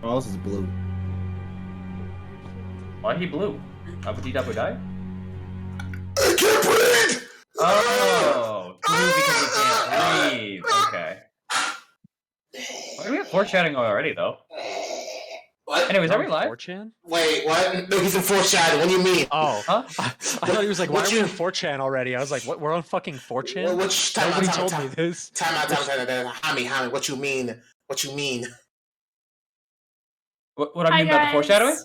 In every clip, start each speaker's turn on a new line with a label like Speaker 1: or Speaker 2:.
Speaker 1: Oh, this is blue.
Speaker 2: Why he blue? Abadi Dabu die?
Speaker 1: I can't breathe!
Speaker 2: Oh, blue because he can't breathe. Okay. Why do we have foreshadowing already, though?
Speaker 1: What?
Speaker 2: Anyways, are we live?
Speaker 3: 4chan?
Speaker 1: Wait, what? No, he's in foreshadowing. What do you mean?
Speaker 3: Oh,
Speaker 2: Huh?
Speaker 3: I thought he was like, why are we in 4chan already? I was like, what? We're on fucking 4chan? Nobody told me this.
Speaker 1: Time out. Hami, what you mean? What you mean?
Speaker 2: What do I
Speaker 4: Hi,
Speaker 2: mean about the
Speaker 4: guys.
Speaker 2: foreshadowing?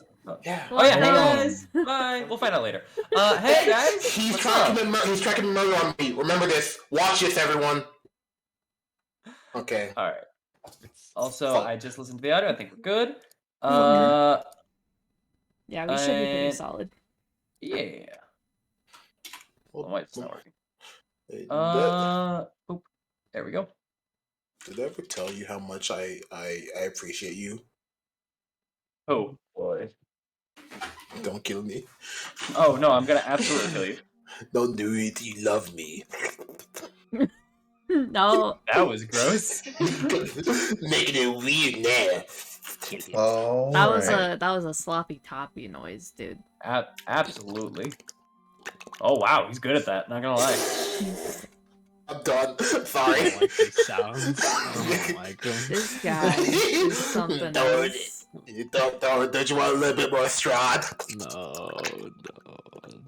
Speaker 1: Yeah.
Speaker 2: Oh yeah, hey
Speaker 4: Welcome.
Speaker 2: guys. Bye. We'll find out later. Hey guys.
Speaker 1: He's
Speaker 2: What's
Speaker 1: tracking
Speaker 2: up?
Speaker 1: he's tracking the murder on me. Remember this. Watch this, everyone. Okay.
Speaker 2: All right. Also, I just listened to the audio. I think we're good.
Speaker 4: Yeah, we should be pretty
Speaker 2: and-
Speaker 4: solid.
Speaker 2: Yeah. Oh, why it's not working?
Speaker 1: Did
Speaker 2: Boop. There we go.
Speaker 1: I ever tell you how much I appreciate you?
Speaker 2: Oh boy.
Speaker 1: Don't kill me.
Speaker 2: Oh no, I'm gonna absolutely kill you.
Speaker 1: Don't do it. You love me.
Speaker 4: No.
Speaker 2: That was gross.
Speaker 1: Making it weird now.
Speaker 5: Oh,
Speaker 4: That was a sloppy toppy noise, dude.
Speaker 2: Absolutely. Oh wow, he's good at that. Not gonna lie.
Speaker 1: I'm done.
Speaker 3: I
Speaker 1: Sorry.
Speaker 3: don't like these sounds. I don't like them.
Speaker 4: This guy is something
Speaker 1: Don't-
Speaker 4: else.
Speaker 1: Don't you want a little bit more Strahd?
Speaker 3: No.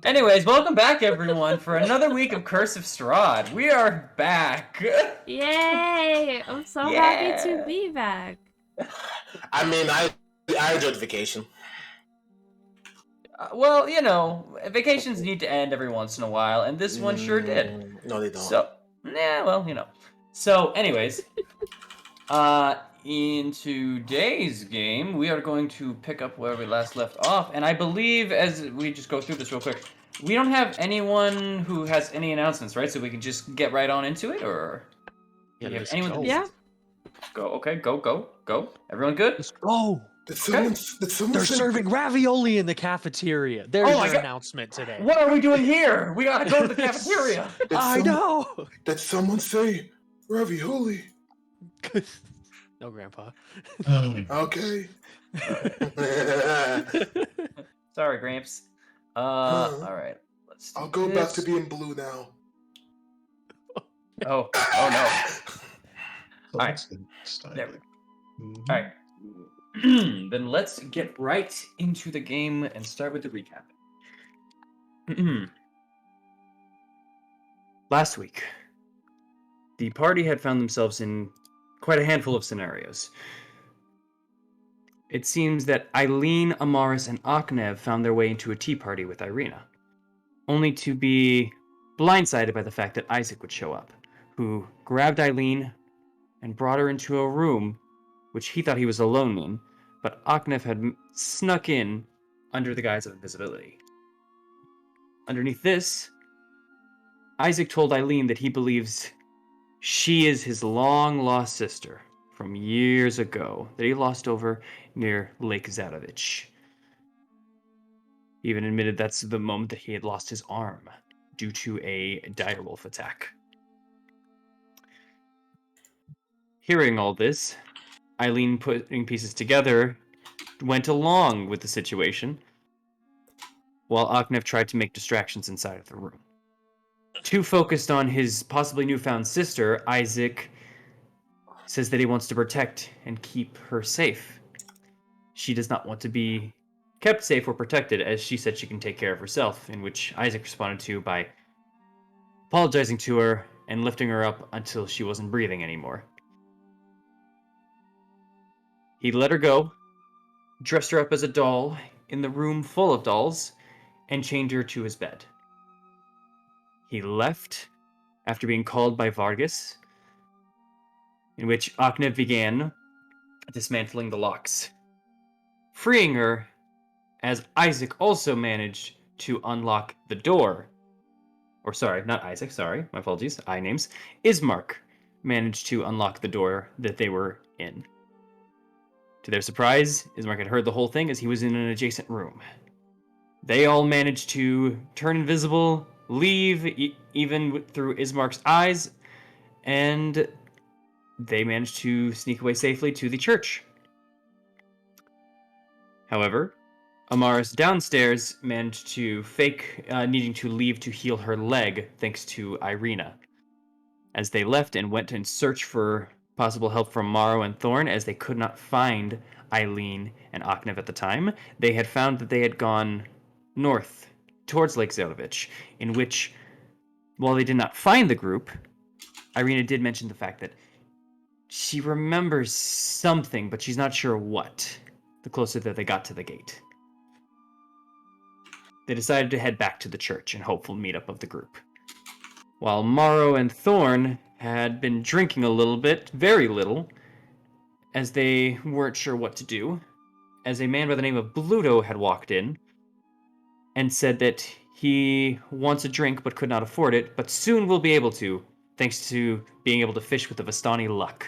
Speaker 2: Anyways, welcome back everyone for another week of Curse of Strahd. We are back.
Speaker 4: Yay! I'm so happy to be back.
Speaker 1: I mean, I enjoyed the vacation.
Speaker 2: Well, you know, vacations need to end every once in a while, and this one sure did.
Speaker 1: No, they don't.
Speaker 2: So, yeah, well, you know. So, anyways, in today's game, we are going to pick up where we last left off, and I believe, as we just go through this real quick, we don't have anyone who has any announcements, right? So we can just get right on into it, or
Speaker 3: Yeah,
Speaker 2: do you have
Speaker 3: let's
Speaker 2: anyone?
Speaker 3: go.
Speaker 4: Yeah.
Speaker 2: Go. Okay. Go. Everyone good?
Speaker 3: Let's go.
Speaker 1: Did someone
Speaker 3: They're
Speaker 1: say-
Speaker 3: serving ravioli in the cafeteria. There's
Speaker 2: Oh my
Speaker 3: your
Speaker 2: God.
Speaker 3: announcement today.
Speaker 2: What are we doing here? We gotta go to the cafeteria.
Speaker 1: Did
Speaker 3: I
Speaker 1: some-
Speaker 3: know.
Speaker 1: Did someone say ravioli?
Speaker 3: No, Grandpa.
Speaker 1: Okay.
Speaker 2: Sorry, Gramps. All right. Let's. Do
Speaker 1: I'll go back
Speaker 2: this.
Speaker 1: to being blue now.
Speaker 2: Oh no.
Speaker 5: Alright.
Speaker 2: There we go. All right. Then let's get right into the game and start with the recap. Last week, the party had found themselves in quite a handful of scenarios. It seems that Eileen, Amaris, and Aknev found their way into a tea party with Irina, only to be blindsided by the fact that Isaac would show up, who grabbed Eileen and brought her into a room which he thought he was alone in, but Aknev had snuck in under the guise of invisibility. Underneath this, Isaac told Eileen that he believes she is his long-lost sister from years ago that he lost over near Lake Zarovich. He even admitted that's the moment that he had lost his arm due to a direwolf attack. Hearing all this, Eileen, putting pieces together, went along with the situation, while Aknev tried to make distractions inside of the room. Too focused on his possibly newfound sister, Isaac says that he wants to protect and keep her safe. She does not want to be kept safe or protected, as she said she can take care of herself, in which Isaac responded to by apologizing to her and lifting her up until she wasn't breathing anymore. He let her go, dressed her up as a doll in the room full of dolls, and chained her to his bed. He left after being called by Vargas, in which Aknev began dismantling the locks, freeing her as Isaac also managed to unlock the door. Or sorry, not Isaac, sorry, my apologies, I names. Ismark managed to unlock the door that they were in. To their surprise, Ismark had heard the whole thing as he was in an adjacent room. They all managed to turn invisible, leave even through Ismark's eyes, and they managed to sneak away safely to the church. However, Amaris downstairs managed to fake needing to leave to heal her leg thanks to Irina. As they left and went in search for possible help from Morrow and Thorn, as they could not find Eileen and Oknev at the time, they had found that they had gone north towards Lake Zelovich, in which, while they did not find the group, Irina did mention the fact that she remembers something, but she's not sure what, the closer that they got to the gate. They decided to head back to the church in hopeful meetup of the group. While Morrow and Thorn had been drinking a little bit, very little, as they weren't sure what to do, as a man by the name of Bluto had walked in and said that he wants a drink but could not afford it, but soon will be able to, thanks to being able to fish with the Vistani luck.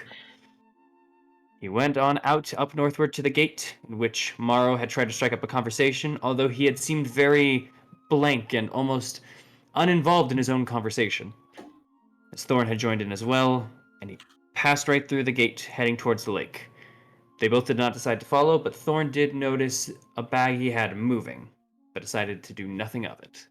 Speaker 2: He went on out up northward to the gate, in which Morrow had tried to strike up a conversation, although he had seemed very blank and almost uninvolved in his own conversation. As Thorn had joined in as well, and he passed right through the gate, heading towards the lake. They both did not decide to follow, but Thorn did notice a bag he had moving, but decided to do nothing of it.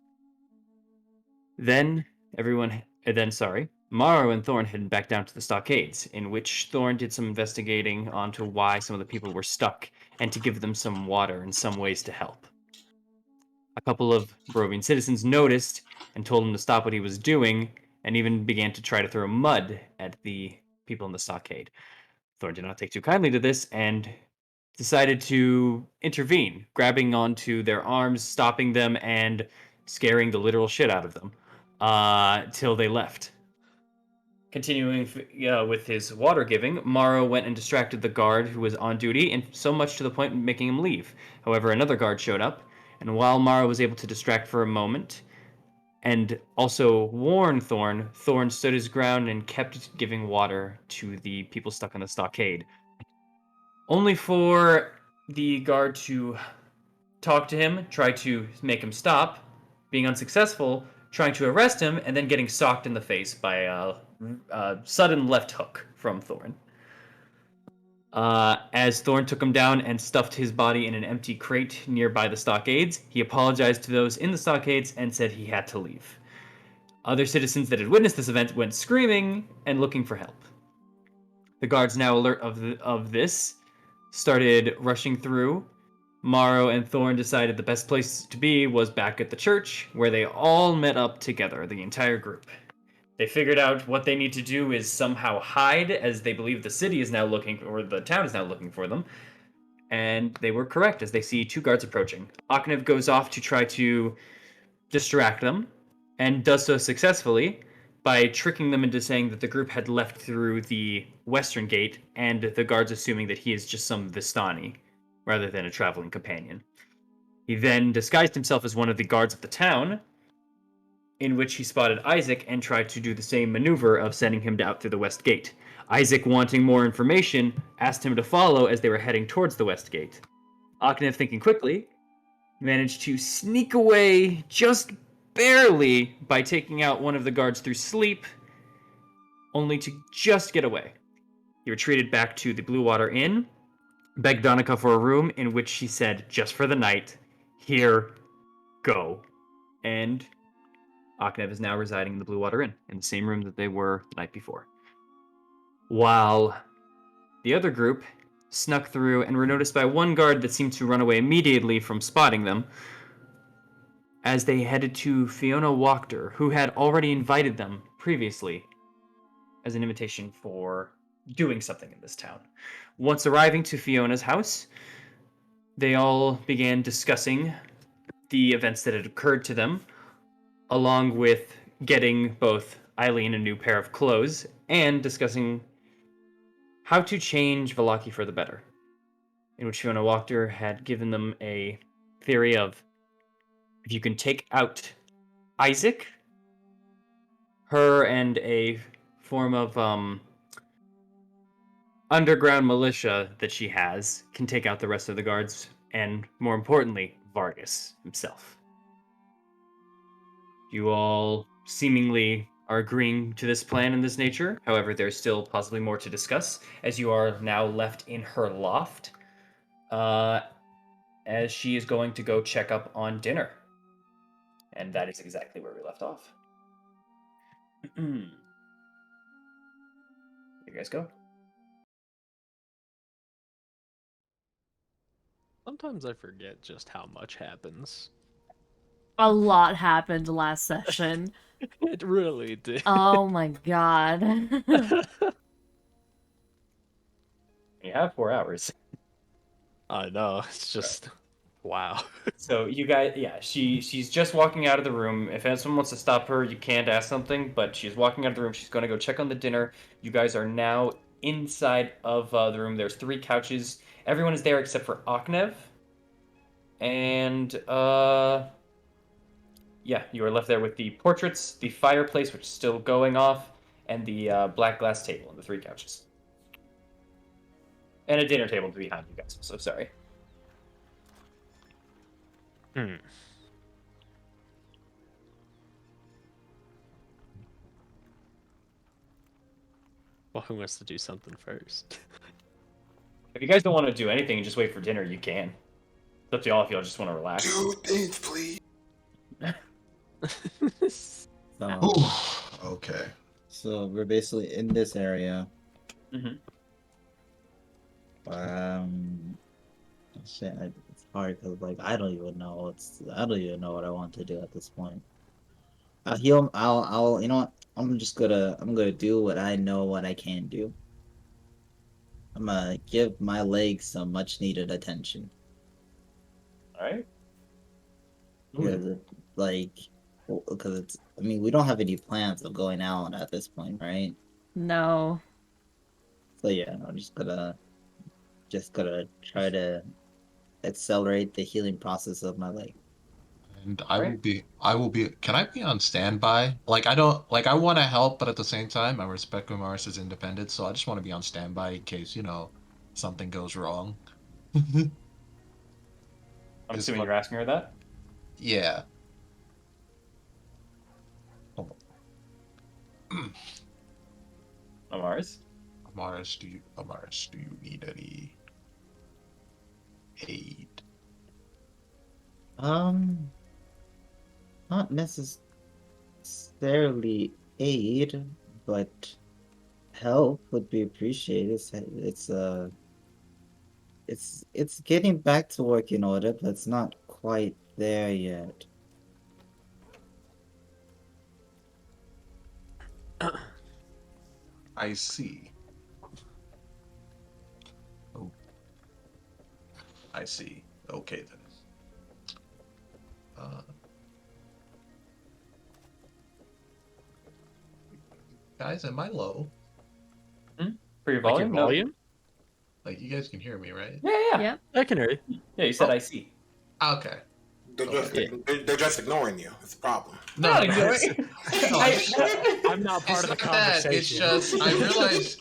Speaker 2: Morrow and Thorn headed back down to the stockades, in which Thorn did some investigating onto why some of the people were stuck, and to give them some water and some ways to help. A couple of Barovian citizens noticed and told him to stop what he was doing, and even began to try to throw mud at the people in the stockade. Thorn did not take too kindly to this, and decided to intervene, grabbing onto their arms, stopping them, and scaring the literal shit out of them, till they left. Continuing with his water giving, Morrow went and distracted the guard who was on duty, and so much to the point of making him leave. However, another guard showed up, and while Morrow was able to distract for a moment, and also warn Thorn, Thorn stood his ground and kept giving water to the people stuck on the stockade. Only for the guard to talk to him, try to make him stop, being unsuccessful, trying to arrest him, and then getting socked in the face by a sudden left hook from Thorn. As Thorn took him down and stuffed his body in an empty crate nearby the stockades, he apologized to those in the stockades and said he had to leave. Other citizens that had witnessed this event went screaming and looking for help. The guards, now alert of this, started rushing through. Morrow and Thorn decided the best place to be was back at the church, where they all met up together, the entire group. They figured out what they need to do is somehow hide, as they believe the city is now looking, or the town is now looking for them. And they were correct, as they see two guards approaching. Oknev goes off to try to distract them, and does so successfully by tricking them into saying that the group had left through the western gate, and the guards assuming that he is just some Vistani, rather than a traveling companion. He then disguised himself as one of the guards of the town, in which he spotted Isaac and tried to do the same maneuver of sending him out through the west gate. Isaac, wanting more information, asked him to follow as they were heading towards the west gate. Oknev, thinking quickly, managed to sneak away just barely by taking out one of the guards through sleep, only to just get away. He retreated back to the Blue Water Inn, begged Donica for a room, in which she said, just for the night, here, go. And Oknev is now residing in the Blue Water Inn, in the same room that they were the night before. While the other group snuck through and were noticed by one guard that seemed to run away immediately from spotting them, as they headed to Fiona Wachter, who had already invited them previously as an invitation for doing something in this town. Once arriving to Fiona's house, they all began discussing the events that had occurred to them, along with getting both Eileen a new pair of clothes and discussing how to change Valaki for the better, in which Fiona Wachter had given them a theory of, if you can take out Isaac, her and a form of underground militia that she has can take out the rest of the guards, and more importantly, Vargas himself. You all seemingly are agreeing to this plan in this nature. However, there's still possibly more to discuss, as you are now left in her loft. as she is going to go check up on dinner. And that is exactly where we left off. You guys go.
Speaker 3: Sometimes I forget just how much happens.
Speaker 4: A lot happened last session.
Speaker 3: It really did.
Speaker 4: Oh my god.
Speaker 2: You have 4 hours.
Speaker 3: I know, it's just wow.
Speaker 2: So you guys, yeah, she's just walking out of the room. If someone wants to stop her, you can't ask something, but she's walking out of the room. She's going to go check on the dinner. You guys are now inside of the room. There's 3 couches. Everyone is there except for Aknev. And yeah, you are left there with the portraits, the fireplace, which is still going off, and the black glass table and the 3 couches. And a dinner table behind you guys. So sorry.
Speaker 3: Hmm. Well, who wants to do something first?
Speaker 2: If you guys don't want to do anything and just wait for dinner, you can. It's up to y'all if y'all just want to relax.
Speaker 1: Do things, please. Okay.
Speaker 5: So we're basically in this area.
Speaker 2: Mm-hmm.
Speaker 5: Shit, it's hard because like I don't even know what I want to do at this point. I'll heal. I'll. You know what? I'm gonna do what I know what I can do. I'm gonna give my legs some much needed attention.
Speaker 2: All right.
Speaker 5: Because I mean, we don't have any plans of going out at this point, right?
Speaker 4: No.
Speaker 5: So yeah, I'm just gonna try to accelerate the healing process of my leg.
Speaker 1: And I will be, can I be on standby? Like, I don't, like, I want to help, but at the same time, I respect Umaris's independence, so I just want to be on standby in case, something goes wrong.
Speaker 2: I'm assuming you're asking her that?
Speaker 1: Yeah. Oh.
Speaker 2: Amaris?
Speaker 1: Amaris, do you need any aid?
Speaker 5: Not necessarily aid, but help would be appreciated. It's getting back to work in order, but it's not quite there yet.
Speaker 1: I see. Oh. I see. Okay then. Guys, am I low?
Speaker 2: For your
Speaker 3: Like
Speaker 2: volume?
Speaker 3: your volume?
Speaker 1: Like, you guys can hear me, right?
Speaker 2: Yeah.
Speaker 4: Yep.
Speaker 3: I can hear you.
Speaker 2: Yeah, you said I see.
Speaker 1: Okay.
Speaker 6: They're just ignoring you. It's a problem.
Speaker 1: No,
Speaker 2: I'm
Speaker 3: not part of the conversation.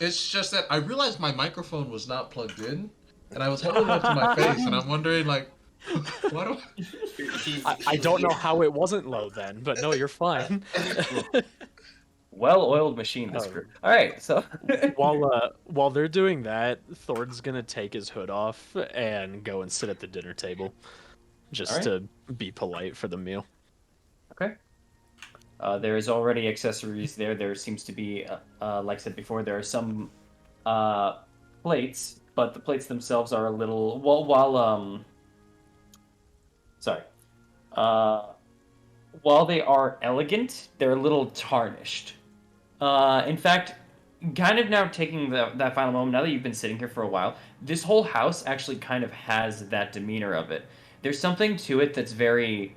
Speaker 1: It's just that I realized my microphone was not plugged in, and I was holding it up to my face, and I'm wondering, like, what do
Speaker 3: I don't know how it wasn't low then, but no, you're fine.
Speaker 2: Well-oiled machine, this crew. All right, so
Speaker 3: while they're doing that, Thorn's gonna take his hood off and go and sit at the dinner table, just to be polite for the meal.
Speaker 2: Okay. There is already accessories there. There seems to be, like I said before, there are some plates, but the plates themselves are a little while they are elegant, they're a little tarnished. In fact, kind of now taking that final moment, now that you've been sitting here for a while, this whole house actually kind of has that demeanor of it. There's something to it that's very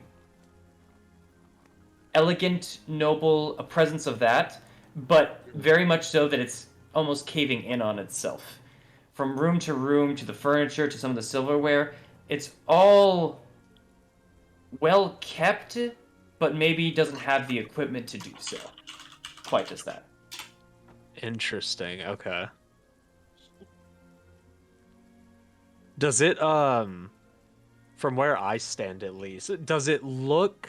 Speaker 2: elegant, noble, a presence of that, but very much so that it's almost caving in on itself. From room to room, to the furniture, to some of the silverware, it's all well kept, but maybe doesn't have the equipment to do so. Quite as that.
Speaker 3: Interesting. Okay. Does it from where I stand at least, does it look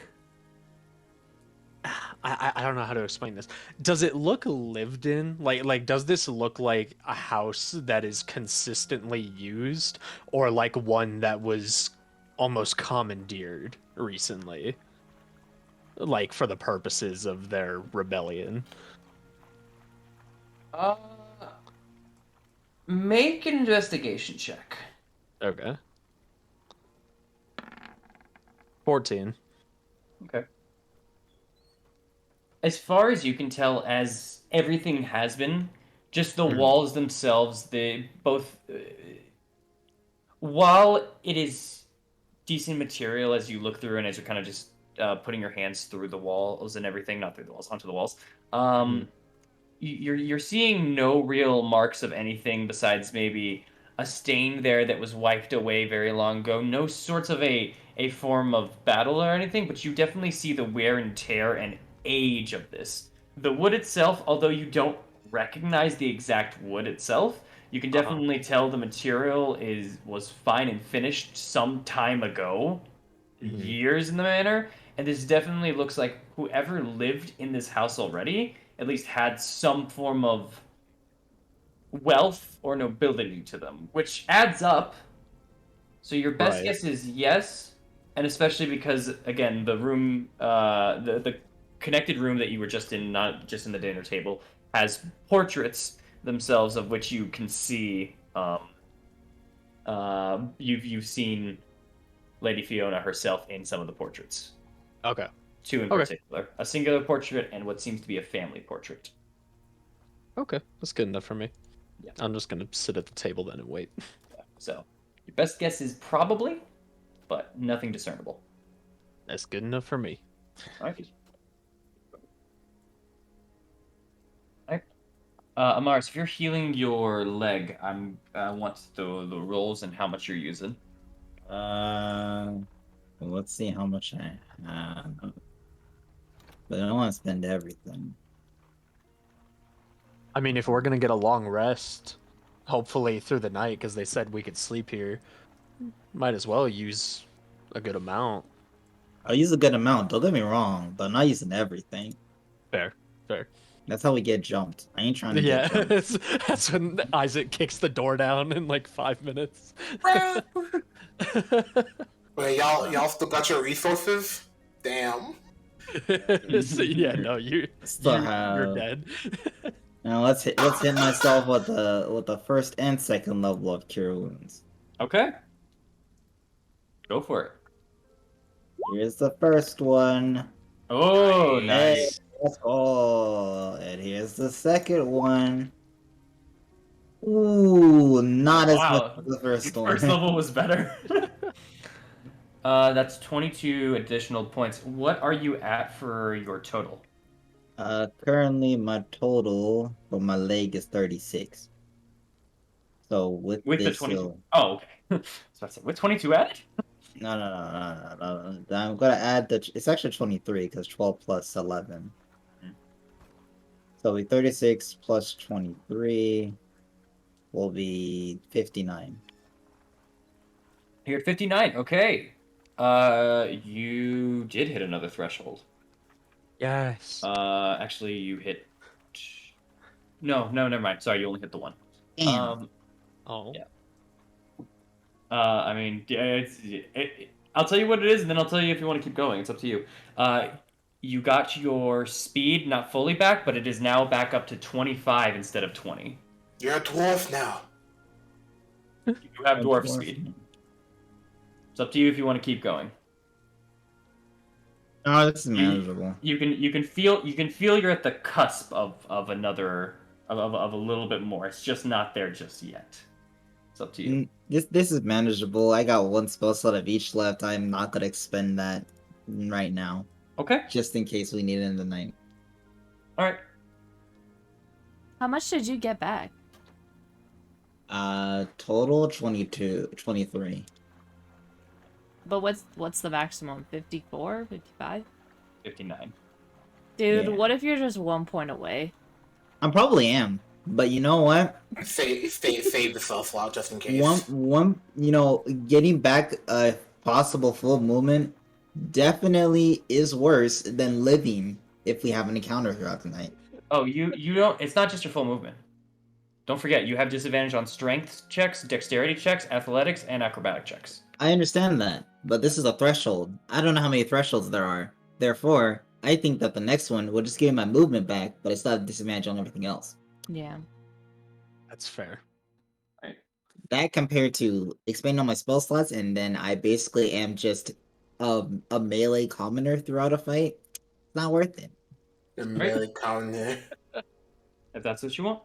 Speaker 3: I don't know how to explain this. Does it look lived in? Like does this look like a house that is consistently used, or like one that was almost commandeered recently, like for the purposes of their rebellion.
Speaker 2: Make an investigation check.
Speaker 3: Okay. 14.
Speaker 2: Okay. As far as you can tell, as everything has been, just the walls themselves, they both. While it is decent material as you look through and as you're kind of just putting your hands through the walls and everything, not through the walls, onto the walls, you're seeing no real marks of anything besides maybe a stain there that was wiped away very long ago. No sorts of a form of battle or anything, but you definitely see the wear and tear and age of this. The wood itself, although you don't recognize the exact wood itself, you can definitely tell the material was fine and finished some time ago, years in the manner, and this definitely looks like whoever lived in this house already at least had some form of wealth or nobility to them, which adds up. So your best guess is yes, and especially because again the room, the connected room that you were just in, not just in the dinner table, has portraits themselves of which you can see. You've seen Lady Fiona herself in some of the portraits.
Speaker 3: Okay.
Speaker 2: Two in particular, a singular portrait and what seems to be a family portrait.
Speaker 3: Okay, that's good enough for me.
Speaker 2: Yeah.
Speaker 3: I'm just gonna sit at the table then and wait.
Speaker 2: Yeah. So your best guess is probably, but nothing discernible.
Speaker 3: That's good enough for me.
Speaker 2: All right. Amaris, if you're healing your leg, I want the rolls and how much you're using.
Speaker 5: Let's see how much I have. But I don't want to spend everything.
Speaker 3: I mean, if we're gonna get a long rest, hopefully through the night, because they said we could sleep here, might as well use a good amount.
Speaker 5: I'll use a good amount, don't get me wrong, but I'm not using everything.
Speaker 3: Fair.
Speaker 5: That's how we get jumped. I ain't trying to get jumped.
Speaker 3: That's when Isaac kicks the door down in like 5 minutes.
Speaker 6: Wait, y'all still got your resources? Damn.
Speaker 3: So, yeah, no, you're dead.
Speaker 5: Now let's hit myself with the first and second level of Cure Wounds.
Speaker 2: Okay. Go for it.
Speaker 5: Here's the first one.
Speaker 2: Oh,
Speaker 5: Hey,
Speaker 2: nice.
Speaker 5: let's go. And here's the second one. Ooh, not as much as the first one.
Speaker 2: First level was better. That's 22 additional points. What are you at for your total?
Speaker 5: Currently my total for my leg is 36. So with
Speaker 2: the
Speaker 5: this,
Speaker 2: 22. Oh, okay. I was about to say, with 22 added?
Speaker 5: No. I'm gonna add it's actually 23 because 12 plus 11. So we 36 plus 23 will be 59.
Speaker 2: You're at 59. Okay. You did hit another threshold.
Speaker 3: Yes.
Speaker 2: Actually, you hit. No, never mind. Sorry, you only hit the one.
Speaker 5: Damn.
Speaker 2: Yeah. I mean, I'll tell you what it is, and then I'll tell you if you want to keep going. It's up to you. You got your speed not fully back, but it is now back up to 25 instead of 20.
Speaker 6: You're a dwarf now.
Speaker 2: You have dwarf speed. It's up to you if you want to keep going.
Speaker 5: Oh, this is manageable.
Speaker 2: You can feel you're at the cusp of a little bit more. It's just not there just yet. It's up to you.
Speaker 5: This is manageable. I got one spell slot of each left. I'm not gonna expend that right now.
Speaker 2: Okay.
Speaker 5: Just in case we need it in the night.
Speaker 2: All right.
Speaker 4: How much did you get back?
Speaker 5: Total 23.
Speaker 4: But what's the maximum? 54? 55?
Speaker 2: 59.
Speaker 4: Dude,
Speaker 5: Yeah.
Speaker 4: what if you're just 1 point away?
Speaker 5: I probably am, but you know what?
Speaker 6: Save the self slot just in case.
Speaker 5: One, getting back a possible full movement definitely is worse than living if we have an encounter throughout the night.
Speaker 2: Oh, you don't. It's not just your full movement. Don't forget, you have disadvantage on strength checks, dexterity checks, athletics, and acrobatic checks.
Speaker 5: I understand that, but this is a threshold. I don't know how many thresholds there are. Therefore, I think that the next one will just give me my movement back, but I still have disadvantage on everything else.
Speaker 4: Yeah.
Speaker 3: That's fair.
Speaker 5: That compared to expanding on my spell slots, and then I basically am just a melee commoner throughout a fight. It's not worth it.
Speaker 6: The melee counter.
Speaker 2: If that's what you want.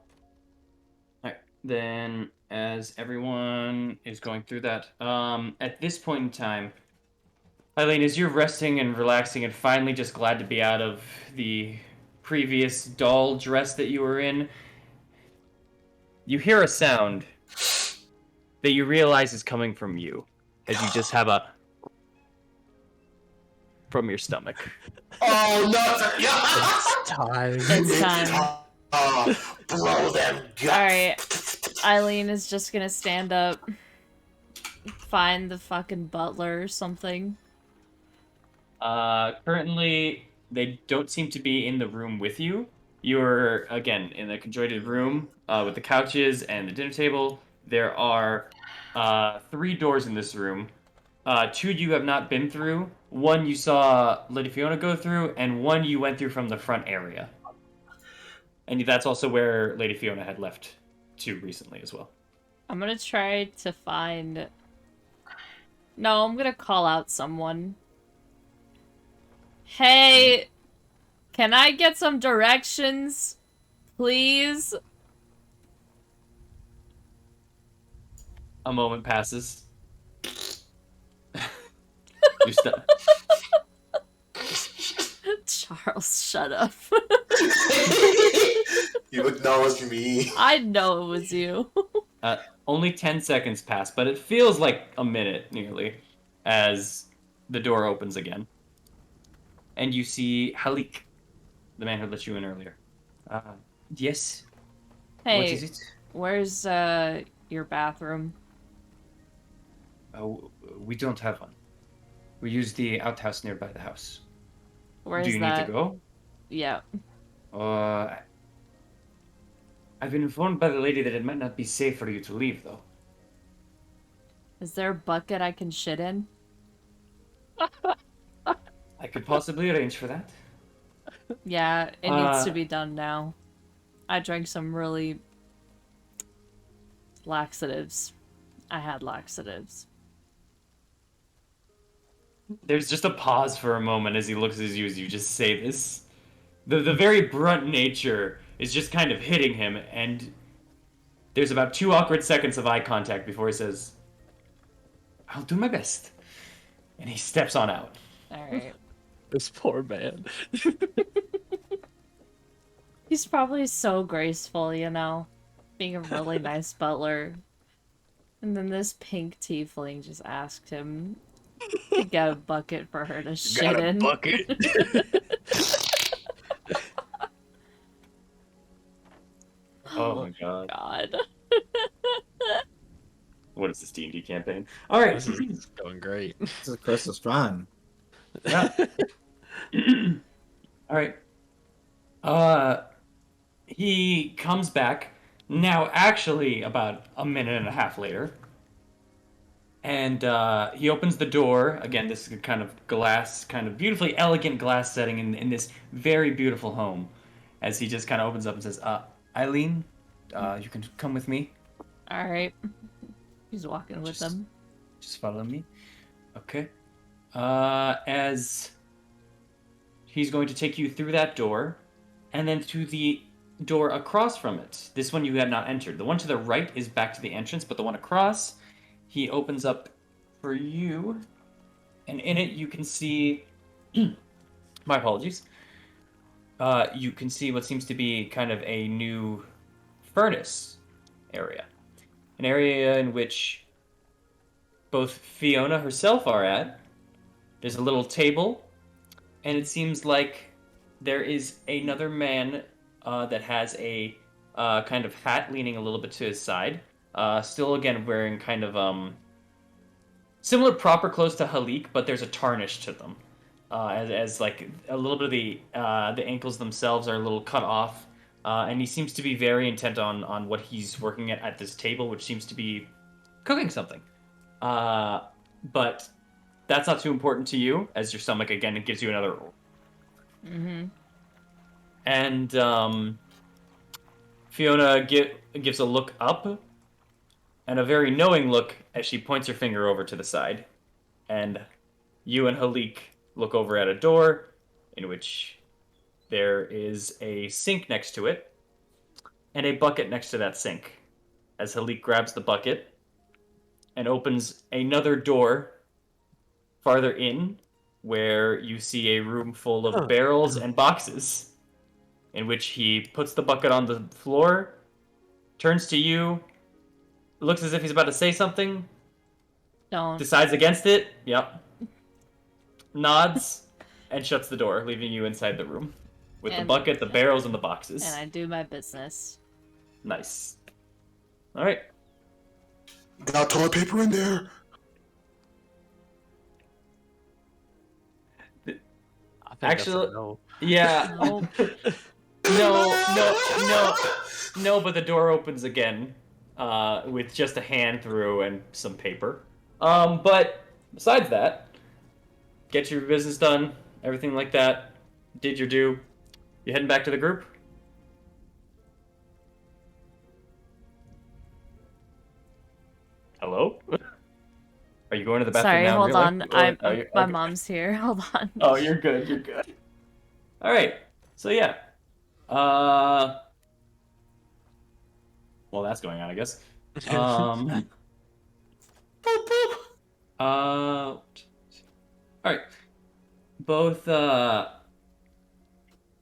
Speaker 2: Alright, then as everyone is going through that, at this point in time, Eileen, as you're resting and relaxing and finally just glad to be out of the previous doll dress that you were in, you hear a sound that you realize is coming from you, as you just have a from your stomach.
Speaker 6: Oh no! Yeah.
Speaker 3: Time.
Speaker 4: It's time.
Speaker 6: Blow them guts.
Speaker 4: Alright. Eileen is just gonna stand up, find the fucking butler or something.
Speaker 2: Currently, they don't seem to be in the room with you. You're, again, in a conjoined room with the couches and the dinner table. There are 3 doors in this room. 2 you have not been through. 1 you saw Lady Fiona go through, and 1 you went through from the front area. And that's also where Lady Fiona had left to recently as well.
Speaker 4: I'm gonna try to find... No, I'm gonna call out someone. Hey, can I get some directions, please?
Speaker 2: A moment passes. You stop.
Speaker 4: Charles, shut up.
Speaker 6: You acknowledge me.
Speaker 4: I know it was you.
Speaker 2: Only 10 seconds pass, but it feels like a minute nearly as the door opens again. And you see Halik, the man who let you in earlier. Yes?
Speaker 4: Hey,
Speaker 2: What is it?
Speaker 4: where's your bathroom?
Speaker 2: We don't have one. We use the outhouse nearby the house.
Speaker 4: Where's
Speaker 2: Do you
Speaker 4: that?
Speaker 2: need to go?
Speaker 4: Yeah.
Speaker 2: I've been informed by the lady that it might not be safe for you to leave, though.
Speaker 4: Is there a bucket I can shit in?
Speaker 2: I could possibly arrange for that.
Speaker 4: Yeah, it needs to be done now. I drank some really laxatives. I had laxatives.
Speaker 2: There's just a pause for a moment as he looks at you as you just say this. The very brunt nature is just kind of hitting him, and there's about 2 awkward seconds of eye contact before he says, I'll do my best. And he steps on out.
Speaker 4: Alright.
Speaker 3: This poor man.
Speaker 4: He's probably so graceful, you know? Being a really nice butler. And then this pink tiefling just asked him to get a bucket for her to shit in.
Speaker 2: Bucket. Oh my god.
Speaker 4: God.
Speaker 2: What is this D&D campaign? Alright.
Speaker 3: This is going great.
Speaker 5: This is Crystal Strahd.
Speaker 2: Yeah. Alright. He comes back, now actually about a minute and a half later. And he opens the door. Again, this is kind of glass, kind of beautifully elegant glass setting in this very beautiful home. As he just kind of opens up and says, Eileen, you can come with me.
Speaker 4: Alright. He's walking with them.
Speaker 2: Just follow me. Okay. As he's going to take you through that door, and then to the door across from it. This one you had not entered. The one to the right is back to the entrance, but the one across, he opens up for you, and in it you can see... My apologies. You can see what seems to be kind of a new furnace area. An area in which both Fiona herself are at. There's a little table, and it seems like there is another man that has a kind of hat leaning a little bit to his side. Still, again, wearing kind of similar proper clothes to Halik, but there's a tarnish to them. As like a little bit of the ankles themselves are a little cut off. And he seems to be very intent on what he's working at this table, which seems to be cooking something. But that's not too important to you, as your stomach again it gives you another.
Speaker 4: Mm-hmm.
Speaker 2: And Fiona gives a look up, and a very knowing look as she points her finger over to the side, and you and Halik look over at a door, in which there is a sink next to it, and a bucket next to that sink. As Halik grabs the bucket and opens another door farther in, where you see a room full of barrels and boxes, in which he puts the bucket on the floor, turns to you, looks as if he's about to say something,
Speaker 4: Don't.
Speaker 2: decides against it, yep, nods, and shuts the door, leaving you inside the room with the bucket, the barrels, and the boxes.
Speaker 4: And I do my business.
Speaker 2: Nice. All right.
Speaker 6: Got toilet paper in there?
Speaker 3: I think
Speaker 2: Actually,
Speaker 3: that's a no.
Speaker 2: Yeah.
Speaker 4: Nope.
Speaker 2: No, but the door opens again, with just a hand through and some paper. But besides that, get your business done, everything like that. Did your due. You heading back to the group? Hello? Are you going to the bathroom
Speaker 4: Sorry,
Speaker 2: now?
Speaker 4: hold
Speaker 2: really?
Speaker 4: on.
Speaker 2: Or-
Speaker 4: My
Speaker 2: okay.
Speaker 4: mom's here. Hold on.
Speaker 2: Oh, you're good. You're good. All right. So yeah. Well, that's going on, I guess. Boop, boop. All right. Both.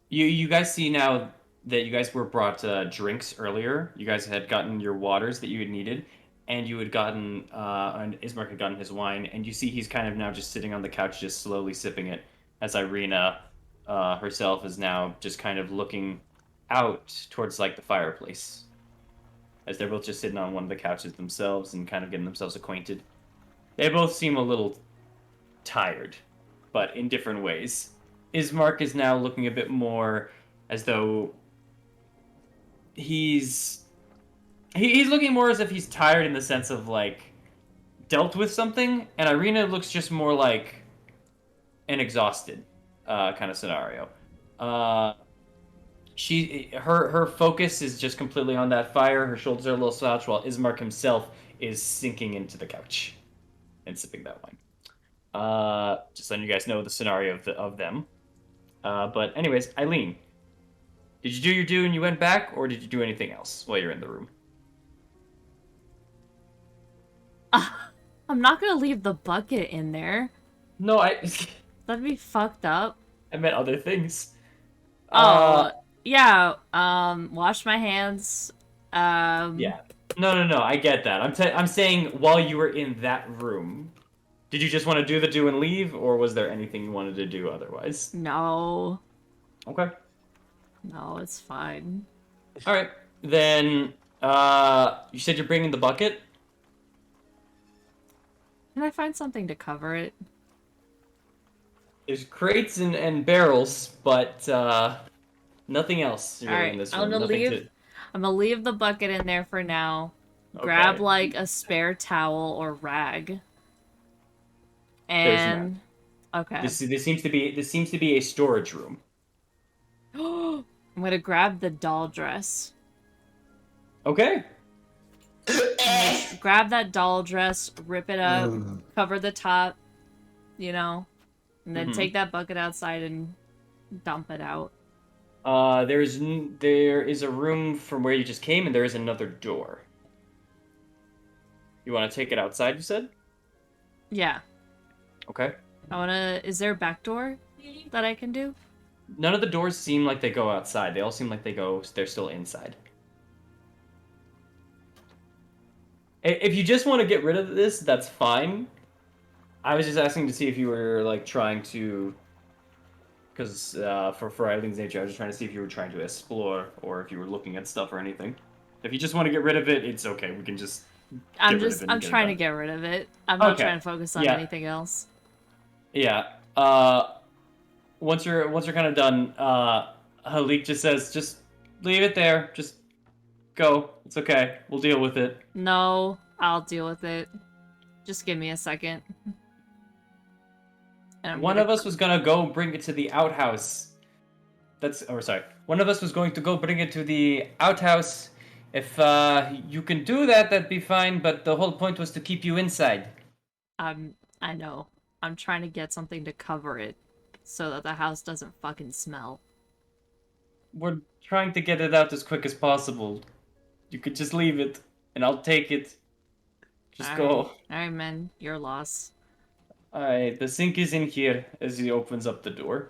Speaker 2: You guys see now that you guys were brought drinks earlier. You guys had gotten your waters that you had needed, and you had gotten and Ismark had gotten his wine, and you see he's kind of now just sitting on the couch, just slowly sipping it, as Irina herself is now just kind of looking out towards like the fireplace, as they're both just sitting on one of the couches themselves and kind of getting themselves acquainted. They both seem a little tired, but in different ways. Ismark is now looking a bit more as though he's looking more as if he's tired in the sense of like dealt with something, and Irina looks just more like an exhausted kind of scenario. Her focus is just completely on that fire. Her shoulders are a little slouched, while Ismark himself is sinking into the couch and sipping that wine. Just letting you guys know the scenario of them. But anyways, Eileen, did you do your due and you went back, or did you do anything else while you're in the room?
Speaker 4: I'm not gonna leave the bucket in there.
Speaker 2: No,
Speaker 4: That'd be fucked up.
Speaker 2: I meant other things.
Speaker 4: Yeah. Wash my hands.
Speaker 2: Yeah. No. I get that. I'm saying while you were in that room, did you just want to do the do and leave, or was there anything you wanted to do otherwise?
Speaker 4: No.
Speaker 2: Okay.
Speaker 4: No, it's fine.
Speaker 2: All right. Then, you said you're bringing the bucket?
Speaker 4: Can I find something to cover it?
Speaker 2: There's crates and barrels, but nothing else really
Speaker 4: Alright,
Speaker 2: in this
Speaker 4: I'm
Speaker 2: room.
Speaker 4: gonna
Speaker 2: Nothing
Speaker 4: leave. I'm gonna leave the bucket in there for now.
Speaker 2: Okay.
Speaker 4: Grab like a spare towel or rag. And okay.
Speaker 2: This seems to be a storage room.
Speaker 4: I'm gonna grab the doll dress.
Speaker 2: Okay.
Speaker 4: Grab that doll dress, rip it up, cover the top, and then take that bucket outside and dump it out.
Speaker 2: There is a room from where you just came, and there is another door. You want to take it outside, you said?
Speaker 4: Yeah.
Speaker 2: Okay.
Speaker 4: Is there a back door that I can do?
Speaker 2: None of the doors seem like they go outside. They all seem like they're still inside. If you just want to get rid of this, that's fine. I was just asking to see if you were like trying to, because for Eileen's nature, I was just trying to see if you were trying to explore or if you were looking at stuff or anything. If you just want to get rid of it, it's okay. We can just.
Speaker 4: I'm trying to get rid of it. I'm not trying to focus on anything else.
Speaker 2: Yeah. Once you're kind of done, Halik just says, just leave it there. Just go. It's okay. We'll deal with it.
Speaker 4: No, I'll deal with it. Just give me a second. And I'm
Speaker 2: One
Speaker 4: gonna...
Speaker 2: of us was gonna go bring it to the outhouse. One of us was going to go bring it to the outhouse. If you can do that, that'd be fine. But the whole point was to keep you inside.
Speaker 4: I know. I'm trying to get something to cover it so that the house doesn't fucking smell.
Speaker 2: We're trying to get it out as quick as possible. You could just leave it, and I'll take it. Just go.
Speaker 4: Alright, man. Your loss.
Speaker 2: Alright, the sink is in here as he opens up the door.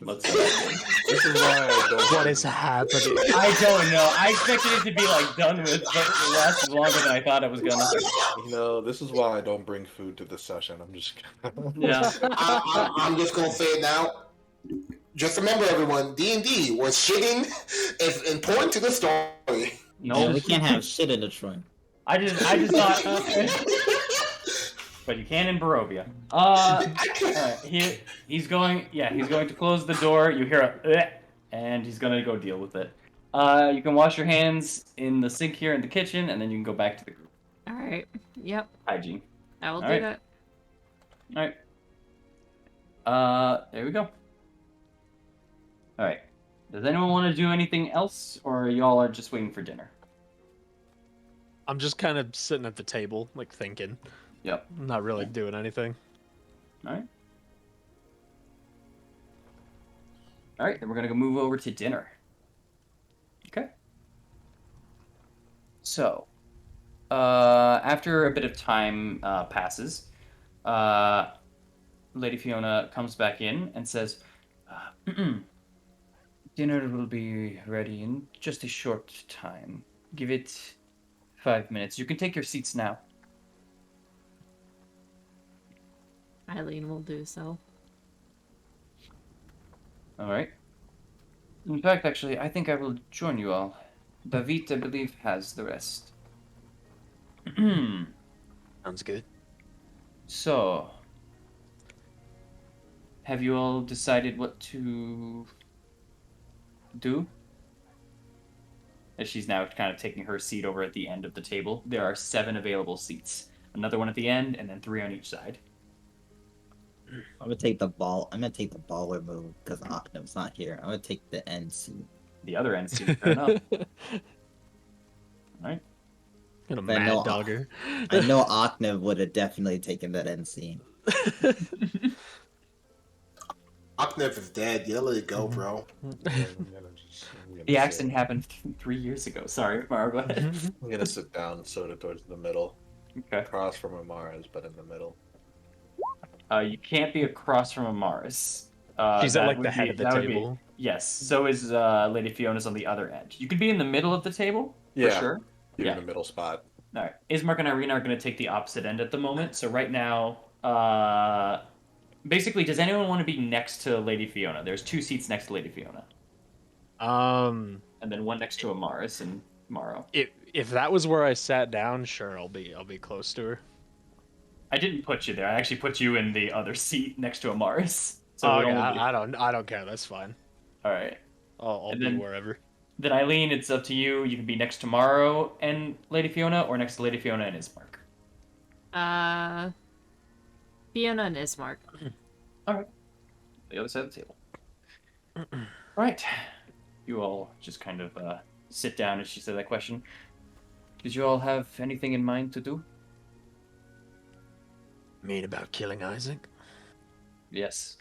Speaker 2: Let's go.
Speaker 6: This is why I don't.
Speaker 3: What is happening?
Speaker 2: I don't know. I expected it to be like done with, but it lasted longer than I thought it was gonna.
Speaker 6: You know, this is why I don't bring food to the session. I'm just.
Speaker 2: Yeah.
Speaker 6: I'm just gonna say it now. Just remember, everyone, D&D was shitting is important to the story.
Speaker 2: No,
Speaker 5: Yeah, we can't have shit in Detroit.
Speaker 2: I just thought. But you can in Barovia. He's going to close the door. You hear a, and he's gonna go deal with it. You can wash your hands in the sink here in the kitchen, and then you can go back to the group.
Speaker 4: Alright. Yep.
Speaker 2: Hygiene.
Speaker 4: I will do
Speaker 2: Alright.
Speaker 4: that.
Speaker 2: Alright. There we go. Alright. Does anyone want to do anything else, or y'all are just waiting for dinner?
Speaker 3: I'm just kind of sitting at the table, like thinking.
Speaker 2: Yep.
Speaker 3: I'm not really doing anything.
Speaker 2: Alright. Alright, then we're gonna go move over to dinner. Okay. So, after a bit of time passes, Lady Fiona comes back in and says, dinner will be ready in just a short time. Give it 5 minutes. You can take your seats now.
Speaker 4: Eileen will do so.
Speaker 2: Alright. In fact, actually, I think I will join you all. David, I believe, has the rest.
Speaker 3: Sounds good.
Speaker 2: So, have you all decided what to do? As she's now kind of taking her seat over at the end of the table. There are 7 available seats. Another one at the end, and then 3 on each side.
Speaker 5: I'm gonna take the baller move because Ocnum's not here. I'm gonna take the end seat.
Speaker 2: The other end seat, fair enough. Alright.
Speaker 3: Gonna
Speaker 5: But I
Speaker 3: mad
Speaker 5: know-
Speaker 3: dogger.
Speaker 5: I know Ocnum would have definitely taken that end seat.
Speaker 6: Aknev is dead. You let it go, bro.
Speaker 2: The accident happened 3 years ago. Sorry, Mara, go ahead.
Speaker 6: I'm gonna sit down, sort of towards the middle,
Speaker 2: Okay.
Speaker 6: across from Amara's, but in the middle.
Speaker 2: You can't be across from Amaris.
Speaker 3: She's at
Speaker 2: that
Speaker 3: like
Speaker 2: would
Speaker 3: the head
Speaker 2: be-
Speaker 3: of the
Speaker 2: that would be-
Speaker 3: table.
Speaker 2: Yes, so is Lady Fiona's on the other end. You could be in the middle of the table, for
Speaker 6: Yeah.
Speaker 2: sure.
Speaker 6: You're
Speaker 2: Yeah.
Speaker 6: in the middle spot.
Speaker 2: Alright, Ismark and Irina are going to take the opposite end at the moment, so right now, basically, does anyone want to be next to Lady Fiona? There's 2 seats next to Lady Fiona, and then 1 next to Amaris and Morrow.
Speaker 3: If that was where I sat down, sure, I'll be close to her.
Speaker 2: I didn't put you there, I actually put you in the other seat next to Amaris. So
Speaker 3: Oh
Speaker 2: it
Speaker 3: yeah,
Speaker 2: only be-
Speaker 3: I don't care. That's fine.
Speaker 2: Alright.
Speaker 3: I'll
Speaker 2: And
Speaker 3: be
Speaker 2: then-
Speaker 3: wherever.
Speaker 2: Then Eileen, it's up to you. You can be next to Morrow and Lady Fiona, or next to Lady Fiona and Ismark.
Speaker 4: Fiona and Ismark.
Speaker 2: The other side of the table. Right. You all just kind of sit down as she said that question. Did you all have anything in mind to do?
Speaker 3: Mean about killing Isaac?
Speaker 2: Yes.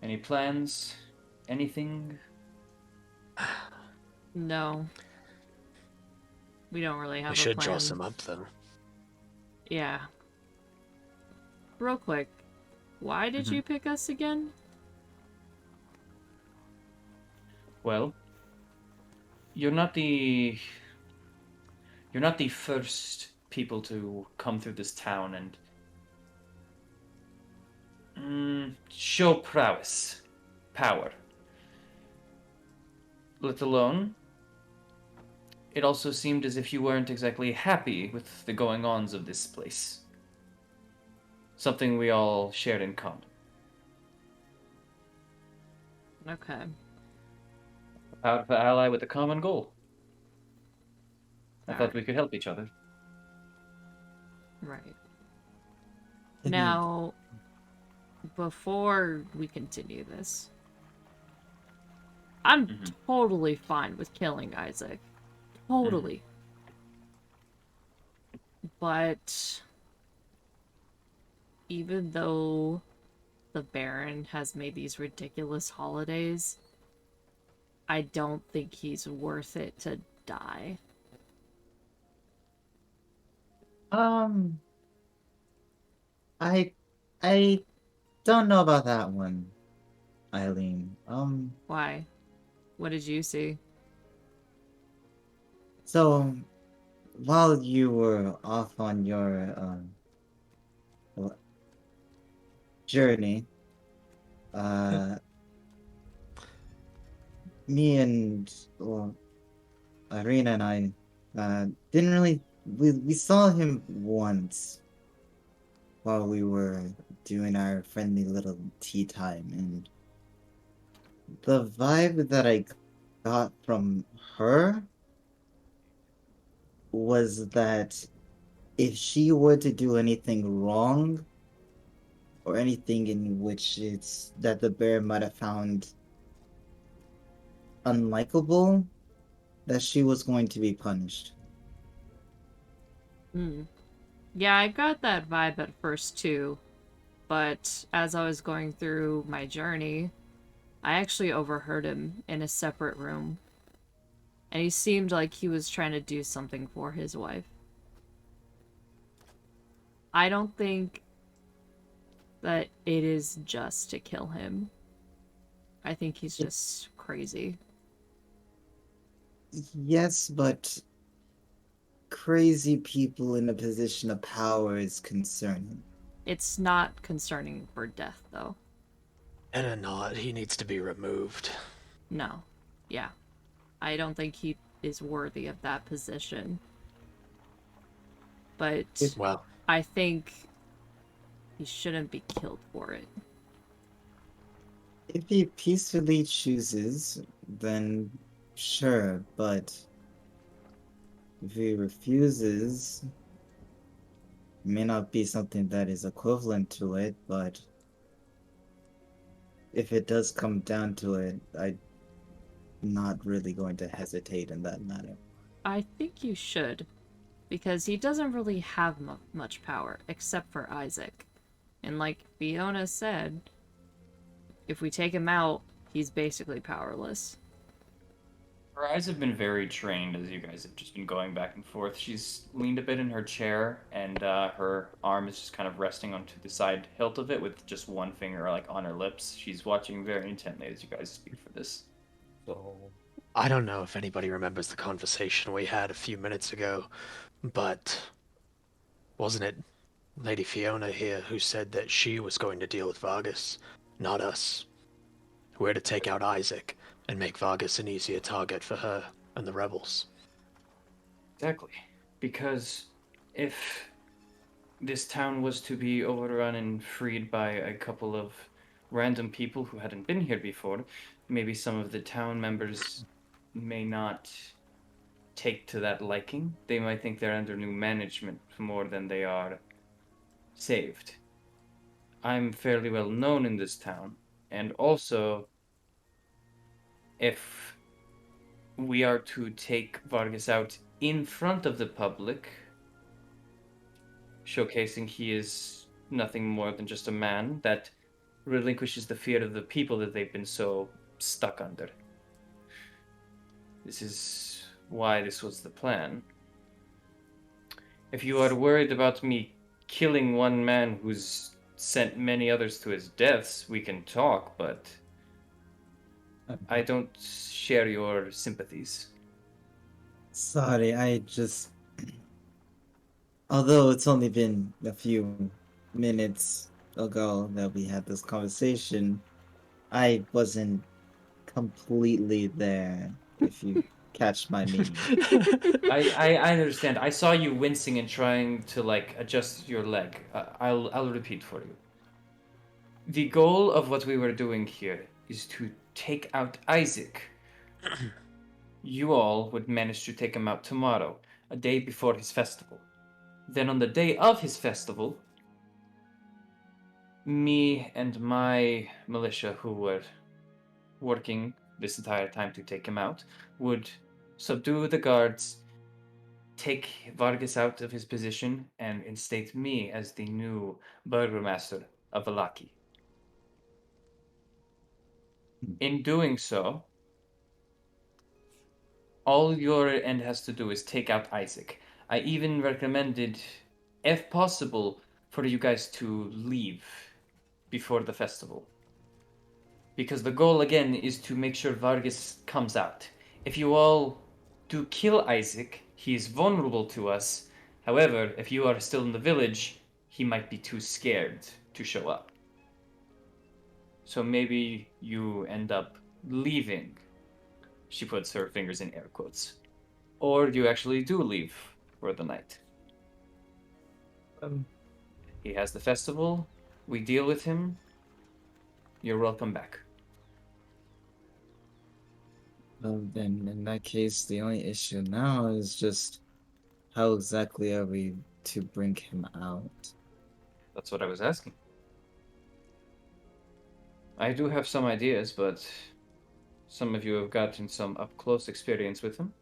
Speaker 2: Any plans? Anything?
Speaker 4: No. We don't really have
Speaker 3: We
Speaker 4: a
Speaker 3: should
Speaker 4: plan.
Speaker 3: draw some up though.
Speaker 4: Yeah. Real quick. Why did you pick us again?
Speaker 2: Well, you're not the first people to come through this town and show power. Let alone, it also seemed as if you weren't exactly happy with the going-ons of this place. Something we all shared in common.
Speaker 4: Okay.
Speaker 2: A powerful ally with a common goal. I thought
Speaker 4: Alright.
Speaker 2: we could help each other.
Speaker 4: Right. Now, before we continue this, I'm totally fine with killing Isaac. Totally. But even though the Baron has made these ridiculous holidays, I don't think he's worth it to die.
Speaker 5: Um, I I don't know about that one, Eileen.
Speaker 4: Why? What did you see?
Speaker 5: So while you were off on your well, journey, uh, me and well, Irina and I didn't really we saw him once while we were doing our friendly little tea time, and the vibe that I got from her was that if she were to do anything wrong or anything in which it's that the bear might have found unlikable, that she was going to be punished.
Speaker 4: Hmm. Yeah, I got that vibe at first too, but as I was going through my journey, I actually overheard him in a separate room, and he seemed like he was trying to do something for his wife. I don't think that it is just to kill him. I think he's just crazy.
Speaker 5: Yes, but crazy people in a position of power is concerning.
Speaker 4: It's not concerning for death, though.
Speaker 3: And a not, he needs to be removed.
Speaker 4: No. Yeah. I don't think he is worthy of that position. But
Speaker 3: Well,
Speaker 4: I think he shouldn't be killed for it.
Speaker 5: If he peacefully chooses, then sure, but if he refuses, it may not be something that is equivalent to it, but if it does come down to it, I'm not really going to hesitate in that matter.
Speaker 4: I think you should, because he doesn't really have much power, except for Isaac. And like Fiona said, if we take him out, he's basically powerless.
Speaker 2: Her eyes have been very trained as you guys have just been going back and forth. She's leaned a bit in her chair, and her arm is just kind of resting onto the side hilt of it with just one finger like on her lips. She's watching very intently as you guys speak for this.
Speaker 1: So
Speaker 3: I don't know if anybody remembers the conversation we had a few minutes ago, but wasn't it Lady Fiona here who said that she was going to deal with Vargas, not us? We're to take out Isaac and make Vargas an easier target for her and the rebels.
Speaker 2: Exactly. Because if this town was to be overrun and freed by a couple of random people who hadn't been here before, maybe some of the town members may not take to that liking. They might think they're under new management more than they are saved. I'm fairly well known in this town, and also, if we are to take Vargas out in front of the public, showcasing he is nothing more than just a man that relinquishes the fear of the people that they've been so stuck under. This is why this was the plan. If you are worried about me killing one man who's sent many others to his deaths, we can talk, but I don't share your sympathies.
Speaker 5: Sorry, I just. Although it's only been a few minutes ago that we had this conversation, I wasn't completely there, if you catch my meaning.
Speaker 2: I understand. I saw you wincing and trying to like adjust your leg. I'll repeat for you. The goal of what we were doing here is to take out Isaac. You all would manage to take him out tomorrow, a day before his festival. Then on the day of his festival, me and my militia who were working this entire time to take him out would subdue the guards, take Vargas out of his position, and instate me as the new burgomaster of Valaki. In doing so, all your end has to do is take out Isaac. I even recommended, if possible, for you guys to leave before the festival. Because the goal again is to make sure Vargas comes out. If you all do kill Isaac, he is vulnerable to us. However, if you are still in the village, he might be too scared to show up. So maybe you end up leaving. She puts her fingers in air quotes. Or you actually do leave for the night. He has the festival. We deal with him. You're welcome back.
Speaker 5: Well, then in that case, the only issue now is just how exactly are we to bring him out?
Speaker 2: That's what I was asking. I do have some ideas, but some of you have gotten some up close experience with him.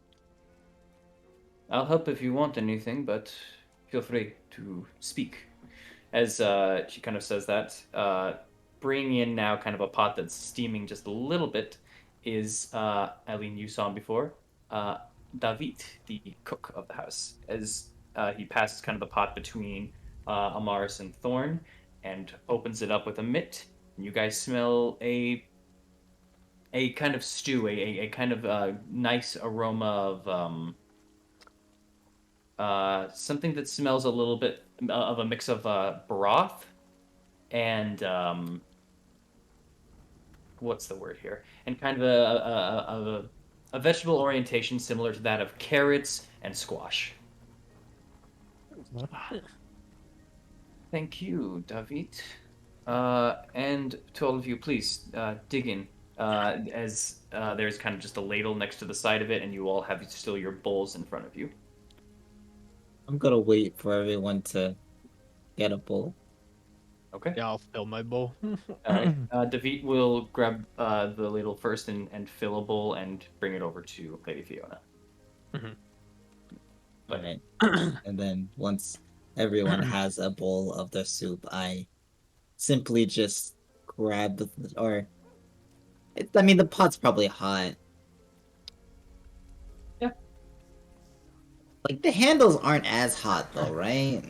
Speaker 2: I'll help if you want anything, but feel free to speak. As she kind of says that, bringing in now kind of a pot that's steaming just a little bit is, Eileen, you saw him before, David, the cook of the house. As he passes kind of the pot between Amaris and Thorn and opens it up with a mitt. And you guys smell a kind of stew, a kind of nice aroma of something that smells a little bit of a mix of broth and what's the word here? And kind of a vegetable orientation similar to that of carrots and squash. Thank you, David. And to all of you, please dig in. As there's kind of just a ladle next to the side of it, and you all have still your bowls in front of you.
Speaker 5: I'm gonna wait for everyone to get a bowl.
Speaker 2: Okay.
Speaker 3: Yeah, I'll fill my bowl.
Speaker 2: All right. David will grab the ladle first and fill a bowl and bring it over to Lady Fiona.
Speaker 5: Alright. And then once everyone has a bowl of the soup, I simply just grab I mean, the pot's probably hot.
Speaker 2: Yeah.
Speaker 5: Like, the handles aren't as hot though, right?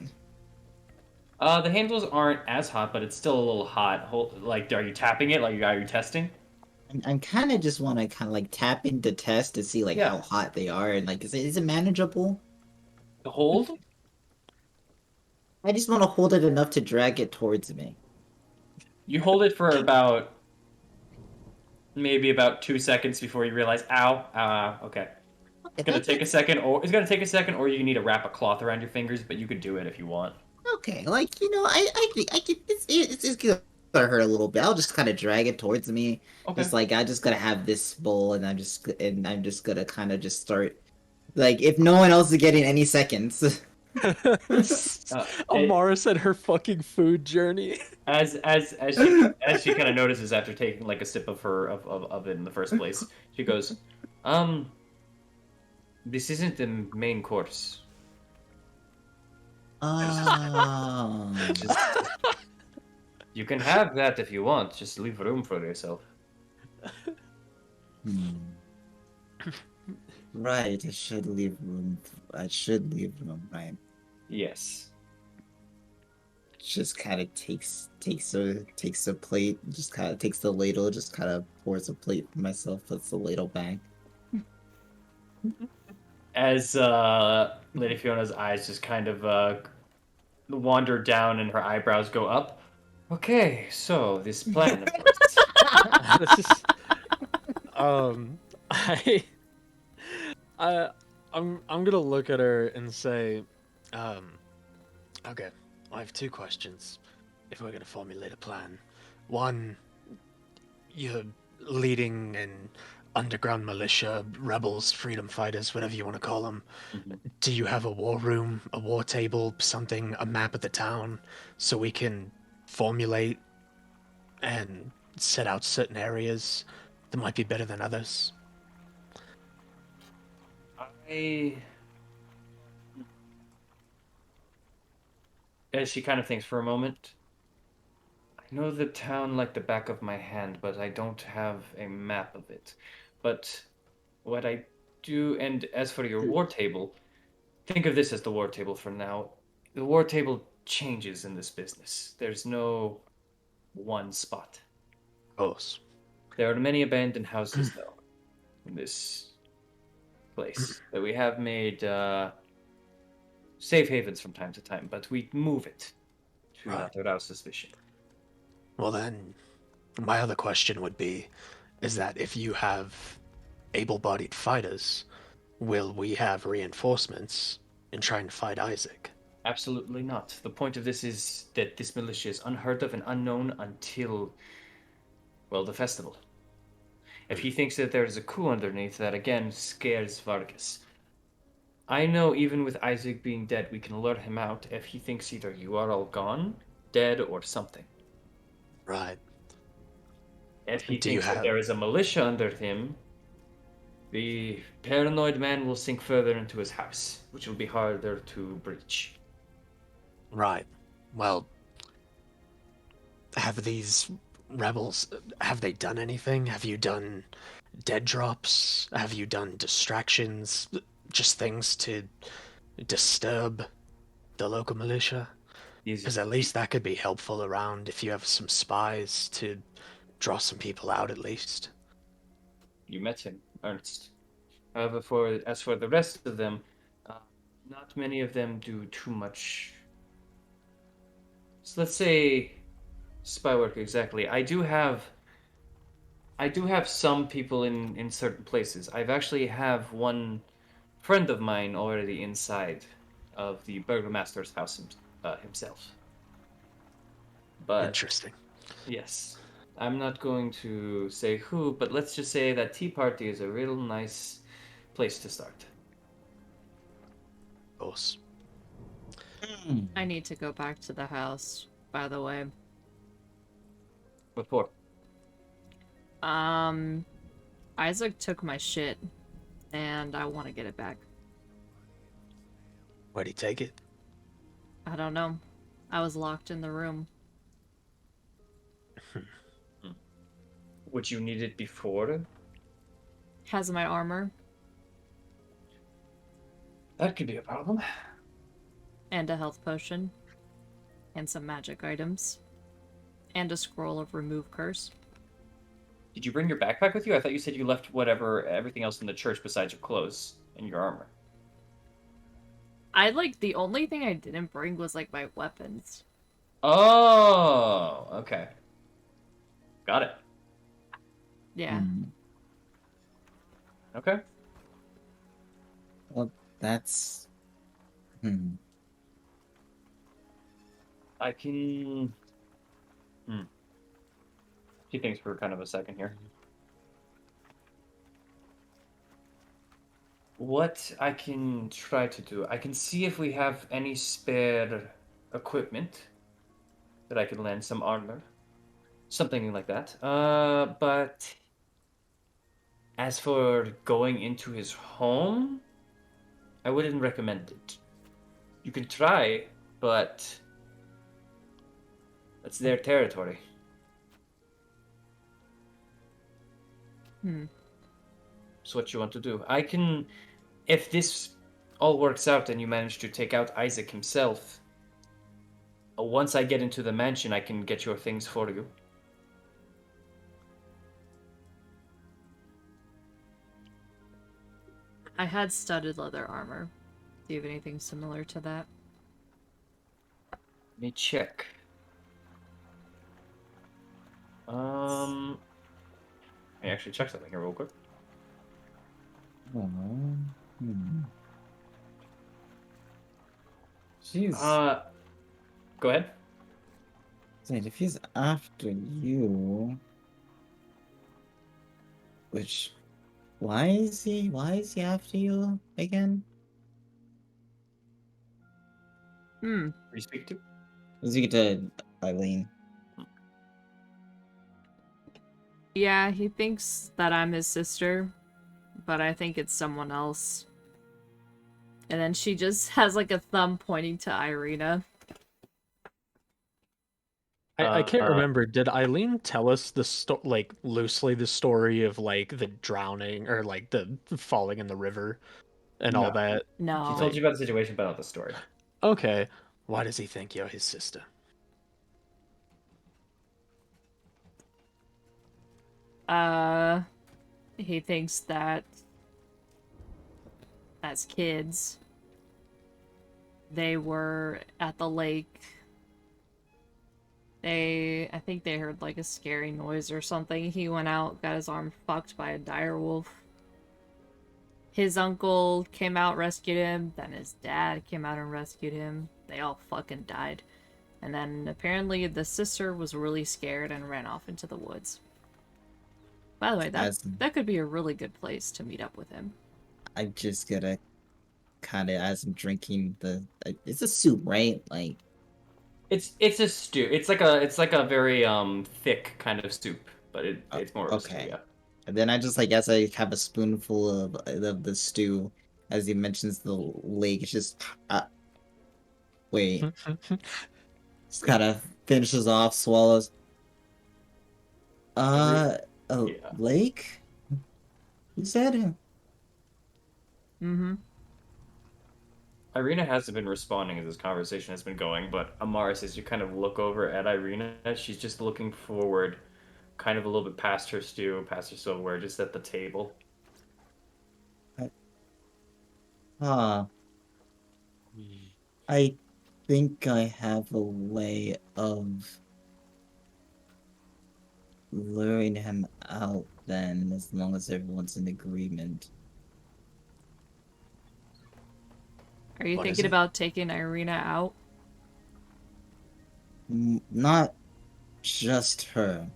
Speaker 2: The handles aren't as hot, but it's still a little hot. Like, are you tapping it? Like, are you testing?
Speaker 5: I'm kind of just want to kind of like tap into test to see like
Speaker 2: Yeah.
Speaker 5: how hot they are and like is it manageable?
Speaker 2: The hold?
Speaker 5: I just want to hold it enough to drag it towards me.
Speaker 2: You hold it for about maybe about 2 seconds before you realize, ow, okay. It's gonna take a second, or you need to wrap a cloth around your fingers, but you could do it if you want.
Speaker 5: Okay, like I think I could. It's gonna hurt a little bit. I'll just kind of drag it towards me.
Speaker 2: Okay.
Speaker 5: Just like I just gotta have this bowl, and I'm just gonna kind of just start. Like if no one else is getting any seconds.
Speaker 3: Amara said her fucking food journey.
Speaker 2: As she kind of notices after taking like a sip of of it in the first place, she goes, this isn't the main course.
Speaker 5: Oh.
Speaker 2: You can have that if you want. Just leave room for yourself.
Speaker 5: Right, I should leave room. Right?
Speaker 2: Yes.
Speaker 5: Just kind of takes a plate, just kind of takes the ladle, just kind of pours a plate for myself, puts the ladle back.
Speaker 2: As Lady Fiona's eyes just kind of wander down and her eyebrows go up. Okay, so this plan, of course.
Speaker 3: This is, I'm gonna look at her and say, okay, I have two questions. If we're gonna formulate a plan, one, you're leading an underground militia, rebels, freedom fighters, whatever you want to call them.
Speaker 2: Mhm.
Speaker 3: Do you have a war room, a war table, something, a map of the town, so we can formulate and set out certain areas that might be better than others?
Speaker 2: I. As she kind of thinks for a moment, I know the town like the back of my hand, but I don't have a map of it. But what I do, and as for your war table, think of this as the war table for now. The war table changes in this business. There's no one spot.
Speaker 3: Of course.
Speaker 2: There are many abandoned houses, though, in this place that we have made safe havens from time to time, but we move it to
Speaker 3: Right.
Speaker 2: not arouse suspicion.
Speaker 3: Well, then, my other question would be, is that if you have able-bodied fighters, will we have reinforcements in trying to fight Isaac?
Speaker 2: Absolutely not. The point of this is that this militia is unheard of and unknown until, well, the festival. If he thinks that there is a coup underneath, that again scares Vargas. I know even with Isaac being dead, we can lure him out if he thinks either you are all gone, dead, or something.
Speaker 3: Right.
Speaker 2: If he
Speaker 3: Do you
Speaker 2: thinks that
Speaker 3: have...
Speaker 2: there is a militia under him, the paranoid man will sink further into his house, which will be harder to breach.
Speaker 3: Right. Well, have these rebels, have they done anything? Have you done dead drops? Have you done distractions? Just things to disturb the local militia?
Speaker 2: These,
Speaker 3: Because at least that could be helpful around if you have some spies to draw some people out at least.
Speaker 2: you met him, Ernst. However, as for the rest of them, uh, not many of them do too much. So let's say spy work exactly. I do have some people in certain places. I've actually have one friend of mine already inside of the burgomaster's house himself. But
Speaker 3: Interesting.
Speaker 2: yes, I'm not going to say who, but let's just say that Tea Party is a real nice place to start.
Speaker 3: Of course.
Speaker 4: I need to go back to the house, by the way.
Speaker 2: Before.
Speaker 4: Isaac took my shit, and I want to get it back.
Speaker 3: Where'd he take it?
Speaker 4: I don't know. I was locked in the room.
Speaker 2: Would you need it before?
Speaker 4: Has my armor
Speaker 2: That could be a problem.
Speaker 4: and a health potion and some magic items and a scroll of remove curse.
Speaker 2: Did you bring your backpack with you? I thought you said you left everything else in the church besides your clothes and your armor.
Speaker 4: The only thing I didn't bring was like my weapons.
Speaker 2: Oh, okay. Got it.
Speaker 4: Yeah.
Speaker 2: Okay.
Speaker 5: Well, that's.
Speaker 2: I can. She thinks for kind of a second here. What I can try to do, I can see if we have any spare equipment that I can lend, some armor, something like that. But as for going into his home, I wouldn't recommend it. You can try, but that's their territory. So what you want to do? I can, if this all works out and you manage to take out Isaac himself, once I get into the mansion, I can get your things for you.
Speaker 4: I had studded leather armor. Do you have anything similar to that?
Speaker 2: Let me check. Let me actually check something here real quick.
Speaker 5: Jeez.
Speaker 2: Go ahead.
Speaker 5: If he's after you, which, why is he after you again?
Speaker 2: Who you speak to?
Speaker 5: Does he get to Eileen?
Speaker 4: Yeah, he thinks that I'm his sister, but I think it's someone else. And then she just has like a thumb pointing to Irina.
Speaker 3: I can't
Speaker 2: Uh,
Speaker 3: remember. Did Eileen tell us like loosely the story of like the drowning or like the falling in the river and all
Speaker 2: No.
Speaker 3: that?
Speaker 2: She
Speaker 4: No.
Speaker 2: told you about the situation, but not the story.
Speaker 3: Okay. Why does he think you're his sister?
Speaker 4: Uh, he thinks that as kids, they were at the lake. I think they heard like a scary noise or something. He went out, got his arm fucked by a dire wolf. His uncle came out, rescued him. Then his dad came out and rescued him. They all fucking died. And then apparently the sister was really scared and ran off into the woods. By the way,
Speaker 5: As
Speaker 4: that could be a really good place to meet up with him.
Speaker 5: I just gotta kind of as I'm drinking it's a soup, right? Like,
Speaker 2: It's a stew. It's like a very thick kind of soup, but it's more of a stew.
Speaker 5: okay.
Speaker 2: Yeah.
Speaker 5: And then I just like as I have a spoonful of the stew, as he mentions the lake, it's just wait, just kind of finishes off, swallows. A
Speaker 2: Yeah.
Speaker 5: lake? Who said it?
Speaker 4: Mm-hmm.
Speaker 2: Irina hasn't been responding as this conversation has been going, but Amaris, as you kind of look over at Irina, she's just looking forward, kind of a little bit past her stew, past her silverware, just at the table.
Speaker 5: Huh. I think I have a way of luring him out then, as long as everyone's in agreement.
Speaker 4: Are you
Speaker 3: What is
Speaker 4: thinking
Speaker 3: it?
Speaker 4: about taking Irina out?
Speaker 5: Not just her.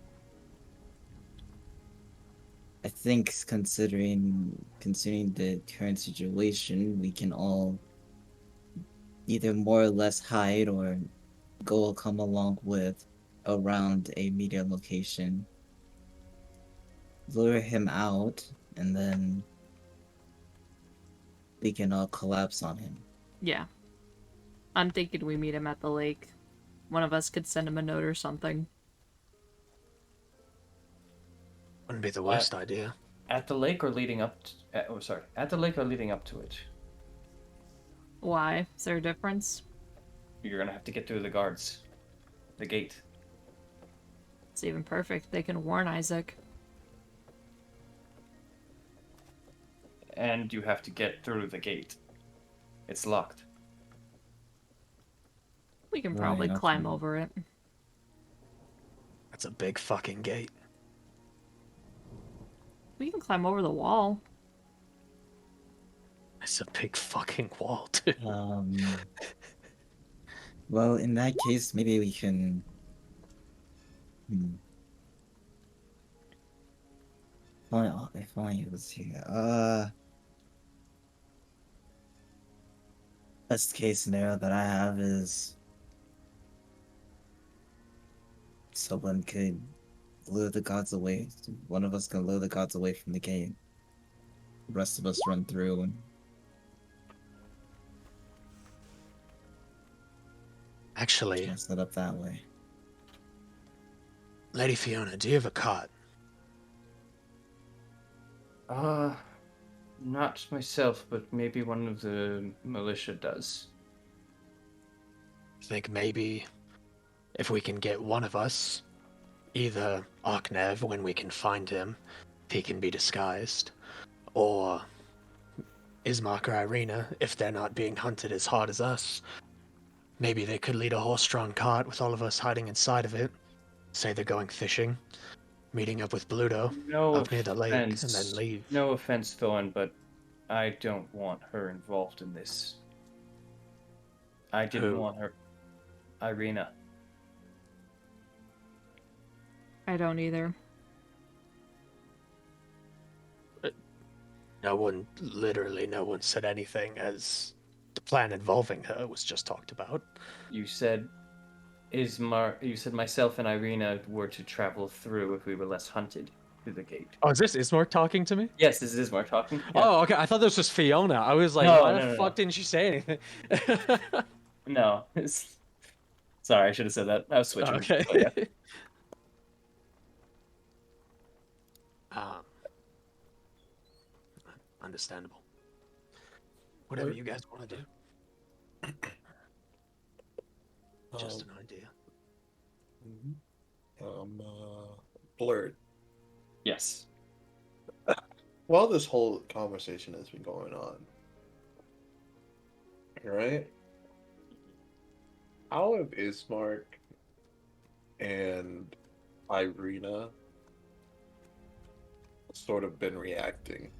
Speaker 5: I think considering the current situation, we can all either more or less hide or come along with around a media location, lure him out, and then we can all collapse on him.
Speaker 4: Yeah. I'm thinking we meet him at the lake. One of us could send him a note or something.
Speaker 3: Wouldn't be the
Speaker 2: Uh,
Speaker 3: worst idea.
Speaker 2: At the lake or leading up at the lake or leading up to it.
Speaker 4: Why? Is there a difference?
Speaker 2: You're gonna have to get through the guards. The gate.
Speaker 4: It's even perfect. They can warn Isaac.
Speaker 2: And you have to get through the gate. It's locked.
Speaker 4: We can
Speaker 5: Right,
Speaker 4: probably climb
Speaker 5: okay.
Speaker 4: over it.
Speaker 3: That's a big fucking gate.
Speaker 4: We can climb over the wall.
Speaker 3: It's a big fucking wall, too.
Speaker 5: Well, in that case, maybe we can. If only it was here. Best case scenario that I have is someone could lure the gods away. One of us can lure the gods away from the gate. The rest of us run through and
Speaker 3: Actually,
Speaker 5: mess it up that way.
Speaker 3: Lady Fiona, do you have a cart?
Speaker 2: Not myself, but maybe one of the militia does.
Speaker 3: Think maybe if we can get one of us, either Arknev when we can find him, if he can be disguised, or Ismark or Irina if they're not being hunted as hard as us. Maybe they could lead a horse-drawn cart with all of us hiding inside of it. Say they're going fishing, meeting up with Bluto up near the lake, and then leave.
Speaker 2: No offense, Thorn, but I don't want her involved in this. I didn't
Speaker 3: Who?
Speaker 2: want her. Irina.
Speaker 4: I don't either.
Speaker 3: Literally no one said anything as the plan involving her was just talked about.
Speaker 2: You said you said myself and Irina were to travel through if we were less hunted. to the gate.
Speaker 3: Oh, is this Ismark talking to me?
Speaker 2: Yes, this is Mark talking. Yeah.
Speaker 3: Oh, okay. I thought this was Fiona. I was like,
Speaker 2: No,
Speaker 3: why the
Speaker 2: no, no,
Speaker 3: fuck
Speaker 2: no.
Speaker 3: didn't she say anything?
Speaker 2: No, sorry, I should have said that. I was switching.
Speaker 3: Okay.
Speaker 2: But yeah.
Speaker 3: Um, understandable. Whatever you guys want to do. Just an idea.
Speaker 1: Blurred.
Speaker 2: Yes.
Speaker 1: While this whole conversation has been going on, right? How have Ismark and Irina sort of been reacting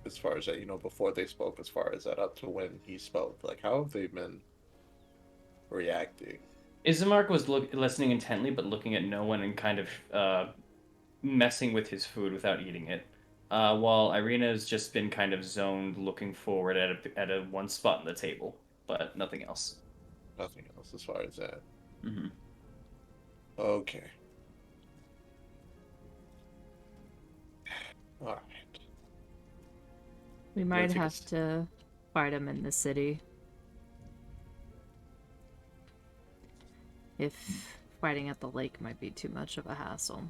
Speaker 1: as far as that, before they spoke, as far as that up to when he spoke? Like, how have they been reacting?
Speaker 2: Ismark was listening intently, but looking at no one and kind of messing with his food without eating it. While Irina's just been kind of zoned, looking forward at a one spot on the table, but nothing else.
Speaker 1: Nothing else as far as that.
Speaker 2: Mm-hmm.
Speaker 1: Okay. All right.
Speaker 4: We might have to fight him in the city. If fighting at the lake might be too much of a hassle.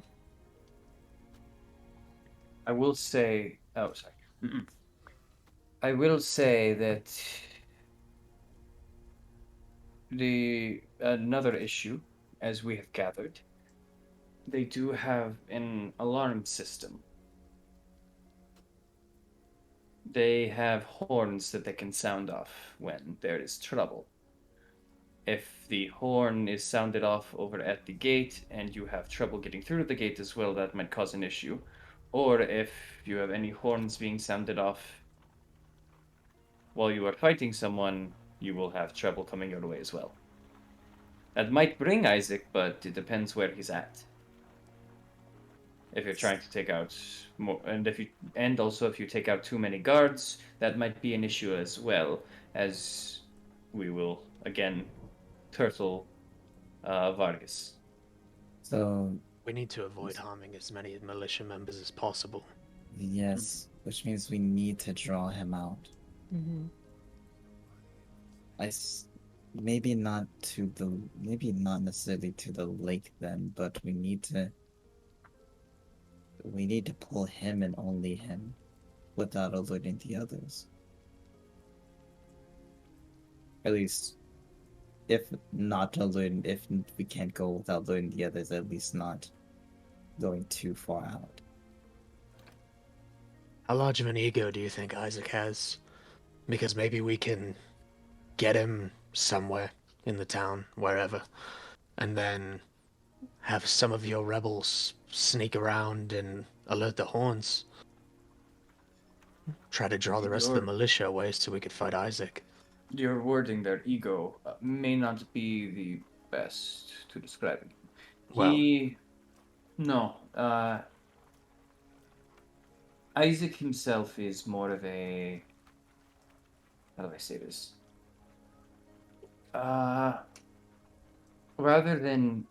Speaker 2: I will say. Oh, sorry. Mm-mm. I will say that another issue, as we have gathered, they do have an alarm system. They have horns that they can sound off when there is trouble. If the horn is sounded off over at the gate and you have trouble getting through the gate as well, that might cause an issue. Or if you have any horns being sounded off while you are fighting someone, you will have trouble coming your way as well. That might bring Isaac, but it depends where he's at. If you're trying to take out more, and also if you take out too many guards, that might be an issue as well, as we will again turtle Vargas.
Speaker 5: So
Speaker 3: We need to avoid harming as many militia members as possible.
Speaker 5: yes, which means we need to draw him out.
Speaker 4: Mm-hmm.
Speaker 5: Maybe not necessarily to the lake then, but we need to pull him and only him without alerting the others. At least, if we can't go without alerting the others, at least not going too far out.
Speaker 3: How large of an ego do you think Isaac has? Because maybe we can get him somewhere in the town, wherever, and then have some of your rebels sneak around and alert the horns. Try to draw the rest of the militia away so we could fight Isaac.
Speaker 2: Your wording there, ego, may not be the best to describe it. Isaac himself is more of a, how do I say this? Rather than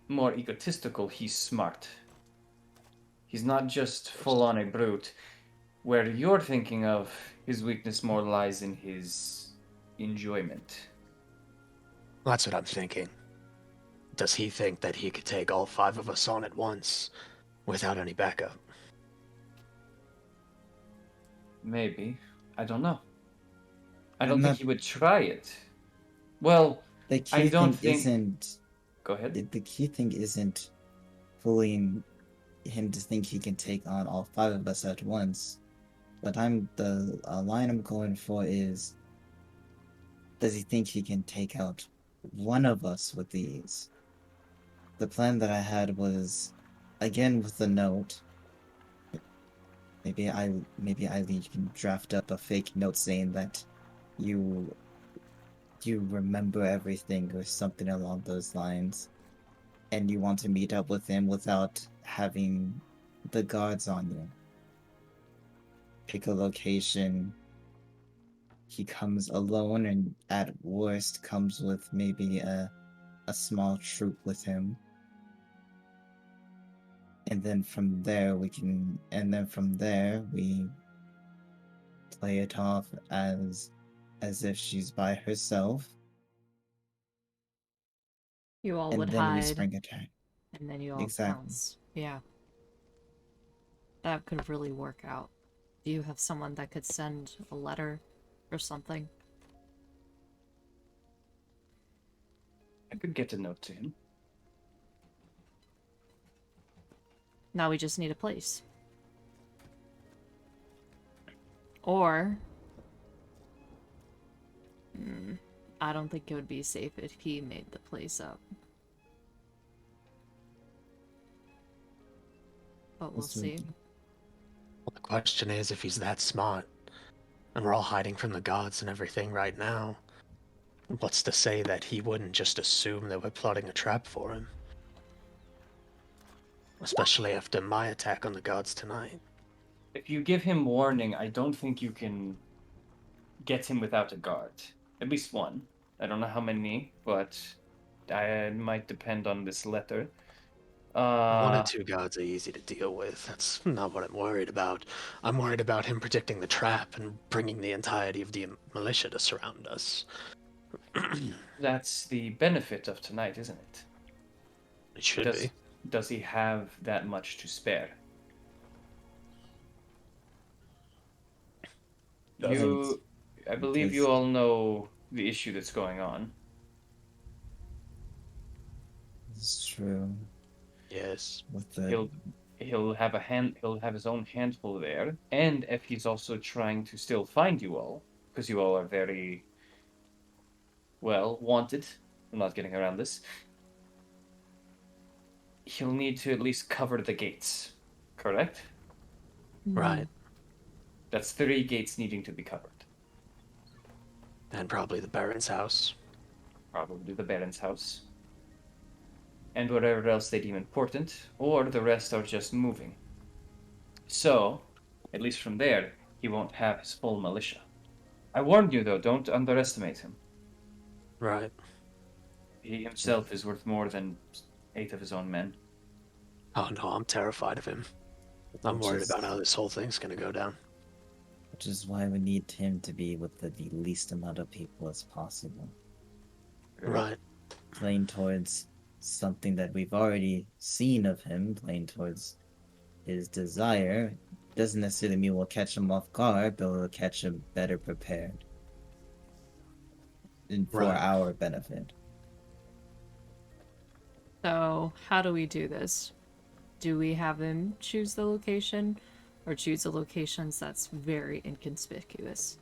Speaker 2: more egotistical, he's smart. He's not just full on a brute. Where you're thinking of, his weakness more lies in his enjoyment.
Speaker 3: That's what I'm thinking. Does he think that he could take all 5 of us on at once without any backup?
Speaker 2: Maybe. I don't know. I don't think he would try it. Well,
Speaker 5: The key
Speaker 2: I don't
Speaker 5: thing
Speaker 2: think...
Speaker 5: isn't...
Speaker 2: Go ahead.
Speaker 5: The key thing isn't fooling him to think he can take on all 5 of us at once. But the line I'm going for is, does he think he can take out one of us with these? The plan that I had was, again with the note, maybe Eileen can draft up a fake note saying that you remember everything or something along those lines, and you want to meet up with him without having the guards on you. Pick a location. He comes alone, and at worst comes with maybe a small troop with him. And then from there we play it off as if she's by herself,
Speaker 4: You all
Speaker 5: and
Speaker 4: would
Speaker 5: then we
Speaker 4: hide,
Speaker 5: spring attack.
Speaker 4: and then you all
Speaker 5: Exactly.
Speaker 4: pounce. Yeah. That could really work out. Do you have someone that could send a letter or something?
Speaker 2: I could get a note to him.
Speaker 4: Now we just need a place. Or... I don't think it would be safe if he made the place up. But we'll see.
Speaker 3: Well, the question is if he's that smart, and we're all hiding from the gods and everything right now, what's to say that he wouldn't just assume that we're plotting a trap for him? Especially after my attack on the gods tonight.
Speaker 2: If you give him warning, I don't think you can get him without a guard. At least one. I don't know how many, but it might depend on this letter.
Speaker 3: One or two gods are easy to deal with. That's not what I'm worried about. I'm worried about him predicting the trap and bringing the entirety of the militia to surround us.
Speaker 2: That's the benefit of tonight, isn't it?
Speaker 3: It should be.
Speaker 2: Does he have that much to spare? I believe you all know the issue that's going on.
Speaker 5: It's true.
Speaker 3: Yes.
Speaker 5: With the
Speaker 2: He'll have his own handful there, and if he's also trying to still find you all, because you all are very well wanted. I'm not getting around this. He'll need to at least cover the gates. Correct?
Speaker 3: Right.
Speaker 2: That's 3 gates needing to be covered.
Speaker 3: And probably the Baron's house.
Speaker 2: Probably the Baron's house. And whatever else they deem important, or the rest are just moving. So, at least from there, he won't have his full militia. I warned you, though, don't underestimate him.
Speaker 3: Right.
Speaker 2: He himself is worth more than 8 of his own men.
Speaker 3: Oh no, I'm terrified of him. I'm worried about how this whole thing's gonna go down.
Speaker 5: Which is why we need him to be with the least amount of people as possible.
Speaker 3: Right.
Speaker 5: Playing towards something that we've already seen of him, playing towards his desire, doesn't necessarily mean we'll catch him off guard, but we'll catch him better prepared. And for our benefit.
Speaker 4: So, how do we do this? Do we have him choose the location, or choose a location that's very inconspicuous?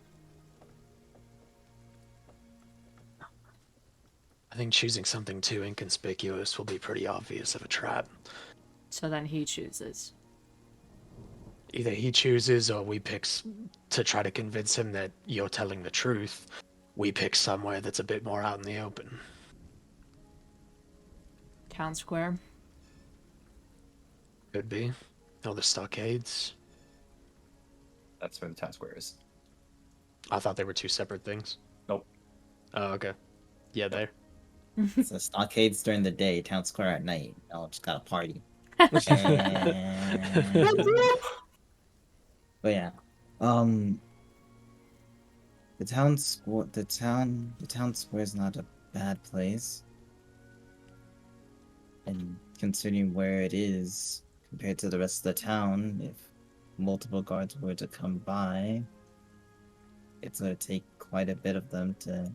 Speaker 3: I think choosing something too inconspicuous will be pretty obvious of a trap.
Speaker 4: So then he chooses.
Speaker 3: Either he chooses or we pick to try to convince him that you're telling the truth. We pick somewhere that's a bit more out in the open.
Speaker 4: Town square?
Speaker 3: Could be. Or the stockades.
Speaker 2: That's where the town square is.
Speaker 3: I thought they were 2 separate things.
Speaker 2: Nope.
Speaker 3: Oh, okay. Yeah, there.
Speaker 5: So stockades during the day, town square at night. Oh, just got a party. But yeah, the town square is not a bad place, and considering where it is compared to the rest of the town, if multiple guards were to come by, it's gonna take quite a bit of them to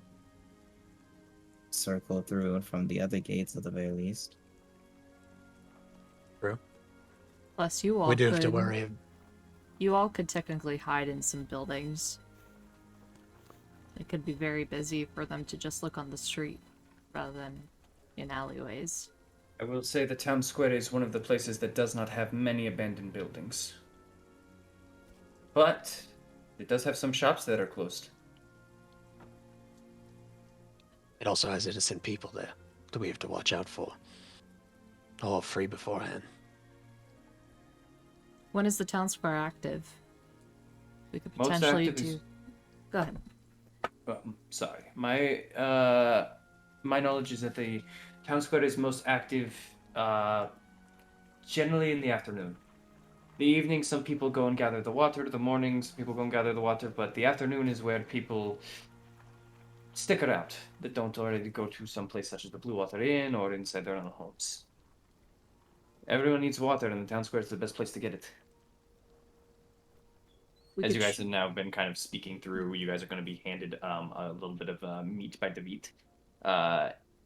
Speaker 5: circle through from the other gates at the very least.
Speaker 3: True.
Speaker 4: Plus, you all
Speaker 3: We do
Speaker 4: could,
Speaker 3: have to worry.
Speaker 4: You all could technically hide in some buildings. It could be very busy for them to just look on the street rather than in alleyways.
Speaker 2: I will say the town square is one of the places that does not have many abandoned buildings. But it does have some shops that are closed.
Speaker 3: It also has innocent people there that we have to watch out for. All free beforehand.
Speaker 4: When is the town square active? We could
Speaker 2: Most
Speaker 4: potentially
Speaker 2: active
Speaker 4: do.
Speaker 2: is-
Speaker 4: Go ahead.
Speaker 2: Sorry. My knowledge is that the town square is most active generally in the afternoon. The evening, some people go and gather the water. The mornings, people go and gather the water. But the afternoon is where people stick around that don't already go to some place such as the Blue Water Inn or inside their own homes. Everyone needs water, and the town square is the best place to get it. As you guys have now been kind of speaking through, you guys are going to be handed a little bit of meat by David.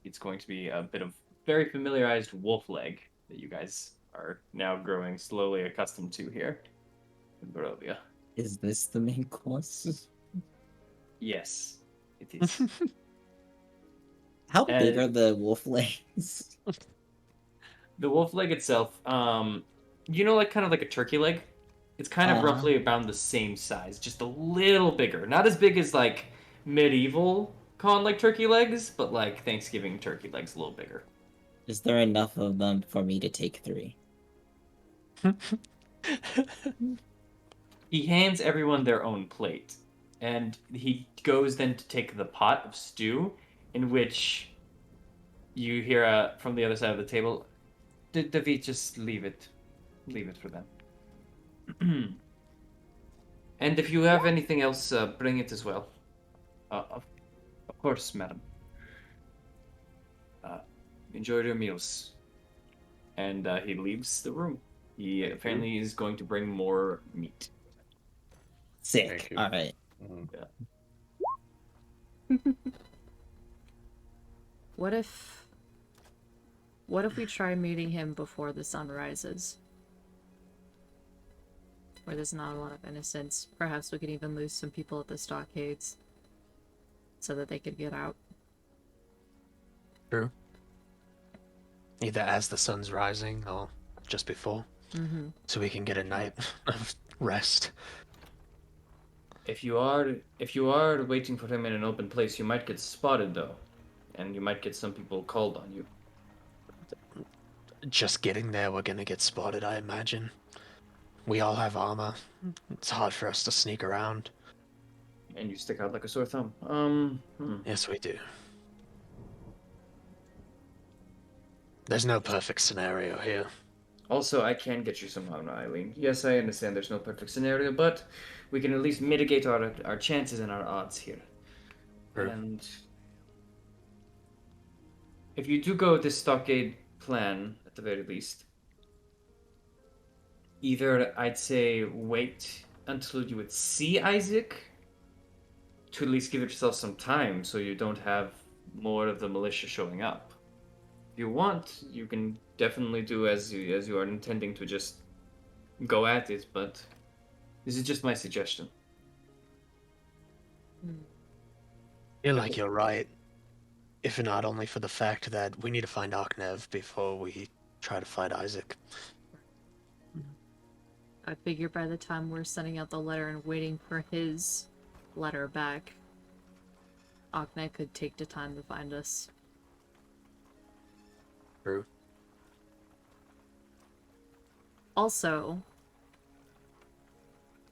Speaker 2: It's going to be a bit of very familiarized wolf leg that you guys are now growing slowly accustomed to here in Barovia.
Speaker 5: Is this the main course?
Speaker 2: Yes, it is.
Speaker 5: How big are the wolf legs?
Speaker 2: The wolf leg itself, like kind of like a turkey leg. It's kind of roughly around the same size, just a little bigger. Not as big as like medieval con like turkey legs, but like Thanksgiving turkey legs a little bigger.
Speaker 5: Is there enough of them for me to take 3?
Speaker 2: He hands everyone their own plate, and he goes then to take the pot of stew, in which you hear from the other side of the table, David, just leave it for them. And if you have anything else, bring it as well. Of course, madam. Enjoy your meals. And he leaves the room. He apparently is going to bring more meat.
Speaker 5: Sick. All right.
Speaker 2: Yeah.
Speaker 4: What if we try meeting him before the sun rises? Where there's not a lot of innocence. Perhaps we could even lose some people at the stockades so that they could get out.
Speaker 3: True. Either as the sun's rising or just before.
Speaker 4: Mm-hmm.
Speaker 3: So we can get a night of rest.
Speaker 2: If you are waiting for him in an open place, you might get spotted though. And you might get some people called on you.
Speaker 3: Just getting there, we're gonna get spotted, I imagine. We all have armor. It's hard for us to sneak around.
Speaker 2: And you stick out like a sore thumb.
Speaker 3: Yes, we do. There's no perfect scenario here.
Speaker 2: Also, I can get you some armor, Eileen. Yes, I understand there's no perfect scenario, but we can at least mitigate our chances and our odds here.
Speaker 3: True.
Speaker 2: And if you do go with this stockade plan, at the very least, either I'd say wait until you would see Isaac, to at least give yourself some time so you don't have more of the militia showing up. If you want, you can definitely do as you are intending to just go at it, but this is just my suggestion.
Speaker 3: I feel like you're right. If not only for the fact that we need to find Arknev before we try to fight Isaac.
Speaker 4: I figure by the time we're sending out the letter and waiting for his letter back, Arknev could take the time to find us.
Speaker 3: True.
Speaker 4: Also,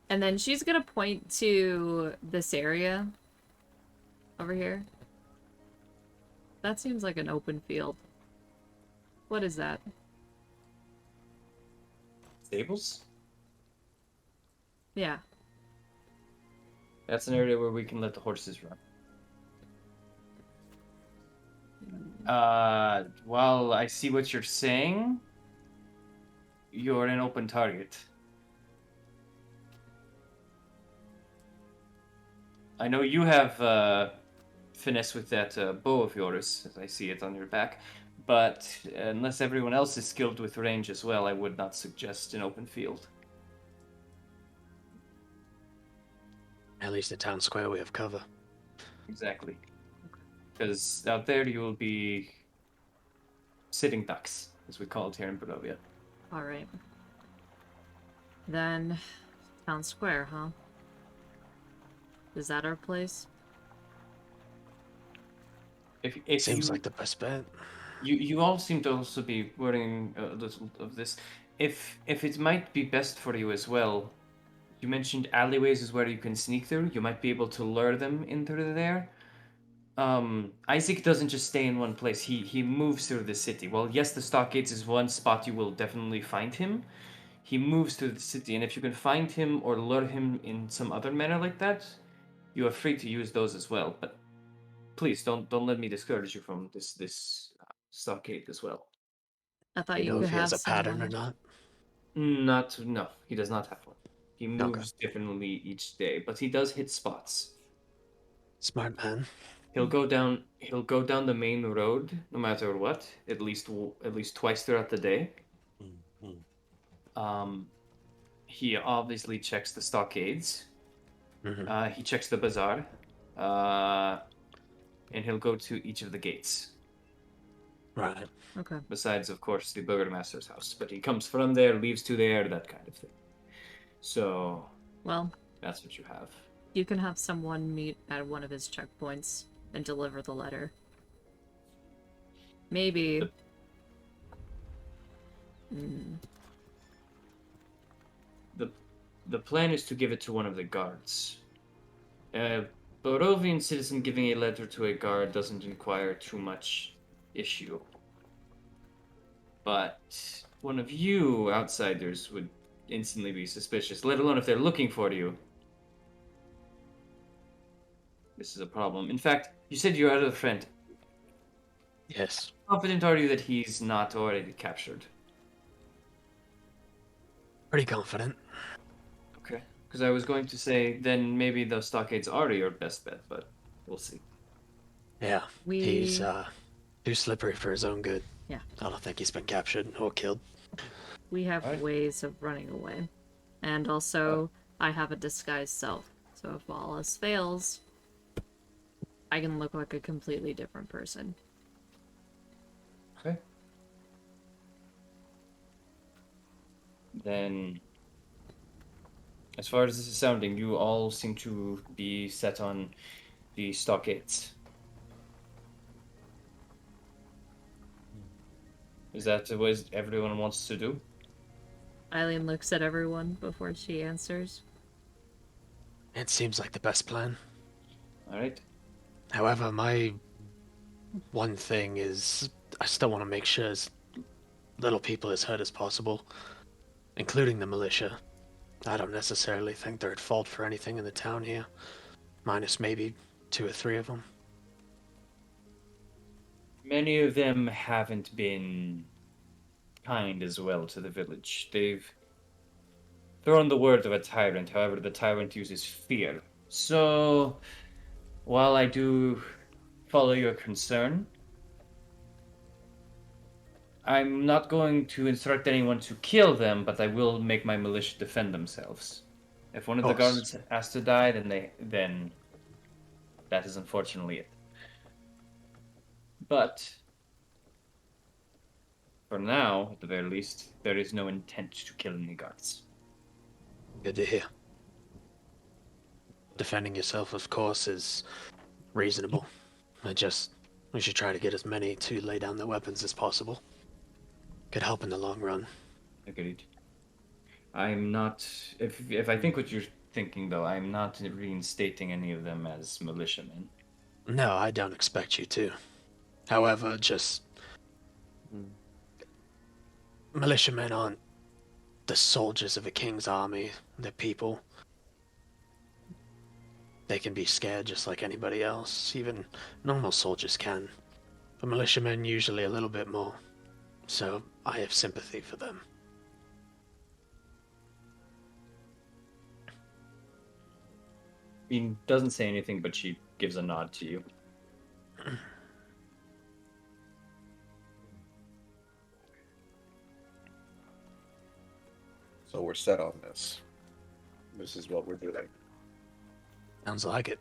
Speaker 4: and then she's gonna point to this area over here. That seems like an open field. What is that?
Speaker 2: Stables?
Speaker 4: Yeah.
Speaker 2: That's an area where we can let the horses run. While I see what you're saying, you're an open target. I know you have finesse with that bow of yours, as I see it on your back, but unless everyone else is skilled with range as well, I would not suggest an open field.
Speaker 3: At least at town square we have cover.
Speaker 2: Exactly. Because out there you will be sitting ducks, as we call it here in Barovia.
Speaker 4: Alright. Then, town square, huh? Is that our place?
Speaker 2: If
Speaker 3: Seems like the best bet.
Speaker 2: You all seem to also be worrying a little of this. If it might be best for you as well, you mentioned alleyways is where you can sneak through. You might be able to lure them in through there. Isaac doesn't just stay in one place. He moves through the city. Well, yes, the stockades is one spot you will definitely find him. He moves through the city, and if you can find him or lure him in some other manner like that, you are free to use those as well. But please don't let me discourage you from this stockade as well.
Speaker 4: I thought
Speaker 3: You
Speaker 4: you
Speaker 3: know
Speaker 4: could
Speaker 3: if he has
Speaker 4: have
Speaker 3: a pattern or
Speaker 4: someone.
Speaker 3: not?
Speaker 2: No, he does not have one. He
Speaker 3: Okay.
Speaker 2: moves differently each day, but he does hit spots.
Speaker 3: Smart man.
Speaker 2: He'll go down the main road no matter what, at least twice throughout the day. Um, he obviously checks the stockades.
Speaker 3: Hmm.
Speaker 2: He checks the bazaar. Uh, and he'll go to each of the gates.
Speaker 3: Right.
Speaker 4: Okay.
Speaker 2: Besides, of course, the burgomaster's house. But he comes from there, leaves to there, that kind of thing. So
Speaker 4: Well,
Speaker 2: that's what you have.
Speaker 4: you can have someone meet at one of his checkpoints and deliver the letter. Maybe.
Speaker 2: The-
Speaker 4: Mm,
Speaker 2: The plan is to give it to one of the guards. A Borovian citizen giving a letter to a guard doesn't require too much issue. But one of you outsiders would instantly be suspicious, let alone if they're looking for you. This is a problem. In fact, you said your other friend.
Speaker 3: Yes.
Speaker 2: How confident are you that he's not already captured?
Speaker 3: Pretty confident.
Speaker 2: Okay. Because I was going to say, then maybe the stockades are your best bet, but we'll see.
Speaker 3: Yeah.
Speaker 4: we.
Speaker 3: He's too slippery for his own good.
Speaker 4: Yeah.
Speaker 3: I don't think he's been captured or killed.
Speaker 4: We have
Speaker 2: Alright.
Speaker 4: ways of running away. And also, I have a disguised self. So if all else fails, I can look like a completely different person.
Speaker 2: Okay. Then, as far as this is sounding, you all seem to be set on the stockades. Is that what everyone wants to do?
Speaker 4: Eileen looks at everyone before she answers.
Speaker 3: It seems like the best plan.
Speaker 2: Alright.
Speaker 3: However, my one thing is I still want to make sure as little people is hurt as possible, including the militia. I don't necessarily think they're at fault for anything in the town here, minus maybe 2 or 3 of them.
Speaker 2: Many of them haven't been kind as well to the village. They've thrown the word of a tyrant, however, the tyrant uses fear. So, while I do follow your concern, I'm not going to instruct anyone to kill them, but I will make my militia defend themselves. If one of the
Speaker 3: Course.
Speaker 2: guards has to die, then that is unfortunately it. But for now, at the very least, there is no intent to kill any guards.
Speaker 3: Good to hear. Defending yourself, of course, is reasonable. We should try to get as many to lay down their weapons as possible. Could help in the long run.
Speaker 2: Agreed. I'm not. If I think what you're thinking, though, I'm not reinstating any of them as militiamen.
Speaker 3: No, I don't expect you to. However, just militiamen aren't the soldiers of a king's army. They're people. They can be scared just like anybody else. Even normal soldiers can. But militiamen usually a little bit more. So I have sympathy for them.
Speaker 2: He doesn't say anything, but she gives a nod to you.
Speaker 1: So we're set on this. This is what we're doing.
Speaker 3: Sounds like it.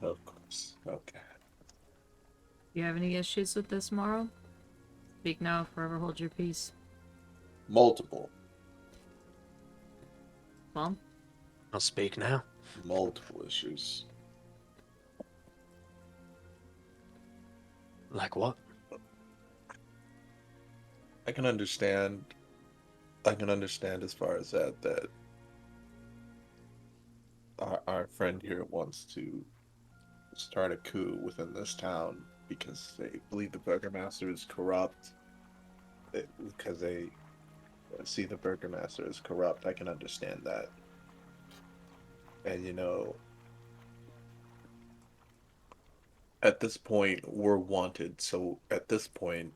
Speaker 1: Of course. Okay.
Speaker 4: You have any issues with this, Morrow? Speak now, forever hold your peace.
Speaker 1: Multiple.
Speaker 4: Well,
Speaker 3: I'll speak now.
Speaker 1: Multiple issues.
Speaker 3: Like what?
Speaker 1: I can understand. I can understand as far as that our friend here wants to start a coup within this town because they believe the burgomaster is corrupt. Because they see the burgomaster is corrupt, I can understand that. And at this point, we're wanted. So at this point,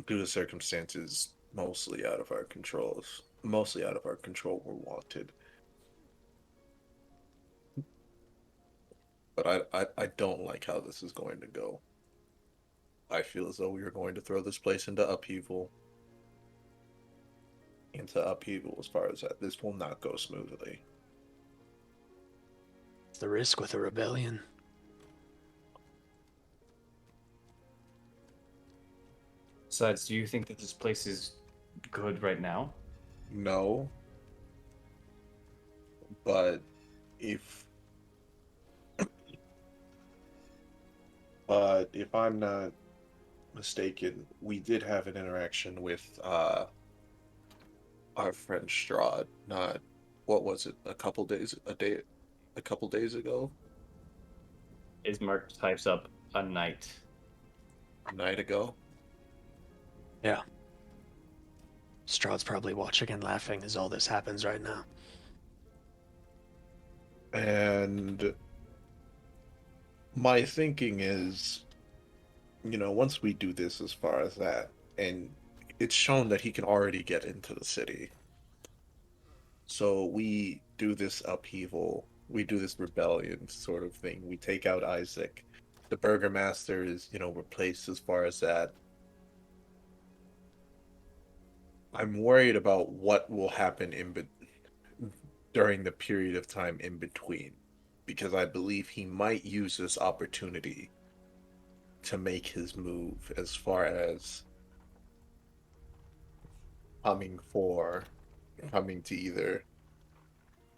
Speaker 1: due to circumstances mostly out of our control, we're wanted. But I don't like how this is going to go. I feel as though we are going to throw this place into upheaval. As far as that. This will not go smoothly.
Speaker 3: It's the risk with a rebellion.
Speaker 2: Besides, do you think that this place is good right now?
Speaker 1: No, but if if I'm not mistaken, we did have an interaction with our friend Strahd. Not what was it? A couple days ago,
Speaker 2: Ismark types up a night.
Speaker 1: a night ago.
Speaker 3: Yeah. Strahd's probably watching and laughing as all this happens right now.
Speaker 1: And my thinking is, once we do this as far as that, and it's shown that he can already get into the city. So we do this upheaval, we do this rebellion sort of thing. We take out Isaac. The burgomaster is, replaced as far as that. I'm worried about what will happen during the period of time in between, because I believe he might use this opportunity to make his move as far as coming to either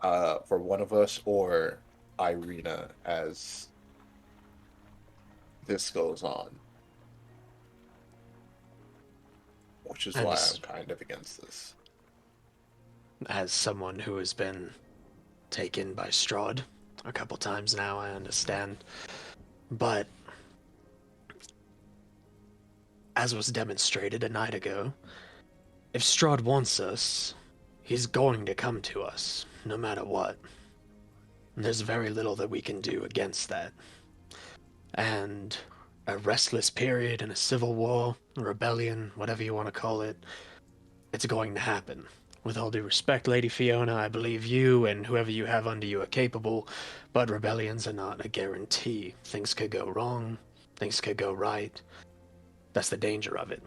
Speaker 1: for one of us or Irina as this goes on, which is
Speaker 3: And
Speaker 1: why I'm kind of against this.
Speaker 3: as someone who has been taken by Strahd a couple times now, I understand. But as was demonstrated a night ago, if Strahd wants us, he's going to come to us, no matter what. There's very little that we can do against that. And a restless period in a civil war, a rebellion, whatever you want to call it, it's going to happen. With all due respect, Lady Fiona, I believe you and whoever you have under you are capable, but rebellions are not a guarantee. Things could go wrong, things could go right. That's the danger of it.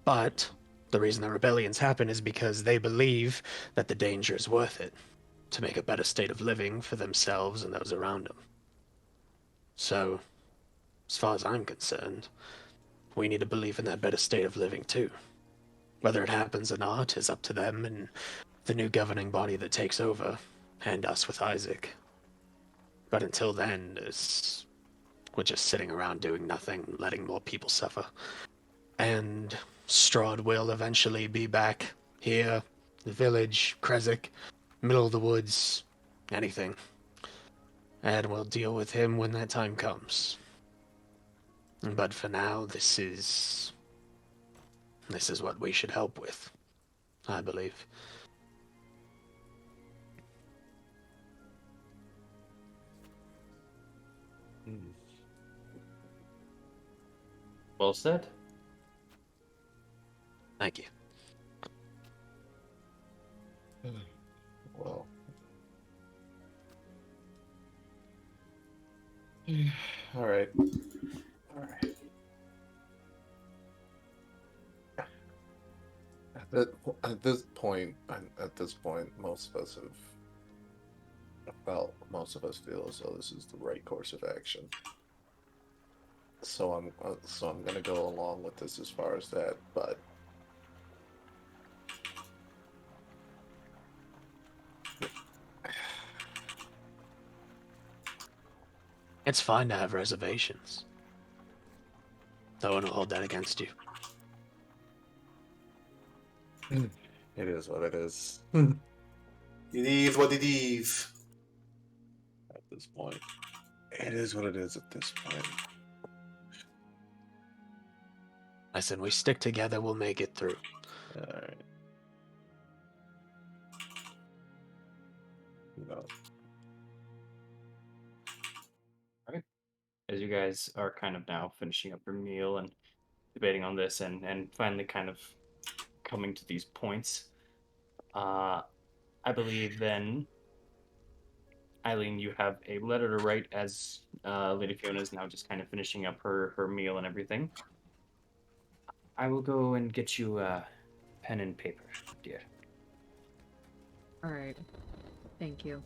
Speaker 3: But the reason the rebellions happen is because they believe that the danger is worth it to make a better state of living for themselves and those around them. So, as far as I'm concerned, we need to believe in that better state of living too. Whether it happens or not is up to them and the new governing body that takes over, and us with Isaac. But until then, we're just sitting around doing nothing, letting more people suffer. And Strahd will eventually be back here, the village, Kresik, middle of the woods, anything. And we'll deal with him when that time comes. But for now, this is what we should help with, I believe.
Speaker 2: Well said.
Speaker 3: Thank you.
Speaker 1: Well, all right. At this point, most of us feel as though this is the right course of action. So I'm gonna go along with this as far as that, but
Speaker 3: It's fine to have reservations. I won't hold that against you.
Speaker 1: it is what it is.
Speaker 6: It is what it is.
Speaker 7: At this point, it is what it is at this point.
Speaker 3: Listen, we stick together, we'll make it through.
Speaker 7: All right. You know,
Speaker 2: As you guys are kind of now finishing up your meal and debating on this and finally kind of coming to these points, I believe then, Eileen, you have a letter to write as Lady Fiona is now just kind of finishing up her meal and everything. I will go and get you pen and paper, dear.
Speaker 4: Alright. Thank you.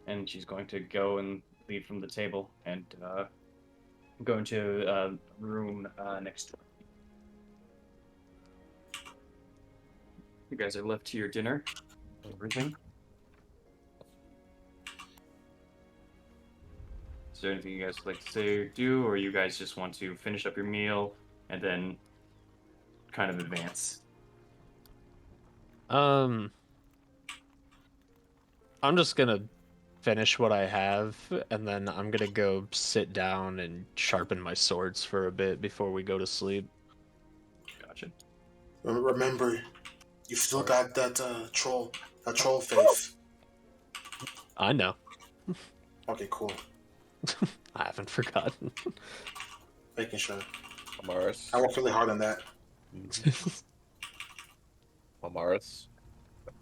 Speaker 2: And she's going to go and leave from the table and go into a room next door. You guys are left to your dinner. Everything. Is there anything you guys would like to say or do, or you guys just want to finish up your meal and then kind of advance?
Speaker 3: I'm just gonna finish what I have, and then I'm gonna go sit down and sharpen my swords for a bit before we go to sleep.
Speaker 2: Gotcha.
Speaker 6: Remember, you still got that troll face.
Speaker 3: I know.
Speaker 6: Okay, cool.
Speaker 3: I haven't forgotten.
Speaker 6: Making sure.
Speaker 7: Amaris.
Speaker 6: I worked really hard on that.
Speaker 7: Amaris.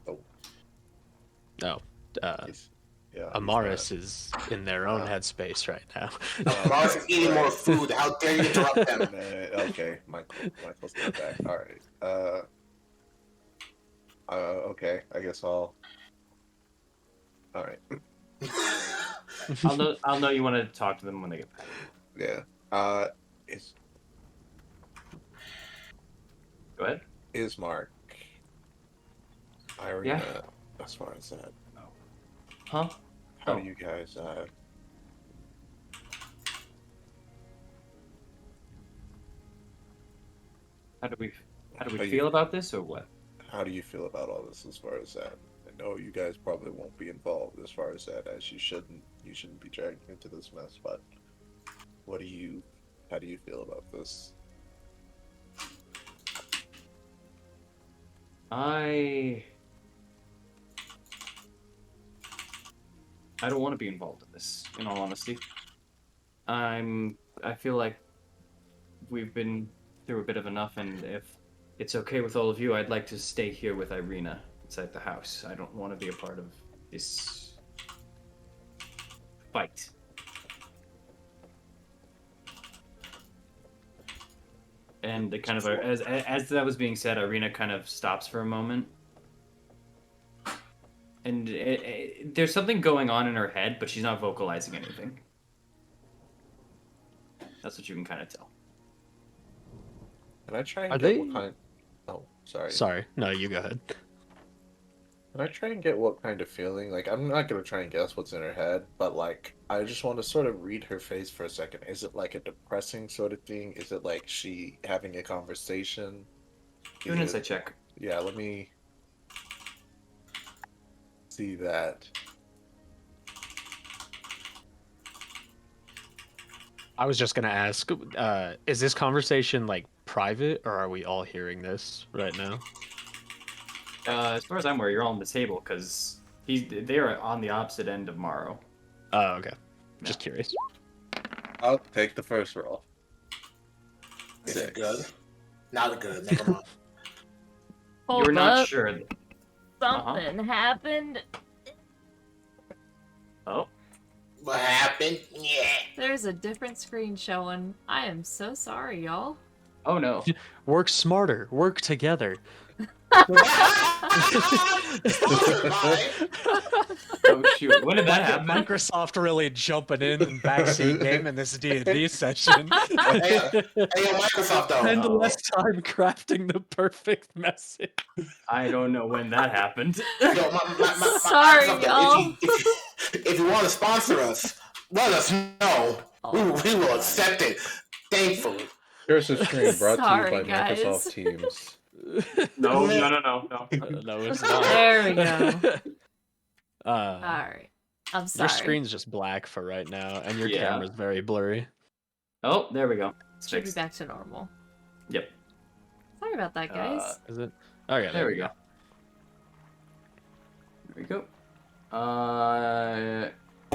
Speaker 7: Oh,
Speaker 3: No.
Speaker 7: yeah.
Speaker 3: Amaris is in their own headspace right now.
Speaker 6: Mars is eating more food. How dare you interrupt them?
Speaker 7: Okay, Michael's not back. All right. Okay. I guess I'll. All right.
Speaker 2: I'll know you want to talk to them when they get back.
Speaker 7: Yeah. Is
Speaker 2: Go ahead.
Speaker 7: Mark Irina as far as that?
Speaker 2: Huh?
Speaker 7: How
Speaker 2: Oh.
Speaker 7: do you guys
Speaker 2: How do we feel about this, or what?
Speaker 7: how do you feel about all this as far as that? I know you guys probably won't be involved as far as that, as you shouldn't be dragged into this mess, but how do you feel about this?
Speaker 2: I don't want to be involved in this, in all honesty. I feel like we've been through a bit of enough, and if it's okay with all of you, I'd like to stay here with Irina inside the house. I don't want to be a part of this fight. And it kind of, as that was being said, Irina kind of stops for a moment. And there's something going on in her head, but she's not vocalizing anything. That's what you can kind of tell.
Speaker 7: Can I try and
Speaker 3: Are
Speaker 7: get
Speaker 3: they-
Speaker 7: what kind? Oh, sorry.
Speaker 3: Sorry. No, you go ahead.
Speaker 7: Can I try and get what kind of feeling? Like, I'm not gonna try and guess what's in her head, but like, I just want to sort of read her face for a second. Is it like a depressing sort of thing? Is it like she having a conversation?
Speaker 2: Do an insight check.
Speaker 7: Yeah, let me see that.
Speaker 3: I was just gonna ask, is this conversation like private, or are we all hearing this right now?
Speaker 2: As far as I'm aware, you're all on the table because they are on the opposite end of Morrow.
Speaker 3: Oh, okay. Just curious.
Speaker 7: I'll take the first roll.
Speaker 6: Is it good? Not good. Never mind.
Speaker 4: Hold
Speaker 2: You're not
Speaker 4: up.
Speaker 2: sure.
Speaker 4: Something happened.
Speaker 2: Oh,
Speaker 6: What happened? Yeah.
Speaker 4: There's a different screen showing. I am so sorry, y'all.
Speaker 2: oh no.
Speaker 3: Work smarter. Work together.
Speaker 2: Oh shoot. When did that happen?
Speaker 3: Microsoft really jumping in and backseat game in this D&D session.
Speaker 6: Hey, Microsoft though.
Speaker 3: Spend
Speaker 2: Oh.
Speaker 3: less time crafting the perfect message.
Speaker 2: I don't know when that happened.
Speaker 6: Yo,
Speaker 4: Sorry,
Speaker 6: Microsoft though,
Speaker 4: y'all.
Speaker 6: if you want to sponsor us, let us know. We will accept it. Thankfully.
Speaker 7: Here's a screen brought
Speaker 4: Sorry,
Speaker 7: to you by
Speaker 4: guys.
Speaker 7: Microsoft Teams.
Speaker 2: No, no, no, no, no.
Speaker 8: No, it's not.
Speaker 4: There we go.
Speaker 8: uh,
Speaker 4: Alright. I'm
Speaker 8: your
Speaker 4: sorry.
Speaker 8: screen's just black for right now, and your
Speaker 2: Yeah.
Speaker 8: camera's very blurry.
Speaker 2: Oh, there we go. It's
Speaker 4: Should be
Speaker 2: fixed.
Speaker 4: back to normal.
Speaker 2: Yep.
Speaker 4: Sorry about that, guys.
Speaker 8: Is it? Okay,
Speaker 2: There we go. There we go.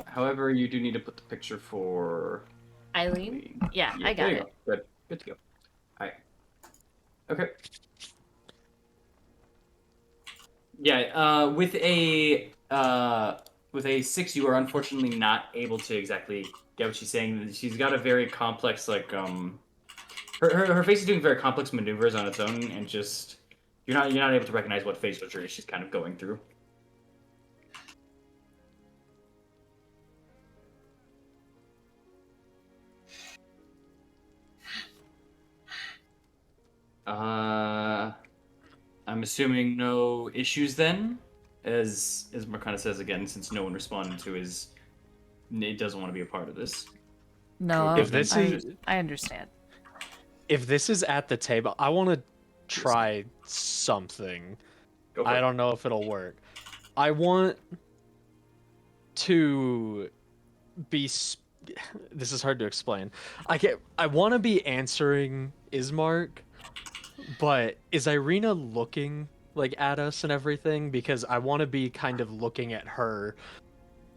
Speaker 2: However, you do need to put the picture for
Speaker 4: Eileen? Yeah, I
Speaker 2: there
Speaker 4: got
Speaker 2: you
Speaker 4: it.
Speaker 2: go. Good. Good to go. Alright. Okay. Yeah, with a 6, you are unfortunately not able to exactly get what she's saying. She's got a very complex, like, her face is doing very complex maneuvers on its own, and just you're not able to recognize what facial journey she's kind of going through. I'm assuming no issues then, as Marcana says again, since no one responded to his, it doesn't want to be a part of this.
Speaker 4: No,
Speaker 8: If this is
Speaker 4: I understand.
Speaker 8: if this is at the table, I want to try something.
Speaker 2: Go for
Speaker 8: I
Speaker 2: it.
Speaker 8: don't know if it'll work. I want to be. This is hard to explain. I want to be answering Ismark, but is Irina looking like at us and everything? Because I want to be kind of looking at her,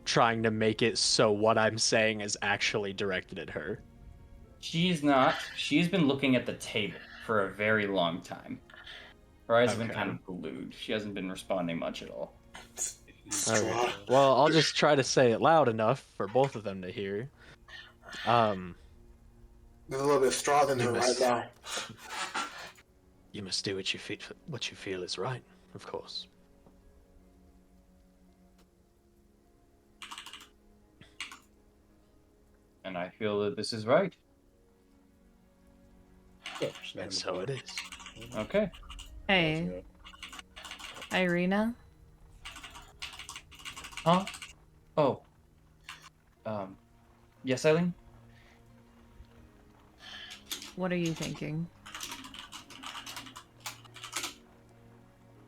Speaker 8: trying to make it so what I'm saying is actually directed at her.
Speaker 2: She's not. She's been looking at the table for a very long time. Her eyes have been kind of glued. She hasn't been responding much at all.
Speaker 8: Okay. Well, I'll just try to say it loud enough for both of them to hear.
Speaker 6: There's a little bit of Strahd in her right now.
Speaker 8: You must do what you feel is right, of course.
Speaker 2: And I feel that this is right.
Speaker 8: And so it is.
Speaker 2: Okay.
Speaker 4: Hey, Irina?
Speaker 2: Huh? Oh. Yes, Eileen?
Speaker 4: What are you thinking?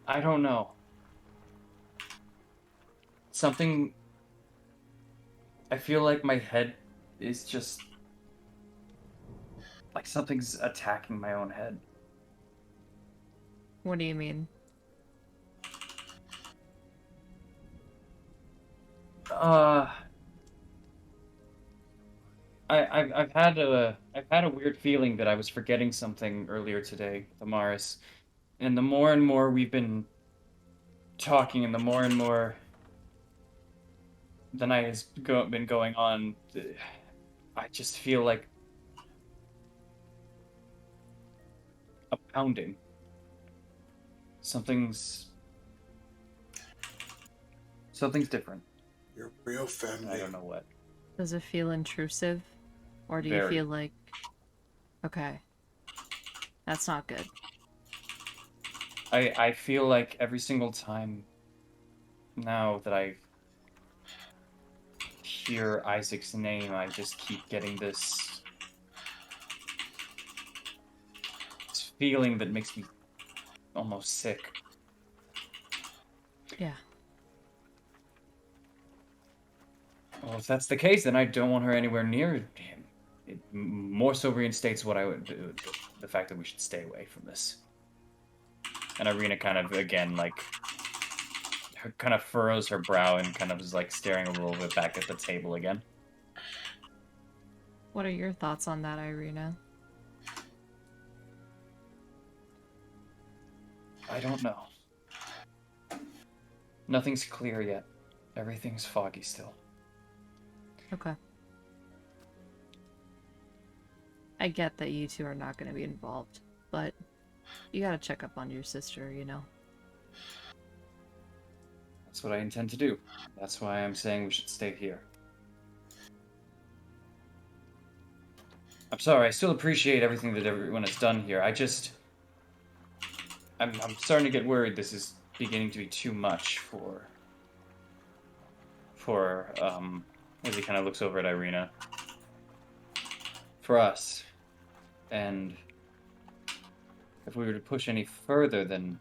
Speaker 2: I don't know. Something... I feel like my head is just... like something's attacking my own head.
Speaker 4: What do you mean?
Speaker 2: I've had a weird feeling that I was forgetting something earlier today, Amaris. And the more and more we've been talking, and the more and more the night has been going on, I just feel like a pounding. Something's different.
Speaker 6: Your real family.
Speaker 2: I don't know what.
Speaker 4: Does it feel intrusive? Or do you
Speaker 2: Very.
Speaker 4: feel like... Okay. That's not good.
Speaker 2: I feel like every single time now that I hear Isaac's name, I just keep getting this feeling that makes me almost sick.
Speaker 4: Yeah.
Speaker 2: Well, if that's the case, then I don't want her anywhere near him. It more so reinstates what I would do, the fact that we should stay away from this. And Irina kind of, again, like, kind of furrows her brow and kind of is, like, staring a little bit back at the table again.
Speaker 4: What are your thoughts on that, Irina?
Speaker 2: I don't know. Nothing's clear yet. Everything's foggy still.
Speaker 4: Okay. I get that you two are not going to be involved, but you gotta check up on your sister, you know?
Speaker 2: That's what I intend to do. That's why I'm saying we should stay here. I'm sorry, I still appreciate everything that everyone has done here. I'm starting to get worried this is beginning to be too much for as he kind of looks over at Irina. For us. And if we were to push any further, then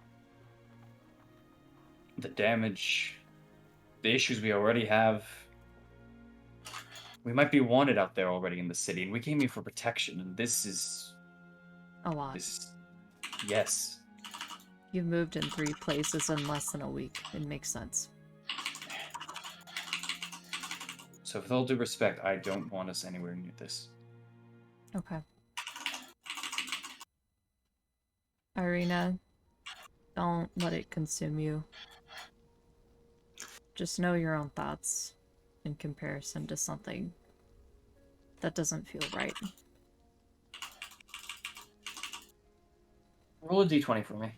Speaker 2: the damage, the issues we already have, we might be wanted out there already in the city, and we came here for protection, and this is...
Speaker 4: A lot.
Speaker 2: This... Yes.
Speaker 4: You've moved in 3 places in less than a week. It makes sense.
Speaker 2: So with all due respect, I don't want us anywhere near this.
Speaker 4: Okay. Irina, don't let it consume you. Just know your own thoughts in comparison to something that doesn't feel right.
Speaker 2: Roll a d20 for me.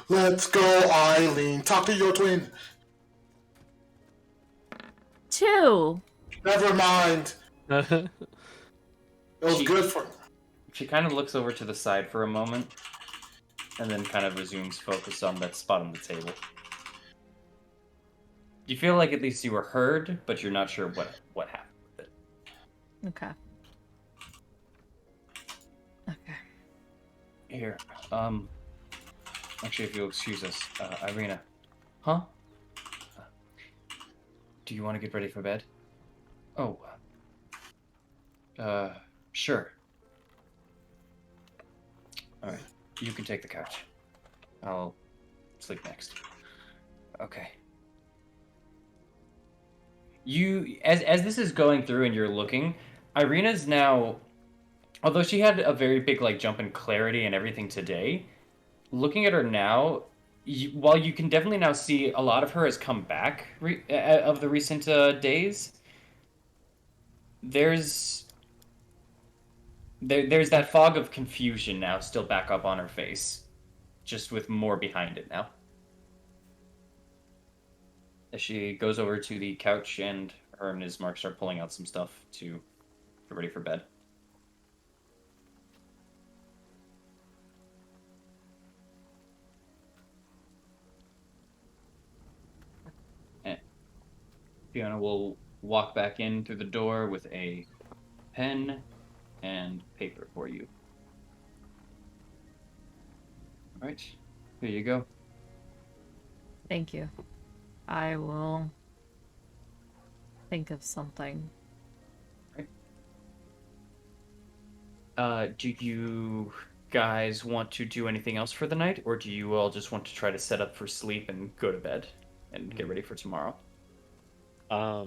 Speaker 6: Let's go, Eileen. Talk to your twin.
Speaker 4: 2!
Speaker 6: Never mind. It was good for...
Speaker 2: She kind of looks over to the side for a moment, and then kind of resumes focus on that spot on the table. You feel like at least you were heard, but you're not sure what happened with it.
Speaker 4: Okay. Okay.
Speaker 2: Here, actually, if you'll excuse us, Irina. Huh? Do you want to get ready for bed? Oh. Sure. Alright, you can take the couch. I'll sleep next. Okay. As this is going through and you're looking, Irina's now, although she had a very big jump in clarity and everything today, looking at her now, while you can definitely now see a lot of her has come back of the recent days, there's that fog of confusion now still back up on her face, just with more behind it now. As she goes over to the couch and her and Ismark start pulling out some stuff to get ready for bed. And Fiona will walk back in through the door with a pen and paper for you. All right, here you go.
Speaker 4: Thank you. I will think of something.
Speaker 2: Do you guys want to do anything else for the night, or do you all just want to try to set up for sleep and go to bed and get ready for tomorrow?
Speaker 8: I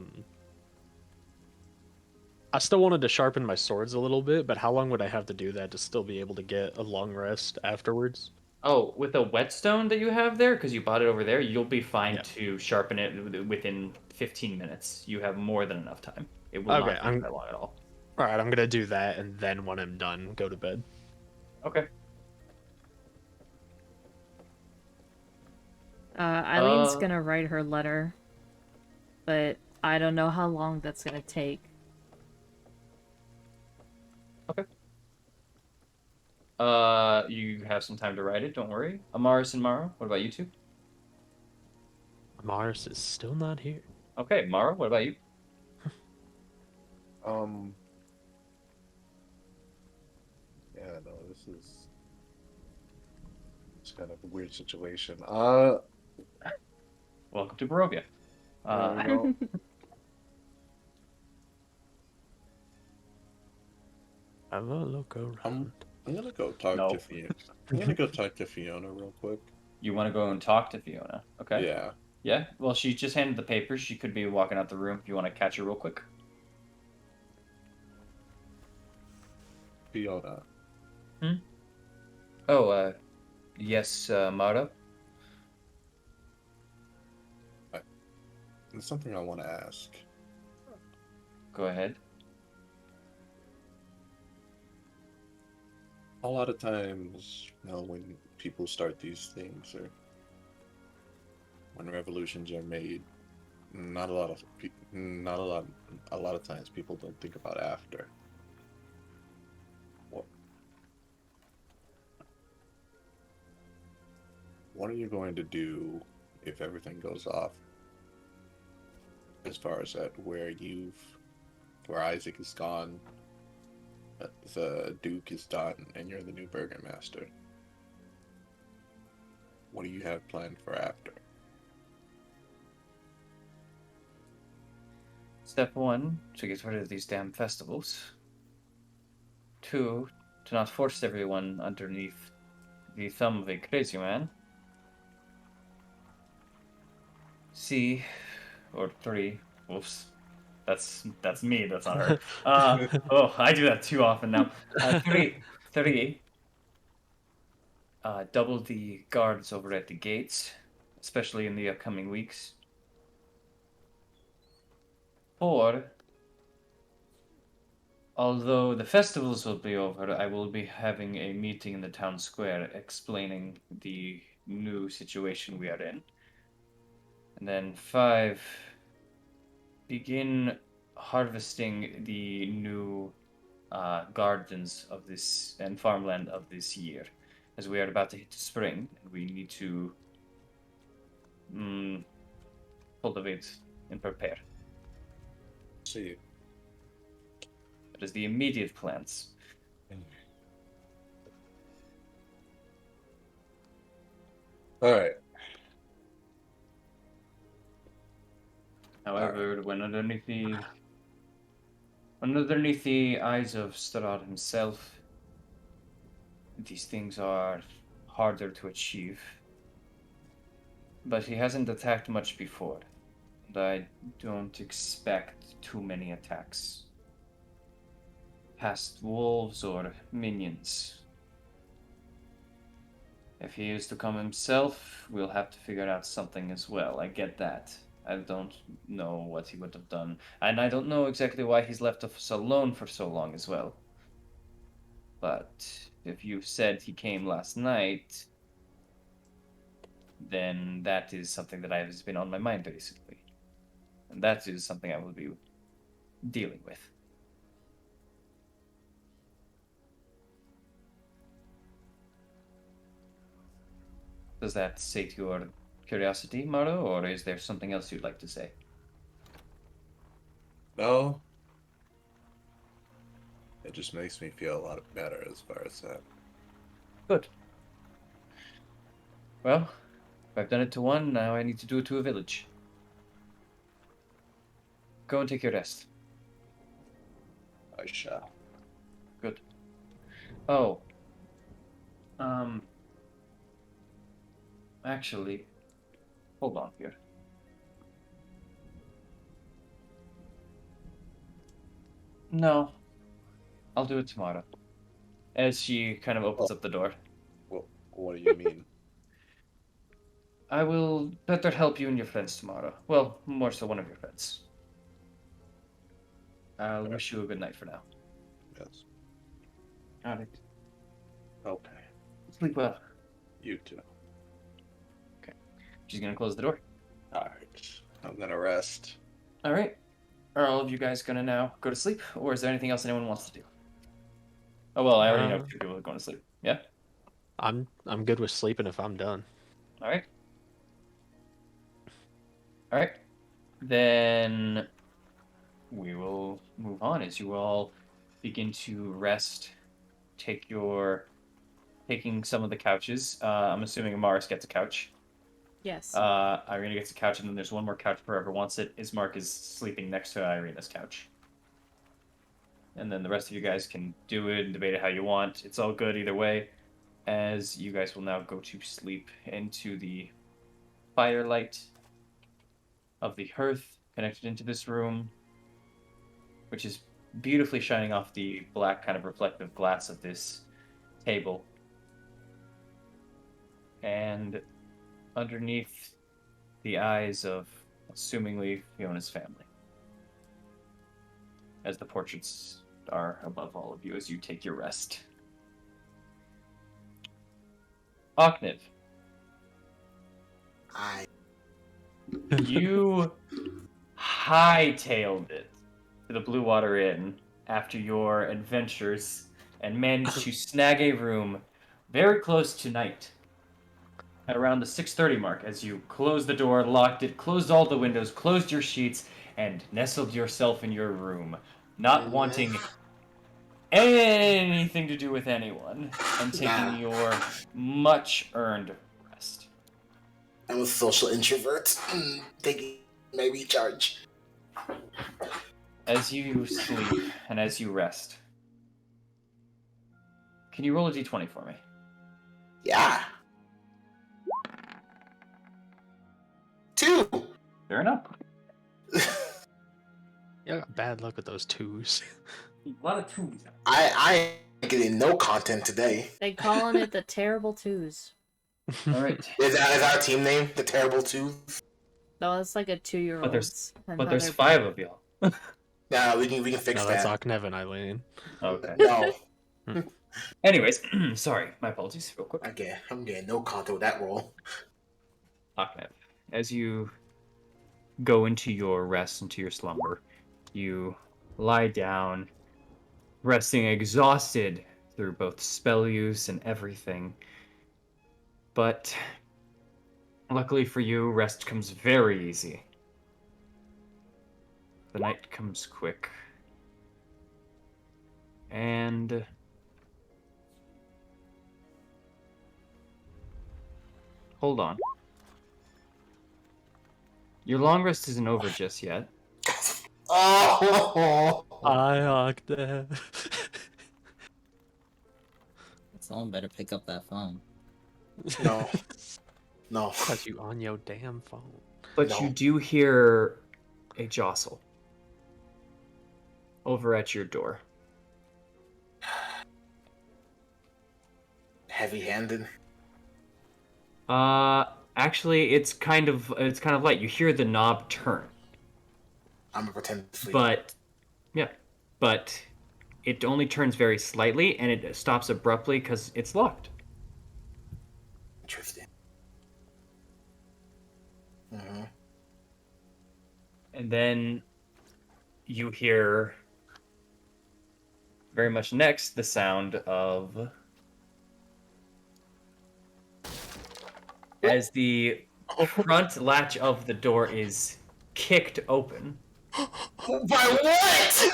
Speaker 8: still wanted to sharpen my swords a little bit, but how long would I have to do that to still be able to get a long rest afterwards?
Speaker 2: Oh, with the whetstone that you have there, because you bought it over there, you'll be fine
Speaker 8: Yeah.
Speaker 2: to sharpen it within 15 minutes. You have more than enough time. It will
Speaker 8: Okay,
Speaker 2: not take that long at all.
Speaker 8: All right, I'm gonna do that, and then when I'm done, go to bed.
Speaker 2: Okay.
Speaker 4: Eileen's gonna write her letter, but I don't know how long that's gonna take.
Speaker 2: Okay. You have some time to write it, don't worry. Amaris and Mara, what about you two?
Speaker 8: Mars is still not here.
Speaker 2: Okay, Mara, what about you?
Speaker 7: Yeah, no, this is it's kind of a weird situation.
Speaker 2: Welcome to Barovia.
Speaker 7: No,
Speaker 8: Have a look around.
Speaker 7: I'm gonna go talk
Speaker 2: No.
Speaker 7: to Fiona. I'm gonna go talk to Fiona real quick.
Speaker 2: You want to go and talk to Fiona, okay?
Speaker 7: Yeah.
Speaker 2: Yeah? Well, she just handed the papers. She could be walking out the room if you want to catch her real quick.
Speaker 7: Fiona.
Speaker 2: Oh, yes, Mara?
Speaker 7: There's something I want to ask.
Speaker 2: Go ahead.
Speaker 7: A lot of times, when people start these things or when revolutions are made, not a lot of times people don't think about after. What are you going to do if everything goes off? As far as where Isaac is gone, the Duke is done, and you're the new Burgomaster. What do you have planned for after?
Speaker 2: Step 1, to get rid of these damn festivals. 2, to not force everyone underneath the thumb of a crazy man. C, or 3, whoops. That's me, that's not her. Oh, I do that too often now. 3, double the guards over at the gates, especially in the upcoming weeks. 4, although the festivals will be over, I will be having a meeting in the town square explaining the new situation we are in. And then 5, begin harvesting the new gardens of this and farmland of this year, as we are about to hit spring and we need to cultivate and prepare.
Speaker 7: See.
Speaker 2: That is the immediate plans.
Speaker 7: All right.
Speaker 2: However, when underneath the eyes of Strahd himself, these things are harder to achieve. But he hasn't attacked much before, and I don't expect too many attacks. Past wolves or minions. If he is to come himself, we'll have to figure out something as well. I get that. I don't know what he would have done. And I don't know exactly why he's left us alone for so long as well. But if you said he came last night, then that is something that has been on my mind recently. And that is something I will be dealing with. Does that sate your curiosity, Maro, or is there something else you'd like to say?
Speaker 7: No. It just makes me feel a lot better as far as that.
Speaker 2: Good. Well, if I've done it to one, now I need to do it to a village. Go and take your rest.
Speaker 7: I shall.
Speaker 2: Good. Oh. Actually, hold on here. No, I'll do it tomorrow. As she kind of opens up the door.
Speaker 7: Well, what do you mean?
Speaker 2: I will better help you and your friends tomorrow. Well, more so one of your friends. I'll wish you a good night for now.
Speaker 7: Yes.
Speaker 2: Alright.
Speaker 7: Okay.
Speaker 2: Sleep well.
Speaker 7: You too.
Speaker 2: She's gonna close the door.
Speaker 7: Alright. I'm gonna rest.
Speaker 2: Alright. Are all of you guys gonna now go to sleep? Or is there anything else anyone wants to do? Oh well, I already know 2 people are going to sleep. Yeah?
Speaker 8: I'm good with sleeping if I'm done.
Speaker 2: Alright. Alright. Then we will move on as you all begin to rest. Taking some of the couches. I'm assuming Amaris gets a couch.
Speaker 4: Yes.
Speaker 2: Irina gets a couch, and then there's one more couch for whoever wants it. Ismark is sleeping next to Irina's couch. And then the rest of you guys can do it and debate it how you want. It's all good either way, as you guys will now go to sleep into the firelight of the hearth connected into this room, which is beautifully shining off the black kind of reflective glass of this table. And underneath the eyes of, assumingly, Fiona's family. As the portraits are above all of you as you take your rest. Okniv, you hightailed it to the Blue Water Inn after your adventures and managed to snag a room very close to night. At around the 6:30 mark, as you closed the door, locked it, closed all the windows, closed your sheets, and nestled yourself in your room, not wanting anything to do with anyone, and taking your much-earned rest.
Speaker 6: I'm a social introvert. Taking my recharge.
Speaker 2: As you sleep and as you rest, can you roll a d20 for me?
Speaker 6: Yeah. 2.
Speaker 2: Fair enough.
Speaker 8: You got bad luck with those twos.
Speaker 2: A lot of twos.
Speaker 6: I ain't getting no content today.
Speaker 4: They calling it the Terrible Twos.
Speaker 2: All right.
Speaker 6: Is that our team name? The Terrible Twos?
Speaker 4: No, it's like a 2-year-olds.
Speaker 2: But there's 5 of y'all.
Speaker 6: Nah, we can fix
Speaker 8: No, that's
Speaker 6: that.
Speaker 8: Aknev and Eileen.
Speaker 2: Okay.
Speaker 6: No.
Speaker 2: Anyways, sorry, my apologies. Real quick.
Speaker 6: I'm getting no content with that roll.
Speaker 2: Aknev, as you go into your rest, into your slumber, you lie down, resting exhausted through both spell use and everything. But luckily for you, rest comes very easy. The night comes quick. And hold on. Your long rest isn't over just yet.
Speaker 6: Oh!
Speaker 8: Aknev.
Speaker 5: Someone better pick up that phone.
Speaker 6: No. No.
Speaker 8: Got you on your damn phone.
Speaker 2: But
Speaker 6: No.
Speaker 2: you do hear a jostle over at your door.
Speaker 6: Heavy-handed.
Speaker 2: Actually, it's kind of light. You hear the knob turn,
Speaker 6: I'm gonna pretend to sleep.
Speaker 2: but it only turns very slightly, and it stops abruptly because it's locked.
Speaker 6: Interesting. Mm-hmm.
Speaker 2: And then you hear very much next the sound of as the front latch of the door is kicked open.
Speaker 6: By what?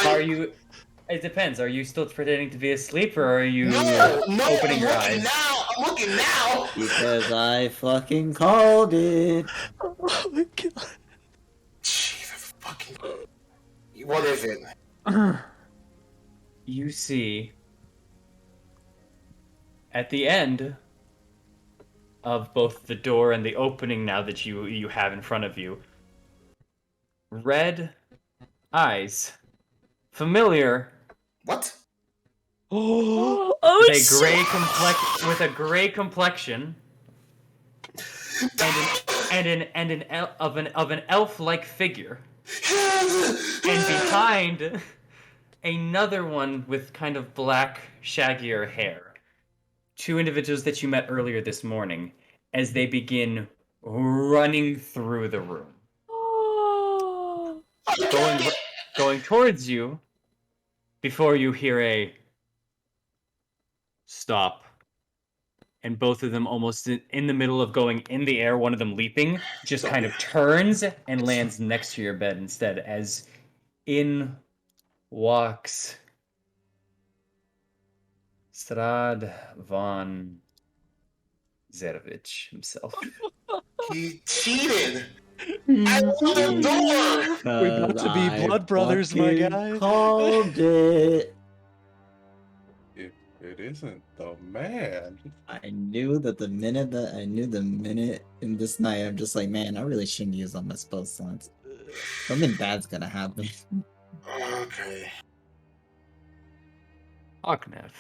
Speaker 2: Are you? It depends. Are you still pretending to be asleep, or are you
Speaker 6: No,
Speaker 2: opening
Speaker 6: I'm
Speaker 2: your
Speaker 6: looking
Speaker 2: eyes?
Speaker 6: now. I'm looking now.
Speaker 5: Because I fucking called it.
Speaker 8: Oh my god.
Speaker 6: Jesus fucking. What is it?
Speaker 2: You see, at the end of both the door and the opening now that you have in front of you, red eyes, familiar.
Speaker 6: What?
Speaker 8: Oh,
Speaker 4: Oh,
Speaker 2: With a gray complexion, and an elf-like figure, and behind another one with kind of black, shaggier hair. 2 individuals that you met earlier this morning, as they begin running through the room, going towards you. Before you hear a stop. And both of them almost in the middle of going in the air, one of them leaping, just kind of turns and lands next to your bed instead, as in walks Strahd von Zerovich himself.
Speaker 6: He cheated. I opened the door.
Speaker 8: we about to be blood brothers, my guy.
Speaker 5: Called it.
Speaker 7: It isn't the man.
Speaker 5: I knew the minute in this night, I'm just like, man, I really shouldn't use all my spell slots. Something bad's gonna happen.
Speaker 6: Okay.
Speaker 2: Aknev.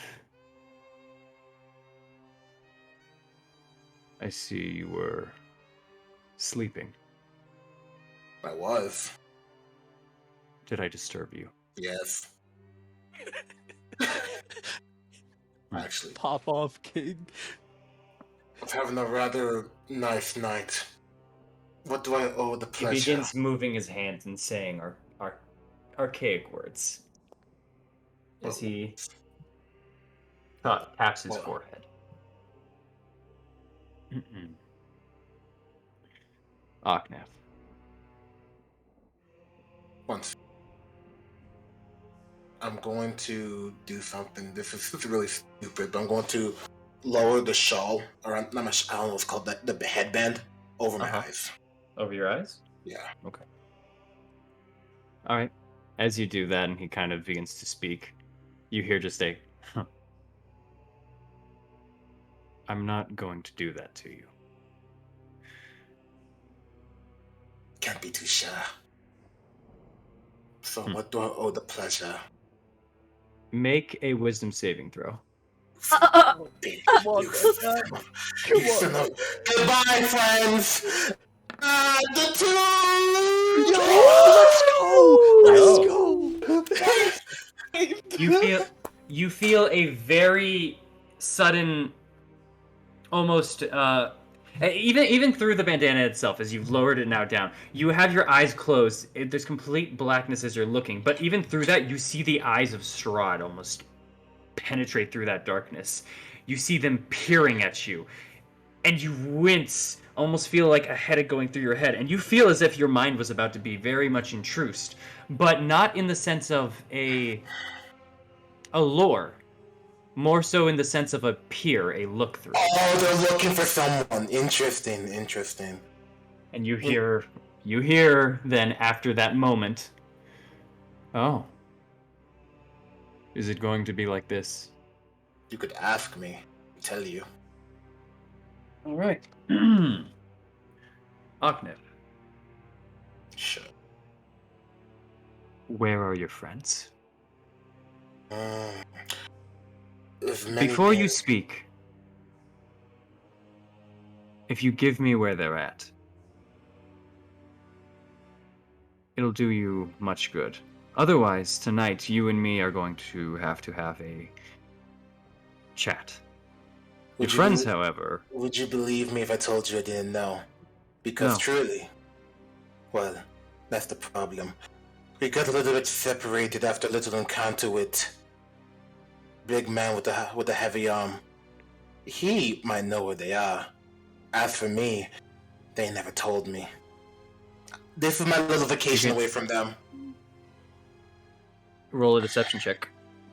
Speaker 2: I see you were sleeping.
Speaker 6: I was.
Speaker 2: Did I disturb you?
Speaker 6: Yes. Actually,
Speaker 8: Pop off, king.
Speaker 6: I'm having a rather nice night. What do I owe the
Speaker 2: He
Speaker 6: pleasure?
Speaker 2: begins moving his hands and saying archaic words as he taps his forehead. Aknev.
Speaker 6: Once. I'm going to do something. This is really stupid, but I'm going to lower the shawl around. Not my. I don't know what's called that. The headband over my eyes.
Speaker 2: Over your eyes?
Speaker 6: Yeah.
Speaker 2: Okay. All right. As you do that, and he kind of begins to speak, you hear just a, huh. I'm not going to do that to you.
Speaker 6: Can't be too sure. So what do I owe the pleasure?
Speaker 2: Make a wisdom saving throw.
Speaker 6: Big,
Speaker 8: Come on,
Speaker 6: you
Speaker 8: man.
Speaker 6: son of-
Speaker 8: Come
Speaker 6: you son
Speaker 8: on.
Speaker 6: of- Goodbye, friends. The two.
Speaker 8: Let's go!
Speaker 2: You feel a very sudden, almost even through the bandana itself, as you've lowered it now down, you have your eyes closed. There's complete blackness as you're looking, but even through that, you see the eyes of Strahd almost penetrate through that darkness. You see them peering at you, and you wince, almost feel like a headache going through your head, and you feel as if your mind was about to be very much intrused, but not in the sense of a lore, more so in the sense of a peer, a look through.
Speaker 6: Oh, they're looking for someone. Interesting.
Speaker 2: And you hear then after that moment, oh, is it going to be like this?
Speaker 6: You could ask me. I'll tell you.
Speaker 2: All right. Aknev,
Speaker 6: Sure.
Speaker 2: where are your friends?
Speaker 6: There's many
Speaker 2: Before you
Speaker 6: things-
Speaker 2: speak, if you give me where they're at, it'll do you much good. Otherwise, tonight, you and me are going to have a chat. Your
Speaker 6: Would you
Speaker 2: friends,
Speaker 6: believe-
Speaker 2: however...
Speaker 6: Would you believe me if I told you I didn't know? Because
Speaker 2: No.
Speaker 6: truly, well, that's the problem. We got a little bit separated after a little encounter with big man with the heavy arm. He might know where they are. As for me, they never told me. This is my little vacation away from them.
Speaker 2: Roll a deception check.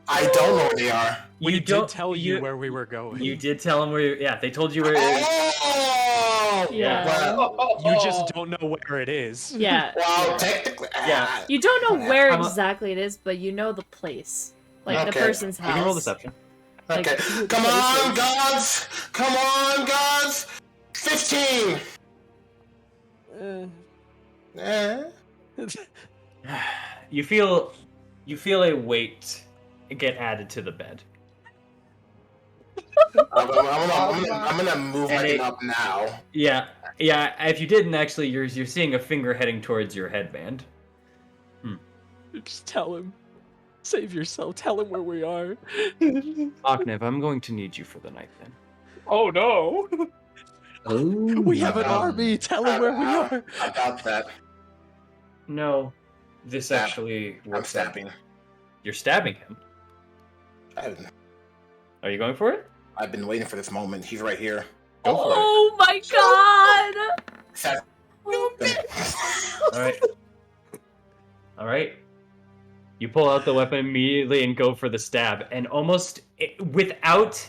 Speaker 6: I don't know where they are.
Speaker 8: We did tell you where we were going.
Speaker 2: You did tell them where. Yeah, they told you where.
Speaker 6: Oh!
Speaker 4: Yeah.
Speaker 6: Well,
Speaker 8: You just don't know where it is.
Speaker 4: Yeah.
Speaker 6: well, technically,
Speaker 2: Yeah.
Speaker 4: You don't know where
Speaker 2: I'm a-
Speaker 4: exactly it is, but you know the place. Like the
Speaker 6: Okay.
Speaker 4: person's
Speaker 2: You
Speaker 4: house.
Speaker 2: can roll deception.
Speaker 4: Like,
Speaker 6: Okay.
Speaker 4: who the
Speaker 6: Come
Speaker 4: place
Speaker 6: on,
Speaker 4: is.
Speaker 6: gods! Come on, gods! 15! Eh?
Speaker 2: You feel a weight get added to the bed.
Speaker 6: I'm gonna move my
Speaker 2: And
Speaker 6: thing
Speaker 2: it-
Speaker 6: up now.
Speaker 2: Yeah. If you didn't actually, you're seeing a finger heading towards your headband.
Speaker 8: Just tell him. Save yourself. Tell him where we are.
Speaker 2: Aknev, I'm going to need you for the night then.
Speaker 8: Oh no!
Speaker 5: Oh,
Speaker 8: We have an
Speaker 6: no.
Speaker 8: army. Tell him where we are.
Speaker 6: I got that.
Speaker 2: No, this
Speaker 6: Stab.
Speaker 2: actually
Speaker 6: I'm
Speaker 2: works. out.
Speaker 6: stabbing.
Speaker 2: You're stabbing him. Are you going for it?
Speaker 6: I've been waiting for this moment. He's right here.
Speaker 2: Go for it.
Speaker 4: Oh my god!
Speaker 6: Stab.
Speaker 2: All right. All right. You pull out the weapon immediately and go for the stab, and almost without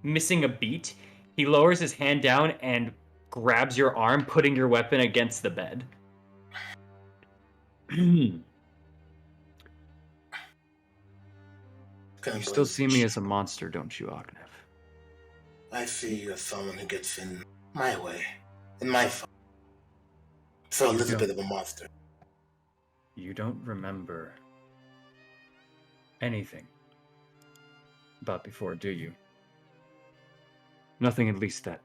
Speaker 2: missing a beat, he lowers his hand down and grabs your arm, putting your weapon against the bed. You still see me as a monster, don't you, Aknev?
Speaker 6: I see you as someone who gets in my way, in my fun. So a
Speaker 2: You
Speaker 6: little
Speaker 2: don't-
Speaker 6: bit of a monster.
Speaker 2: You don't remember anything about before, do you? Nothing, at least, that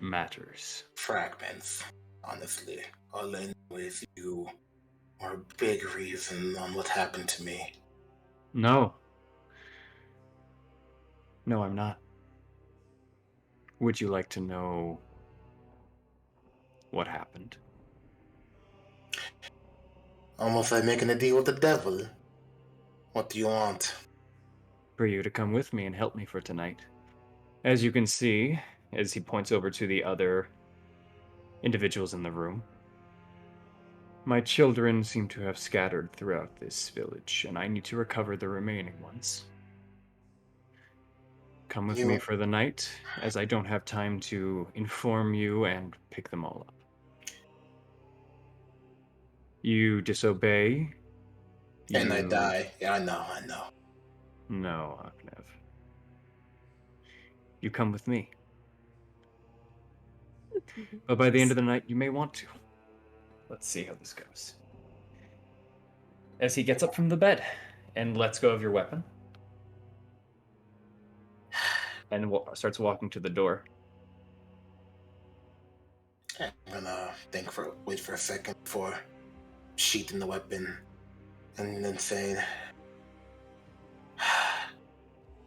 Speaker 2: matters.
Speaker 6: Fragments, honestly. All I know is you are a big reason on what happened to me.
Speaker 2: No. No, I'm not. Would you like to know what happened?
Speaker 6: Almost like making a deal with the devil. What do you want?
Speaker 2: For you to come with me and help me for tonight. As you can see, as he points over to the other individuals in the room, my children seem to have scattered throughout this village, and I need to recover the remaining ones. come with
Speaker 6: You-
Speaker 2: me for the night, as I don't have time to inform you and pick them all up. You disobey.
Speaker 6: And I
Speaker 2: You...
Speaker 6: die. Yeah, I know.
Speaker 2: No, Aknev. You come with me. But by the end of the night, you may want to. Let's see how this goes. As he gets up from the bed and lets go of your weapon, and starts walking to the door.
Speaker 6: I'm gonna wait for a second before sheathing the weapon, and then saying,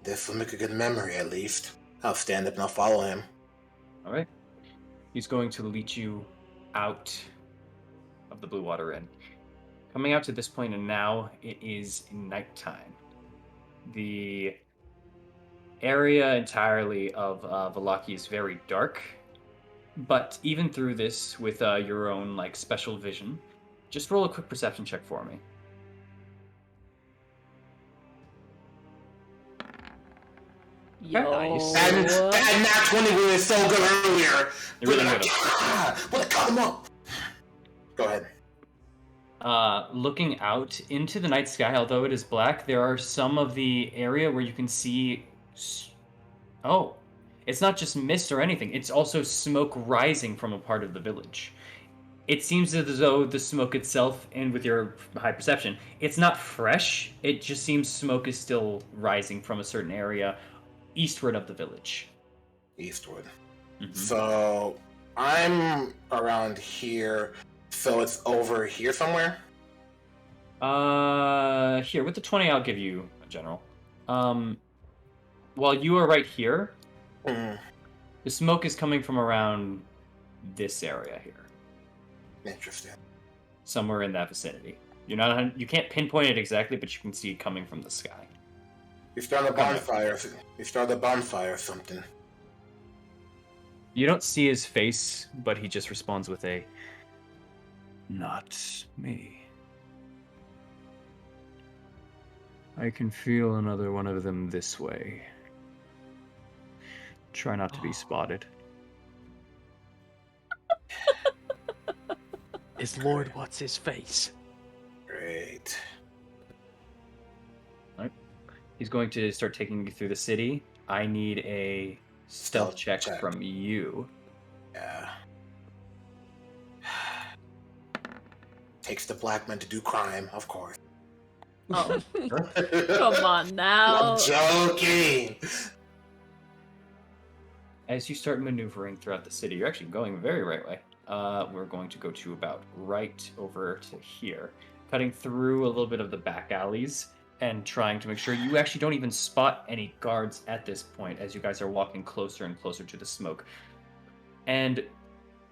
Speaker 6: "This will make a good memory, at least." I'll stand up and I'll follow him.
Speaker 2: All right. He's going to lead you out of the Blue Water Inn. Coming out to this point, and now it is nighttime. The area entirely of Valaki is very dark, but even through this, with your own like special vision, just roll a quick perception check for me.
Speaker 4: Yo.
Speaker 2: Nice.
Speaker 6: That nat 20 was so good earlier.
Speaker 2: It really
Speaker 6: But
Speaker 2: would've.
Speaker 6: I cut him up. Go ahead.
Speaker 2: Looking out into the night sky, although it is black, there are some of the area where you can see. Oh, it's not just mist or anything. It's also smoke rising from a part of the village. It seems as though the smoke itself, and with your high perception, it's not fresh. It just seems smoke is still rising from a certain area eastward of the village.
Speaker 6: Eastwood.
Speaker 2: Mhm.
Speaker 6: So I'm around here. So it's over here somewhere?
Speaker 2: Here, with the 20, I'll give you a general. While you are right here,
Speaker 6: Mm,
Speaker 2: the smoke is coming from around this area here.
Speaker 6: interesting.
Speaker 2: Somewhere in that vicinity. You can't pinpoint it exactly, but you can see it coming from the sky.
Speaker 6: You start a bonfire. You start a bonfire or something.
Speaker 2: You don't see his face, but he just responds with a, "Not me. I can feel another one of them this way. Try not to be spotted."
Speaker 8: Is Lord what's his face?
Speaker 6: Great.
Speaker 2: He's going to start taking you through the city. I need a stealth check from you.
Speaker 6: Yeah. Takes the black man to do crime, of course.
Speaker 4: Oh, come on now.
Speaker 6: I'm joking.
Speaker 2: As you start maneuvering throughout the city, you're actually going the very right way. We're going to go to about right over to here, cutting through a little bit of the back alleys and trying to make sure you actually don't even spot any guards at this point as you guys are walking closer and closer to the smoke. And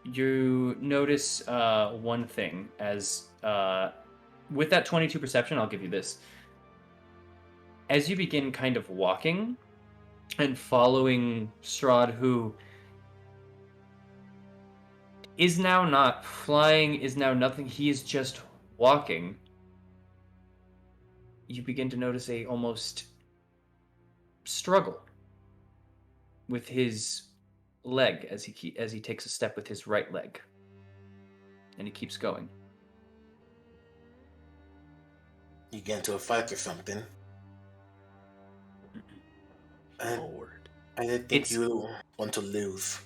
Speaker 2: you notice one thing as with that 22 perception, I'll give you this. As you begin kind of walking and following Strahd, who is now not flying, is now nothing, he is just walking, you begin to notice a almost struggle with his leg as he takes a step with his right leg, and he keeps going.
Speaker 6: You get into a fight or something.
Speaker 8: Lord.
Speaker 6: I didn't think you want to lose.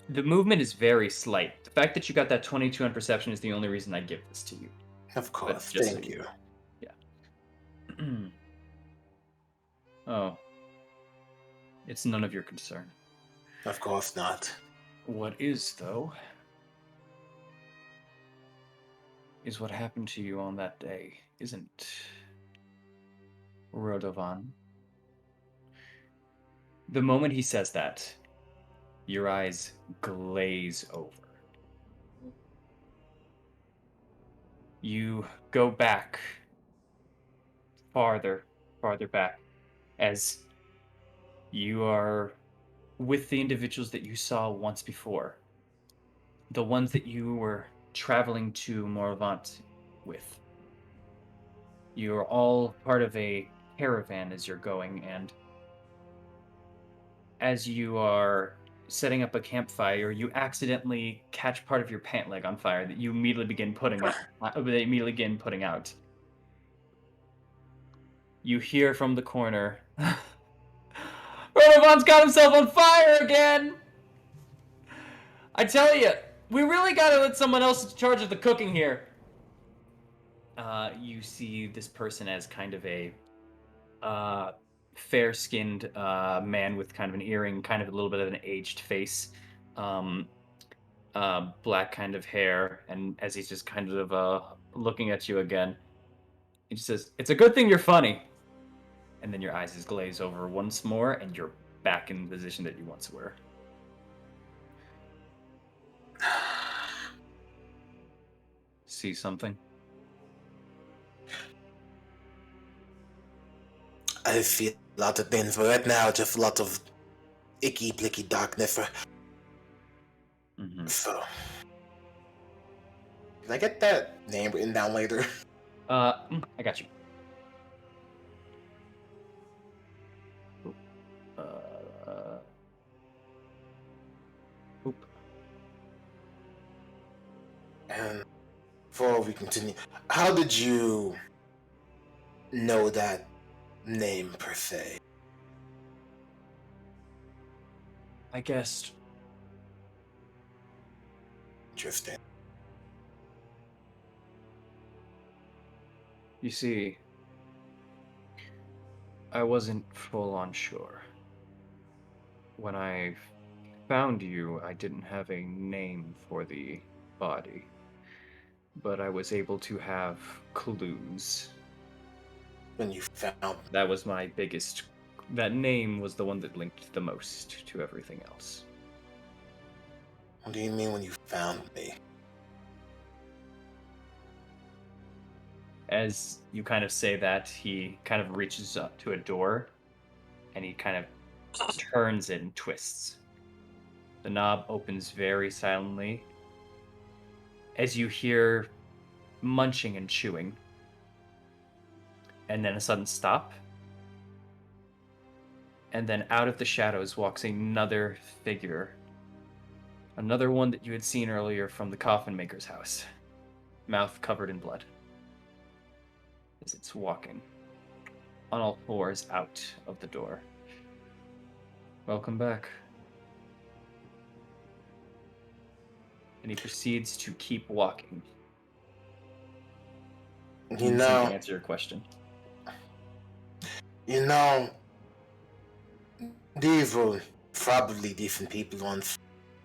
Speaker 2: The movement is very slight. The fact that you got that 22 on perception is the only reason I give this to you.
Speaker 6: Of course,
Speaker 2: just
Speaker 6: thank
Speaker 2: so
Speaker 6: you.
Speaker 2: Oh. It's none of your concern.
Speaker 6: Of course not.
Speaker 2: What is, though, is what happened to you on that day, isn't Rodovan? The moment he says that, your eyes glaze over. You go back farther back, as you are with the individuals that you saw once before. The ones that you were traveling to Morvant with. You're all part of a caravan as you're going, and as you are setting up a campfire, you accidentally catch part of your pant leg on fire that you immediately begin putting out. You hear from the corner, Rodovan's got himself on fire again! I tell you, we really gotta let someone else in charge of the cooking here. You see this person as kind of a fair-skinned man with kind of an earring, kind of a little bit of an aged face, black kind of hair, and as he's just kind of looking at you again, he just says, "It's a good thing you're funny." And then your eyes just glaze over once more, and you're back in the position that you once were. See something?
Speaker 6: I feel a lot of things, but right now, just a lot of icky, blicky darkness.
Speaker 2: Mm-hmm.
Speaker 6: So, can I get that name written down later?
Speaker 2: I got you. Oop.
Speaker 6: And before we continue, how did you know that name per se?
Speaker 2: I guessed.
Speaker 6: Interesting.
Speaker 2: You see, I wasn't full on sure. When I found you, I didn't have a name for the body, but I was able to have clues.
Speaker 6: When you found
Speaker 2: That was my biggest. That name was the one that linked the most to everything else.
Speaker 6: What do you mean when you found me?
Speaker 2: As you kind of say that, he kind of reaches up to a door and he kind of turns it and twists. The knob opens very silently as you hear munching and chewing, and then a sudden stop. And then out of the shadows walks another figure. Another one that you had seen earlier from the coffin maker's house. Mouth covered in blood. As it's walking on all fours out of the door. Welcome back. And he proceeds to keep walking.
Speaker 6: You
Speaker 2: He
Speaker 6: know,
Speaker 2: can answer your question.
Speaker 6: These were probably decent people once.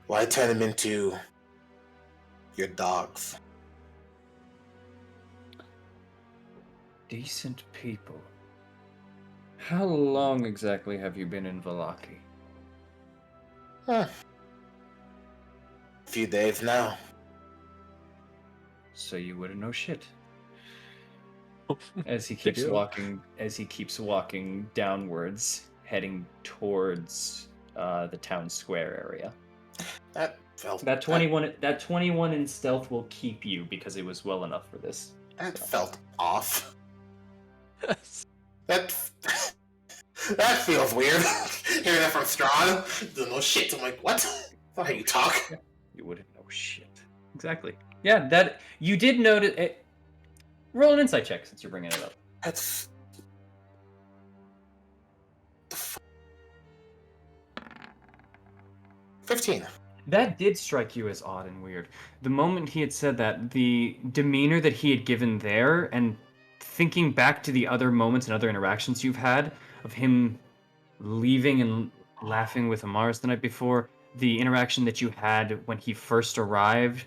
Speaker 6: Why turn them into your dogs?
Speaker 2: Decent people. How long exactly have you been in Valaki?
Speaker 6: A few days now.
Speaker 2: So you wouldn't know shit.
Speaker 8: They
Speaker 2: As he keeps
Speaker 8: do.
Speaker 2: walking downwards, heading towards the town square area.
Speaker 6: That felt
Speaker 2: That 21 in stealth will keep you because it was well enough for this.
Speaker 6: That
Speaker 2: So.
Speaker 6: felt off. That that feels weird. Hearing that from Strahd, doesn't know shit. I'm like, what? That's not how you talk.
Speaker 2: You wouldn't know shit. Exactly. Yeah, that you did notice it. Roll an insight check since you're bringing it up.
Speaker 6: That's 15.
Speaker 2: That did strike you as odd and weird. The moment he had said that, the demeanor that he had given there, and thinking back to the other moments and other interactions you've had of him leaving and laughing with Amaris the night before, the interaction that you had when he first arrived,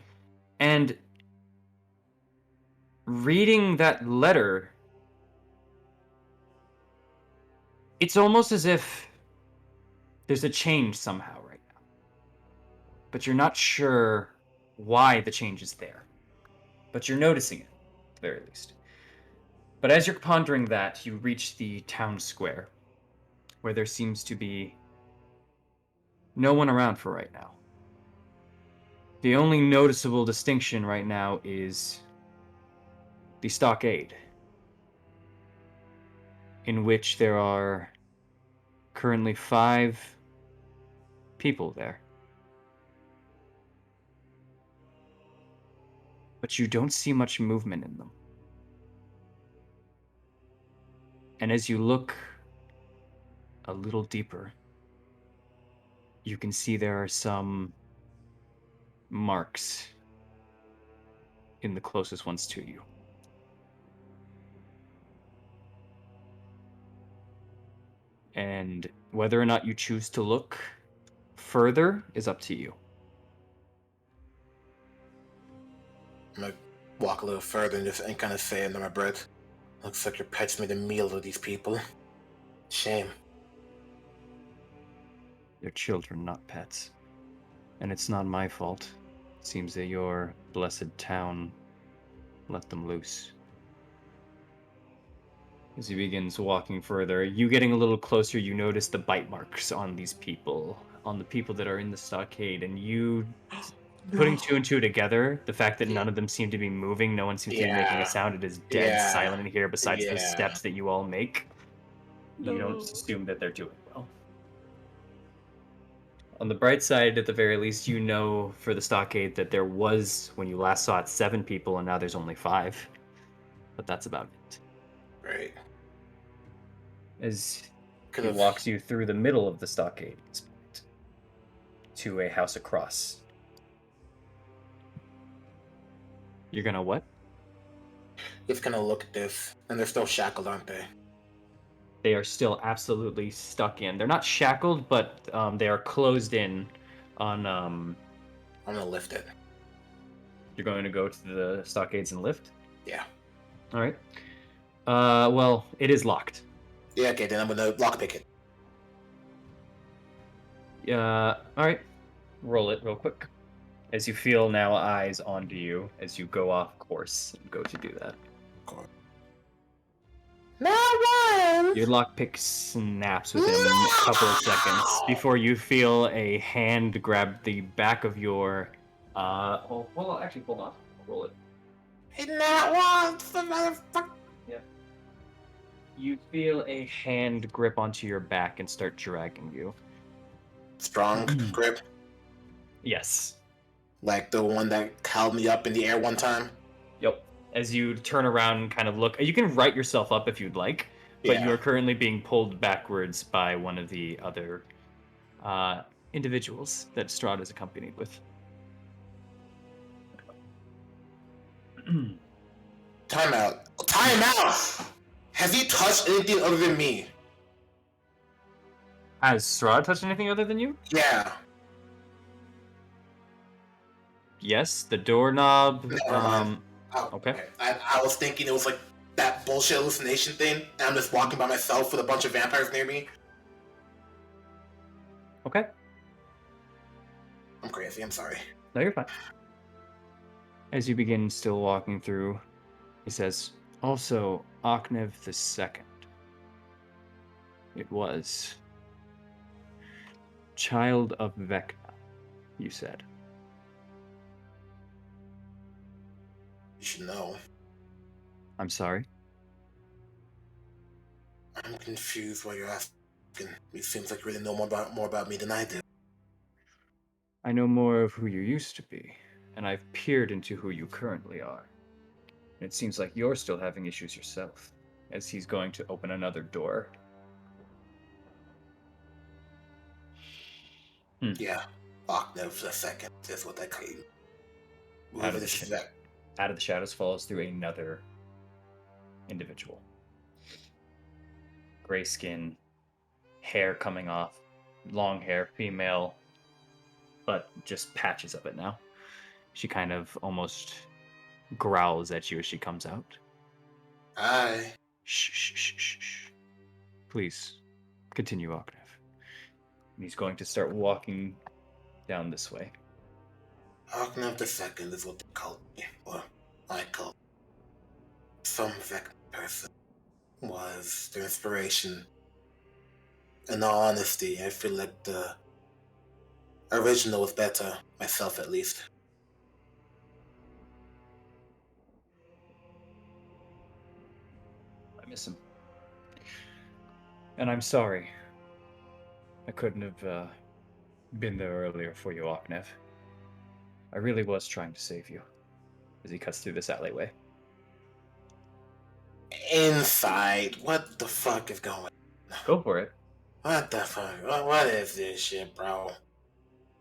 Speaker 2: and reading that letter, it's almost as if there's a change somehow right now. But you're not sure why the change is there. But you're noticing it, at the very least. But as you're pondering that, you reach the town square, where there seems to be no one around for right now. The only noticeable distinction right now is the stockade, in which there are currently 5 people there. But you don't see much movement in them. And as you look a little deeper, you can see there are some marks in the closest ones to you. And whether or not you choose to look further is up to you.
Speaker 6: I'm gonna walk a little further and kind of say under my breath, "Looks like your pets made a meal of these people. Shame."
Speaker 2: They're children, not pets. And it's not my fault. It seems that your blessed town let them loose. As he begins walking further, you getting a little closer, you notice the bite marks on these people, on the people that are in the stockade, and you putting two and two together, the fact that none of them seem to be moving, no one seems to be making a
Speaker 6: Yeah.
Speaker 2: sound, it is dead
Speaker 6: Yeah.
Speaker 2: silent in here besides the
Speaker 6: Yeah.
Speaker 2: steps that you all make. You don't
Speaker 8: No.
Speaker 2: assume that they're doing well. On the bright side, at the very least, you know for the stockade that there was, when you last saw it, 7 people, and now there's only 5. But that's about it.
Speaker 6: Right.
Speaker 2: As
Speaker 6: Could
Speaker 2: he
Speaker 6: have.
Speaker 2: walks you through the middle of the stockade at this point, to a house across. You're gonna what?
Speaker 6: Just kind of look at this, and they're still shackled, aren't they?
Speaker 2: They are still absolutely stuck in. They're not shackled, but they are closed in on.
Speaker 6: I'm gonna lift it.
Speaker 2: You're going to go to the stockades and lift?
Speaker 6: Yeah.
Speaker 2: All right. Well, it is locked.
Speaker 6: Yeah. Okay. Then I'm gonna lockpick it.
Speaker 2: All right. Roll it real quick. As you feel now eyes onto you as you go off course and go to do that. Your lockpick snaps within a couple of seconds before you feel a hand grab the back of your. Actually, hold on. I'll roll it.
Speaker 6: Not once, the motherfucker.
Speaker 2: Yeah. You feel a hand grip onto your back and start dragging you.
Speaker 6: Strong grip,
Speaker 2: Yes.
Speaker 6: like the one that held me up in the air one time.
Speaker 2: Yep. As you turn around and kind of look, you can right yourself up if you'd like, but
Speaker 6: Yeah.
Speaker 2: you are currently being pulled backwards by one of the other individuals that Strahd is accompanied with.
Speaker 6: Time out. Time out! Have you touched anything other than me?
Speaker 2: Has Strahd touched anything other than you?
Speaker 6: Yeah.
Speaker 2: Yes, the doorknob.
Speaker 6: Never mind.
Speaker 2: Okay.
Speaker 6: I was thinking it was like that bullshit hallucination thing, and I'm just walking by myself with a bunch of vampires near me.
Speaker 2: Okay.
Speaker 6: I'm crazy, I'm sorry.
Speaker 2: No, you're fine. As you begin still walking through, he says, also, Achnev the Second. It was. Child of Vecna, you said.
Speaker 6: You should know.
Speaker 2: I'm sorry?
Speaker 6: I'm confused why you're asking. It seems like you really know more about me than I do.
Speaker 2: I know more of who you used to be, and I've peered into who you currently are. And it seems like you're still having issues yourself, as he's going to open another door.
Speaker 6: Yeah. Achnev the Second is what I claim.
Speaker 2: Out of the shadows follows through another individual. Gray skin, hair coming off, long hair, female, but just patches of it now. She kind of almost growls at you as she comes out.
Speaker 6: Hi.
Speaker 2: Shh, shh, shh, shh, shh. Please, continue, Achnev. And he's going to start walking down this way.
Speaker 6: Achnev the Second is what they called me, or I called some Vecna person. Was their inspiration. In all honesty, I feel like the original was better, myself at least.
Speaker 2: I miss him. And I'm sorry. I couldn't have been there earlier for you, Aknev. I really was trying to save you. As he cuts through this alleyway.
Speaker 6: Inside, what the fuck is going?
Speaker 2: Go for it.
Speaker 6: What the fuck? What is this shit, bro?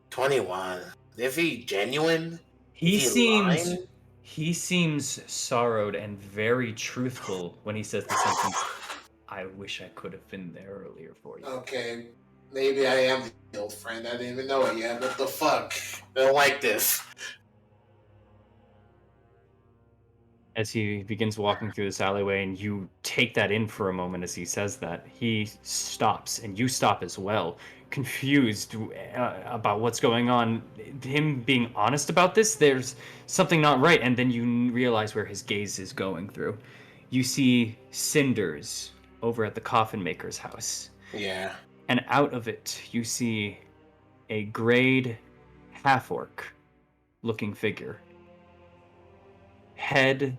Speaker 6: 21. Is he genuine? Is
Speaker 2: He
Speaker 6: he
Speaker 2: seems
Speaker 6: lying?
Speaker 2: he seems sorrowed and very truthful when he says the sentence, I wish I could have been there earlier for you.
Speaker 6: Okay, maybe I am the old friend. I didn't even know it yet. What the fuck? I don't like this.
Speaker 2: As he begins walking through this alleyway, and you take that in for a moment as he says that, he stops, and you stop as well, confused about what's going on. Him being honest about this, there's something not right, and then you realize where his gaze is going through. You see cinders over at the coffin maker's house.
Speaker 6: Yeah.
Speaker 2: And out of it, you see a grayed half-orc looking figure. Head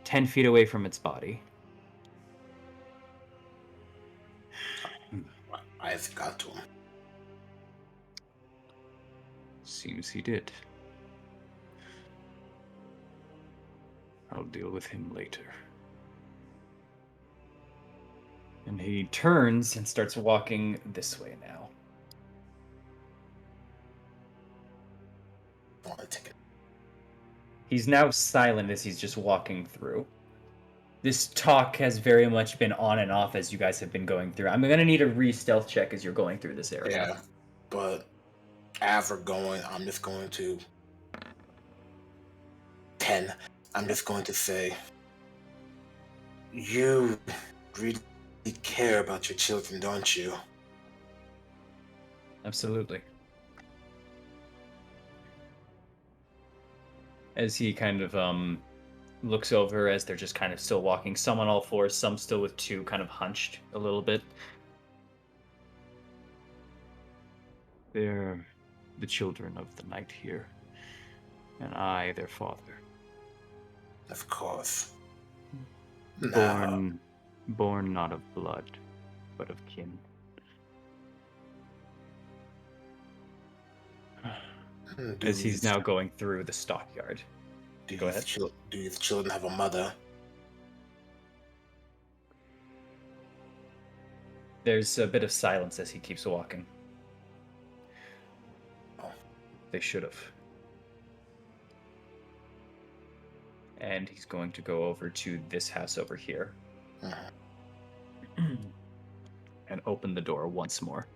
Speaker 2: 10 feet away from its body.
Speaker 6: I've got to him.
Speaker 2: Seems he did. I'll deal with him later. And he turns and starts walking this way now.
Speaker 6: I want to take it.
Speaker 2: He's now silent as he's just walking through. This talk has very much been on and off as you guys have been going through. I'm gonna need a re-stealth check as you're going through this area.
Speaker 6: Yeah, but as we're going, I'm just going to 10. I'm just going to say, you really care about your children, don't you?
Speaker 2: Absolutely. As he kind of looks over as they're just kind of still walking, some on all fours, some still with two kind of hunched a little bit. They're the children of the night here, and I, their father.
Speaker 6: Of course.
Speaker 2: Born not of blood, but of kin. As he's now going through the stockyard. Go ahead.
Speaker 6: Do these children have a mother?
Speaker 2: There's a bit of silence as he keeps walking.
Speaker 6: Oh.
Speaker 2: They should have. And he's going to go over to this house over here. And open the door once more.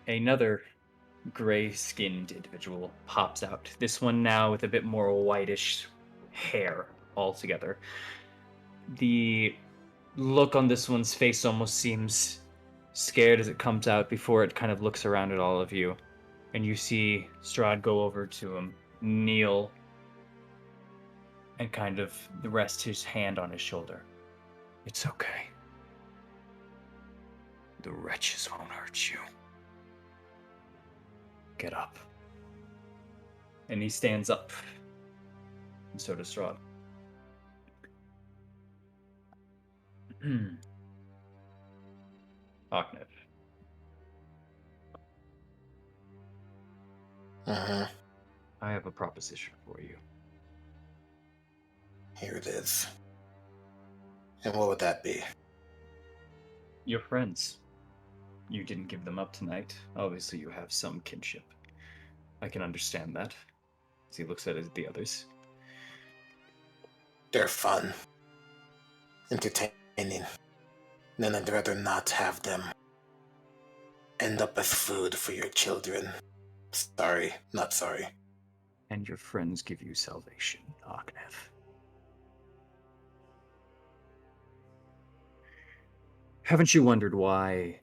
Speaker 2: Another gray-skinned individual pops out. This one now with a bit more whitish hair altogether. The look on this one's face almost seems scared as it comes out before it kind of looks around at all of you. And you see Strahd go over to him, kneel, and kind of rest his hand on his shoulder. It's okay. The wretches won't hurt you. Get up. And he stands up. And so does Strahd. Aknev. I have a proposition for you.
Speaker 6: Here it is. And what would that be?
Speaker 2: Your friends. You didn't give them up tonight. Obviously, you have some kinship. I can understand that. As he looks at the others.
Speaker 6: They're fun. Entertaining. Then I'd rather not have them end up as food for your children. Sorry, not sorry.
Speaker 2: And your friends give you salvation, Aknev. Haven't you wondered why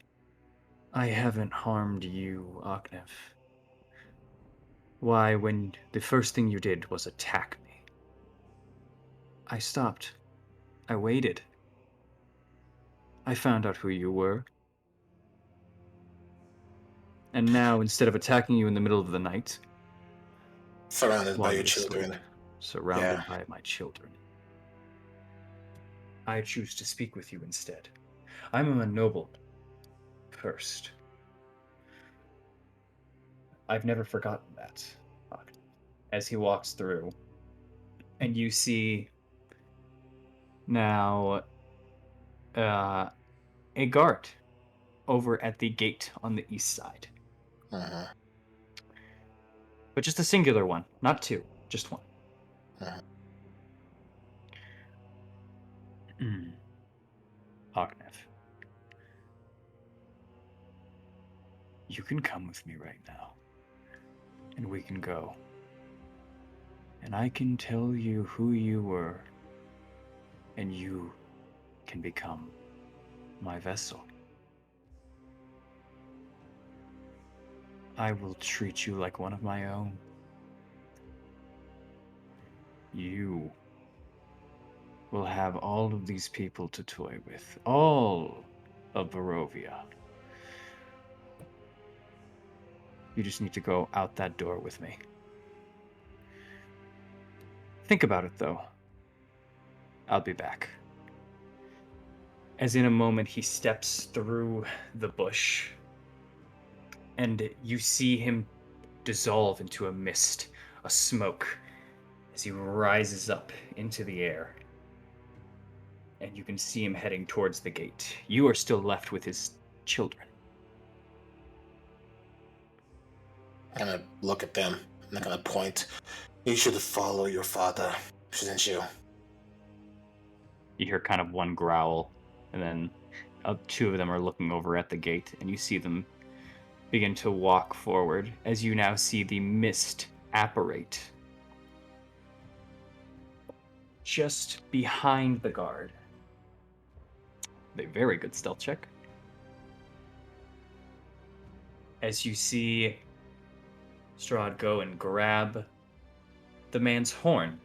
Speaker 2: I haven't harmed you, Aknev? Why, when the first thing you did was attack me, I stopped. I waited. I found out who you were. And now, instead of attacking you in the middle of the night,
Speaker 6: Surrounded by
Speaker 2: while
Speaker 6: your
Speaker 2: you're
Speaker 6: children.
Speaker 2: asleep, surrounded by my children, I choose to speak with you instead. I'm a noble. first. I've never forgotten that. As he walks through, and you see now a guard over at the gate on the east side.
Speaker 6: Uh-huh.
Speaker 2: But just a singular one, not two, just one.
Speaker 6: Uh-huh.
Speaker 2: Ognev, you can come with me right now, and we can go. And I can tell you who you were, and you can become my vessel. I will treat you like one of my own. You will have all of these people to toy with. All of Barovia. You just need to go out that door with me. Think about it, though. I'll be back. As in a moment, he steps through the bush, and you see him dissolve into a mist, a smoke, as he rises up into the air. And you can see him heading towards the gate. You are still left with his children.
Speaker 6: I'm gonna look at them. I'm not gonna point. You should follow your father, shouldn't you?
Speaker 2: You hear kind of one growl, and then two of them are looking over at the gate, and you see them begin to walk forward as you now see the mist apparate just behind the guard. A very good stealth check. As you see Strahd go and grab the man's horn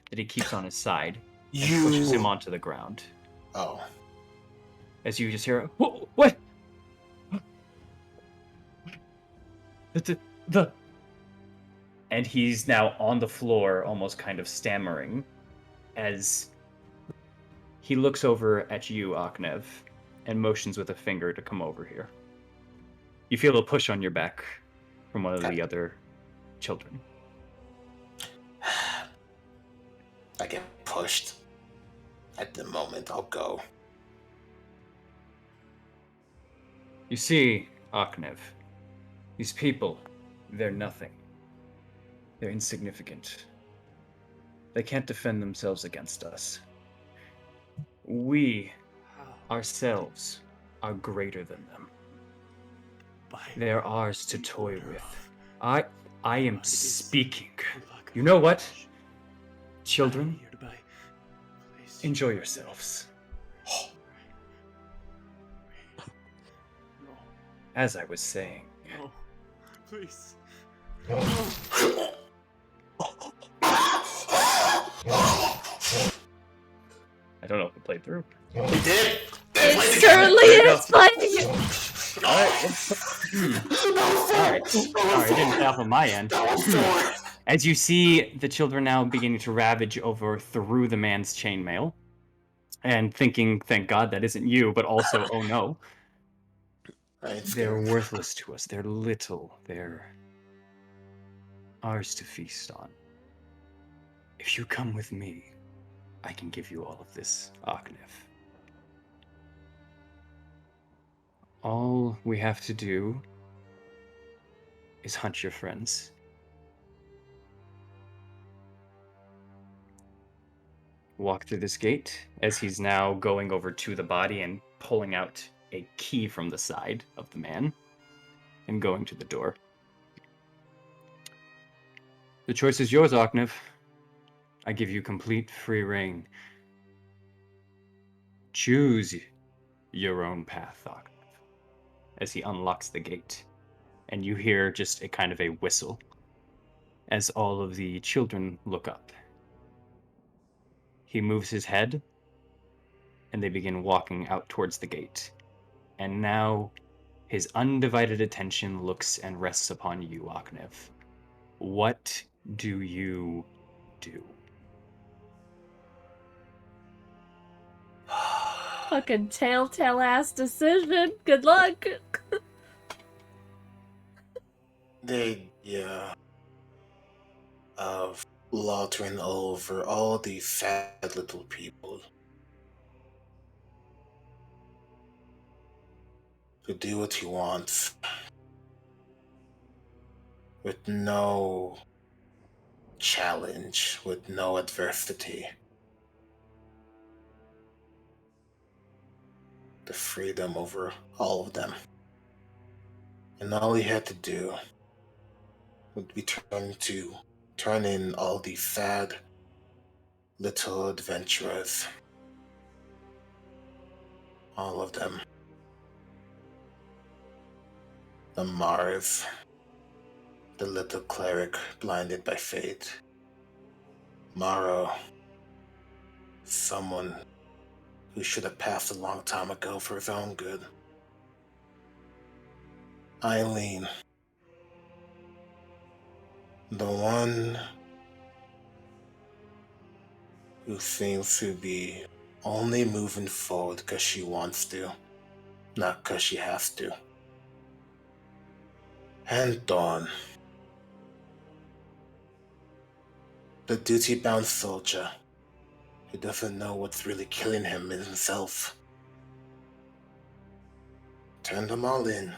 Speaker 2: that he keeps on his side and pushes him onto the ground.
Speaker 6: Oh.
Speaker 2: As you just hear, what? The... And he's now on the floor, almost kind of stammering, as he looks over at you, Ognev, and motions with a finger to come over here. You feel a push on your back from one of the other children.
Speaker 6: I get pushed. At the moment, I'll go.
Speaker 2: You see, Ognev, these people, they're nothing. They're insignificant. They can't defend themselves against us. We, ourselves, are greater than them. They are ours to toy with. I am speaking. You know what? Children, enjoy yourselves. As I was saying.
Speaker 9: No, please.
Speaker 2: I don't know if it played through.
Speaker 6: We did!
Speaker 4: It certainly is playing!
Speaker 2: Alright, it didn't pay off on my end. As you see the children now beginning to ravage over through the man's chainmail, and thinking, thank God that isn't you, but also, oh no. They're worthless to us. They're little. They're ours to feast on. If you come with me, I can give you all of this, Ognev. All we have to do is hunt your friends. Walk through this gate, as he's now going over to the body and pulling out a key from the side of the man and going to the door. The choice is yours, Ognev. I give you complete free rein. Choose your own path, Ognev. As he unlocks the gate, and you hear just a kind of a whistle as all of the children look up. He moves his head, and they begin walking out towards the gate. And now his undivided attention looks and rests upon you, Ognev. What do you do?
Speaker 4: Fucking telltale ass decision. Good luck.
Speaker 6: The idea of lautering over all these sad little people to do what he wants with no challenge, with no adversity. The freedom over all of them. And all he had to do would be turn in all these sad little adventurers. All of them. The Mars, the little cleric blinded by fate. Morrow, someone who should have passed a long time ago for his own good. Eileen, the one who seems to be only moving forward because she wants to, not because she has to. And Dawn, the duty-bound soldier who doesn't know what's really killing him in himself. Turn them all in.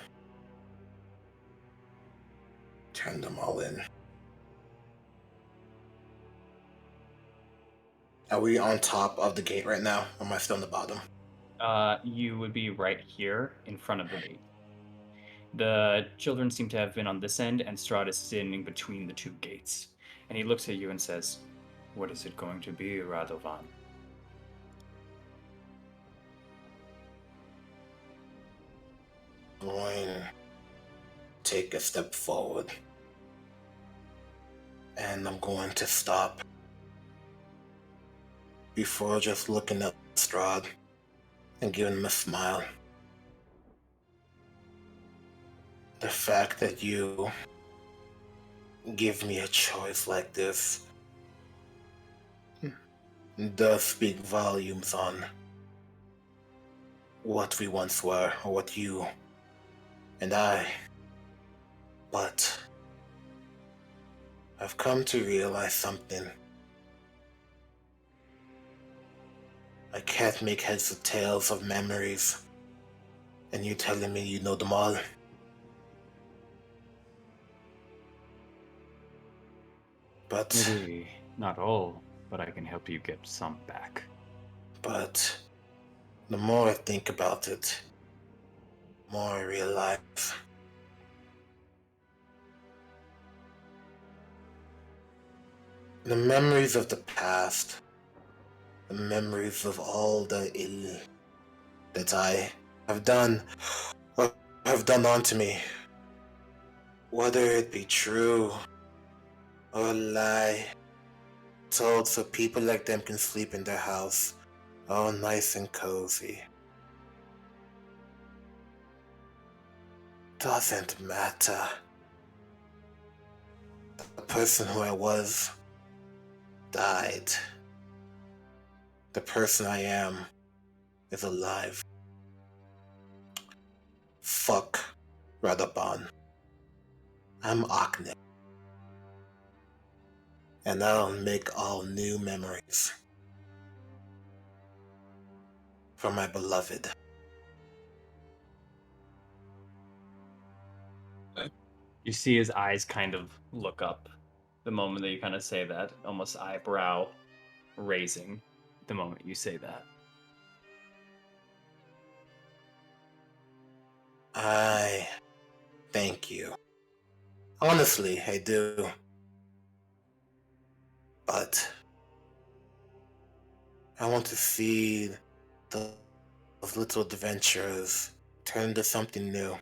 Speaker 6: Turn them all in. Are we on top of the gate right now, or am I still on the bottom?
Speaker 2: You would be right here in front of the gate. The children seem to have been on this end, and Strahd is standing between the two gates. And he looks at you and says, "What is it going to be, Radovan?"
Speaker 6: I'm going to take a step forward. And I'm going to stop before just looking at Strahd and giving him a smile. The fact that you give me a choice like this does speak volumes on what we once were, or what you and I. But I've come to realize something. I can't make heads or tails of memories, and you telling me you know them all. But
Speaker 2: Maybe not all, but I can help you get some back.
Speaker 6: But the more I think about it, the more I realize the memories of the past, the memories of all the ill that I have done or have done unto me, whether it be true or a lie, told so people like them can sleep in their house, all nice and cozy. Doesn't matter. The person who I was died. The person I am is alive. Fuck Radabon. I'm Akne. And I'll make all new memories for my beloved.
Speaker 2: You see his eyes kind of look up the moment that you kind of say that, almost eyebrow raising the moment you say that.
Speaker 6: I thank you. Honestly, I do. But I want to see those little adventures turn into something new.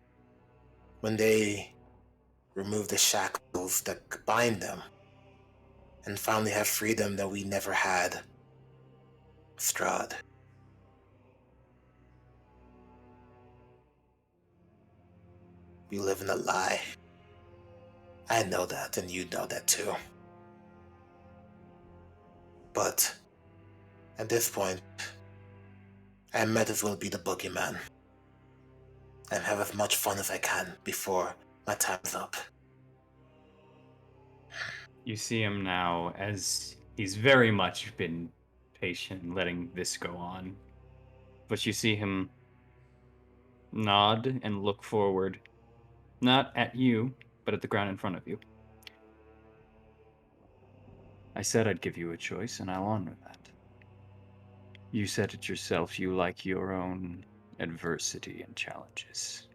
Speaker 6: When they remove the shackles that bind them and finally have freedom that we never had. Strahd. We live in a lie. I know that, and you know that too. But at this point, I might as well be the boogeyman and have as much fun as I can before my time's up.
Speaker 2: You see him now as he's very much been patient in letting this go on. But you see him nod and look forward, not at you, but at the ground in front of you. I said I'd give you a choice, and I'll honor that. You said it yourself, you like your own adversity and challenges.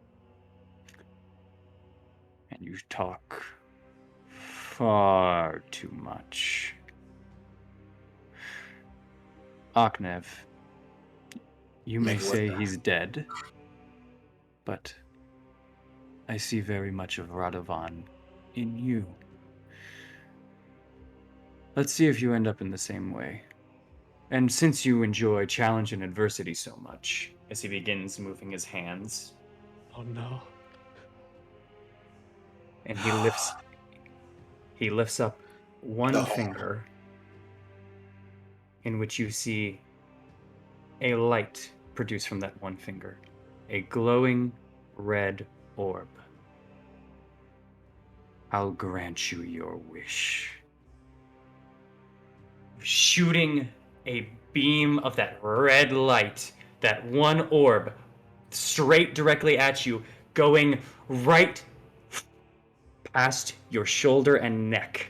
Speaker 2: And you talk far too much. Aknev, you may say he's dead, but I see very much of Radovan in you. Let's see if you end up in the same way. And since you enjoy challenge and adversity so much, as he begins moving his hands,
Speaker 8: Oh no.
Speaker 2: and he lifts up one finger, in which you see a light produce from that one finger, a glowing red orb. I'll grant you your wish. Shooting a beam of that red light, that one orb, straight directly at you, going right past your shoulder and neck.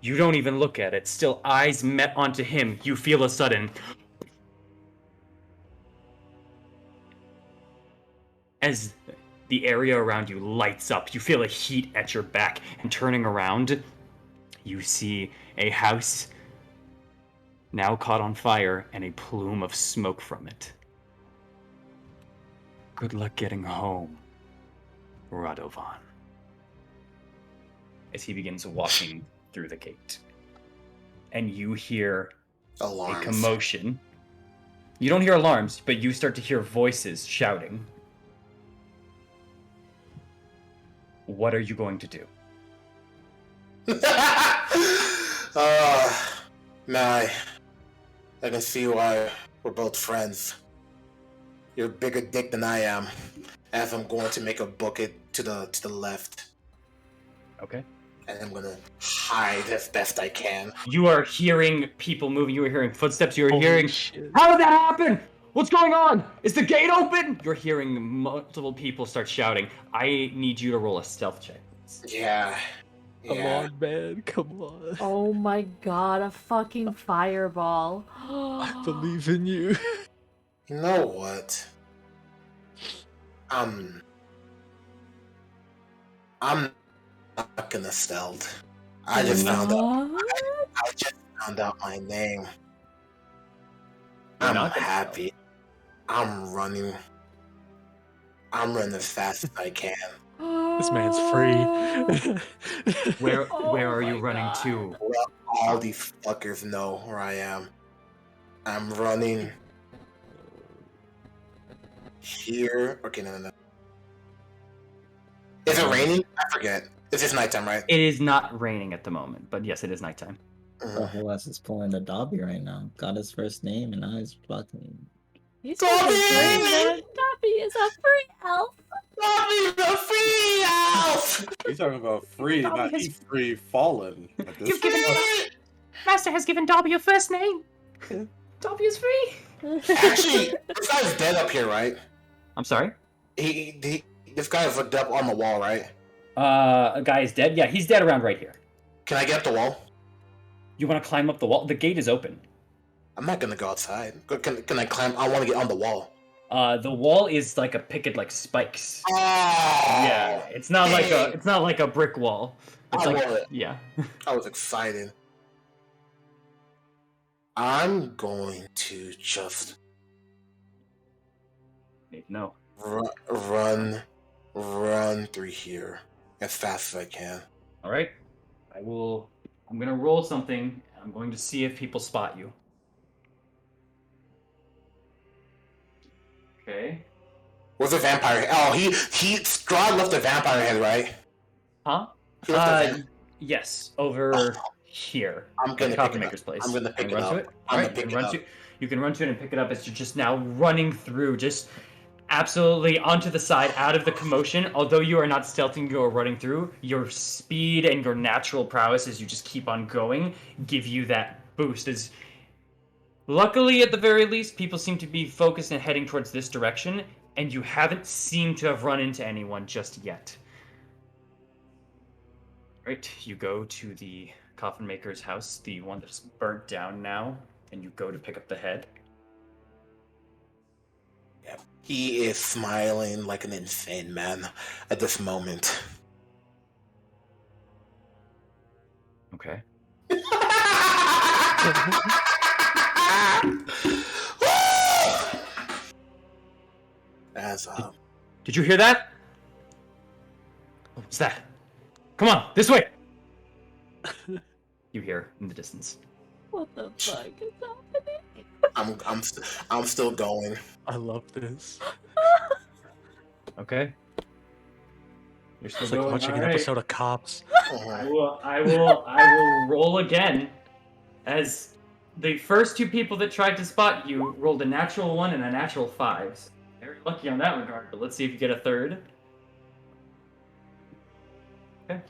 Speaker 2: You don't even look at it. Still, eyes met onto him. You feel a sudden... As the area around you lights up, you feel a heat at your back, and turning around, you see a house now caught on fire and a plume of smoke from it. Good luck getting home, Radovan. As he begins walking through the gate. And you hear
Speaker 6: Alarms.
Speaker 2: a commotion. You don't hear alarms, but you start to hear voices shouting. What are you going to do?
Speaker 6: Nah, I can see why we're both friends. You're a bigger dick than I am, as I'm going to make a bucket to the left.
Speaker 2: Okay.
Speaker 6: And I'm gonna hide as best I can.
Speaker 2: You are hearing people moving. You are hearing footsteps. You are
Speaker 8: Holy
Speaker 2: hearing...
Speaker 8: shit.
Speaker 2: How did that happen? What's going on? Is the gate open? You're hearing multiple people start shouting. I need you to roll a stealth check.
Speaker 6: Yeah.
Speaker 8: Come on, man. Come on.
Speaker 4: Oh my god, a fucking fireball.
Speaker 8: I believe in you.
Speaker 6: You know what? I'm not gonna stealth. I just found out. I just found out my name.
Speaker 2: You're
Speaker 6: I'm
Speaker 2: not gonna
Speaker 6: happy. I'm running. I'm running as fast as I can.
Speaker 8: This man's free.
Speaker 2: Where
Speaker 4: Oh
Speaker 2: are you
Speaker 4: my
Speaker 2: running
Speaker 4: God.
Speaker 2: to?
Speaker 6: Well, all these fuckers know where I am. I'm running here. Okay, no. Is it raining? I forget. It's just nighttime, right?
Speaker 2: It is not raining at the moment, but yes, it is nighttime.
Speaker 5: The whole ass is pulling the Dobby right now. Got his first name and now he's fucking.
Speaker 4: He's fucking
Speaker 6: Dobby!
Speaker 4: free, man. Dobby is a free elf.
Speaker 6: Dobby the free elf!
Speaker 7: He's talking about free,
Speaker 2: Dobby
Speaker 7: not
Speaker 2: has-
Speaker 7: he's free fallen. At this
Speaker 2: You've given
Speaker 7: point.
Speaker 2: Master has given Dobby a first name. Dobby is free.
Speaker 6: Actually, this guy's dead up here, right?
Speaker 2: I'm sorry.
Speaker 6: This guy is looked up on the wall, right?
Speaker 2: A guy is dead. Yeah, he's dead around right here.
Speaker 6: Can I get up the wall?
Speaker 2: You want to climb up the wall? The gate is open.
Speaker 6: I'm not gonna go outside. Can I climb? I want to get on the wall.
Speaker 2: The wall is like a picket, like spikes.
Speaker 6: Oh,
Speaker 2: Yeah, it's not like a brick wall. It's
Speaker 6: I
Speaker 2: like
Speaker 6: want it.
Speaker 2: yeah.
Speaker 6: I was excited. I'm going to just
Speaker 2: No.
Speaker 6: run through here as fast as I can.
Speaker 2: All right. I'm gonna roll something. I'm going to see if people spot you. Okay.
Speaker 6: Where's the vampire head? Oh, he Strahd left the vampire head, right?
Speaker 2: Huh?
Speaker 6: He left the
Speaker 2: Yes. Over here
Speaker 6: I'm
Speaker 2: at
Speaker 6: gonna
Speaker 2: the
Speaker 6: pick
Speaker 2: coffin
Speaker 6: it up.
Speaker 2: maker's place.
Speaker 6: I'm gonna
Speaker 2: You
Speaker 6: pick it
Speaker 2: run to
Speaker 6: up.
Speaker 2: it.
Speaker 6: I'm
Speaker 2: All
Speaker 6: gonna
Speaker 2: right, you
Speaker 6: pick
Speaker 2: can
Speaker 6: it
Speaker 2: run
Speaker 6: up.
Speaker 2: to. You can run to it and pick it up as you're just now running through, just absolutely onto the side, out of the commotion. Although you are not stealthing, you are running through. Your speed and your natural prowess, as you just keep on going, give you that boost. As luckily, at the very least, people seem to be focused and heading towards this direction, and you haven't seemed to have run into anyone just yet. Right, you go to the coffin maker's house, the one that's burnt down now, and you go to pick up the head.
Speaker 6: Yeah. He is smiling like an insane man at this moment.
Speaker 2: Okay.
Speaker 6: As
Speaker 2: Did you hear that? What was that? Come on, this way! You hear in the distance.
Speaker 4: What the fuck is happening?
Speaker 6: I'm still going.
Speaker 8: I love this.
Speaker 2: Okay. You're still
Speaker 8: It's like
Speaker 2: going.
Speaker 8: watching
Speaker 2: All
Speaker 8: an
Speaker 2: right.
Speaker 8: episode of Cops.
Speaker 2: I will roll again, as the first two people that tried to spot you rolled a natural 1 and a natural 5. So very lucky on that regard, but let's see if you get a third. Okay.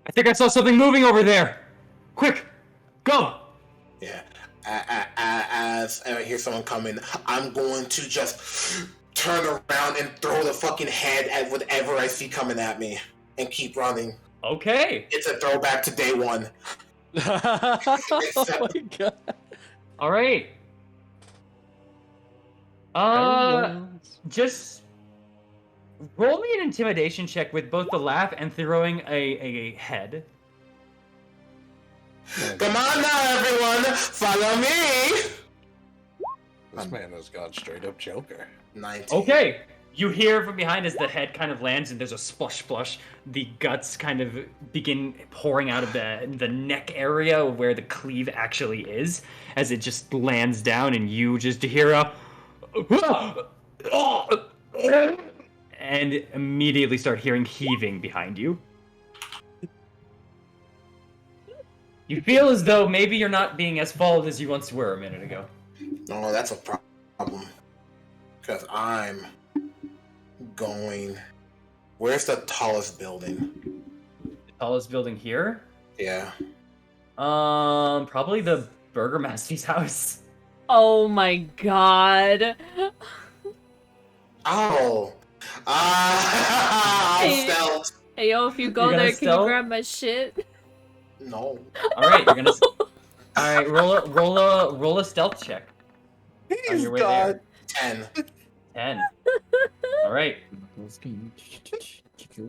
Speaker 2: I think I saw something moving over there. Quick, go!
Speaker 6: Yeah. As I hear someone coming, I'm going to just turn around and throw the fucking head at whatever I see coming at me and keep running.
Speaker 2: Okay.
Speaker 6: It's a throwback to day one.
Speaker 8: Oh my god.
Speaker 2: All right. Just roll me an intimidation check with both the laugh and throwing a head.
Speaker 6: Come on now, everyone! Follow me!
Speaker 7: This man has gone straight up Joker.
Speaker 6: 19.
Speaker 2: Okay. You hear from behind as the head kind of lands and there's a splush. The guts kind of begin pouring out of the neck area where the cleave actually is, as it just lands down and you just hear a and immediately start hearing heaving behind you. You feel as though maybe you're not being as followed as you once were a minute ago.
Speaker 6: No, that's a problem. Because I'm going... Where's the tallest building?
Speaker 2: The tallest building here?
Speaker 6: Yeah.
Speaker 2: Probably the Burgermaster's house.
Speaker 4: Oh my god.
Speaker 6: Oh!
Speaker 4: Hey.
Speaker 6: Stealth!
Speaker 4: Hey yo, if you go
Speaker 2: You're gonna
Speaker 4: there, can you
Speaker 2: stealth?
Speaker 4: grab my shit?
Speaker 6: No.
Speaker 2: Alright, you're gonna... Alright, roll a stealth check. On your way there.
Speaker 6: 10.
Speaker 2: 10. Alright.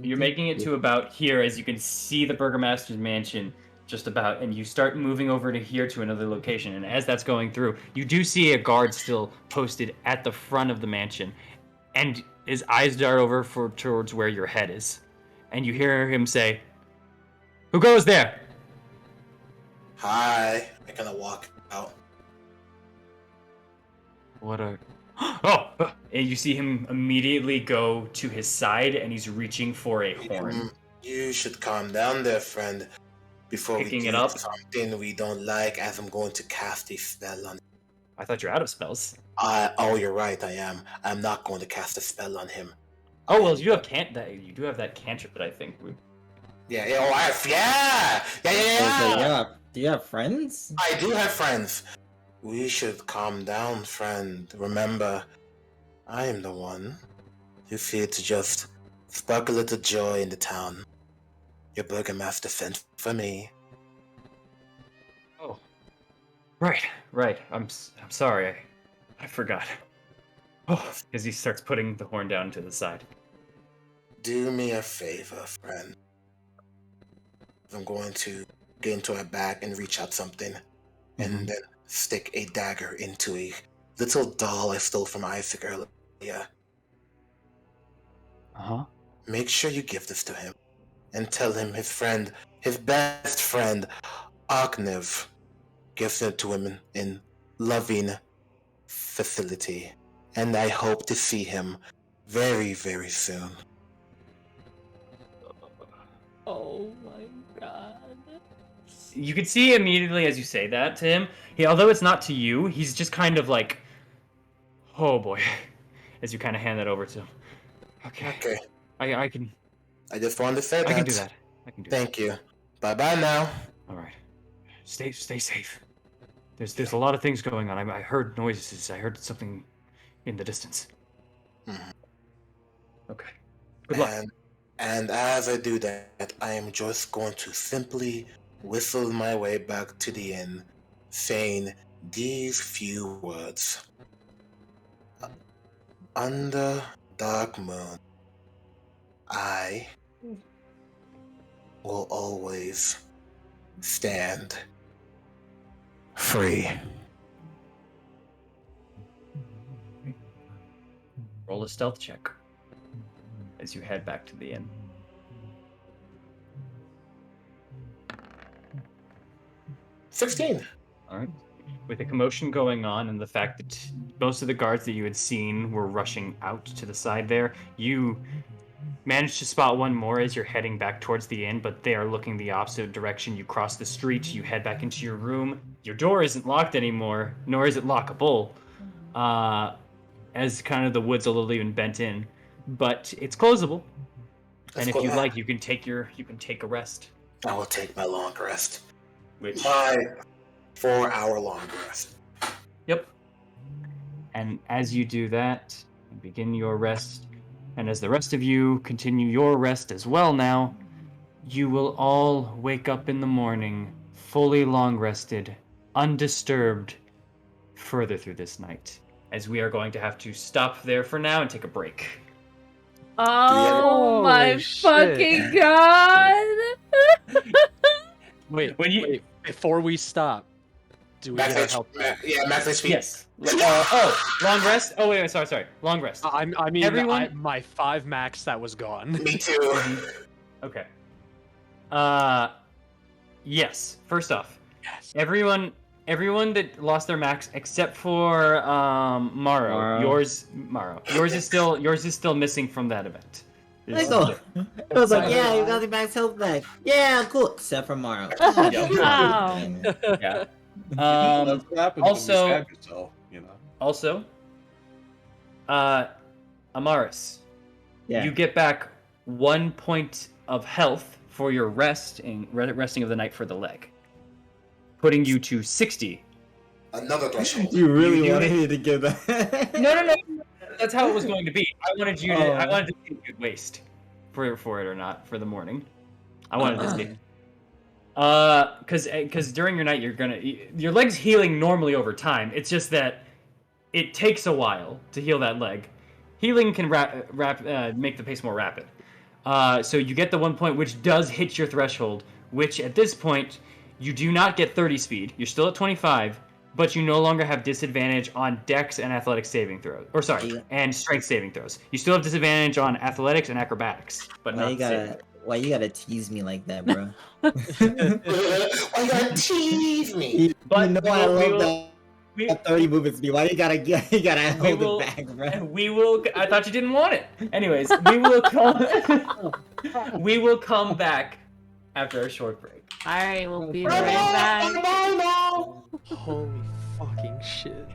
Speaker 2: You're making it to about here as you can see the Burgermaster's mansion just about, and you start moving over to here to another location. And as that's going through, you do see a guard still posted at the front of the mansion, and his eyes dart over towards where your head is. And you hear him say, "Who goes there?"
Speaker 6: Hi. I kind of walk out.
Speaker 2: What a... Oh! And you see him immediately go to his side, and he's reaching for a horn.
Speaker 6: You should calm down there, friend. Before
Speaker 2: Picking
Speaker 6: we
Speaker 2: it
Speaker 6: do
Speaker 2: up.
Speaker 6: something we don't like, as I'm going to cast a spell on...
Speaker 2: I thought you're out of spells.
Speaker 6: Oh, you're right, I am. I'm not going to cast a spell on him.
Speaker 2: Oh, well, you do have that cantrip that I think would...
Speaker 6: Yeah, yeah.
Speaker 5: Do you have friends?
Speaker 6: I do have friends. We should calm down, friend. Remember, I am the one who's here to just spark a little joy in the town. Your burgomaster sent for me.
Speaker 2: Oh. Right. I'm sorry. I forgot. Oh, as he starts putting the horn down to the side.
Speaker 6: Do me a favor, friend. I'm going to get into my bag and reach out something, and then stick a dagger into a little doll I stole from Isaac earlier.
Speaker 2: Uh-huh.
Speaker 6: Make sure you give this to him, and tell him his best friend, Arknev, gives it to him in loving facility, and I hope to see him very, very soon.
Speaker 4: Oh my god.
Speaker 2: You can see immediately as you say that to him, although it's not to you, he's just kind of like, oh boy, as you kind of hand that over to him. Okay.
Speaker 6: Okay.
Speaker 2: I can
Speaker 6: I just wanted to say that.
Speaker 2: I can do that. I can do that.
Speaker 6: Thank you. Bye bye now.
Speaker 2: All right. Stay safe. There's a lot of things going on. I heard noises. I heard something in the distance.
Speaker 6: Mhm.
Speaker 2: Okay. Good luck.
Speaker 6: And as I do that, I am just going to simply whistle my way back to the inn, saying these few words. Under dark moon, I will always stand free.
Speaker 2: Roll a stealth check as you head back to the inn.
Speaker 6: $16.
Speaker 2: All right. With the commotion going on and the fact that most of the guards that you had seen were rushing out to the side there, you managed to spot one more as you're heading back towards the inn, but they are looking the opposite direction. You cross the street, you head back into your room. Your door isn't locked anymore, nor is it lockable, as kind of the wood's a little even bent in, but it's closable. And if you'd like, you can take a rest.
Speaker 6: I will take my long rest.
Speaker 2: Which
Speaker 6: My 4-hour long rest.
Speaker 2: Yep. And as you do that, and begin your rest, and as the rest of you continue your rest as well now, you will all wake up in the morning, fully long rested, undisturbed, further through this night. As we are going to have to stop there for now and take a break.
Speaker 4: Oh my
Speaker 8: Holy shit.
Speaker 4: fucking god!
Speaker 8: Wait,
Speaker 2: When you-
Speaker 8: wait, before we stop, do we get our health back?
Speaker 6: Max HP.
Speaker 2: Yes. Long rest? Oh, wait, sorry. Long rest.
Speaker 8: I mean,
Speaker 2: Everyone-
Speaker 8: my 5 max that was gone.
Speaker 6: Me too.
Speaker 2: Okay. Yes. First off,
Speaker 8: Yes.
Speaker 2: everyone that lost their max except for Maro. Yours is still missing from that event.
Speaker 5: Let's go. It was like, yeah, you got the max health back. Yeah, cool. Except for Mario.
Speaker 4: Wow.
Speaker 2: Yeah.
Speaker 7: That's what happens
Speaker 2: also-
Speaker 7: when you stab yourself, you know.
Speaker 2: Also, Amaris,
Speaker 5: Yeah.
Speaker 2: you get back 1 point of health for your resting of the night for the leg, putting you to 60.
Speaker 6: Another threshold.
Speaker 5: You really
Speaker 2: You
Speaker 5: wanted
Speaker 2: do
Speaker 5: me to give that?
Speaker 2: No. That's how it was going to be. I wanted to
Speaker 5: Oh.
Speaker 2: see if you'd waste for it or not for the morning. I wanted to see. Because during your night your leg's healing normally over time. It's just that it takes a while to heal that leg. Healing can make the pace more rapid. So you get the 1 point, which does hit your threshold. Which at this point you do not get 30 speed. You're still at 25, but you no longer have disadvantage on Dex and Athletic saving throws. And Strength saving throws. You still have disadvantage on Athletics and Acrobatics, but not saving.
Speaker 5: Why you gotta tease me like that, bro?
Speaker 6: Why you gotta tease me?
Speaker 2: But
Speaker 5: you know I love that 30 movement speed. Why you gotta hold
Speaker 2: will-
Speaker 5: it back, bro?
Speaker 2: We will. I thought you didn't want it. Anyways, we will come back after a short break.
Speaker 4: Alright, we'll be right back.
Speaker 8: Holy fucking shit.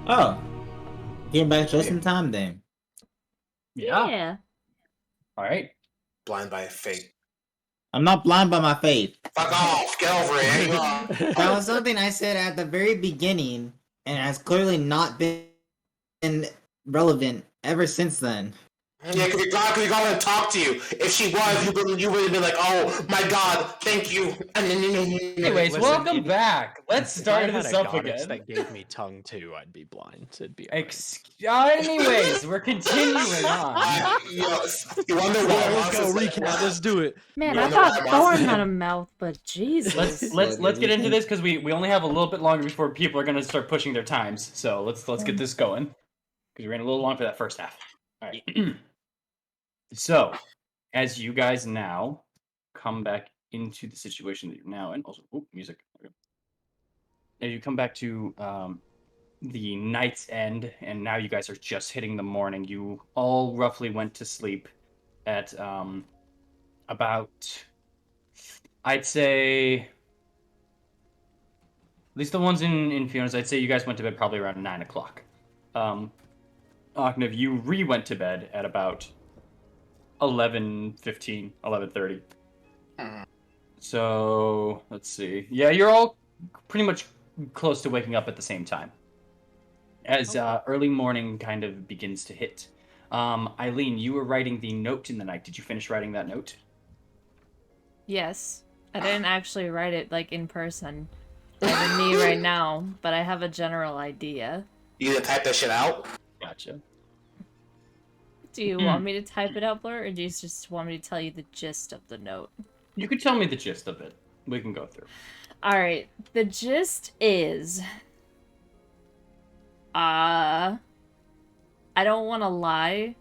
Speaker 5: Oh, getting back just in time then.
Speaker 2: Yeah. All right.
Speaker 6: Blind by fate.
Speaker 5: I'm not blind by my faith.
Speaker 6: Fuck off! Get over it!
Speaker 5: That was something I said at the very beginning, and has clearly not been relevant ever since then.
Speaker 6: Yeah, because your God would talk to you. If she was, you would have been like, oh my God, thank you.
Speaker 2: Anyways,
Speaker 8: Listen,
Speaker 2: welcome back. Let's
Speaker 8: If I
Speaker 2: start
Speaker 8: had
Speaker 2: this
Speaker 8: a
Speaker 2: up
Speaker 8: goddess
Speaker 2: again.
Speaker 8: that gave me tongue too, I'd be blind. It'd be alright.
Speaker 2: Anyways, we're continuing on.
Speaker 6: You wonder why
Speaker 8: Let's go recap. Let's do it.
Speaker 4: Man,
Speaker 6: You
Speaker 4: I
Speaker 6: wonder why
Speaker 4: thought
Speaker 6: Monster-
Speaker 4: Thorn had a mouth, but Jesus.
Speaker 2: Let's get into this because we only have a little bit longer before people are gonna start pushing their times. So let's get this going because we ran a little long for that first half. All right. So, as you guys now come back into the situation that you're now in, also music. As you come back to the night's end, and now you guys are just hitting the morning. You all roughly went to sleep at about, I'd say, at least the ones in Fiona's, I'd say you guys went to bed probably around 9 o'clock. Octave, you went to bed at about 11:15, 11:30. So, let's see. Yeah, you're all pretty much close to waking up at the same time. As early morning kind of begins to hit. Eileen, you were writing the note in the night. Did you finish writing that note?
Speaker 4: Yes. I didn't actually write it, like, in person. Like me right now, but I have a general idea.
Speaker 6: You gonna type that shit out?
Speaker 2: Gotcha.
Speaker 4: Do you want me to type it out, Blur, or do you just want me to tell you the gist of the note?
Speaker 2: You could tell me the gist of it. We can go through.
Speaker 4: Alright, the gist is... I don't want to lie,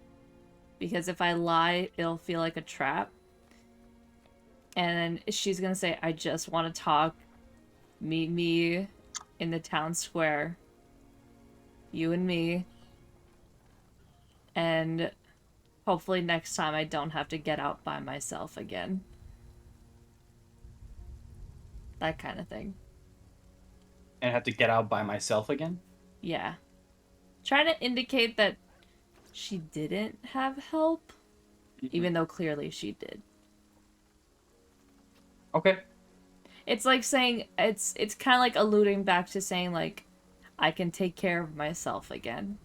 Speaker 4: because if I lie, it'll feel like a trap. And she's gonna say, I just want to talk. Meet me in the town square. You and me. And hopefully next time I don't have to get out by myself again. That kind of thing.
Speaker 2: And have to get out by myself again?
Speaker 4: Yeah. Trying to indicate that she didn't have help, even though clearly she did.
Speaker 2: Okay.
Speaker 4: It's like saying, it's kind of like alluding back to saying, like, I can take care of myself again.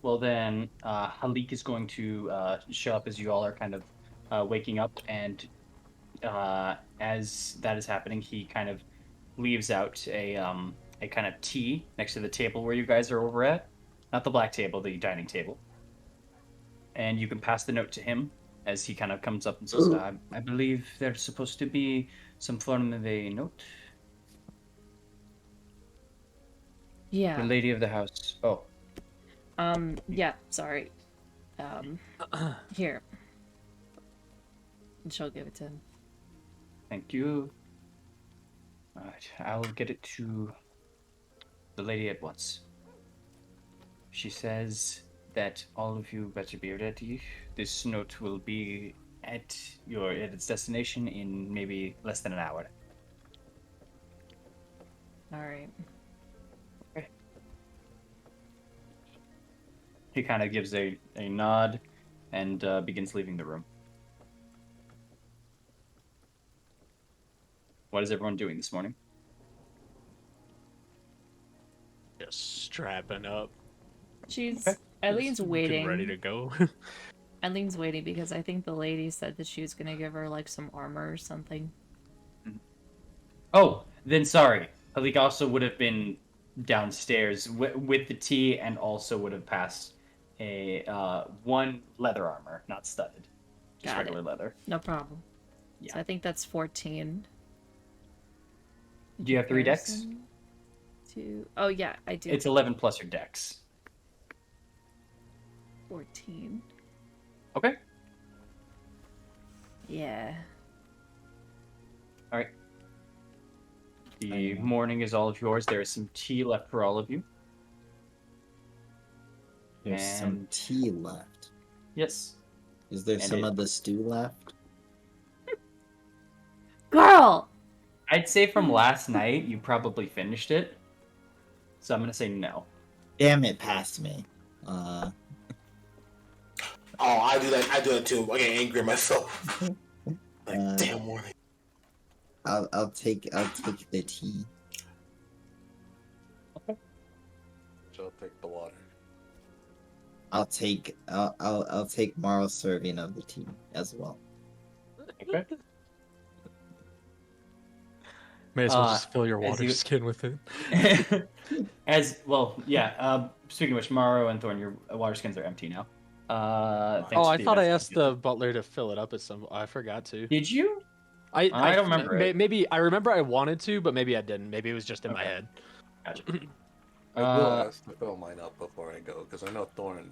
Speaker 2: Well then, Halik is going to show up as you all are kind of waking up, and as that is happening, he kind of leaves out a kind of tea next to the table where you guys are over at. Not the black table, the dining table. And you can pass the note to him as he kind of comes up and says, I believe there's supposed to be some form of a note.
Speaker 4: Yeah.
Speaker 2: The lady of the house. Oh.
Speaker 4: Yeah, sorry. Here. And she'll give it to him.
Speaker 2: Thank you. Alright, I'll get it to the lady at once. She says that all of you better be ready. This note will be at its destination in maybe less than an hour.
Speaker 4: Alright.
Speaker 2: Okay. He kind of gives a nod and begins leaving the room. What is everyone doing this morning?
Speaker 8: Just strapping up.
Speaker 4: She's...
Speaker 2: Okay.
Speaker 4: Eileen's
Speaker 8: Just
Speaker 4: waiting.
Speaker 8: getting ready to go.
Speaker 4: Eileen's waiting because I think the lady said that she was gonna give her, like, some armor or something.
Speaker 2: Oh, then sorry. Halik also would have been downstairs with the tea and also would have passed a one leather armor, not studded. Just
Speaker 4: Got
Speaker 2: regular
Speaker 4: it.
Speaker 2: leather.
Speaker 4: No problem.
Speaker 2: Yeah.
Speaker 4: So I think that's 14.
Speaker 2: Do you have 3 decks?
Speaker 4: Oh, yeah, I do.
Speaker 2: It's 11 plus your decks.
Speaker 4: 14.
Speaker 2: Okay.
Speaker 4: Yeah.
Speaker 2: All right. The morning is all of yours. There is some tea left for all of you.
Speaker 5: There's some
Speaker 2: And-
Speaker 5: tea left.
Speaker 2: Yes.
Speaker 5: Is there
Speaker 2: And
Speaker 5: some of the stew left?
Speaker 4: Girl!
Speaker 2: I'd say from last night, you probably finished it. So I'm going to say no.
Speaker 5: Damn it, past me.
Speaker 6: Oh, I do that. I do it too. I get angry at myself. Like, damn morning.
Speaker 5: I'll take the tea.
Speaker 7: So I'll take the water.
Speaker 5: I'll take Marl's serving of the tea as well.
Speaker 2: Okay.
Speaker 8: May as well just fill your
Speaker 2: as
Speaker 8: water
Speaker 2: you-
Speaker 8: skin with it.
Speaker 2: Speaking of which, Morrow and Thorn, your water skins are empty now. Thanks
Speaker 8: Oh,
Speaker 2: for
Speaker 8: I
Speaker 2: the
Speaker 8: thought I
Speaker 2: investment.
Speaker 8: asked the butler to fill it up at some. I forgot to.
Speaker 2: Did you?
Speaker 8: I
Speaker 2: don't remember it.
Speaker 8: Maybe I remember I wanted to, but maybe I didn't. Maybe it was just in my head.
Speaker 2: Gotcha.
Speaker 7: I will ask to fill mine up before I go, because I know Thorn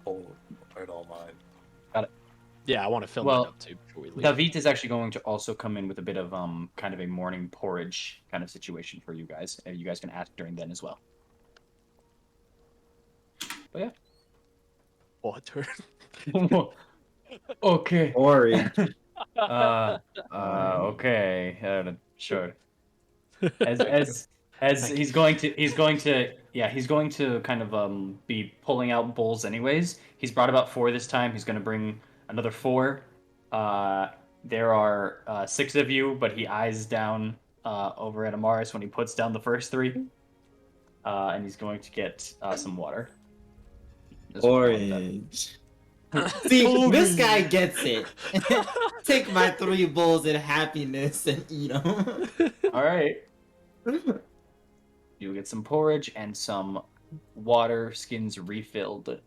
Speaker 7: pulled right all mine.
Speaker 2: Got it.
Speaker 8: Yeah, I want to fill
Speaker 2: Well,
Speaker 8: mine up too before we leave.
Speaker 2: David is actually going to also come in with a bit of kind of a morning porridge kind of situation for you guys. You guys can ask during then as well. But yeah.
Speaker 8: Water.
Speaker 2: Okay.
Speaker 5: Orange.
Speaker 2: Okay. Sure. As he's going to kind of be pulling out bowls anyways. He's brought about 4 this time. He's going to bring another 4. There are 6 of you, but he eyes down over at Amaris when he puts down the first 3. And he's going to get some water.
Speaker 5: Orange. See, this guy gets it. Take my 3 bowls in happiness and eat them.
Speaker 2: All right. You'll get some porridge and some water skins refilled.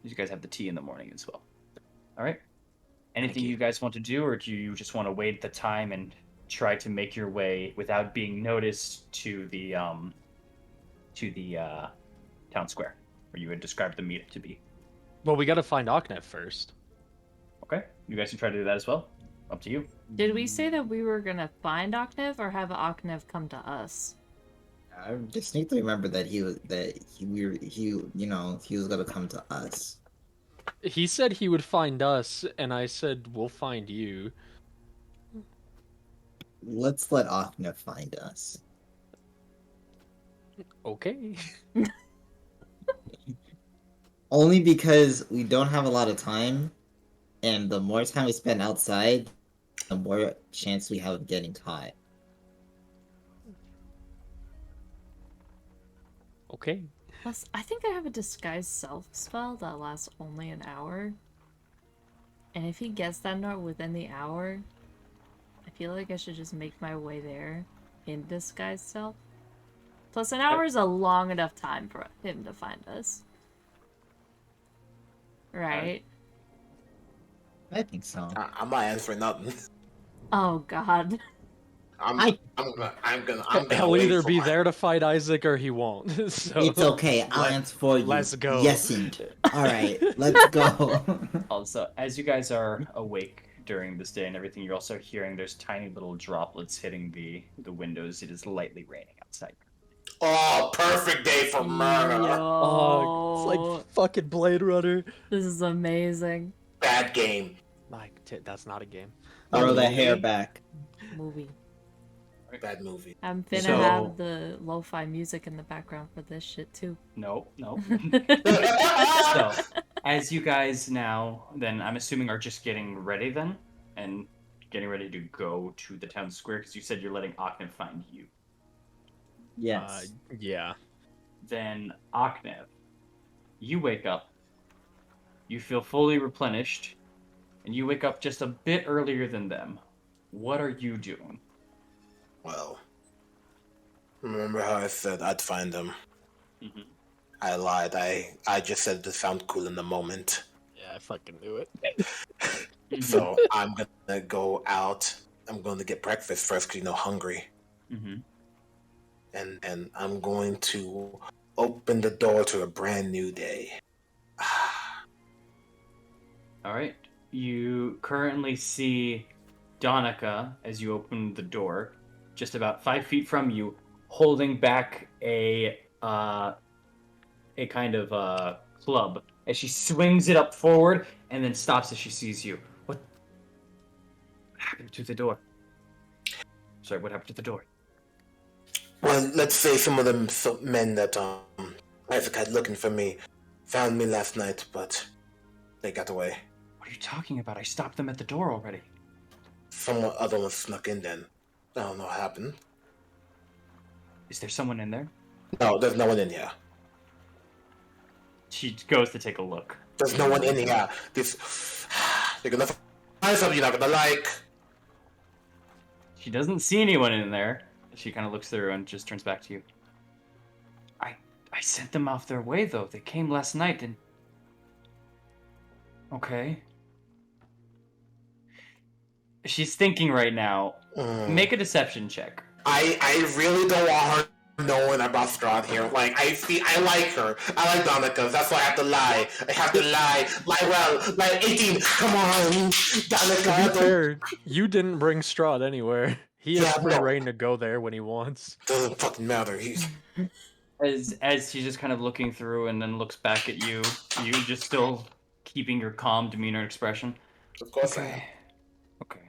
Speaker 2: You guys have the tea in the morning as well. All right. Anything you guys want to do, or do you just want to wait the time and try to make your way without being noticed to the town square where you had described the meetup to be.
Speaker 8: Well, we gotta find Aknev first.
Speaker 2: Okay, you guys can try to do that as well. Up to you.
Speaker 4: Did we say that we were gonna find Oknev or have Oknev come to us?
Speaker 5: I just need to remember that he was gonna come to us.
Speaker 8: He said he would find us, and I said we'll find you.
Speaker 5: Let's let Akna find us.
Speaker 8: Okay.
Speaker 5: Only because we don't have a lot of time, and the more time we spend outside, the more chance we have of getting caught.
Speaker 8: Okay.
Speaker 4: Plus, I think I have a disguise self spell that lasts only an hour. And if he gets that note within the hour, I feel like I should just make my way there in disguise self. Plus, an hour is a long enough time for him to find us. Right?
Speaker 5: I think so.
Speaker 6: I'm not answering nothing.
Speaker 4: Oh, God.
Speaker 6: I'm gonna
Speaker 8: He'll
Speaker 6: wait
Speaker 8: either
Speaker 6: for
Speaker 8: be
Speaker 6: my-
Speaker 8: there to fight Isaac or he won't. So
Speaker 5: It's okay. I'll
Speaker 8: let-
Speaker 5: answer for you.
Speaker 8: let's go.
Speaker 5: Yes, and all right. Let's go.
Speaker 2: Also, as you guys are awake during this day and everything, you're also hearing there's tiny little droplets hitting the windows. It is lightly raining outside.
Speaker 6: Oh, perfect day for murder.
Speaker 8: Oh, it's like fucking Blade Runner.
Speaker 4: This is amazing.
Speaker 6: Bad game.
Speaker 8: Like, that's not a game.
Speaker 5: Throw the
Speaker 6: movie?
Speaker 5: hair back.
Speaker 4: Movie.
Speaker 6: Bad movie.
Speaker 4: I'm finna
Speaker 2: So-
Speaker 4: have the lo-fi music in the background for this shit, too.
Speaker 2: No. So, as you guys now, then I'm assuming are just getting ready then, and getting ready to go to the town square because you said you're letting Aknev find you.
Speaker 5: Yes.
Speaker 8: Yeah.
Speaker 2: Then Aknev, you wake up, you feel fully replenished, and you wake up just a bit earlier than them. What are you doing?
Speaker 6: Well, remember how I said I'd find them?
Speaker 2: Mm-hmm.
Speaker 6: I lied. I just said it sounded cool in the moment.
Speaker 8: Yeah, I fucking knew it.
Speaker 6: So I'm gonna go out. I'm going to get breakfast first because hungry.
Speaker 2: Mm-hmm.
Speaker 6: And I'm going to open the door to a brand new day.
Speaker 2: All right. You currently see Donica as you open the door, just about 5 feet from you, holding back a kind of club as she swings it up forward and then stops as she sees you. What happened to the door? Sorry, what happened to the door?
Speaker 6: Well, let's say some of them men that Isaac had looking for me found me last night, but they got away.
Speaker 2: What are you talking about? I stopped them at the door already.
Speaker 6: Some other one snuck in then. I don't know what happened.
Speaker 2: Is there someone in there?
Speaker 6: No, there's no one in here.
Speaker 2: She goes to take a look.
Speaker 6: There's no one in here. You're gonna find something you're not gonna like.
Speaker 2: She doesn't see anyone in there. She kind of looks through and just turns back to you. I sent them off their way, though. They came last night and... Okay. She's thinking right now. Make a deception check.
Speaker 6: I really don't want her knowing about Strahd here. Like, I like her. I like Donica. That's why I have to lie. I have to lie. Lie well. Like, 18. Come on.
Speaker 8: To
Speaker 6: Donica.
Speaker 8: be fair, you didn't bring Strahd anywhere. He has
Speaker 6: Yeah,
Speaker 8: free
Speaker 6: no.
Speaker 8: reign to go there when he wants.
Speaker 6: Doesn't fucking matter. He's...
Speaker 2: As she's just kind of looking through and then looks back at you, you just still keeping your calm demeanor and expression.
Speaker 6: Of course I am.
Speaker 2: Okay.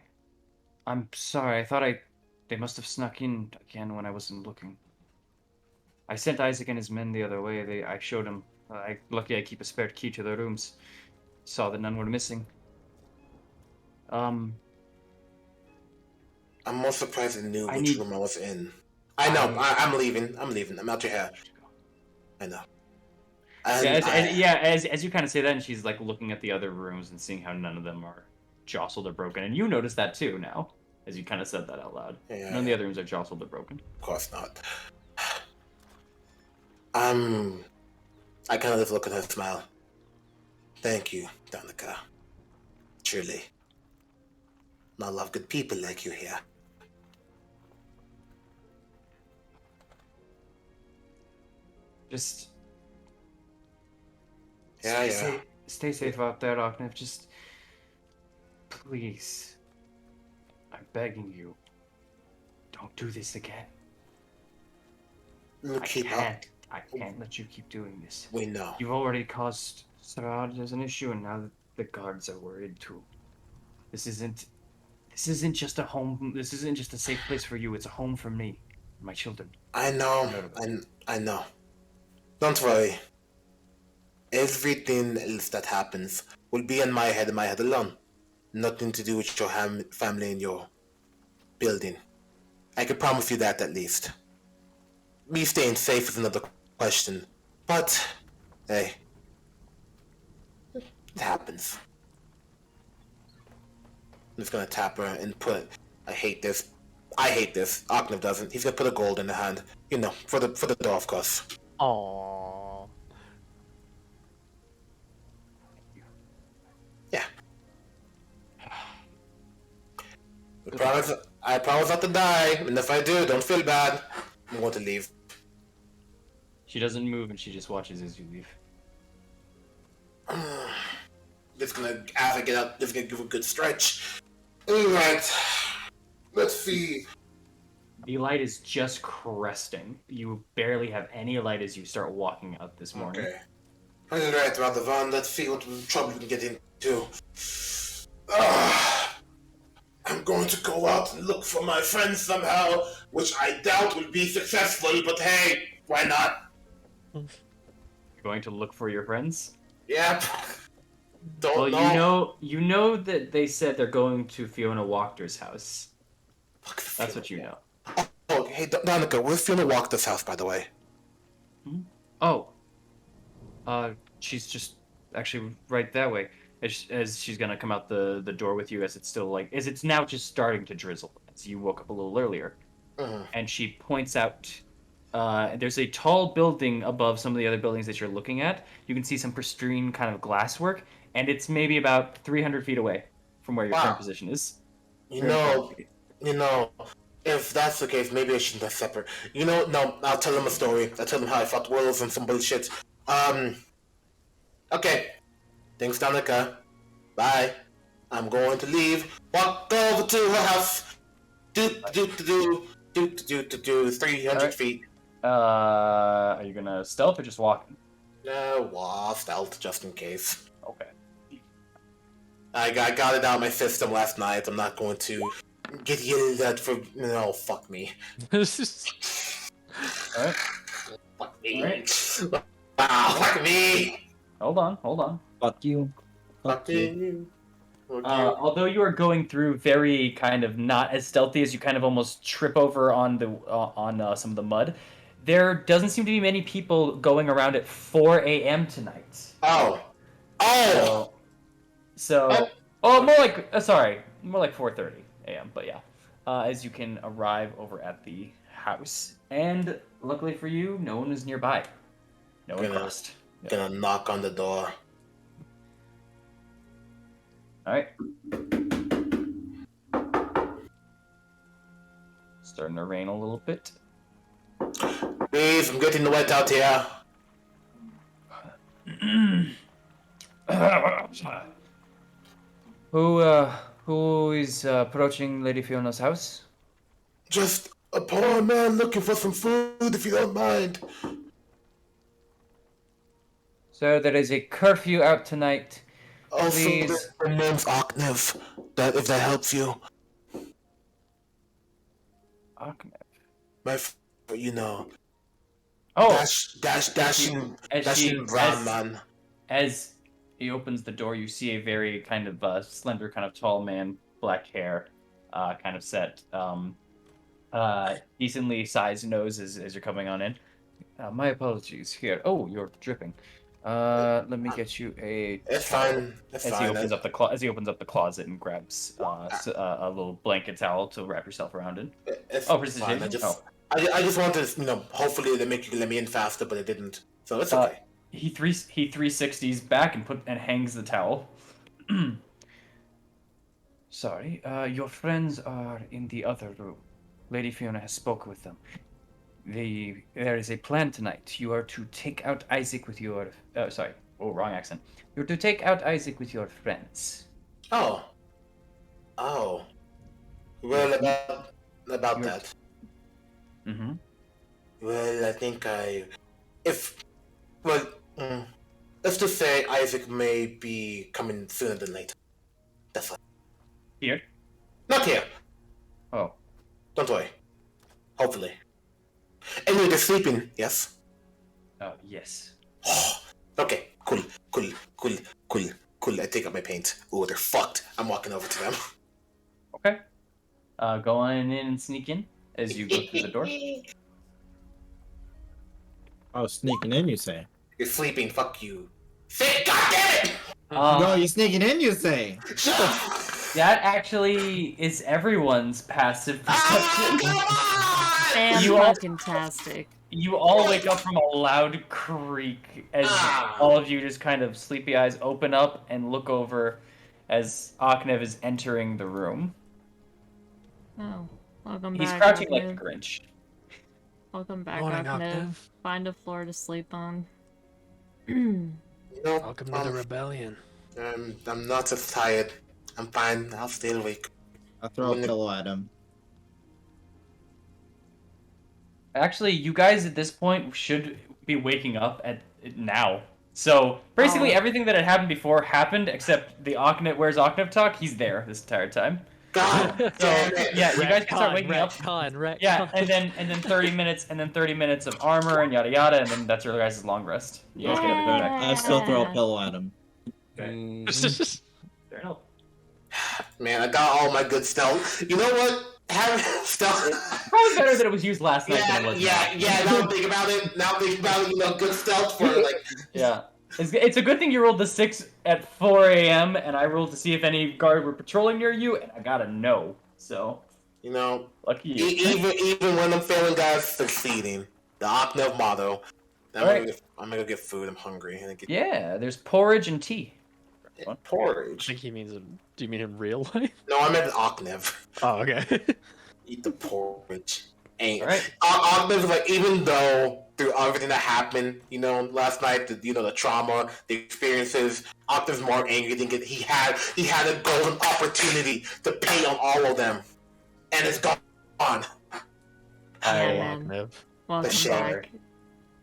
Speaker 2: I'm sorry. I thought they must have snuck in again when I wasn't looking. I sent Isaac and his men the other way. I showed him. Lucky I keep a spare key to their rooms. Saw that none were missing.
Speaker 6: I'm more surprised I knew
Speaker 2: I
Speaker 6: which
Speaker 2: need-
Speaker 6: room I was in. I know. I'm leaving. I'm out your hair. I know. And
Speaker 2: As you kind of say that, and she's like looking at the other rooms and seeing how none of them are jostled or broken, and you notice that too now, as you kind of said that out loud.
Speaker 6: Yeah,
Speaker 2: None of the other rooms are jostled or broken.
Speaker 6: Of course not. I kind of just look at her and smile. Thank you, Donica. Truly. Not a lot of good people like you here.
Speaker 2: Just
Speaker 6: Yeah, yeah.
Speaker 2: stay safe out there, Ognev. Just please, I'm begging you, don't do this again.
Speaker 6: We'll keep up.
Speaker 2: I can't let you keep doing this.
Speaker 6: We know.
Speaker 2: You've already caused Strahd as an issue, and now the guards are worried too. This isn't just a home. This isn't just a safe place for you. It's a home for me, and my children.
Speaker 6: I know. I know. Don't worry. Everything else that happens will be in my head alone. Nothing to do with your family and your building. I can promise you that at least. Me staying safe is another question. But, hey, it happens. I'm just gonna tap her and put. I hate this. Arknev doesn't. He's gonna put a gold in the hand. You know, for the door, of course.
Speaker 8: Aww.
Speaker 6: Yeah. I promise not to die, and if I do, don't feel bad. I'm going to leave.
Speaker 2: She doesn't move, and she just watches as you leave.
Speaker 6: Just gonna, as I get up, just gonna give a good stretch. Alright. Let's see.
Speaker 2: The light is just cresting. You barely have any light as you start walking out this morning.
Speaker 6: Okay. Alright, Radhavan, let's see what trouble we can get into. I'm going to go out and look for my friends somehow, which I doubt will be successful, but hey, why not?
Speaker 2: You're going to look for your friends?
Speaker 6: Yep.
Speaker 2: Well,
Speaker 6: Don't know.
Speaker 2: you know that they said they're going to Fiona Walker's house. That's what you know.
Speaker 6: Oh, hey, Donica, where's Fiona Walker's house, by the way?
Speaker 2: Oh. She's just actually right that way. As she's gonna come out the door with you, as it's now just starting to drizzle. As you woke up a little earlier, and she points out. There's a tall building above some of the other buildings that you're looking at. You can see some pristine kind of glasswork, and it's maybe about 300 feet away from where your current position is.
Speaker 6: You know, if that's the case, maybe I shouldn't have separate. You know, no, I'll tell them a story. I'll tell them how I fought wolves and some bullshit. Okay. Thanks, Danica. Bye. I'm going to leave. Walk over to her house. Do 300 feet.
Speaker 2: Are you gonna stealth or just walk?
Speaker 6: Stealth, just in case.
Speaker 2: Okay.
Speaker 6: I got it out of my system last night. I'm not going to get yelled at for, fuck me.
Speaker 2: Alright.
Speaker 6: Fuck me.
Speaker 2: Alright.
Speaker 6: Wow, fuck me.
Speaker 2: Hold on.
Speaker 5: Fuck you.
Speaker 6: Fuck you.
Speaker 2: Although you are going through very kind of not as stealthy as you kind of almost trip over on some of the mud, there doesn't seem to be many people going around at 4 a.m. tonight. More like 4:30 a.m. But yeah, as you can arrive over at the house, and luckily for you, no one is nearby. No one crossed.
Speaker 6: Gonna knock on the door.
Speaker 2: Alright. Starting to rain a little bit.
Speaker 6: Please, I'm getting wet out here.
Speaker 2: Who is approaching Lady Fiona's house?
Speaker 6: Just a poor man looking for some food, if you don't mind.
Speaker 2: Sir, there is a curfew out tonight.
Speaker 6: Also,
Speaker 2: Please.
Speaker 6: the name's Arknev, if that helps you.
Speaker 2: Arknev?
Speaker 6: Oh! Dashing brown man.
Speaker 2: As he opens the door, you see a very kind of slender, kind of tall man, black hair, kind of set, decently sized nose as you're coming on in. My apologies. Here. Oh, you're dripping. Let me get you a.
Speaker 6: It's fine. It's
Speaker 2: as
Speaker 6: fine.
Speaker 2: He opens up the closet and grabs a little blanket towel to wrap yourself around in.
Speaker 6: It's
Speaker 2: precision.
Speaker 6: fine. I just wanted to, hopefully they make you let me in faster, but it didn't. So it's okay.
Speaker 2: He 360s back and hangs the towel. Sorry, your friends are in the other room. Lady Fiona has spoken with them. There is a plan tonight. You are to take out Isaac with your. Sorry. Oh, wrong accent. You're to take out Isaac with your friends.
Speaker 6: Oh. Oh. Well, about
Speaker 2: You're-
Speaker 6: that.
Speaker 2: Mm-hmm.
Speaker 6: Well, I think if well, let's just say Isaac may be coming sooner than later. That's fine.
Speaker 2: Here.
Speaker 6: Not here.
Speaker 2: Oh.
Speaker 6: Don't worry. Hopefully. Anyway, they're sleeping. Yes.
Speaker 2: Oh, yes.
Speaker 6: Okay. Cool. I take out my paint. Oh, they're fucked. I'm walking over to them.
Speaker 2: Okay. Go on in and sneak in as you go through the door.
Speaker 5: Oh, sneaking in, you say?
Speaker 6: You're sleeping. Fuck you. Sit. God damn it!
Speaker 5: No, you're sneaking in, you say?
Speaker 6: Shut up.
Speaker 2: That actually is everyone's passive perception.
Speaker 6: Come on!
Speaker 4: And
Speaker 2: You all-
Speaker 4: fucking tastic.
Speaker 2: You all wake up from a loud creak as all of you just kind of sleepy eyes open up and look over as Aknev is entering the room.
Speaker 4: Oh, welcome
Speaker 2: He's
Speaker 4: back.
Speaker 2: crouching like a
Speaker 4: Ahmed.
Speaker 2: Grinch.
Speaker 4: Welcome back,
Speaker 8: Morning,
Speaker 4: Ahmed.
Speaker 8: Octave.
Speaker 4: Find a floor to sleep on.
Speaker 6: No,
Speaker 3: Welcome to the rebellion.
Speaker 6: I'm not as tired. I'm fine. I'll stay awake.
Speaker 5: I'll throw a pillow at him.
Speaker 2: Actually, you guys at this point should be waking up at now. So basically, everything that had happened before happened, except the Aknev. Where's Aknev talk? He's there this entire time.
Speaker 6: God
Speaker 2: So
Speaker 6: damn it!
Speaker 2: yeah, you guys can start waking up.
Speaker 8: Retcon.
Speaker 2: Yeah, and then 30 minutes, and then 30 minutes of armor and yada yada, and then that's your guys' long rest. You guys get everything back.
Speaker 5: I still throw a pillow at him.
Speaker 2: Fair enough.
Speaker 6: Man, I got all my good stealth. You know what? Having stealth.
Speaker 2: Probably better that it was used last night than it was.
Speaker 6: Yeah. Now think about it. You know, good stealth for like.
Speaker 2: Yeah. It's a good thing you rolled the 6 at 4 a.m. and I rolled to see if any guard were patrolling near you, and I got a no. So,
Speaker 6: You know,
Speaker 2: lucky you.
Speaker 6: even when I'm failing, guys, succeeding. The Ocnev motto. I'm gonna go get food. I'm hungry. And get
Speaker 2: Yeah, there's porridge and tea.
Speaker 8: I
Speaker 6: porridge.
Speaker 8: think he means. Do you mean in real life?
Speaker 6: No, I meant Ocnev.
Speaker 8: Oh, okay.
Speaker 6: Eat the porridge. Ain't
Speaker 2: Alright.
Speaker 6: Ocnev's like, even though through everything that happened, you know, last night, the trauma, the experiences, Ocnev's more angry than he had a golden opportunity to pay on all of them, and it's gone.
Speaker 4: Man.
Speaker 8: Nev.
Speaker 4: Welcome
Speaker 6: share.
Speaker 4: back.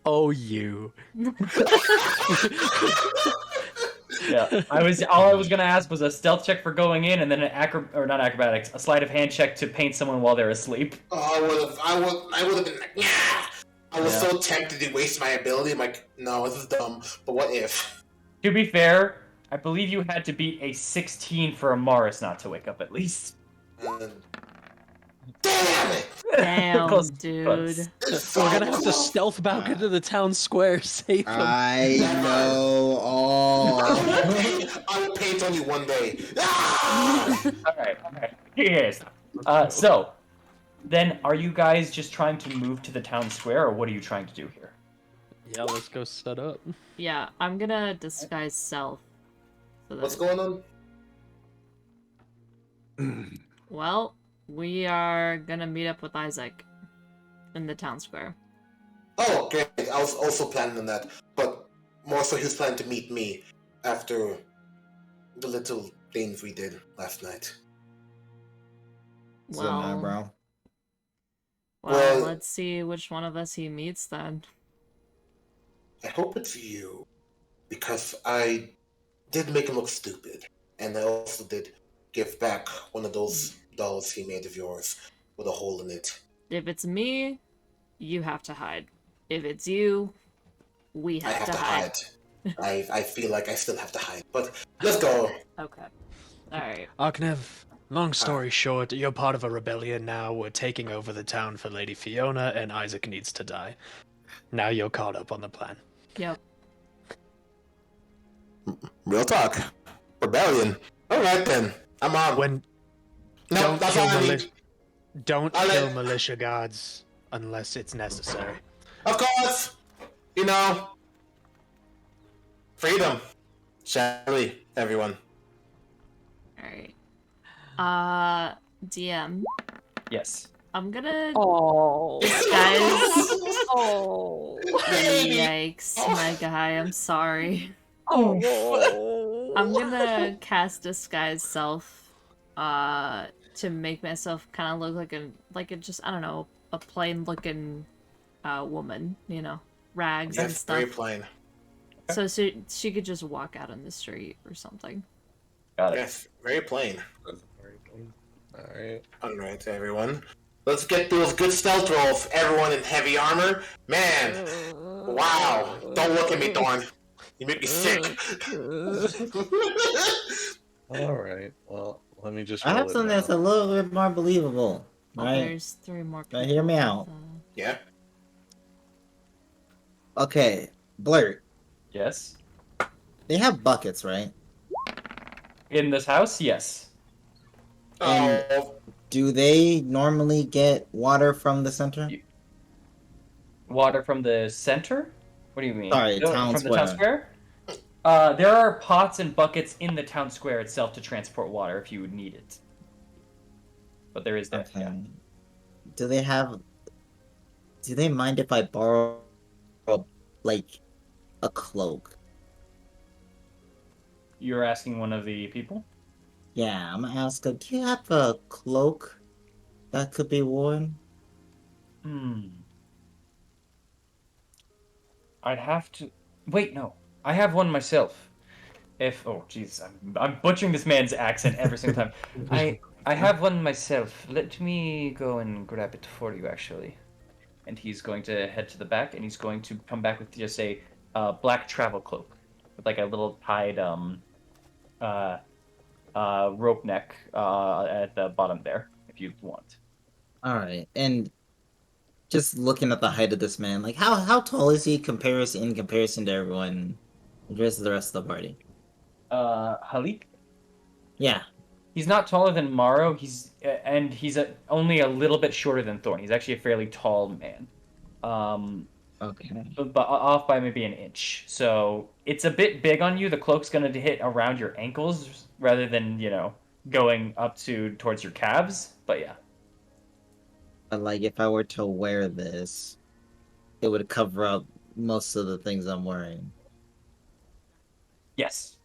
Speaker 8: Oh, you.
Speaker 2: Yeah. All I was gonna ask was a stealth check for going in, and then not acrobatics, a sleight of hand check to paint someone while they're asleep.
Speaker 6: Oh, I would have been like, yeah. I was so tempted to waste my ability. I'm like, no, this is dumb. But what if?
Speaker 2: To be fair, I believe you had to beat a 16 for a Morris not to wake up at least.
Speaker 6: Damn it!
Speaker 4: Damn,
Speaker 2: Close.
Speaker 4: dude.
Speaker 8: We're gonna have to stealth back into the town square, save him.
Speaker 5: I know all.
Speaker 6: I will paint on you one day. Ah!
Speaker 2: Alright. Yes. So, then are you guys just trying to move to the town square, or what are you trying to do here?
Speaker 8: Yeah, let's go set up.
Speaker 4: Yeah, I'm gonna disguise self. So that,
Speaker 6: What's going on?
Speaker 4: well, we are gonna meet up with Isaac in the town square.
Speaker 6: Oh, great. I was also planning on that. But more so, he was planning to meet me after the little things we did last night.
Speaker 5: What's up, bro?
Speaker 4: Well, let's see which one of us he meets then.
Speaker 6: I hope it's you. Because I did make him look stupid. And I also did give back one of those dolls he made of yours with a hole in it.
Speaker 4: If it's me, you have to hide. If it's you, we
Speaker 6: I
Speaker 4: have
Speaker 6: have
Speaker 4: to
Speaker 6: to
Speaker 4: hide.
Speaker 6: hide. I feel like I still have to hide. But let's go.
Speaker 4: Okay. Alright.
Speaker 3: Arknev, long story short, you're part of a rebellion now. We're taking over the town for Lady Fiona, and Isaac needs to die. Now you're caught up on the plan.
Speaker 4: Yep.
Speaker 6: Real talk. Rebellion. Alright then. I'm on.
Speaker 3: When
Speaker 6: No,
Speaker 3: don't
Speaker 6: that's
Speaker 3: kill,
Speaker 6: all I need.
Speaker 3: don't
Speaker 6: I'll
Speaker 3: kill
Speaker 6: let-
Speaker 3: militia guards unless it's necessary.
Speaker 6: Of course. You know. Freedom. Shall we, everyone?
Speaker 4: Alright. DM.
Speaker 2: Yes.
Speaker 4: I'm gonna
Speaker 8: Oh.
Speaker 4: disguise.
Speaker 8: Oh.
Speaker 4: Yikes, my guy. I'm sorry.
Speaker 8: Oh.
Speaker 4: I'm gonna cast disguise self, to make myself kind of look like a just I don't know a plain looking, woman. You know, rags and
Speaker 6: Yes, very
Speaker 4: stuff.
Speaker 6: plain.
Speaker 4: So she could just walk out on the street or something.
Speaker 2: Got it.
Speaker 6: Yes, very plain.
Speaker 7: Alright.
Speaker 6: All right, everyone. Let's get those good stealth rolls. Everyone in heavy armor. Man, wow. Don't look at me, Thorn. You make me sick.
Speaker 7: Alright. Well, let me just
Speaker 5: I
Speaker 7: roll
Speaker 5: have
Speaker 7: it
Speaker 5: something
Speaker 7: now.
Speaker 5: that's a little bit more believable.
Speaker 4: Oh,
Speaker 5: Right?
Speaker 4: there's 3 more people.
Speaker 5: Now hear me out.
Speaker 6: Yeah.
Speaker 5: Okay, Blurt.
Speaker 2: Yes.
Speaker 5: They have buckets, right?
Speaker 2: In this house, yes.
Speaker 5: And
Speaker 6: Oh,
Speaker 5: do they normally get water from the center?
Speaker 2: Water from the center? What do you mean?
Speaker 5: Sorry, town
Speaker 2: from the town
Speaker 5: square.
Speaker 2: square? There are pots and buckets in the town square itself to transport water if you would need it. But there is that.
Speaker 5: Okay.
Speaker 2: Yeah.
Speaker 5: Do they have? Do they mind if I borrow, like, a cloak?
Speaker 2: You're asking one of the people?
Speaker 5: Yeah, I'm gonna ask her. Do you have a cloak that could be worn?
Speaker 2: Hmm. I'd have to. Wait, no. I have one myself. Oh, jeez, I'm butchering this man's accent every single time. I have one myself. Let me go and grab it for you, actually. And he's going to head to the back, and he's going to come back with just a black travel cloak with like a little tied rope neck at the bottom there, if you want.
Speaker 5: All right, and just looking at the height of this man, like how tall is he in comparison to everyone, the rest of the party?
Speaker 2: Halik?
Speaker 5: Yeah.
Speaker 2: He's not taller than Morrow. He's only a little bit shorter than Thorn. He's actually a fairly tall man.
Speaker 5: Okay.
Speaker 2: But off by maybe an inch. So it's a bit big on you. The cloak's gonna hit around your ankles rather than going up towards your calves. But yeah.
Speaker 5: But like, if I were to wear this, it would cover up most of the things I'm wearing.
Speaker 2: Yes.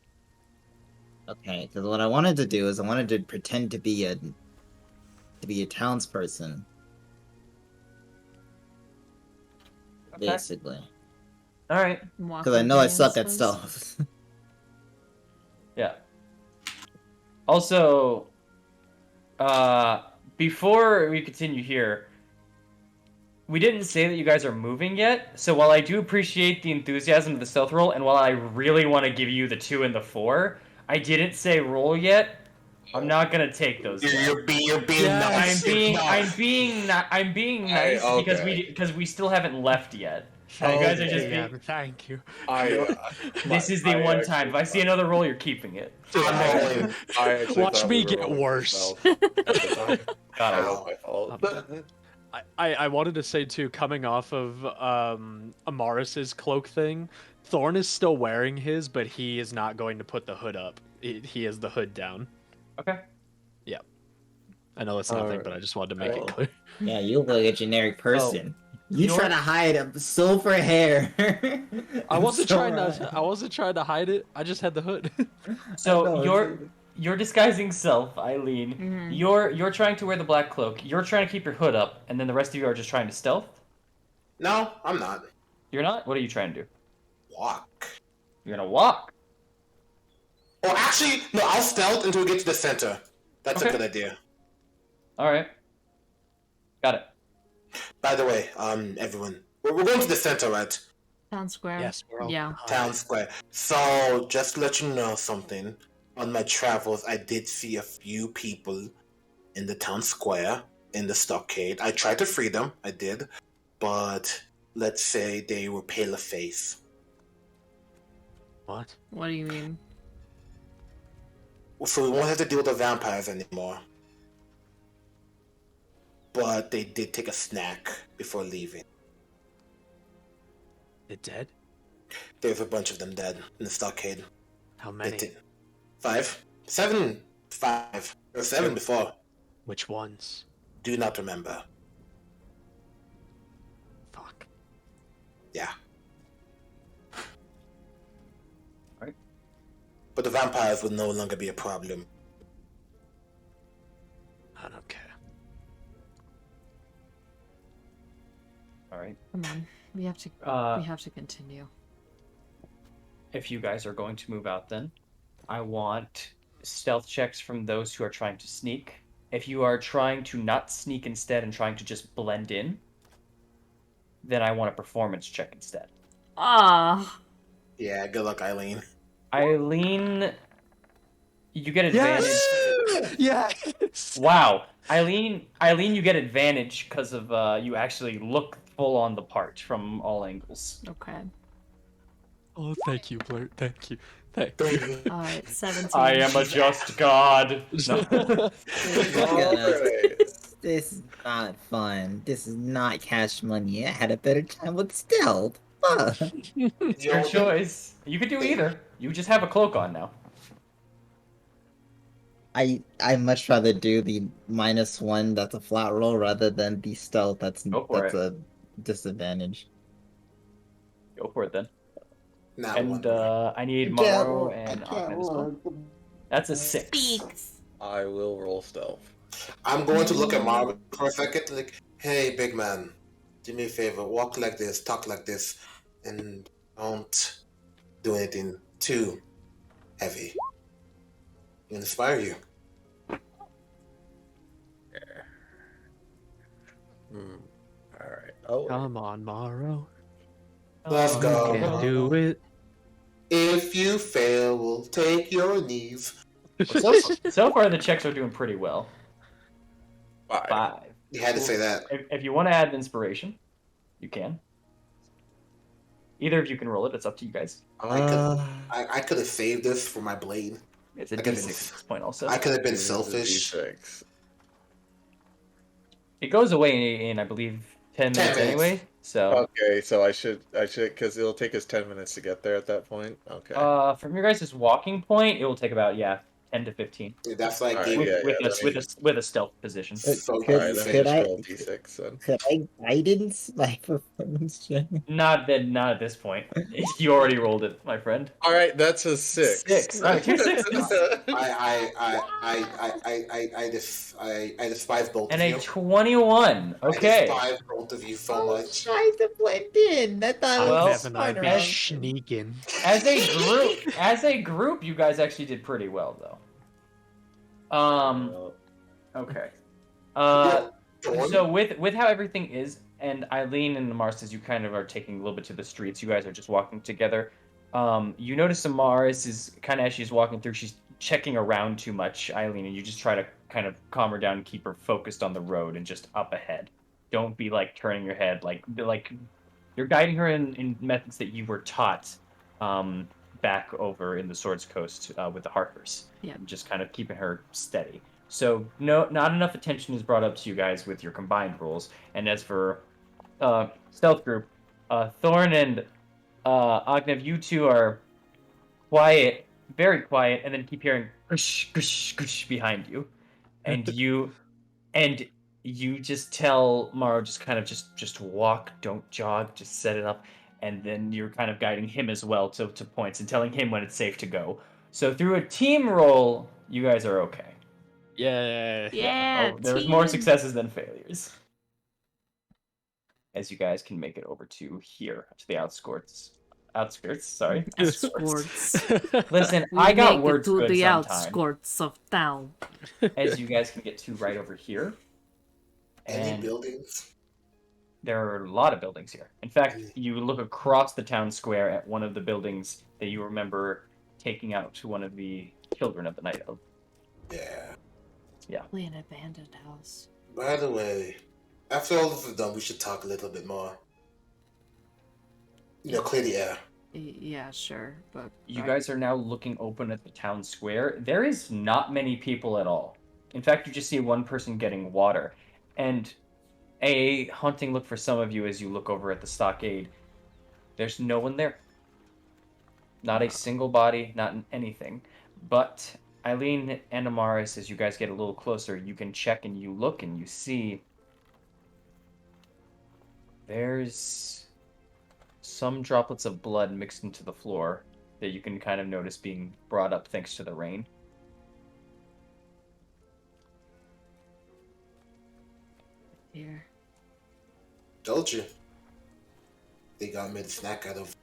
Speaker 5: Okay, because what I wanted to do is I wanted to pretend to be a townsperson.
Speaker 2: Okay.
Speaker 5: Basically.
Speaker 2: All right.
Speaker 5: Because I know I suck at stealth.
Speaker 2: Yeah. Also, before we continue here, we didn't say that you guys are moving yet. So while I do appreciate the enthusiasm of the stealth roll, and while I really want to give you the 2 and the 4, I didn't say roll yet. I'm not gonna take those.
Speaker 6: You're being nice.
Speaker 2: I'm being nice
Speaker 7: okay.
Speaker 2: because we still haven't left yet. You guys are just being.
Speaker 8: Thank you.
Speaker 2: This is the one time. If I see another roll, you're keeping it.
Speaker 6: I'm rolling.
Speaker 8: Watch me get worse.
Speaker 2: God,
Speaker 7: my fault.
Speaker 8: I wanted to say too, coming off of Amaris's cloak thing, Thorn is still wearing his, but he is not going to put the hood up. He has the hood down.
Speaker 2: Okay.
Speaker 8: Yeah. I know that's nothing, but I just wanted to make it clear.
Speaker 5: Yeah, you look like a generic person. You try to hide silver hair.
Speaker 8: I wasn't trying to hide it. I just had the hood.
Speaker 2: So you're disguising self, Eileen.
Speaker 4: Mm-hmm.
Speaker 2: You're trying to wear the black cloak. You're trying to keep your hood up, and then the rest of you are just trying to stealth.
Speaker 6: No, I'm not.
Speaker 2: You're not. What are you trying to do?
Speaker 6: Walk.
Speaker 2: You're gonna walk.
Speaker 6: Oh, actually, no, I'll stealth until we get to the center. That's a
Speaker 2: Okay.
Speaker 6: good idea.
Speaker 2: All right. Got it.
Speaker 6: By the way, everyone, we're going to the center, right?
Speaker 4: Town square.
Speaker 8: Yes, we're all
Speaker 4: Yeah.
Speaker 6: Town square. So, just to let you know something, on my travels, I did see a few people in the town square, in the stockade. I tried to free them, I did, but let's say they were pale of face.
Speaker 8: What?
Speaker 4: What do you mean?
Speaker 6: So we won't have to deal with the vampires anymore. But they did take a snack before leaving.
Speaker 8: They're dead?
Speaker 6: There's a bunch of them dead in the stockade.
Speaker 8: How
Speaker 6: They
Speaker 8: many?
Speaker 6: did. 5? 7? 5. There were 7 before.
Speaker 8: Which ones?
Speaker 6: Do not remember. Yeah.
Speaker 2: Alright.
Speaker 6: But the vampires will no longer be a problem.
Speaker 3: Okay.
Speaker 2: All right.
Speaker 4: Come on, we have to continue.
Speaker 2: If you guys are going to move out, then I want stealth checks from those who are trying to sneak. If you are trying to not sneak instead and trying to just blend in, then I want a performance check instead.
Speaker 4: Ah,
Speaker 6: Yeah, good luck, Eileen.
Speaker 2: Eileen, you get advantage.
Speaker 8: Yes.
Speaker 2: Wow, Eileen, you get advantage because of you actually look full on the part from all angles.
Speaker 4: okay.
Speaker 8: Oh, thank you, Blurt. Thank you. Thank you.
Speaker 4: All right, 17.
Speaker 2: I am a just god. No.
Speaker 7: Alright.
Speaker 5: This is not fun. This is not Cash Money. I had a better time with stealth. Fuck.
Speaker 2: It's your choice. You could do either. You just have a cloak on now.
Speaker 5: I much rather do the -1 that's a flat roll rather than the stealth that's
Speaker 2: Go for it.
Speaker 5: a disadvantage.
Speaker 2: Go for it then.
Speaker 6: Not
Speaker 2: And
Speaker 6: one.
Speaker 2: I need Morrow and Ahmed as well. That's a 6.
Speaker 4: Speaks.
Speaker 7: I will roll stealth.
Speaker 6: I'm going to look at Marvin for a second, like, hey, big man, do me a favor, walk like this, talk like this, and don't do anything too heavy. Inspire you.
Speaker 7: Alright. Oh,
Speaker 8: Come on, Morrow.
Speaker 6: Let's go.
Speaker 8: You can do it.
Speaker 6: If you fail, we'll take your knees.
Speaker 2: So far, the checks are doing pretty well. 5.
Speaker 6: You had to say that.
Speaker 2: If you want to add inspiration, you can. Either of you can roll it. It's up to you guys.
Speaker 6: I could have saved this for my blade.
Speaker 2: It's a
Speaker 6: I could
Speaker 2: D6
Speaker 6: have-
Speaker 2: at this point also.
Speaker 6: I could have been selfish.
Speaker 7: D6.
Speaker 2: It goes away in I believe, 10 minutes
Speaker 6: 10 minutes.
Speaker 2: anyway. So,
Speaker 7: Okay, so I should, because it'll take us 10 minutes to get there at that point. Okay.
Speaker 2: from your guys' walking point, it will take about 10 to 15
Speaker 6: That's like
Speaker 7: Alright,
Speaker 2: with,
Speaker 7: yeah,
Speaker 2: with a stealth position.
Speaker 5: Could-
Speaker 7: Alright, let me
Speaker 5: could
Speaker 7: just
Speaker 5: I-
Speaker 7: roll D6 then.
Speaker 5: Could I guidance my performance check?
Speaker 2: Not at this point. You already rolled it, my friend.
Speaker 7: Alright, that's a 6.
Speaker 2: 6. Alright, 2 6s.
Speaker 6: I despise both
Speaker 2: And
Speaker 6: of
Speaker 2: a
Speaker 6: you.
Speaker 2: 21. Okay.
Speaker 6: I despise both of you so much.
Speaker 5: Trying to blend in. I thought
Speaker 2: Well,
Speaker 5: it was
Speaker 8: Kevin, I'd
Speaker 5: fun
Speaker 8: be
Speaker 5: around.
Speaker 8: sneaking.
Speaker 2: As a group, you guys actually did pretty well, though. Okay. So with how everything is, and Eileen and Amaris, you kind of are taking a little bit to the streets. You guys are just walking together. You notice Amaris is kind of, as she's walking through, she's checking around too much, Eileen, and you just try to kind of calm her down and keep her focused on the road and just up ahead. Don't be like turning your head, like you're guiding her in methods that you were taught back over in the Swords Coast with the Harkers.
Speaker 4: Yeah.
Speaker 2: Just kind of keeping her steady. So not enough attention is brought up to you guys with your combined rolls. And as for stealth group, Thorn and Agnev, you two are quiet, very quiet, and then keep hearing gush, gush, gush behind you, and you just tell Morrow just kind of just walk, don't jog, just set it up, and then you're kind of guiding him as well to points and telling him when it's safe to go. So through a team roll, you guys are okay.
Speaker 8: Yeah.
Speaker 4: Yeah,
Speaker 2: There's more
Speaker 4: team.
Speaker 2: successes than failures. As you guys can make it over to here, to the outskirts. Sorry.
Speaker 4: Escorts.
Speaker 2: Listen,
Speaker 4: We
Speaker 2: I got
Speaker 4: make it
Speaker 2: words
Speaker 4: to
Speaker 2: good
Speaker 4: the
Speaker 2: sometime.
Speaker 4: outskirts of town.
Speaker 2: As you guys can get to right over here.
Speaker 6: Any
Speaker 2: And
Speaker 6: buildings?
Speaker 2: there are a lot of buildings here. In fact, you look across the town square at one of the buildings that you remember taking out to one of the children of the Night Elf.
Speaker 6: Yeah.
Speaker 4: Probably an abandoned house.
Speaker 6: By the way, after all this is done, we should talk a little bit more. Clear the air.
Speaker 4: Yeah, sure, but
Speaker 2: You guys are now looking open at the town square. There is not many people at all. In fact, you just see one person getting water. And a hunting look for some of you as you look over at the stockade. There's no one there. Not a single body, not anything. But Eileen and Amaris, as you guys get a little closer, you can check and you look and you see there's some droplets of blood mixed into the floor that you can kind of notice being brought up thanks to the rain.
Speaker 4: Here.
Speaker 6: Told you. They got made a snack out of.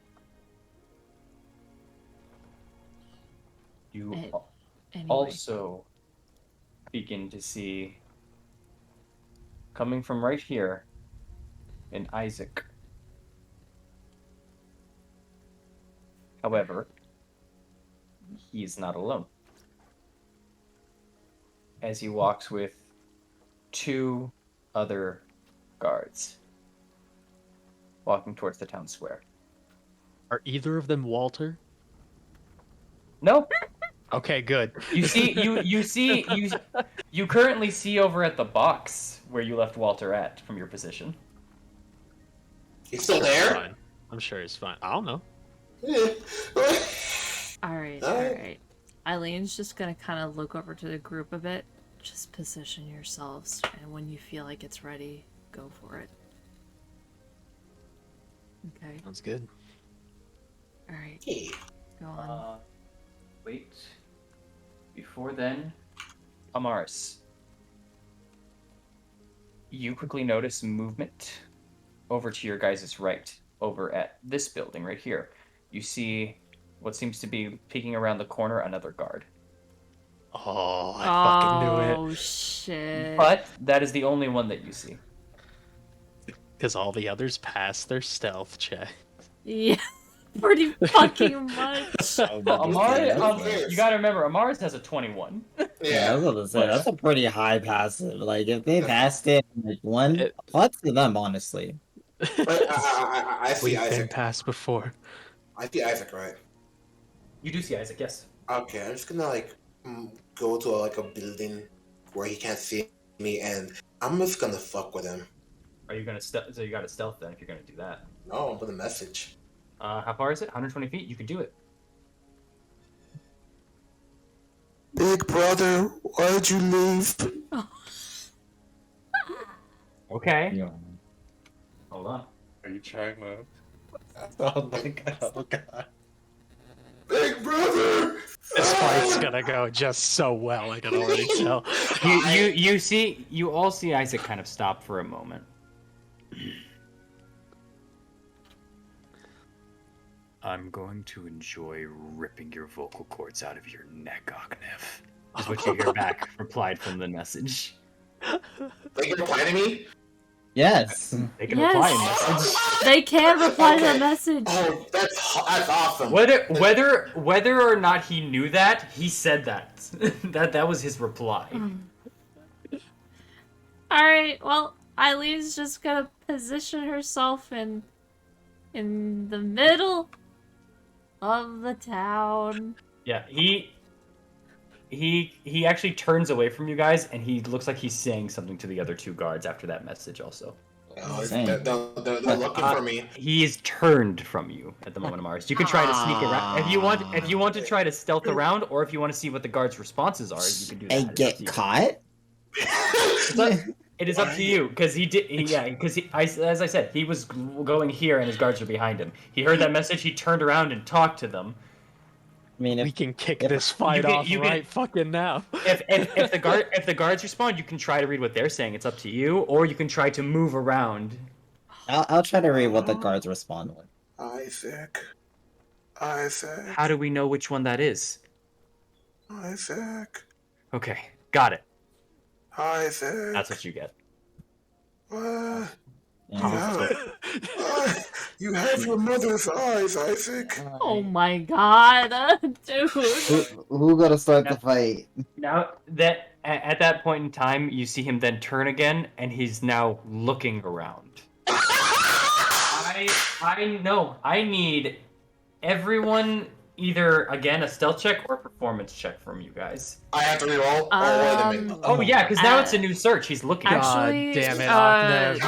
Speaker 2: You
Speaker 4: Anyway.
Speaker 2: also begin to see, coming from right here, an Isaac. However, he is not alone, as he walks with 2 other guards walking towards the town square.
Speaker 8: Are either of them Walter?
Speaker 2: No,
Speaker 8: Okay, good.
Speaker 2: you currently see over at the box where you left Walter at from your position.
Speaker 6: He's still
Speaker 8: He's
Speaker 6: there?
Speaker 8: fine. I'm sure he's fine. I don't know.
Speaker 4: Alright. Eileen's just gonna kind of look over to the group a bit. Just position yourselves, and when you feel like it's ready, go for it. Okay.
Speaker 8: Sounds good.
Speaker 4: Alright.
Speaker 6: Hey.
Speaker 4: Go on.
Speaker 2: Wait. Before then, Amaris. You quickly notice movement over to your guys' right, over at this building right here. You see what seems to be peeking around the corner, another guard.
Speaker 8: Oh, I fucking knew it.
Speaker 4: Oh, shit.
Speaker 2: But that is the only one that you see.
Speaker 8: Because all the others passed their stealth check.
Speaker 4: Yeah, pretty fucking much.
Speaker 2: Amaris, you gotta remember, Amaris has a 21.
Speaker 5: Yeah, I was gonna say that's a pretty high passive. Like if they passed it, like one plus to them, honestly.
Speaker 6: I see
Speaker 8: We've been
Speaker 6: Isaac.
Speaker 8: passed before.
Speaker 6: I see Isaac, right?
Speaker 2: You do see Isaac, yes.
Speaker 6: Okay, I'm just gonna like go to like a building where he can't see me, and I'm just gonna fuck with him.
Speaker 2: Are you gonna stealth? So you got to stealth then if you're gonna do that.
Speaker 6: No, I'm putting a message.
Speaker 2: How far is it? 120 feet. You can do it.
Speaker 6: Big brother, why'd you leave?
Speaker 2: Okay.
Speaker 5: Yeah.
Speaker 2: Hold on.
Speaker 7: Are you trying to? Oh my god! Oh god!
Speaker 6: Big brother.
Speaker 8: This fight's gonna go just so well. I can already tell.
Speaker 2: You all see Isaac kind of stop for a moment. I'm going to enjoy ripping your vocal cords out of your neck, Ognev. Is what you hear back, replied from the message.
Speaker 6: Like you reply to me?
Speaker 5: Yes.
Speaker 2: They can
Speaker 4: Yes.
Speaker 2: reply in message.
Speaker 4: They can reply to
Speaker 6: Okay.
Speaker 4: the message.
Speaker 6: Oh, that's awesome.
Speaker 2: Whether or not he knew that, he said that. that was his reply.
Speaker 4: Alright, well, Eileen's just gonna position herself in the middle of the town.
Speaker 2: Yeah, he actually turns away from you guys, and he looks like he's saying something to the other 2 guards after that message also.
Speaker 6: Oh,
Speaker 5: Same.
Speaker 6: they're looking for me.
Speaker 2: He is turned from you at the moment of Mars. You can try to sneak around if you want to try to stealth around, or if you want to see what the guards' responses are. You can do that.
Speaker 5: And
Speaker 2: It's up
Speaker 5: get
Speaker 2: to you.
Speaker 5: caught?
Speaker 2: It is up to you because as I said, he was going here and his guards are behind him. He heard that message. He turned around and talked to them.
Speaker 5: I mean,
Speaker 8: We
Speaker 5: if
Speaker 8: can kick
Speaker 5: if-
Speaker 8: this fight off
Speaker 2: you can-
Speaker 8: right fucking now.
Speaker 2: If the guards respond, you can try to read what they're saying. It's up to you, or you can try to move around.
Speaker 5: I'll try to read what the guards respond with.
Speaker 6: Isaac.
Speaker 2: How do we know which one that is?
Speaker 6: Isaac.
Speaker 2: Okay, got it.
Speaker 6: Isaac.
Speaker 2: That's what you get.
Speaker 6: What?
Speaker 5: Yeah.
Speaker 6: You have your mother's eyes, Isaac.
Speaker 4: Oh my god, dude.
Speaker 5: Who gotta start the fight?
Speaker 2: Now that at that point in time, you see him then turn again, and he's now looking around. I know. I need everyone either again a stealth check or a performance check from you guys.
Speaker 6: I have to reroll. Oh, wait a minute.
Speaker 2: Oh yeah, because now it's a new search. He's looking.
Speaker 4: Actually,
Speaker 8: God damn it,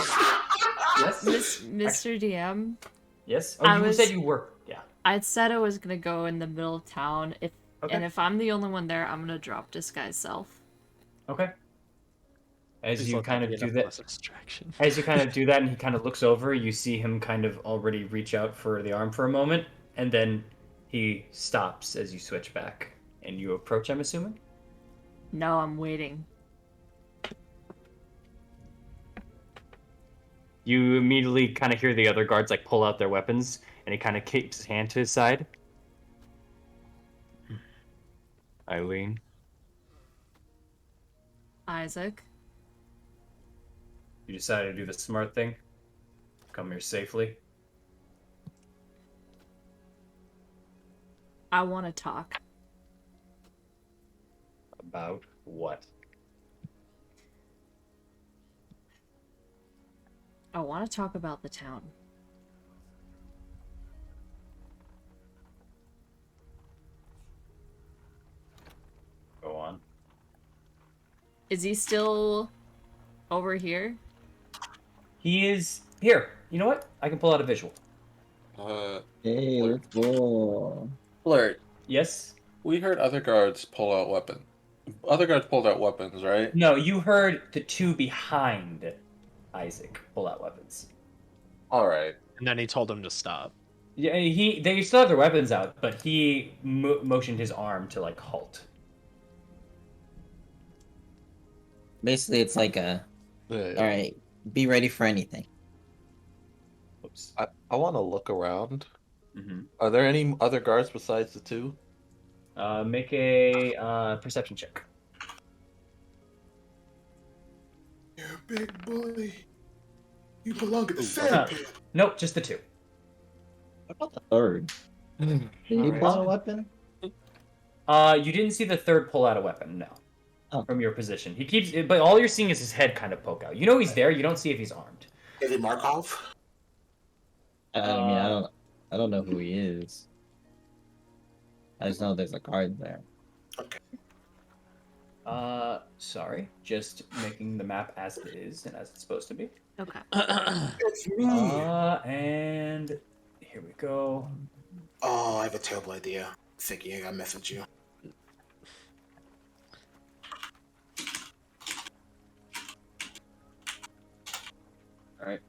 Speaker 2: Yes.
Speaker 4: Mr. DM,
Speaker 2: Yes.
Speaker 4: I
Speaker 2: Oh, you
Speaker 4: was-
Speaker 2: said you were. Yeah.
Speaker 4: I said I was gonna go in the middle of town.
Speaker 2: Okay.
Speaker 4: And if I'm the only one there, I'm gonna drop disguise self.
Speaker 2: Okay. As
Speaker 8: Please
Speaker 2: you
Speaker 8: let
Speaker 2: kind
Speaker 8: that be
Speaker 2: of do
Speaker 8: enough
Speaker 2: that,
Speaker 8: of a distraction.
Speaker 2: as you kind of do that, and he kind of looks over, you see him kind of already reach out for the arm for a moment, and then he stops as you switch back, and you approach. I'm assuming.
Speaker 4: No, I'm waiting.
Speaker 2: You immediately kind of hear the other guards like pull out their weapons, and he kind of keeps his hand to his side. Eileen,
Speaker 4: Isaac.
Speaker 2: you decided to do the smart thing. Come here safely.
Speaker 4: I want to talk.
Speaker 2: About what?
Speaker 4: I want to talk about the town.
Speaker 2: Go on.
Speaker 4: Is he still over here?
Speaker 2: He is here. You know what? I can pull out a visual.
Speaker 5: Hey,
Speaker 7: Flirt.
Speaker 5: let's go.
Speaker 7: Flirt.
Speaker 2: Yes?
Speaker 7: We heard other guards pull out weapons. Other guards pulled out weapons, right?
Speaker 2: No, you heard the two behind Isaac pull out weapons.
Speaker 7: All right.
Speaker 8: And then he told him to stop.
Speaker 2: Yeah, they still have their weapons out, but he motioned his arm to like halt.
Speaker 5: Basically, it's like a.
Speaker 7: Yeah.
Speaker 5: All right, be ready for anything.
Speaker 2: Oops.
Speaker 7: I want to look around.
Speaker 2: Mm-hmm.
Speaker 7: Are there any other guards besides the two?
Speaker 2: Make a perception check.
Speaker 6: You're a big bully. You belong in the
Speaker 2: Uh,
Speaker 6: sand pit.
Speaker 2: nope, just the two.
Speaker 5: What about the third? Did he
Speaker 2: Alright.
Speaker 5: pull out a weapon?
Speaker 2: You didn't see the third pull out a weapon, no.
Speaker 5: Oh.
Speaker 2: From your position. He keeps, but all you're seeing is his head kind of poke out. You know he's there, you don't see if he's armed.
Speaker 6: Is it Markov?
Speaker 5: I mean, I don't know who he is. I just know there's a card there.
Speaker 6: Okay.
Speaker 2: Sorry. Just making the map as it is and as it's supposed to be.
Speaker 4: Okay.
Speaker 6: It's me.
Speaker 2: And here we go.
Speaker 6: Oh, I have a terrible idea. Thinking I gotta mess with you.
Speaker 2: Alright.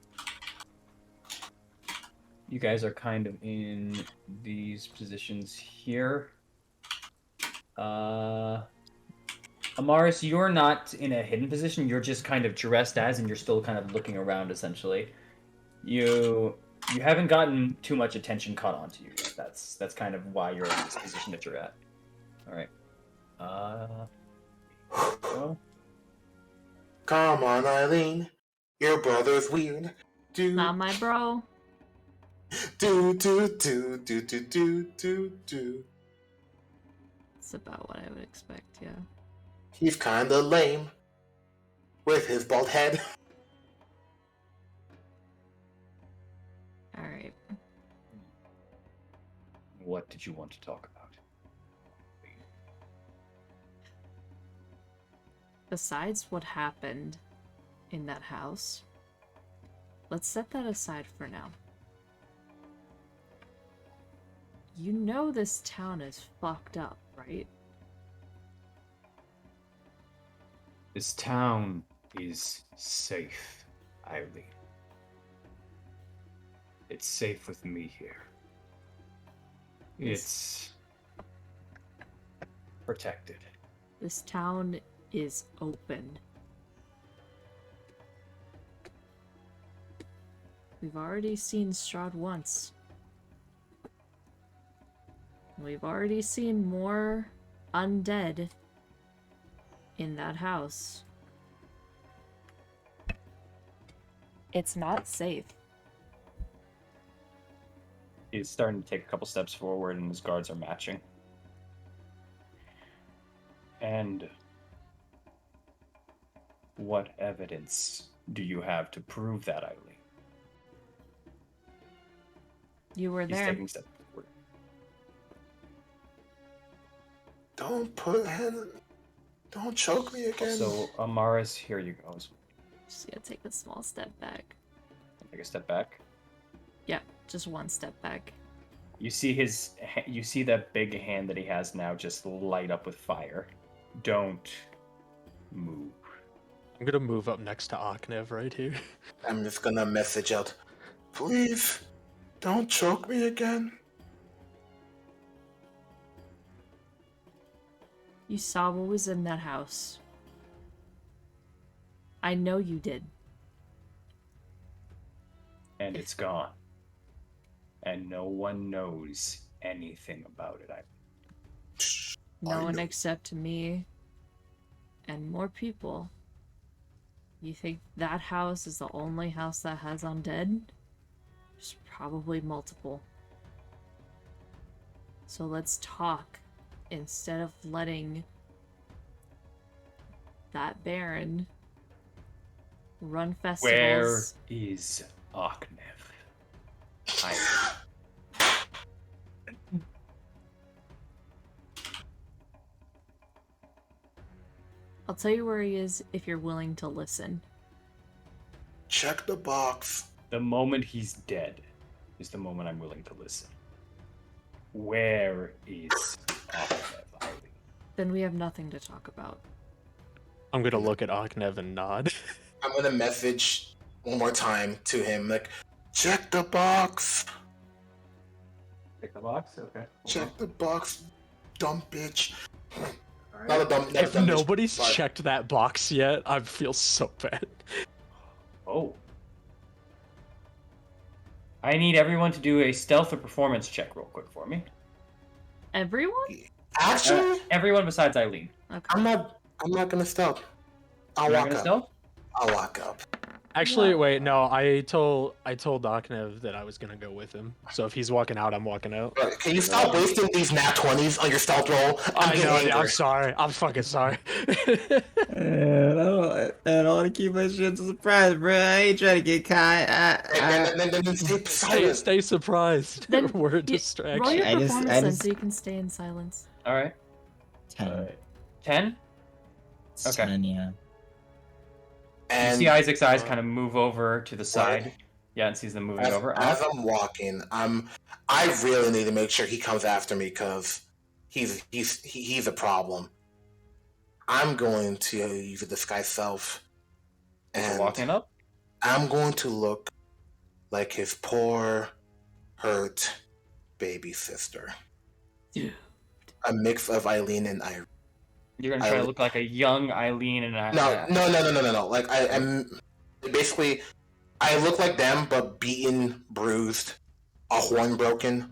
Speaker 2: You guys are kind of in these positions here. Amaris, you're not in a hidden position. You're just kind of dressed as, and you're still kind of looking around, essentially. You haven't gotten too much attention caught onto you yet. That's kind of why you're in this position that you're at. All right. Well,
Speaker 6: Come on, Eileen. Your brother's weird.
Speaker 4: Not my bro.
Speaker 6: Do do do do do do do do.
Speaker 4: It's about what I would expect, yeah.
Speaker 6: He's kinda lame. With his bald head.
Speaker 4: Alright.
Speaker 2: what did you want to talk about?
Speaker 4: Besides what happened in that house, let's set that aside for now. You know this town is fucked up, right?
Speaker 2: This town is safe, Eileen. It's safe with me here. It's protected.
Speaker 4: This town is open. We've already seen Strahd once. We've already seen more undead in that house. It's not safe.
Speaker 2: He's starting to take a couple steps forward, and his guards are matching. And what evidence do you have to prove that, Eileen?
Speaker 4: You were
Speaker 2: He's
Speaker 4: there.
Speaker 2: taking steps forward.
Speaker 6: Don't choke me again.
Speaker 2: So, Amaris, here you go.
Speaker 4: Just gonna take a small step back.
Speaker 2: Take a step back.
Speaker 4: Yeah, just one step back.
Speaker 2: You see you see that big hand that he has now just light up with fire. Don't move.
Speaker 8: I'm gonna move up next to Aknev right here.
Speaker 6: I'm just gonna message out. Please, don't choke me again.
Speaker 4: You saw what was in that house. I know you did.
Speaker 2: And it's gone. And no one knows anything about it.
Speaker 4: No one except me and more people. You think that house is the only house that has undead? There's probably multiple. So let's talk instead of letting that Baron run festivals.
Speaker 2: Where is Aknev?
Speaker 4: I'll tell you where he is if you're willing to listen.
Speaker 6: Check the box.
Speaker 2: The moment he's dead is the moment I'm willing to listen. Where is Aknev, Eileen?
Speaker 4: Then we have nothing to talk about.
Speaker 8: I'm gonna look at Aknev and nod.
Speaker 6: I'm gonna message one more time to him, like, check the box.
Speaker 2: Pick the box? Okay.
Speaker 6: Check the box, dumb bitch.
Speaker 2: Alright.
Speaker 6: Not a dumb. Not a
Speaker 8: If
Speaker 6: dumb bitch,
Speaker 8: nobody's
Speaker 6: but-
Speaker 8: checked that box yet, I feel so bad.
Speaker 2: Oh. I need everyone to do a stealth or performance check real quick for me.
Speaker 4: Everyone?
Speaker 6: Actually,
Speaker 2: Everyone besides Eileen.
Speaker 4: Okay.
Speaker 6: I'm not gonna stop. I'll
Speaker 2: You're
Speaker 6: walk
Speaker 2: gonna
Speaker 6: up.
Speaker 2: stealth?
Speaker 6: I'll walk up.
Speaker 8: Actually,
Speaker 4: Wow.
Speaker 8: wait, no, I told Aknev that I was gonna go with him. So if he's walking out, I'm walking out.
Speaker 6: Right, can you stop wasting these nat 20s on your stealth roll?
Speaker 8: I
Speaker 6: getting
Speaker 8: know,
Speaker 6: angry.
Speaker 8: I'm sorry. I'm fucking sorry.
Speaker 5: And I don't want to keep my shit a surprise, bro. I ain't trying to get caught.
Speaker 6: And then stay silent.
Speaker 8: Stay surprised.
Speaker 4: Then
Speaker 8: We're a
Speaker 4: Roll
Speaker 8: distraction.
Speaker 4: your
Speaker 5: I just-
Speaker 4: performance
Speaker 5: I
Speaker 4: then
Speaker 5: just-
Speaker 4: so you can stay in silence.
Speaker 2: Alright.
Speaker 5: 10.
Speaker 2: 10? Okay.
Speaker 5: 10, yeah.
Speaker 2: You
Speaker 6: And
Speaker 2: see Isaac's eyes kind of move over to the side.
Speaker 6: Right.
Speaker 2: Yeah, and sees them moving
Speaker 6: as,
Speaker 2: over.
Speaker 6: as I'm walking, I really need to make sure he comes after me because he's a problem. I'm going to use a disguise self, and
Speaker 2: Walking up?
Speaker 6: I'm going to look like his poor, hurt baby sister.
Speaker 4: Dude.
Speaker 6: A mix of Eileen and Irene.
Speaker 2: You're gonna try to look like a young Eileen and
Speaker 6: No. Like I'm basically, I look like them, but beaten, bruised, a horn broken,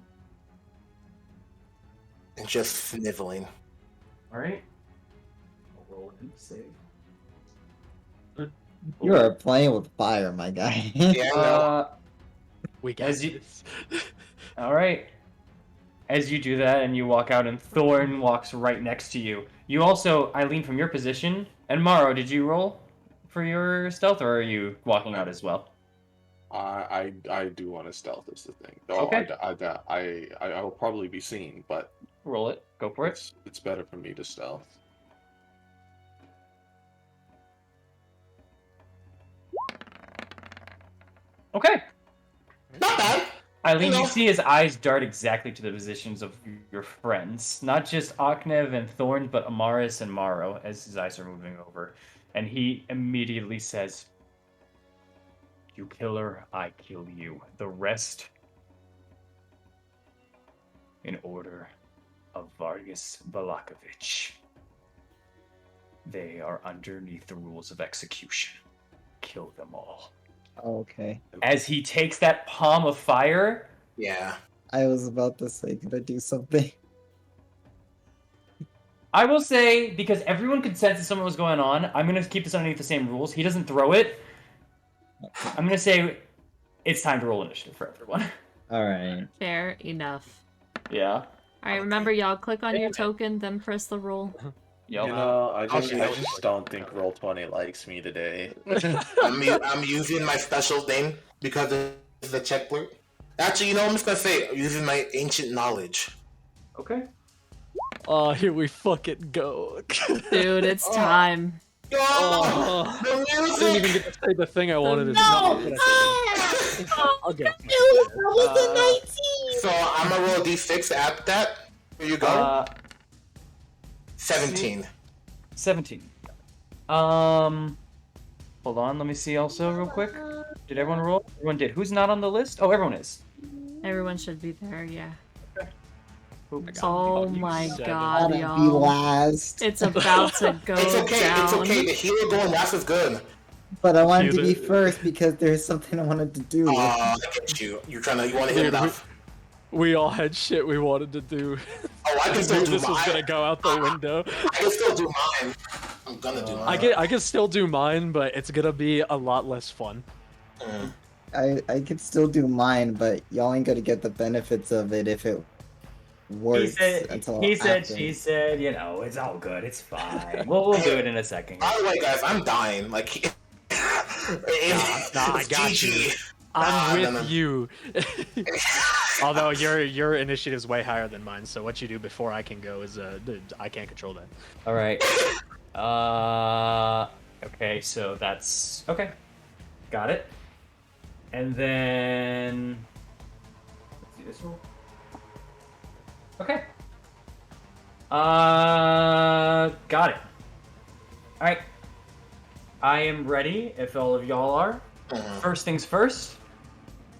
Speaker 6: and just sniveling.
Speaker 2: Alright. Roll and save.
Speaker 5: You are playing with fire, my guy.
Speaker 6: Yeah, no.
Speaker 8: We got
Speaker 2: As you-
Speaker 8: this.
Speaker 2: Alright. As you do that and you walk out and Thorn walks right next to you. You also, Eileen, from your position, and Maro, did you roll for your stealth or are you walking out as well?
Speaker 7: I do want to stealth is the thing. Though
Speaker 2: Okay.
Speaker 7: I will probably be seen, but
Speaker 2: Roll it. Go for it.
Speaker 7: it's better for me to stealth.
Speaker 2: Okay.
Speaker 6: Not bad.
Speaker 2: Eileen,
Speaker 6: You
Speaker 2: you
Speaker 6: know.
Speaker 2: see his eyes dart exactly to the positions of your friends. Not just Aknev and Thorn, but Amaris and Maro as his eyes are moving over. And he immediately says, "You kill her, I kill you. The rest in order of Vargas Valakovich. They are underneath the rules of execution. Kill them all."
Speaker 5: Okay.
Speaker 2: As he takes that palm of fire,
Speaker 6: Yeah.
Speaker 5: I was about to say, can I do something?
Speaker 2: I will say, because everyone could sense that something was going on, I'm going to keep this underneath the same rules. He doesn't throw it. I'm going to say it's time to roll initiative for everyone.
Speaker 5: Alright.
Speaker 4: Fair enough.
Speaker 2: Yeah.
Speaker 4: Alright, remember y'all click on your token, then press the roll.
Speaker 2: Yep.
Speaker 7: You know, I
Speaker 8: Okay.
Speaker 7: just don't think Roll20 likes me today.
Speaker 6: I'm using my special name because it's the check blurb. Actually, you know, I'm just gonna say I'm using my ancient knowledge.
Speaker 2: Okay.
Speaker 8: Oh, here we fucking go.
Speaker 4: Dude, it's time.
Speaker 8: Oh,
Speaker 6: The
Speaker 8: I didn't even
Speaker 6: music!
Speaker 8: get to say the thing I wanted to
Speaker 4: No!
Speaker 8: say. I'll go.
Speaker 6: So I'm gonna roll a d6 at that. Here you go. 17.
Speaker 2: 17. Hold on, let me see also real quick. Did everyone roll? Everyone did. Who's not on the list? Oh, everyone is.
Speaker 4: Everyone should be there, yeah.
Speaker 2: Oops.
Speaker 4: Oh my
Speaker 8: 7.
Speaker 4: god,
Speaker 5: Gotta be
Speaker 4: y'all.
Speaker 5: last.
Speaker 4: It's about to go
Speaker 6: It's okay.
Speaker 4: down.
Speaker 6: It's okay. The healer going last is good.
Speaker 5: But I wanted to
Speaker 8: Healer.
Speaker 5: be first because there's something I wanted to do.
Speaker 6: I get you. You want to hit
Speaker 8: Dude,
Speaker 6: him off.
Speaker 8: we all had shit we wanted to do.
Speaker 6: Oh, I
Speaker 8: I
Speaker 6: can still
Speaker 8: knew
Speaker 6: do
Speaker 8: this was
Speaker 6: mine.
Speaker 8: gonna go out the window.
Speaker 6: I can still do mine. I'm gonna do mine.
Speaker 8: I can still do mine, but it's gonna be a lot less fun.
Speaker 5: I could still do mine, but y'all ain't gonna get the benefits of it if it works until
Speaker 2: he said,
Speaker 5: after.
Speaker 2: she said, you know, it's all good, it's fine. We'll do it in a second.
Speaker 6: By the way, guys, I'm dying. Like,
Speaker 8: Nah, I got
Speaker 6: GG.
Speaker 8: you. I'm
Speaker 6: Nah,
Speaker 8: with
Speaker 6: nah, nah.
Speaker 8: you. Although your initiative's way higher than mine, so what you do before I can go is I can't control that.
Speaker 2: All right. Okay, so that's okay. Got it. And then let's do this roll. Okay. Got it. All right. I am ready. If all of y'all are. First things first.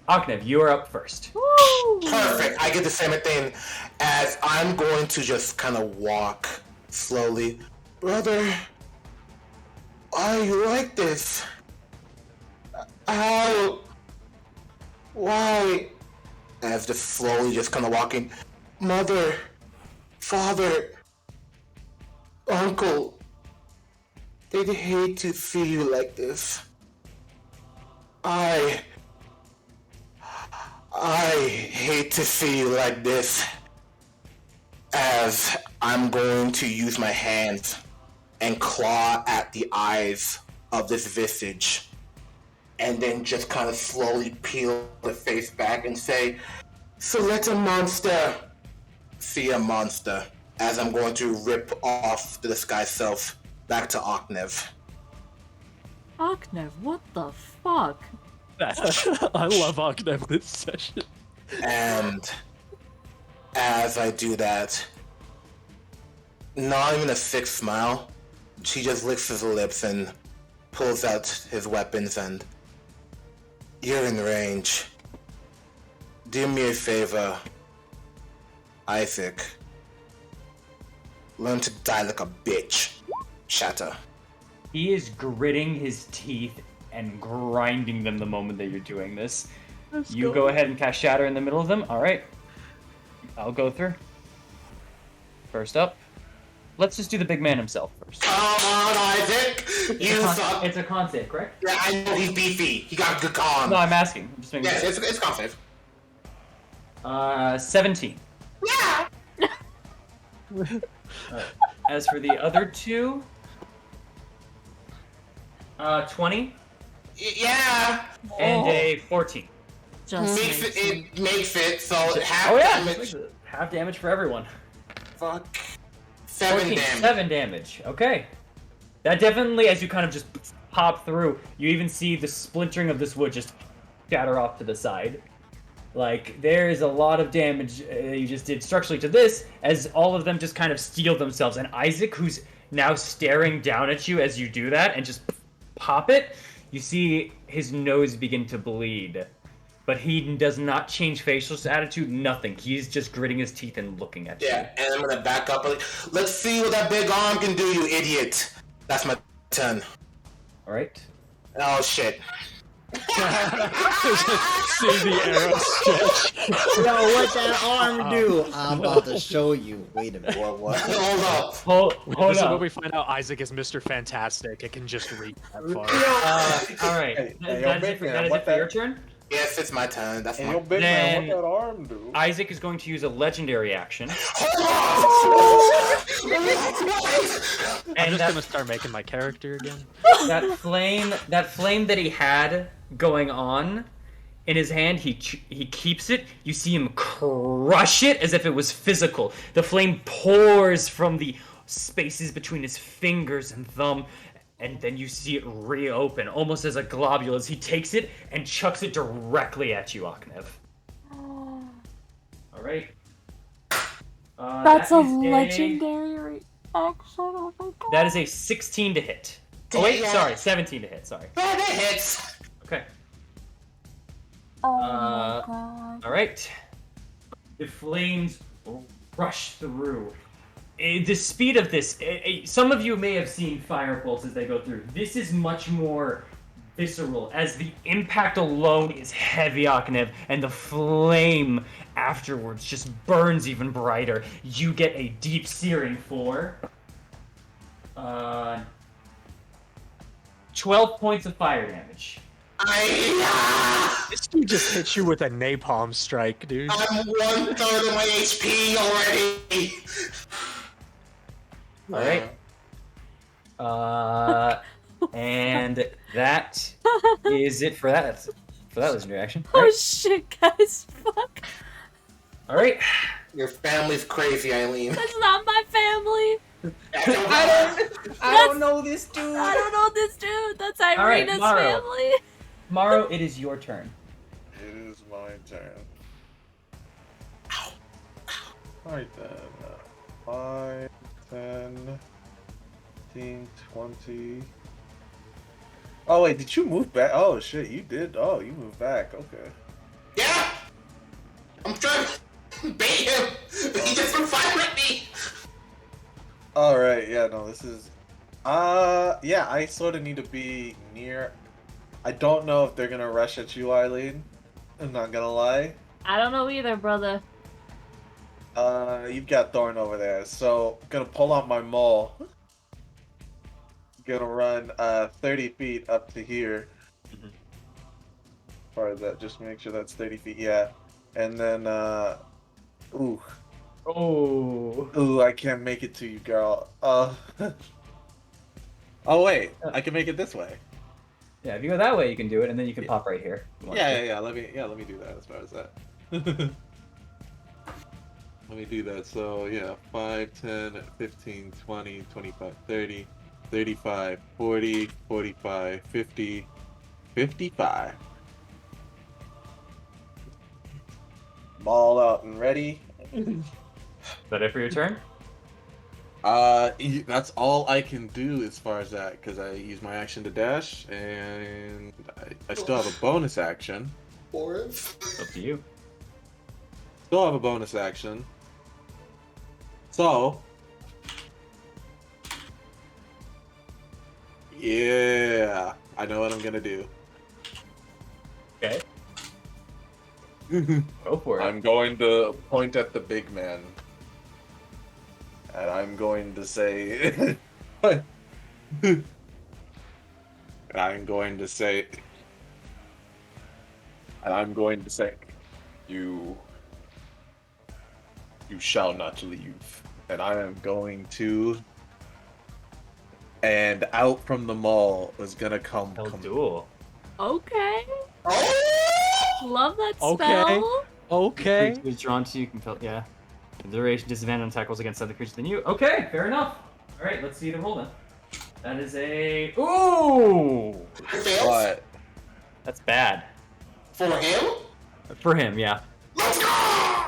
Speaker 2: Aknev, you are up first.
Speaker 4: Woo!
Speaker 6: Perfect. I get the same thing as I'm going to just kind of walk slowly. Brother, why are you like this? How? Why? As just slowly just kind of walking. Mother, father, uncle, they'd hate to see you like this. I hate to see you like this, as I'm going to use my hands and claw at the eyes of this visage, and then just kind of slowly peel the face back and say, select a monster. See a monster, as I'm going to rip off the disguise self back to Aknev.
Speaker 4: Aknev, what the fuck?
Speaker 8: I love Aknev this session.
Speaker 6: And as I do that, not even a sick smile, she just licks his lips and pulls out his weapons and, you're in range. Do me a favor, Isaac. Learn to die like a bitch. Shatter.
Speaker 2: He is gritting his teeth and grinding them the moment that you're doing this. You go ahead and cast Shatter in the middle of them. All right. I'll go through. First up. Let's just do the big man himself first.
Speaker 6: Come on, Isaac! You suck!
Speaker 2: It's a con save, correct?
Speaker 6: Yeah, I know he's beefy. He got good con.
Speaker 2: No, I'm asking. I'm just making
Speaker 6: Yes,
Speaker 2: sure.
Speaker 6: it's con save.
Speaker 2: 17.
Speaker 6: Yeah!
Speaker 2: As for the other two, 20
Speaker 6: Yeah!
Speaker 2: and a 14.
Speaker 4: Just
Speaker 6: Makes
Speaker 4: makes
Speaker 6: it makes it so half
Speaker 2: Oh yeah,
Speaker 6: damage.
Speaker 2: half damage for everyone.
Speaker 6: Fuck. 7
Speaker 2: 14,
Speaker 6: damage.
Speaker 2: 7 damage. Okay. That definitely, as you kind of just pop through, you even see the splintering of this wood just shatter off to the side. Like, there is a lot of damage you just did structurally to this, as all of them just kind of steel themselves. And Isaac, who's now staring down at you as you do that and just pop it, you see his nose begin to bleed. But he does not change facial attitude, nothing. He's just gritting his teeth and looking at you.
Speaker 6: Yeah, and I'm gonna back up. Let's see what that big arm can do, you idiot. That's my turn.
Speaker 2: Alright.
Speaker 6: Oh shit.
Speaker 8: See the arrow stretch.
Speaker 5: Yo, what that arm do? I'm about to show you. Wait a minute.
Speaker 6: What? Hold up.
Speaker 2: Hold
Speaker 8: This is
Speaker 2: up.
Speaker 8: when we find out Isaac is Mr. Fantastic. It can just reach that far.
Speaker 2: Alright.
Speaker 9: Hey,
Speaker 2: That
Speaker 9: yo,
Speaker 2: is
Speaker 9: big man,
Speaker 2: it
Speaker 9: what
Speaker 2: for your
Speaker 9: that-
Speaker 2: turn?
Speaker 6: Yes, it's my turn. That's
Speaker 9: Hey,
Speaker 6: my
Speaker 9: yo, big man,
Speaker 2: Then-
Speaker 9: what that arm do?
Speaker 2: Isaac is going to use a legendary action.
Speaker 8: I'm
Speaker 2: And
Speaker 8: just
Speaker 2: that,
Speaker 8: gonna start making my character again.
Speaker 2: that flame that he had going on in his hand, he keeps it. You see him crush it as if it was physical. The flame pours from the spaces between his fingers and thumb, and then you see it reopen, almost as a globule, as he takes it and chucks it directly at you, Aknev. Alright.
Speaker 4: That's
Speaker 2: That
Speaker 4: a
Speaker 2: is
Speaker 4: legendary action. Oh my god.
Speaker 2: That is a 16 to hit. Oh wait, sorry, 17 to hit. Sorry.
Speaker 6: That hits.
Speaker 2: Okay.
Speaker 4: Oh my god.
Speaker 2: All right. The flames rush through. The speed of this, some of you may have seen fire bolts as they go through. This is much more visceral, as the impact alone is heavy, Aknev, and the flame afterwards just burns even brighter. You get a deep searing for 12 points of fire damage.
Speaker 8: This dude just hit you with a napalm strike, dude.
Speaker 6: I'm 1/3 of my HP already.
Speaker 2: All right. And that is it for that. For that legendary action.
Speaker 4: Oh
Speaker 2: Right.
Speaker 4: shit, guys! Fuck.
Speaker 2: All right.
Speaker 6: Your family's crazy, Eileen.
Speaker 4: That's not my family.
Speaker 2: I don't know this dude.
Speaker 4: I don't know this dude. That's
Speaker 2: right,
Speaker 4: Irina's
Speaker 2: Maro.
Speaker 4: family.
Speaker 2: Morrow, it is your turn.
Speaker 7: It is my turn. Alright then. 5, 10, 15, 20. Oh wait, did you move back? Oh shit, you did. Oh, you moved back. Okay.
Speaker 6: Yeah! I'm trying to bait him! He just been firing me!
Speaker 7: Alright, yeah, no, this is... yeah, I sort of need to be near... I don't know if they're gonna rush at you, Eileen. I'm not gonna lie.
Speaker 4: I don't know either, brother.
Speaker 7: You've got Thorn over there, so I'm gonna pull out my maul. Gonna run 30 feet up to here. Or that, just make sure that's 30 feet, yeah. And then, ooh.
Speaker 2: Oh.
Speaker 7: Ooh, I can't make it to you, girl. Oh wait, I can make it this way.
Speaker 2: Yeah, if you go that way, you can do it, and then you can pop right here.
Speaker 7: Yeah. Let me do that as far as that. Let me do that. So yeah, 5, 10, 15, 20, 25, 30, 35, 40, 45, 50, 55. Ball out and ready.
Speaker 2: Is that it for your turn?
Speaker 7: That's all I can do as far as that, because I use my action to dash, and I still have a bonus action.
Speaker 6: Boris?
Speaker 2: Up to you.
Speaker 7: Still have a bonus action. So, yeah, I know what I'm gonna do.
Speaker 2: Okay. Go for it.
Speaker 7: I'm going to point at the big man. And I'm going to say... I'm going to say... You shall not leave. And I am going to... And out from the mall is gonna come...
Speaker 2: Duel.
Speaker 4: Okay.
Speaker 6: Oh!
Speaker 4: Love that
Speaker 8: Okay.
Speaker 4: spell.
Speaker 8: Okay.
Speaker 2: Creatures drawn to you compel. Yeah. The duration disadvantage on tackles against other creatures than you. Okay, fair enough. All right, let's see the roll then. That is a ooh.
Speaker 7: What?
Speaker 2: That's bad
Speaker 6: For him?
Speaker 2: for him. Yeah.
Speaker 6: Let's go!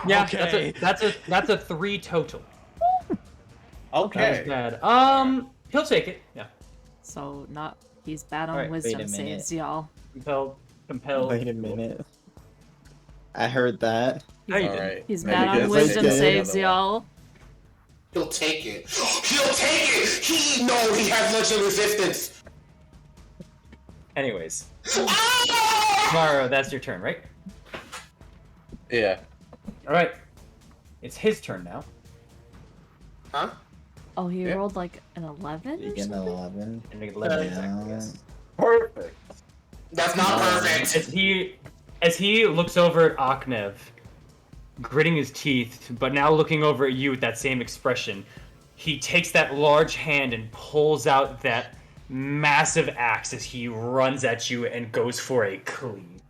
Speaker 2: Yeah.
Speaker 8: Okay.
Speaker 2: That's a 3 total. That
Speaker 7: Okay.
Speaker 2: was bad. He'll take it. Yeah.
Speaker 4: So not he's bad on
Speaker 2: Alright,
Speaker 5: wait
Speaker 4: wisdom
Speaker 5: a
Speaker 4: saves, y'all.
Speaker 2: Compelled.
Speaker 5: Wait a minute. I heard that.
Speaker 2: No, you
Speaker 7: All
Speaker 2: didn't.
Speaker 7: right.
Speaker 4: He's
Speaker 7: Maybe
Speaker 4: bad on
Speaker 7: guess
Speaker 4: wisdom
Speaker 7: I get
Speaker 4: saves,
Speaker 7: another one.
Speaker 4: y'all.
Speaker 6: He'll take it. He'll take it! He has legendary resistance!
Speaker 2: Anyways,
Speaker 6: Ah!
Speaker 2: Maro, that's your turn, right?
Speaker 7: Yeah.
Speaker 2: All right. It's his turn now.
Speaker 6: Huh?
Speaker 4: Oh, he
Speaker 7: Yeah.
Speaker 4: rolled like an 11
Speaker 5: You
Speaker 4: or
Speaker 5: get an
Speaker 4: something?
Speaker 5: 11.
Speaker 2: And make it 11
Speaker 5: Yeah.
Speaker 2: exactly. Yes.
Speaker 7: Perfect.
Speaker 6: That's not perfect.
Speaker 2: As he looks over at Aknev, gritting his teeth, but now looking over at you with that same expression, he takes that large hand and pulls out that massive axe as he runs at you and goes for a cleave.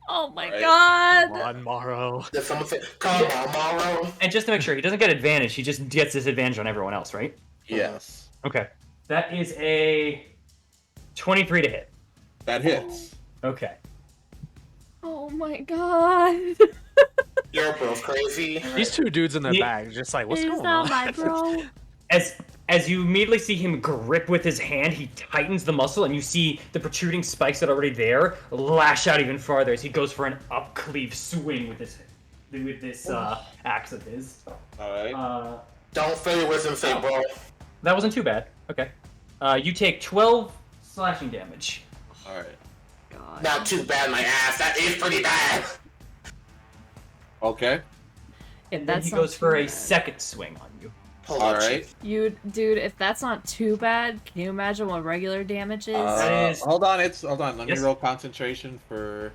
Speaker 4: Oh my
Speaker 7: Right.
Speaker 8: Come
Speaker 4: god!
Speaker 8: on, Morrow.
Speaker 6: Did someone say, come on, Morrow?
Speaker 2: And just to make sure, he doesn't get advantage, he just gets disadvantage on everyone else, right?
Speaker 7: Yes.
Speaker 2: Okay. That is a 23 to hit.
Speaker 7: That hits.
Speaker 2: Okay.
Speaker 4: Oh my god!
Speaker 6: You're both crazy.
Speaker 8: These two dudes in the
Speaker 2: He-
Speaker 8: back, just like, what's
Speaker 4: He's
Speaker 8: going
Speaker 4: not
Speaker 8: on?
Speaker 4: my bro.
Speaker 2: As as you immediately see him grip with his hand, he tightens the muscle, and you see the protruding spikes that are already there lash out even farther as he goes for an up-cleave swing with this axe of his.
Speaker 7: Alright.
Speaker 6: Don't fail your wisdom save, bro.
Speaker 2: That wasn't too bad. Okay. You take 12 slashing damage.
Speaker 7: Alright.
Speaker 4: God.
Speaker 6: Not too bad, my ass. That is pretty bad.
Speaker 7: Okay.
Speaker 2: And then
Speaker 4: That's
Speaker 2: he
Speaker 4: not
Speaker 2: goes
Speaker 4: too
Speaker 2: for a
Speaker 4: bad.
Speaker 2: second swing on you.
Speaker 6: Hold on,
Speaker 7: Alright.
Speaker 6: Chief.
Speaker 4: Dude, if that's not too bad, can you imagine what regular damage is?
Speaker 2: That is-
Speaker 7: Hold on, let
Speaker 2: Yes.
Speaker 7: me roll concentration for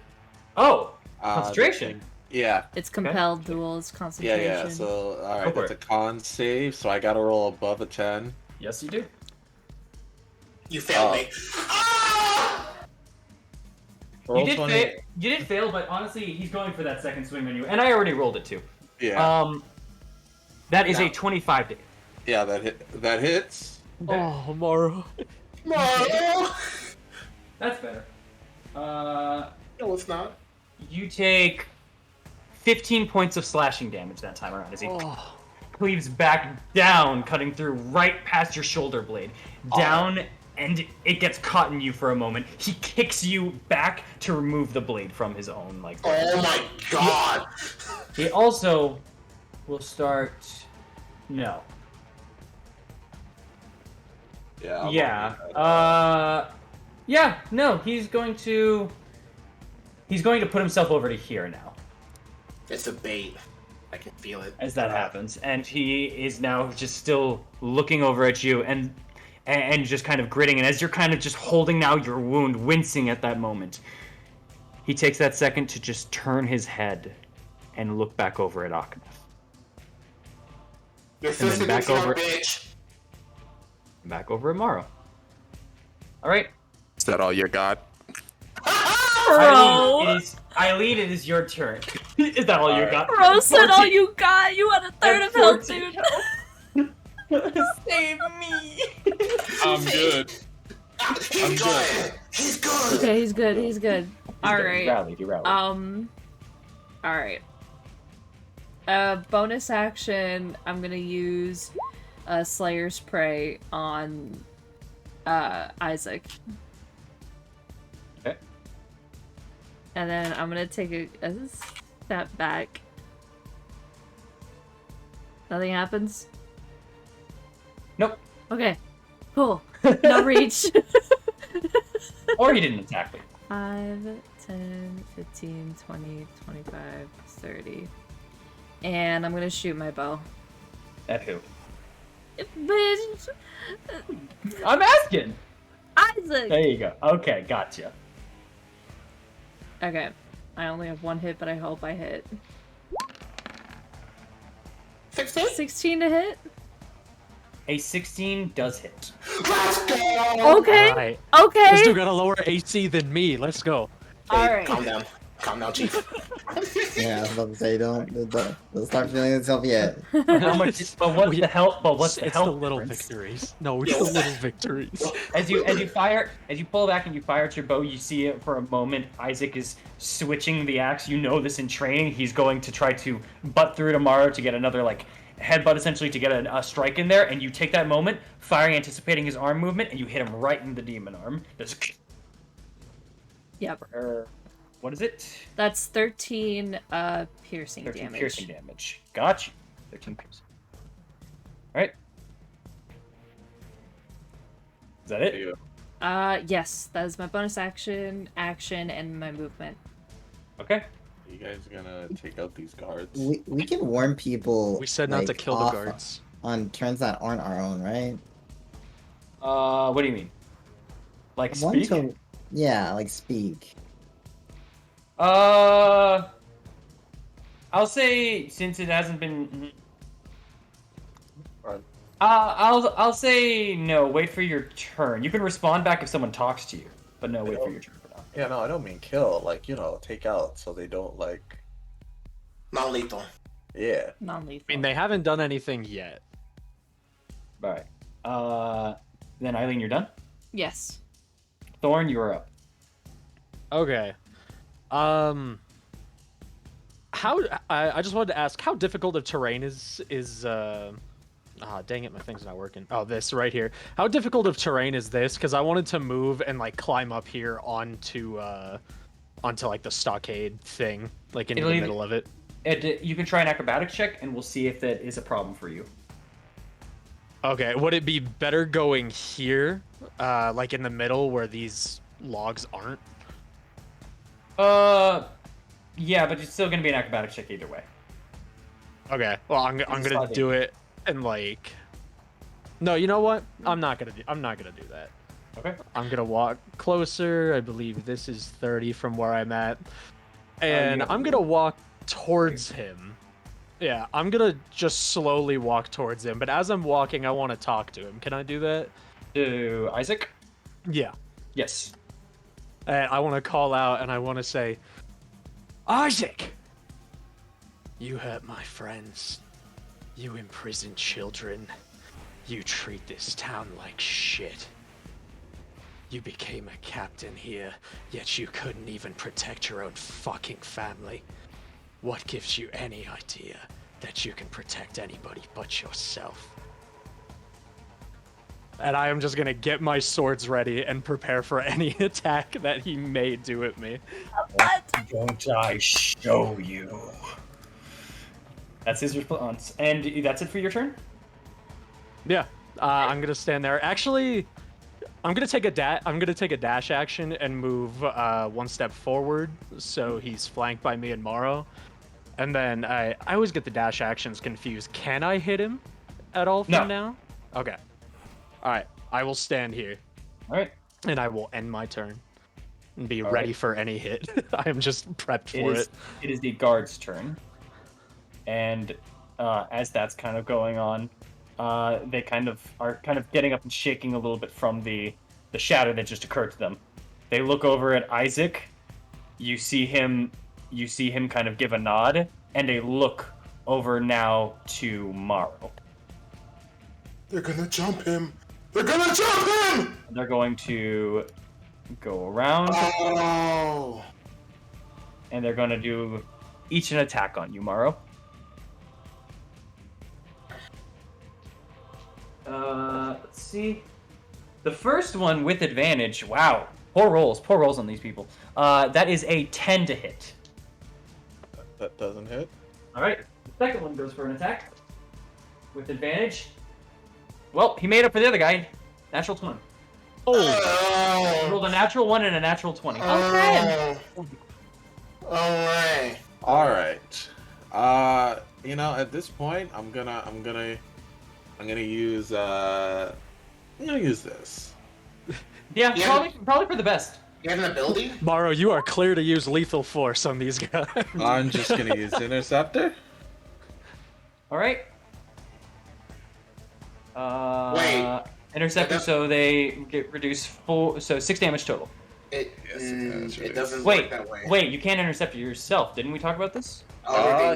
Speaker 2: Oh,
Speaker 7: the
Speaker 2: concentration.
Speaker 7: thing. Yeah.
Speaker 4: It's compelled duels,
Speaker 7: Yeah,
Speaker 4: concentration.
Speaker 7: yeah. So
Speaker 2: Go
Speaker 7: alright,
Speaker 2: for
Speaker 7: that's a
Speaker 2: it.
Speaker 7: con save, so I gotta roll above a 10.
Speaker 2: Yes, you do.
Speaker 6: You failed
Speaker 7: Oh.
Speaker 6: me. Ah!
Speaker 7: Roll 20.
Speaker 2: You did fail, but honestly, he's going for that second swing on you, and I already rolled it too.
Speaker 7: Yeah.
Speaker 2: That is
Speaker 6: No.
Speaker 2: a 25 to hit.
Speaker 7: Yeah, that hits.
Speaker 8: Oh, Maro.
Speaker 6: No,
Speaker 2: That's better.
Speaker 6: no, it's not.
Speaker 2: You take 15 points of slashing damage that time around as he
Speaker 8: Oh.
Speaker 2: cleaves back down, cutting through right past your shoulder blade. Down, and it gets caught in you for a moment. He kicks you back to remove the blade from his own, like...
Speaker 6: Oh my god.
Speaker 2: He also will start... No.
Speaker 7: Yeah.
Speaker 2: Yeah, no, he's going to put himself over to here now.
Speaker 6: It's a bait. I can feel it.
Speaker 2: As that happens, and he is now just still looking over at you and just kind of gritting, and as you're kind of just holding now your wound, wincing at that moment, he takes that second to just turn his head and look back over at Akhnef.
Speaker 6: Your
Speaker 2: then
Speaker 6: sister
Speaker 2: back
Speaker 6: gets
Speaker 2: over-
Speaker 6: over, bitch.
Speaker 2: Back over at Morrow. Alright.
Speaker 10: Is that all you got?
Speaker 4: Bro!
Speaker 2: Eileen, it is your turn. Is that all you got?
Speaker 4: Bro said all
Speaker 2: 14.
Speaker 4: you got! You had a third
Speaker 2: At
Speaker 4: of health,
Speaker 2: 14
Speaker 4: dude!
Speaker 2: Save me!
Speaker 10: I'm good.
Speaker 6: He's good. He's good.
Speaker 4: Okay, he's good, he's good.
Speaker 2: He
Speaker 4: Alright.
Speaker 2: rallied.
Speaker 4: Alright. Bonus action, I'm gonna use Slayer's Prey on Isaac.
Speaker 2: Okay.
Speaker 4: And then I'm gonna take a step back. Nothing happens?
Speaker 2: Nope.
Speaker 4: Okay. Cool. No reach.
Speaker 2: Or he didn't attack me.
Speaker 4: 5, 10, 15, 20, 25, 30. And I'm gonna shoot my bow.
Speaker 2: At who?
Speaker 4: Bitch!
Speaker 2: I'm asking!
Speaker 4: Isaac!
Speaker 2: There you go. Okay, gotcha.
Speaker 4: Okay. I only have one hit, but I hope I hit.
Speaker 6: 16?
Speaker 4: 16 to hit?
Speaker 2: A 16 does hit.
Speaker 6: Let's go.
Speaker 4: Okay.
Speaker 8: Alright.
Speaker 4: Okay.
Speaker 8: This dude got a lower AC than me. Let's go.
Speaker 6: Hey,
Speaker 4: Alright.
Speaker 6: calm down. Calm down, Chief.
Speaker 5: Yeah, I was about to say, don't start feeling yourself yet.
Speaker 2: How much? But what's the health? But what's the
Speaker 8: It's
Speaker 2: health?
Speaker 8: the little
Speaker 2: difference?
Speaker 8: victories. No, it's the little victories.
Speaker 2: As you pull back and you fire at your bow, you see it for a moment. Isaac is switching the axe. You know this in training. He's going to try to butt through tomorrow to get another headbutt, essentially, to get a strike in there. And you take that moment, firing, anticipating his arm movement, and you hit him right in the demon arm. There's
Speaker 4: Yep.
Speaker 2: what is it?
Speaker 4: That's 13 piercing
Speaker 2: 13
Speaker 4: damage.
Speaker 2: piercing damage. Gotcha. 13 piercing. Alright. Is that it?
Speaker 4: Yes. That is my bonus action, and my movement.
Speaker 2: Okay.
Speaker 7: You guys gonna take out these guards?
Speaker 5: We can warn people.
Speaker 8: We said not to
Speaker 5: like,
Speaker 8: kill the
Speaker 5: off
Speaker 8: guards.
Speaker 5: on turns that aren't our own, right?
Speaker 2: What do you mean? Like
Speaker 5: One
Speaker 2: speak?
Speaker 5: to- yeah, like speak.
Speaker 2: I'll say since it hasn't been.
Speaker 7: Right.
Speaker 2: I'll say no. Wait for your turn. You can respond back if someone talks to you, but no, wait for your turn for now.
Speaker 7: Yeah, no, I don't mean kill. Like, take out so they don't
Speaker 6: Non-lethal.
Speaker 7: Yeah.
Speaker 4: Non-lethal.
Speaker 8: I mean, they haven't done anything yet.
Speaker 2: All right. Then Eileen, you're done.
Speaker 4: Yes.
Speaker 2: Thorn, you're up.
Speaker 8: Okay. How I just wanted to ask how difficult of terrain is Dang it, my thing's not working. Oh, this right here. How difficult of terrain is this? Because I wanted to move and like climb up here onto like the stockade thing, like into the middle of it.
Speaker 2: You can try an acrobatics check, and we'll see if that is a problem for you.
Speaker 8: Okay, would it be better going here, like in the middle where these logs aren't?
Speaker 2: Yeah, but it's still gonna be an acrobatics check either way.
Speaker 8: Okay, well I'm gonna do it and like. No, you know what? I'm not gonna do that.
Speaker 2: Okay.
Speaker 8: I'm gonna walk closer. I believe this is 30 from where I'm at, and I'm gonna walk towards him. Yeah, I'm gonna just slowly walk towards him. But as I'm walking, I want to talk to him. Can I do that?
Speaker 2: To Isaac?
Speaker 8: Yeah.
Speaker 2: Yes.
Speaker 8: And I want to call out and I want to say, Isaac! You hurt my friends. You imprison children. You treat this town like shit. You became a captain here, yet you couldn't even protect your own fucking family. What gives you any idea that you can protect anybody but yourself? And I am just gonna get my swords ready and prepare for any attack that he may do at me.
Speaker 2: Don't I show you? That's his response. And that's it for your turn?
Speaker 8: Yeah, I'm gonna stand there. Actually, I'm gonna take a dash action and move one step forward, so he's flanked by me and Morrow. And then I always get the dash actions confused. Can I hit him at all from now? Okay. All right. I will stand here.
Speaker 2: All right.
Speaker 8: And I will end my turn and be ready for any hit. I am just prepped for it.
Speaker 2: It is the guard's turn. And as that's kind of going on, they are getting up and shaking a little bit from the shadow that just occurred to them. They look over at Isaac. You see him kind of give a nod, and they look over now to Morrow.
Speaker 6: They're gonna jump him! They're gonna jump him!
Speaker 2: They're going to go around.
Speaker 6: Oh!
Speaker 2: And they're going to do each an attack on you, Morrow. Let's see. The first one with advantage. Wow. Poor rolls on these people. That is a 10 to hit.
Speaker 7: That doesn't hit.
Speaker 2: All right. The second one goes for an attack with advantage. Well, he made up for the other guy. Natural 20.
Speaker 6: Oh!
Speaker 2: Rolled a natural 1 and a natural 20.
Speaker 6: Okay. Alright.
Speaker 7: Alright. At this point I'm gonna use this.
Speaker 2: Yeah, probably for the best.
Speaker 6: You have an ability?
Speaker 8: Morrow, you are clear to use lethal force on these guys.
Speaker 7: I'm just gonna use Interceptor.
Speaker 2: Alright.
Speaker 6: Wait.
Speaker 2: Interceptor, so they get reduced 6 damage total.
Speaker 6: It doesn't
Speaker 2: Wait,
Speaker 6: work that way.
Speaker 2: wait, you can't intercept it yourself. Didn't we talk about this?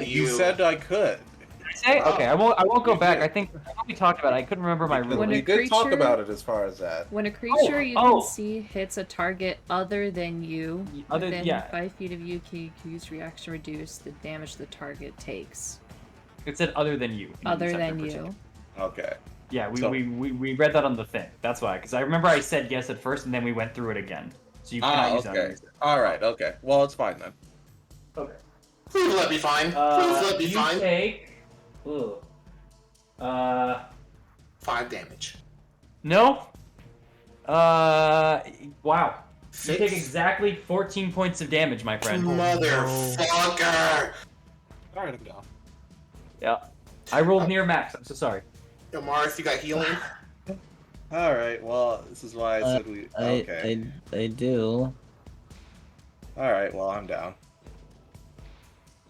Speaker 7: You said I could.
Speaker 2: Did I say? Okay, I won't go back. I think we talked about it. I couldn't remember my rule.
Speaker 7: We did talk about it as far as that.
Speaker 4: When a creature you can see hits a target other than you, within 5 feet of you, can use reaction reduce the damage the target takes.
Speaker 2: It said other than you.
Speaker 4: Other than you.
Speaker 7: Okay.
Speaker 2: Yeah, we read that on the thing. That's why, because I remember I said yes at first, and then we went through it again. So you cannot use that.
Speaker 7: All right. Okay. Well, it's fine then.
Speaker 2: Okay.
Speaker 6: Please let me fine. Please let me fine.
Speaker 2: You take.
Speaker 6: 5 damage.
Speaker 2: No. Wow.
Speaker 6: 6?
Speaker 2: You take exactly 14 points of damage, my friend.
Speaker 6: Motherfucker!
Speaker 7: Alright, I'm down.
Speaker 2: Yeah. I rolled near max. I'm so sorry.
Speaker 6: Yo, Mars, you got healing?
Speaker 7: Alright, well, this is why I said we... Okay.
Speaker 5: I do.
Speaker 7: Alright, well, I'm down.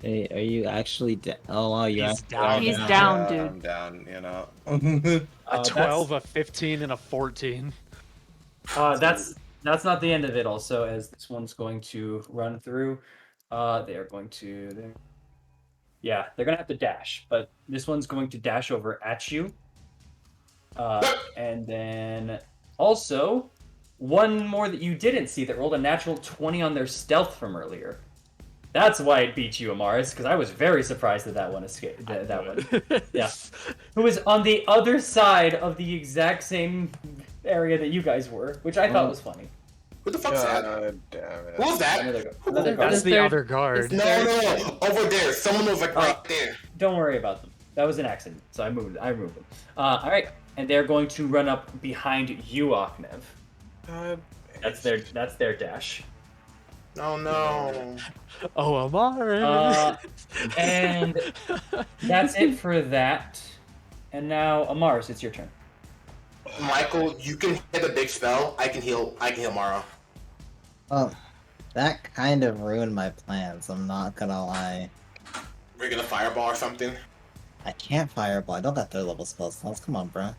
Speaker 5: Hey, are you actually down? Oh, wow, you're
Speaker 4: down. He's down, dude.
Speaker 7: I'm down, you know.
Speaker 8: A 12, a 15, and a 14.
Speaker 2: That's not the end of it. Also, as this one's going to run through, they are going to. They're gonna have to dash, but this one's going to dash over at you. And then also one more that you didn't see that rolled a natural 20 on their stealth from earlier. That's why it beat you, Amaris, because I was very surprised that that one escaped. That one. Yeah. Who was on the other side of the exact same area that you guys were, which I thought was funny.
Speaker 6: Who the fuck's that?
Speaker 7: God damn it.
Speaker 6: Who was that?
Speaker 2: Another guard.
Speaker 8: That's the other guard.
Speaker 6: No, over there. Someone was like right there.
Speaker 2: Don't worry about them. That was an accident, so I moved them. All right, and they're going to run up behind you, Akhnev. That's their dash.
Speaker 6: No.
Speaker 8: Oh, Amar.
Speaker 2: And that's it for that. And now, Amaris, it's your turn.
Speaker 6: Michael, you can hit a big spell. I can heal Mara.
Speaker 5: Well, that kind of ruined my plans. I'm not gonna lie.
Speaker 6: We're gonna fireball or something.
Speaker 5: I can't fireball. I don't got 3rd level spell slots. Come on, bro.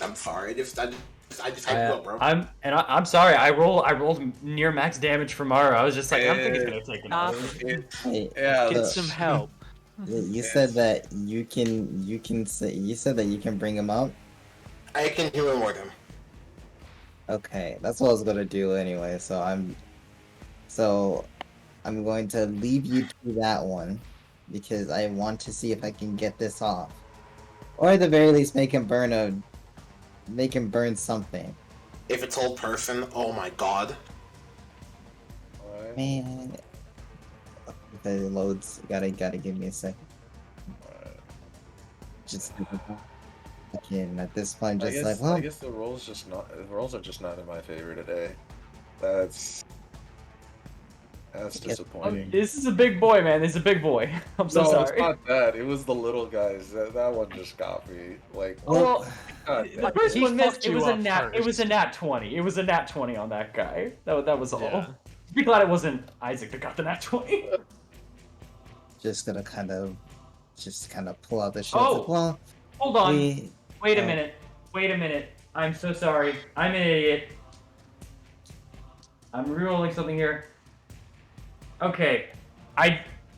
Speaker 6: I'm sorry. I just hyped you up, bro.
Speaker 2: I'm sorry. I rolled near max damage for Mara. I was just like, I'm thinking it's gonna take another.
Speaker 5: Hey,
Speaker 7: Yeah,
Speaker 8: Get some help.
Speaker 5: you said that you said that you can bring him up.
Speaker 6: I can heal and ward him.
Speaker 5: Okay, that's what I was gonna do anyway. So I'm going to leave you to that one because I want to see if I can get this off, or at the very least make him burn something.
Speaker 6: If it's hold person, oh my god.
Speaker 5: Man, the loads gotta give me a second. Just again at this point,
Speaker 7: I
Speaker 5: just
Speaker 7: guess,
Speaker 5: like, well,
Speaker 7: I guess the rolls are just not in my favor today. That's disappointing.
Speaker 2: This is a big boy, man. This is a big boy. I'm so
Speaker 7: No,
Speaker 2: sorry.
Speaker 7: it's not that. It was the little guys. That one just got me. Like,
Speaker 2: Well,
Speaker 7: God,
Speaker 2: the first
Speaker 8: He
Speaker 2: one missed.
Speaker 8: fucked
Speaker 2: It
Speaker 8: you
Speaker 2: was a
Speaker 8: up
Speaker 2: nat. It was a
Speaker 8: first.
Speaker 2: nat 20. It was a nat 20 on that guy. That was all.
Speaker 8: Yeah.
Speaker 2: Be glad it wasn't Isaac that got the nat 20.
Speaker 5: just gonna kind of pull out the shield.
Speaker 2: Oh,
Speaker 5: Like, well,
Speaker 2: hold on. Wait a
Speaker 5: uh,
Speaker 2: minute. Wait a minute. I'm so sorry. I'm an idiot. I'm rerolling something here. Okay,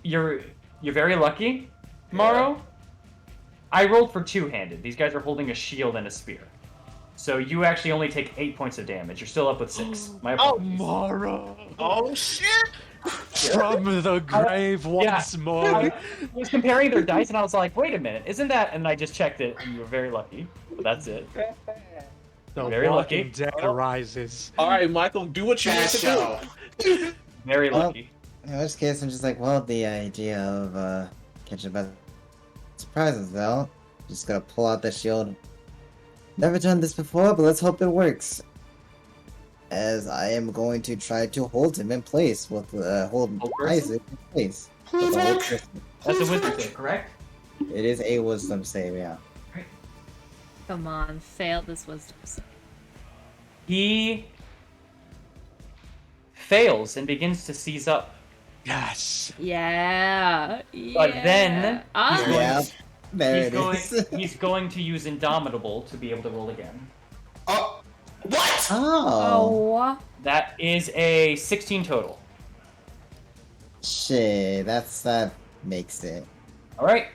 Speaker 2: you're very lucky, Morrow. I rolled for two-handed. These guys are holding a shield and a spear, so you actually only take 8 points of damage. You're still up with 6. My apologies.
Speaker 8: Amara.
Speaker 6: Oh shit!
Speaker 8: From the grave once more.
Speaker 2: I was comparing their dice, and I was like, "Wait a minute, isn't that?" And I just checked it, and you were very lucky. But that's it.
Speaker 8: The
Speaker 2: Very
Speaker 8: Walking
Speaker 2: lucky.
Speaker 8: Dead arises.
Speaker 7: all right, Michael, do what you need to
Speaker 6: Show.
Speaker 7: do.
Speaker 2: Very
Speaker 5: Well,
Speaker 2: lucky.
Speaker 5: in which case, I'm just like, well, the idea of catching by surprises, though. Just gotta pull out the shield. Never done this before, but let's hope it works. As I am going to try to hold him in place with hold Isaac in place. With the whole person.
Speaker 2: That's a wisdom save, correct?
Speaker 5: It is a wisdom save, yeah.
Speaker 4: Come on, fail this wisdom save.
Speaker 2: He fails and begins to seize up.
Speaker 8: Yes.
Speaker 4: Yeah.
Speaker 2: But then
Speaker 4: Ah.
Speaker 2: he's going,
Speaker 5: Yeah, there
Speaker 2: he's
Speaker 5: it
Speaker 2: going,
Speaker 5: is.
Speaker 2: he's going to use Indomitable to be able to roll again.
Speaker 6: Oh, what?
Speaker 5: Oh,
Speaker 4: Oh.
Speaker 2: That is a 16 total.
Speaker 5: shit, that makes it.
Speaker 2: All right.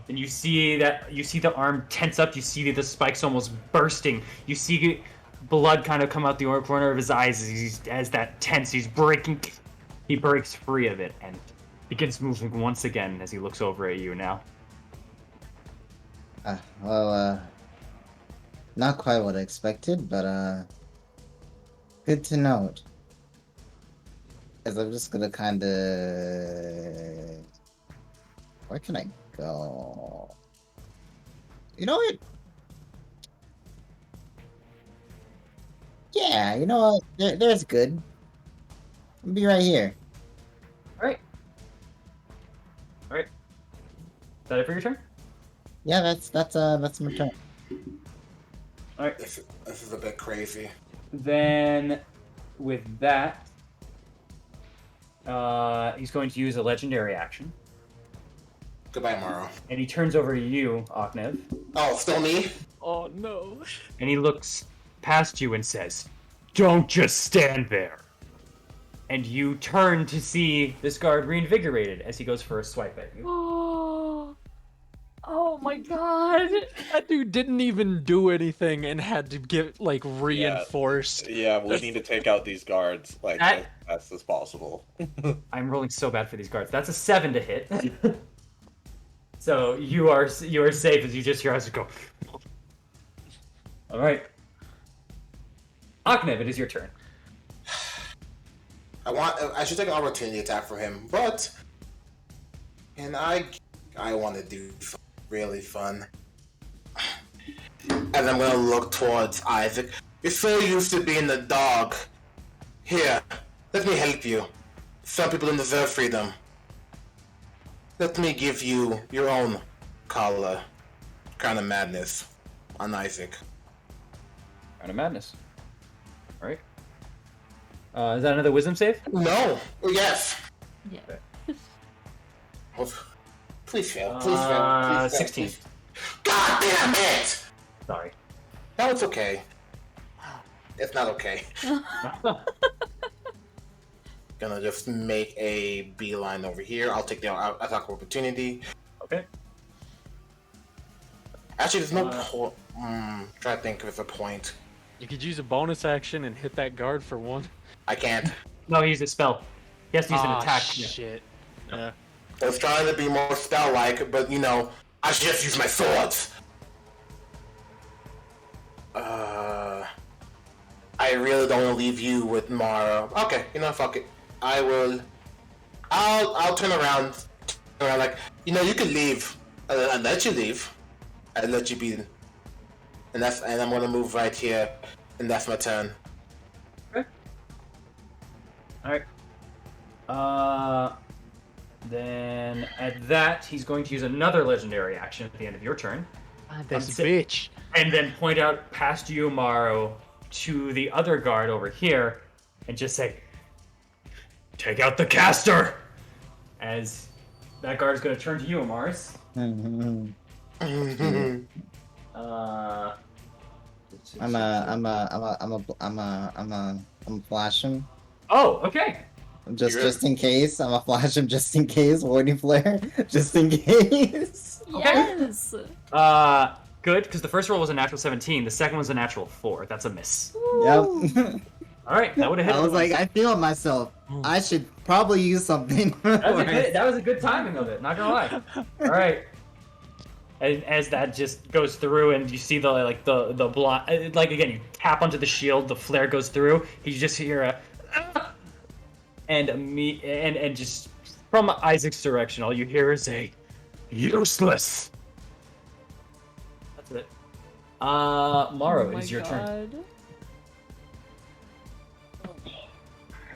Speaker 2: And you see the arm tense up. You see the spikes almost bursting. You see blood kind of come out the corner of his eyes as that tense. He's breaking. He breaks free of it and begins moving once again as he looks over at you now.
Speaker 5: Not quite what I expected, but good to note. As I'm just gonna kinda... Where can I go? You know what? Yeah, you know what? There's good. I'll be right here.
Speaker 2: All right. Is that it for your turn?
Speaker 5: Yeah, that's my turn.
Speaker 2: All right.
Speaker 6: This is a bit crazy.
Speaker 2: Then, with that, he's going to use a legendary action,
Speaker 6: Goodbye, Mara.
Speaker 2: and he turns over to you, Akhnev,
Speaker 6: Oh, still me?
Speaker 8: Oh no.
Speaker 2: and he looks past you and says, "Don't just stand there." And you turn to see this guard reinvigorated as he goes for a swipe at you.
Speaker 4: Oh. Oh my god.
Speaker 8: That dude didn't even do anything and had to get like reinforced.
Speaker 7: Yeah, we need to take out these guards like as fast as possible.
Speaker 2: I'm rolling so bad for these guards. That's a 7 to hit. So you are safe as you just hear us go. All right. Aknev, it is your turn.
Speaker 6: I should take an opportunity attack for him, but and I want to do really fun. And I'm gonna look towards Isaac. You're so used to being the dog. Here, let me help you. Some people don't deserve freedom. Let me give you your own color. Kind of madness on Isaac.
Speaker 2: Round of madness. All right. Is that another wisdom save?
Speaker 6: No. Yes.
Speaker 4: Yeah.
Speaker 6: Oh, please fail. Please fail. Please
Speaker 2: 16.
Speaker 6: fail. God damn it!
Speaker 2: Sorry.
Speaker 6: No, it's okay. It's not okay. Gonna just make a beeline over here. I'll take the attack of opportunity.
Speaker 2: Okay.
Speaker 6: Actually, there's no point. Try to think if it's a point.
Speaker 8: You could use a bonus action and hit that guard for one.
Speaker 6: I can't.
Speaker 2: No, he used a spell. He has to use an attack.
Speaker 8: Shit. Yeah.
Speaker 6: I was trying to be more spell-like, but you know, I should just use my swords. I really don't want to leave you with Mara. Okay, you know, fuck it. I'll turn around, like, you know, you can leave. I'll let you leave. I'll let you be. And I'm gonna move right here, and that's my turn.
Speaker 2: Okay. All right. Then at that, he's going to use another legendary action at the end of your turn.
Speaker 8: This bitch.
Speaker 2: And then point out past you, Morrow, to the other guard over here, and just say, "Take out the caster!" As that guard is going to turn to you, Amaris.
Speaker 5: I'm flash him.
Speaker 2: Oh, okay.
Speaker 5: Just in case. I'm a flash him just in case. Voiding flare, just in case.
Speaker 4: Yes.
Speaker 2: Good, because the first roll was a natural 17. The second was a natural 4. That's a miss.
Speaker 5: Yep.
Speaker 2: All right, that would have hit.
Speaker 5: I was like, I feel myself. I should probably use something.
Speaker 2: That was a good timing of it. Not gonna lie. All right. And as that just goes through, and you see the blind, like again, you tap onto the shield, the flare goes through. You just hear a, and just from Isaac's direction, all you hear is a useless. That's it. Morrow, it is your turn.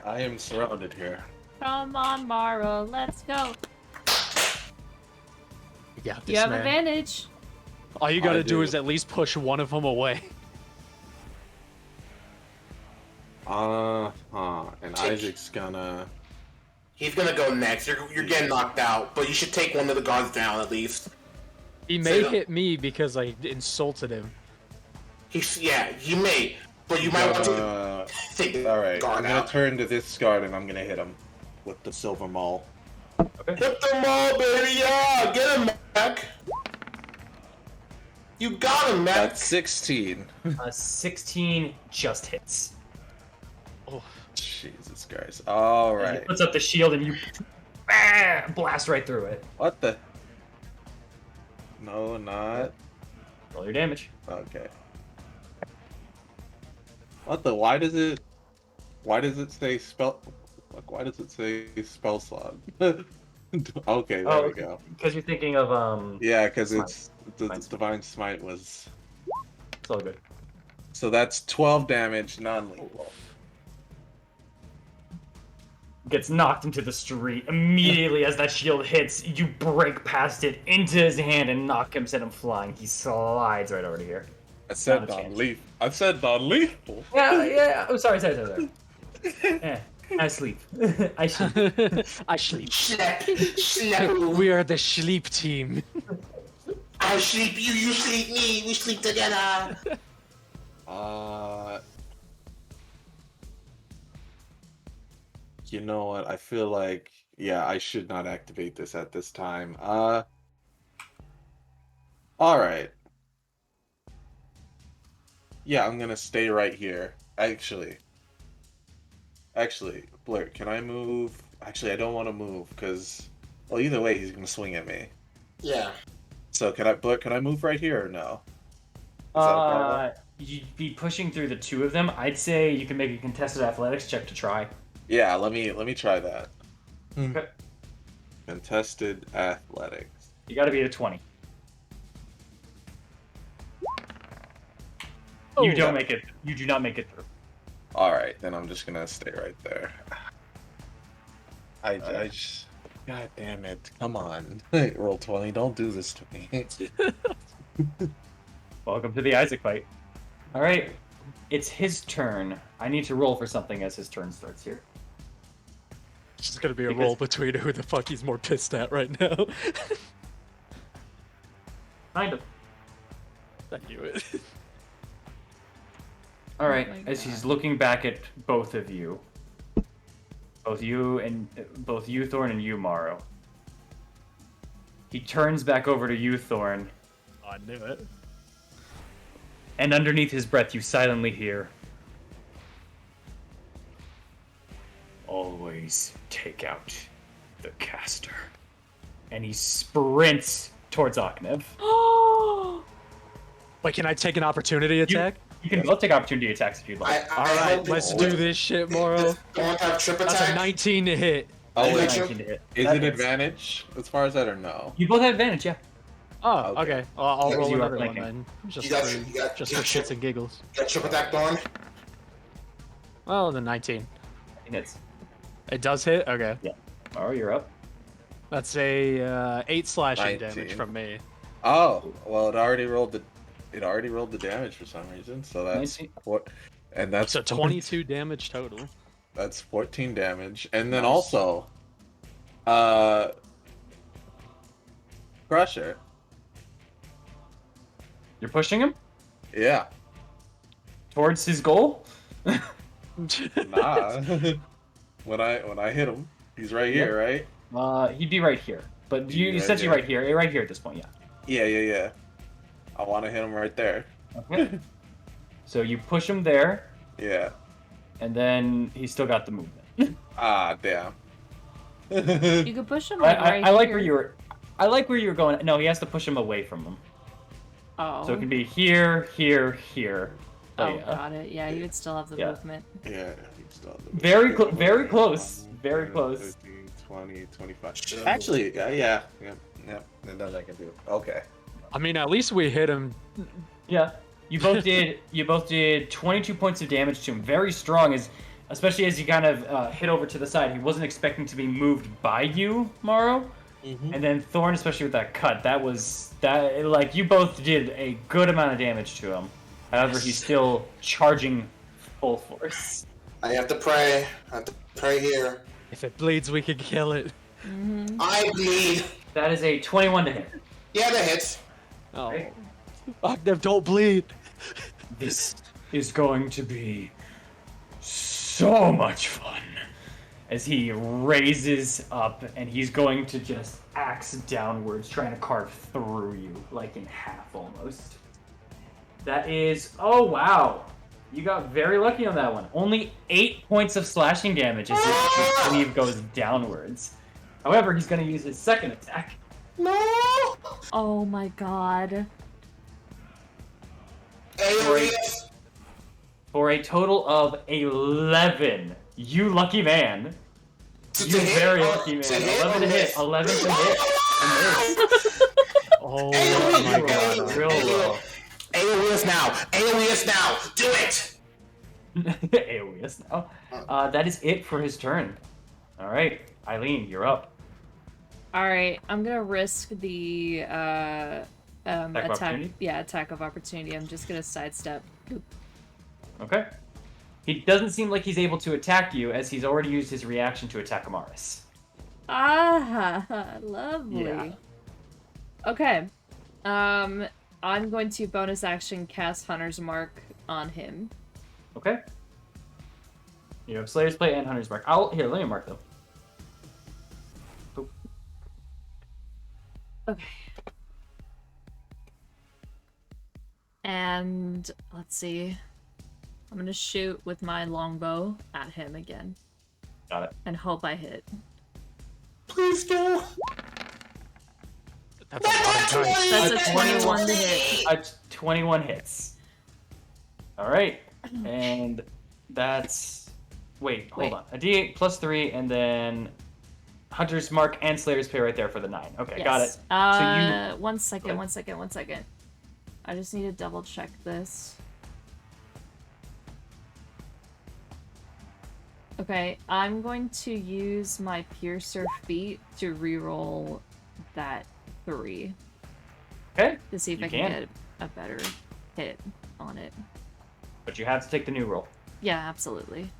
Speaker 7: I am surrounded here.
Speaker 4: Come on, Mara, let's go.
Speaker 8: You got this,
Speaker 4: You have
Speaker 8: man.
Speaker 4: advantage.
Speaker 8: All you gotta
Speaker 7: I
Speaker 8: do
Speaker 7: do.
Speaker 8: is at least push one of them away.
Speaker 7: And Isaac's gonna.
Speaker 6: He's gonna go next. You're getting knocked out, but you should take one of the guards down at least.
Speaker 8: He may hit me because I insulted him.
Speaker 6: He may, but you might want to take the
Speaker 7: Alright,
Speaker 6: guard
Speaker 7: I'm gonna
Speaker 6: out.
Speaker 7: turn to this guard and I'm gonna hit him with the silver maul.
Speaker 6: Hit them all, baby! Yeah, get him, Mac. You got him, Mac.
Speaker 7: That's 16.
Speaker 2: 16 just hits.
Speaker 8: Oh,
Speaker 7: Jesus Christ.
Speaker 2: He
Speaker 7: Alright.
Speaker 2: puts up the shield and you blast right through it.
Speaker 7: What the? No, not.
Speaker 2: Roll your damage.
Speaker 7: Okay. What the? Why does it say spell? Like, why does it say spell slot? Okay, there we go.
Speaker 2: Because you're thinking of
Speaker 7: Yeah, because
Speaker 2: Smite.
Speaker 7: it's the Divine Smite was.
Speaker 2: It's all good.
Speaker 7: So that's 12 damage, non-lethal.
Speaker 2: Gets knocked into the street. Immediately as that shield hits, you break past it into his hand and knock him, send him flying. He slides right over to here.
Speaker 7: I said
Speaker 2: Not a chance.
Speaker 7: non-lethal. I said non-lethal.
Speaker 2: Yeah. Oh, sorry. Yeah, I sleep. I sleep.
Speaker 8: I sleep.
Speaker 6: Sleep.
Speaker 8: We are the sleep team.
Speaker 6: I sleep you, you sleep me. We sleep together.
Speaker 7: You know what? I feel like, yeah, I should not activate this at this time. All right. Yeah, I'm gonna stay right here. Actually, Blurt, can I move? Actually, I don't want to move because, well, either way, he's gonna swing at me.
Speaker 6: Yeah.
Speaker 7: So Blurt, can I move right here or no? Is that a problem?
Speaker 2: You'd be pushing through the two of them. I'd say you can make a contested athletics check to try.
Speaker 7: Yeah, let me try that.
Speaker 2: Okay.
Speaker 7: Contested athletics.
Speaker 2: You got to be at a 20. You don't make it. You do not make it through.
Speaker 7: All right, then I'm just gonna stay right there. I just, God damn it! Come on, roll 20. Don't do this to me.
Speaker 2: Welcome to the Isaac fight. All right, it's his turn. I need to roll for something as his turn starts here.
Speaker 8: It's just gonna be a roll between who the fuck he's more pissed at right now.
Speaker 2: Kind of.
Speaker 8: I knew it.
Speaker 2: All right, as he's looking back at both of you, both you, Thorn, and you, Morrow. He turns back over to you, Thorn,
Speaker 8: Oh, I knew it.
Speaker 2: and underneath his breath, you silently hear, "Always take out the caster," and he sprints towards Aknev.
Speaker 8: Wait, can I take an opportunity attack?
Speaker 2: You can both take opportunity attacks if you'd like.
Speaker 8: All right, let's do this shit, Morrow.
Speaker 6: Don't have trip
Speaker 8: That's
Speaker 6: attack.
Speaker 8: a 19 to hit.
Speaker 7: Oh, wait,
Speaker 2: 19 to hit.
Speaker 7: is
Speaker 2: That
Speaker 7: it
Speaker 2: hits.
Speaker 7: advantage as far as that or no?
Speaker 2: You both have advantage, yeah.
Speaker 8: Oh, okay. Well, I'll roll
Speaker 2: You are
Speaker 8: another one
Speaker 2: flanking.
Speaker 8: then, just
Speaker 6: You got-
Speaker 8: for
Speaker 6: you got-
Speaker 8: just
Speaker 6: you
Speaker 8: for
Speaker 6: got
Speaker 8: shits and giggles.
Speaker 6: Got trip attack, Thorn.
Speaker 8: Oh, the 19.
Speaker 2: It hits.
Speaker 8: It does hit. Okay,
Speaker 2: Morrow, you're up.
Speaker 8: that's a 8 slashing
Speaker 7: 19.
Speaker 8: damage from me.
Speaker 7: Oh, well, it already rolled the damage for some reason. So that's
Speaker 2: 19.
Speaker 7: what, and that's
Speaker 8: So 22 damage total.
Speaker 7: That's 14 damage, and then
Speaker 2: Nice.
Speaker 7: also, Crusher.
Speaker 2: You're pushing him
Speaker 7: Yeah.
Speaker 2: towards his goal.
Speaker 7: Nah. when I hit him, he's right here, right?
Speaker 2: He'd be right here, but
Speaker 7: He'd
Speaker 2: you
Speaker 7: be right
Speaker 2: essentially
Speaker 7: there.
Speaker 2: right here at this point, yeah.
Speaker 7: Yeah. I want to hit him right there.
Speaker 2: Okay. So you push him there,
Speaker 7: Yeah.
Speaker 2: and then he's still got the movement.
Speaker 7: Ah, damn.
Speaker 4: You could push him like right
Speaker 2: I like
Speaker 4: here.
Speaker 2: where you were. I like where you were going. No, he has to push him away from him.
Speaker 4: Oh.
Speaker 2: So it can be here, here, here.
Speaker 4: Oh,
Speaker 2: yeah.
Speaker 4: got it. Yeah, you would still have the
Speaker 2: Yeah.
Speaker 4: movement.
Speaker 7: Yeah. He's still
Speaker 2: Very close. Very close.
Speaker 7: 13, 20, 25. Actually, yeah. That I can do. Okay.
Speaker 8: I mean, at least we hit him.
Speaker 2: Yeah. You both did 22 points of damage to him. Very strong, especially as you kind of hit over to the side. He wasn't expecting to be moved by you, Morrow.
Speaker 7: Mm-hmm.
Speaker 2: And then Thorn, especially with that cut, like you both did a good amount of damage to him. However, he's still charging full force.
Speaker 6: I have to pray. I have to pray here.
Speaker 8: If it bleeds, we can kill it.
Speaker 6: I bleed.
Speaker 2: That is a 21 to hit.
Speaker 6: Yeah, that hits.
Speaker 8: Oh,
Speaker 2: Right.
Speaker 8: Aknev, don't bleed.
Speaker 2: This is going to be so much fun. As he raises up and he's going to just axe downwards, trying to carve through you, like in half almost. That is, oh wow. You got very lucky on that one. Only 8 points of slashing damage as his sleeve goes downwards. However, he's going to use his second attack.
Speaker 6: No.
Speaker 4: Oh my god.
Speaker 6: AoE.
Speaker 2: For a total of 11. You lucky man. You very lucky man. 11 to hit. 11 to hit.
Speaker 8: Oh
Speaker 6: my
Speaker 8: god.
Speaker 2: Real low.
Speaker 6: AoE is now. AoE is now. Do it.
Speaker 2: AoE is now. That is it for his turn. All right, Eileen, you're up.
Speaker 4: Alright, I'm gonna risk the
Speaker 2: Of opportunity?
Speaker 4: Yeah, attack of opportunity. I'm just gonna sidestep. Boop.
Speaker 2: Okay. He doesn't seem like he's able to attack you, as he's already used his reaction to attack Amaris.
Speaker 4: Ah, lovely.
Speaker 2: Yeah.
Speaker 4: Okay. I'm going to bonus action cast Hunter's Mark on him.
Speaker 2: Okay. You have Slayer's Plate and Hunter's Mark. Here, let me mark them.
Speaker 4: Okay. And let's see. I'm gonna shoot with my longbow at him again.
Speaker 2: Got it.
Speaker 4: And hope I hit.
Speaker 6: Please do.
Speaker 8: That's a lot of dice.
Speaker 4: That's a 21 to hit.
Speaker 2: 21 hits. All right, and that's hold on. A D8 plus 3, and then Hunter's Mark and Slayer's Pay right there for the 9. Okay, got it.
Speaker 4: So you. One second. I just need to double check this. Okay, I'm going to use my Piercer feat to reroll that 3.
Speaker 2: Okay.
Speaker 4: To see if I can get a better hit on it.
Speaker 2: But you have to take the new roll.
Speaker 4: Yeah, absolutely.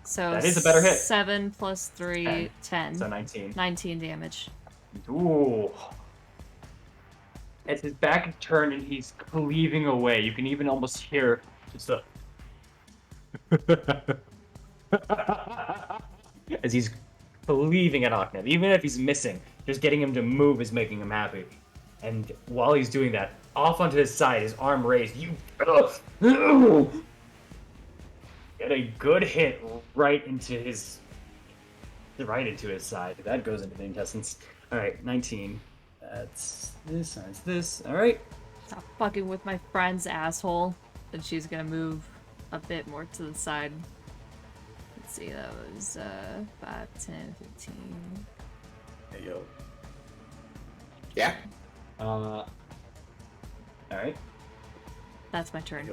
Speaker 4: So
Speaker 2: that is a better hit.
Speaker 4: 7 plus 3, 10.
Speaker 2: So 19.
Speaker 4: 19 damage.
Speaker 2: Ooh. As his back is turned and he's cleaving away, you can even almost hear just a as he's cleaving at Aknev. Even if he's missing, just getting him to move is making him happy. And while he's doing that, off onto his side, his arm raised, you get a good hit right into his side. That goes into the intestines. All right, 19. That's this. All right.
Speaker 4: Stop fucking with my friend's asshole. And she's gonna move a bit more to the side. Let's see, that was 5, 10, 15.
Speaker 7: Hey, yo.
Speaker 6: Yeah.
Speaker 2: All right.
Speaker 4: That's my turn.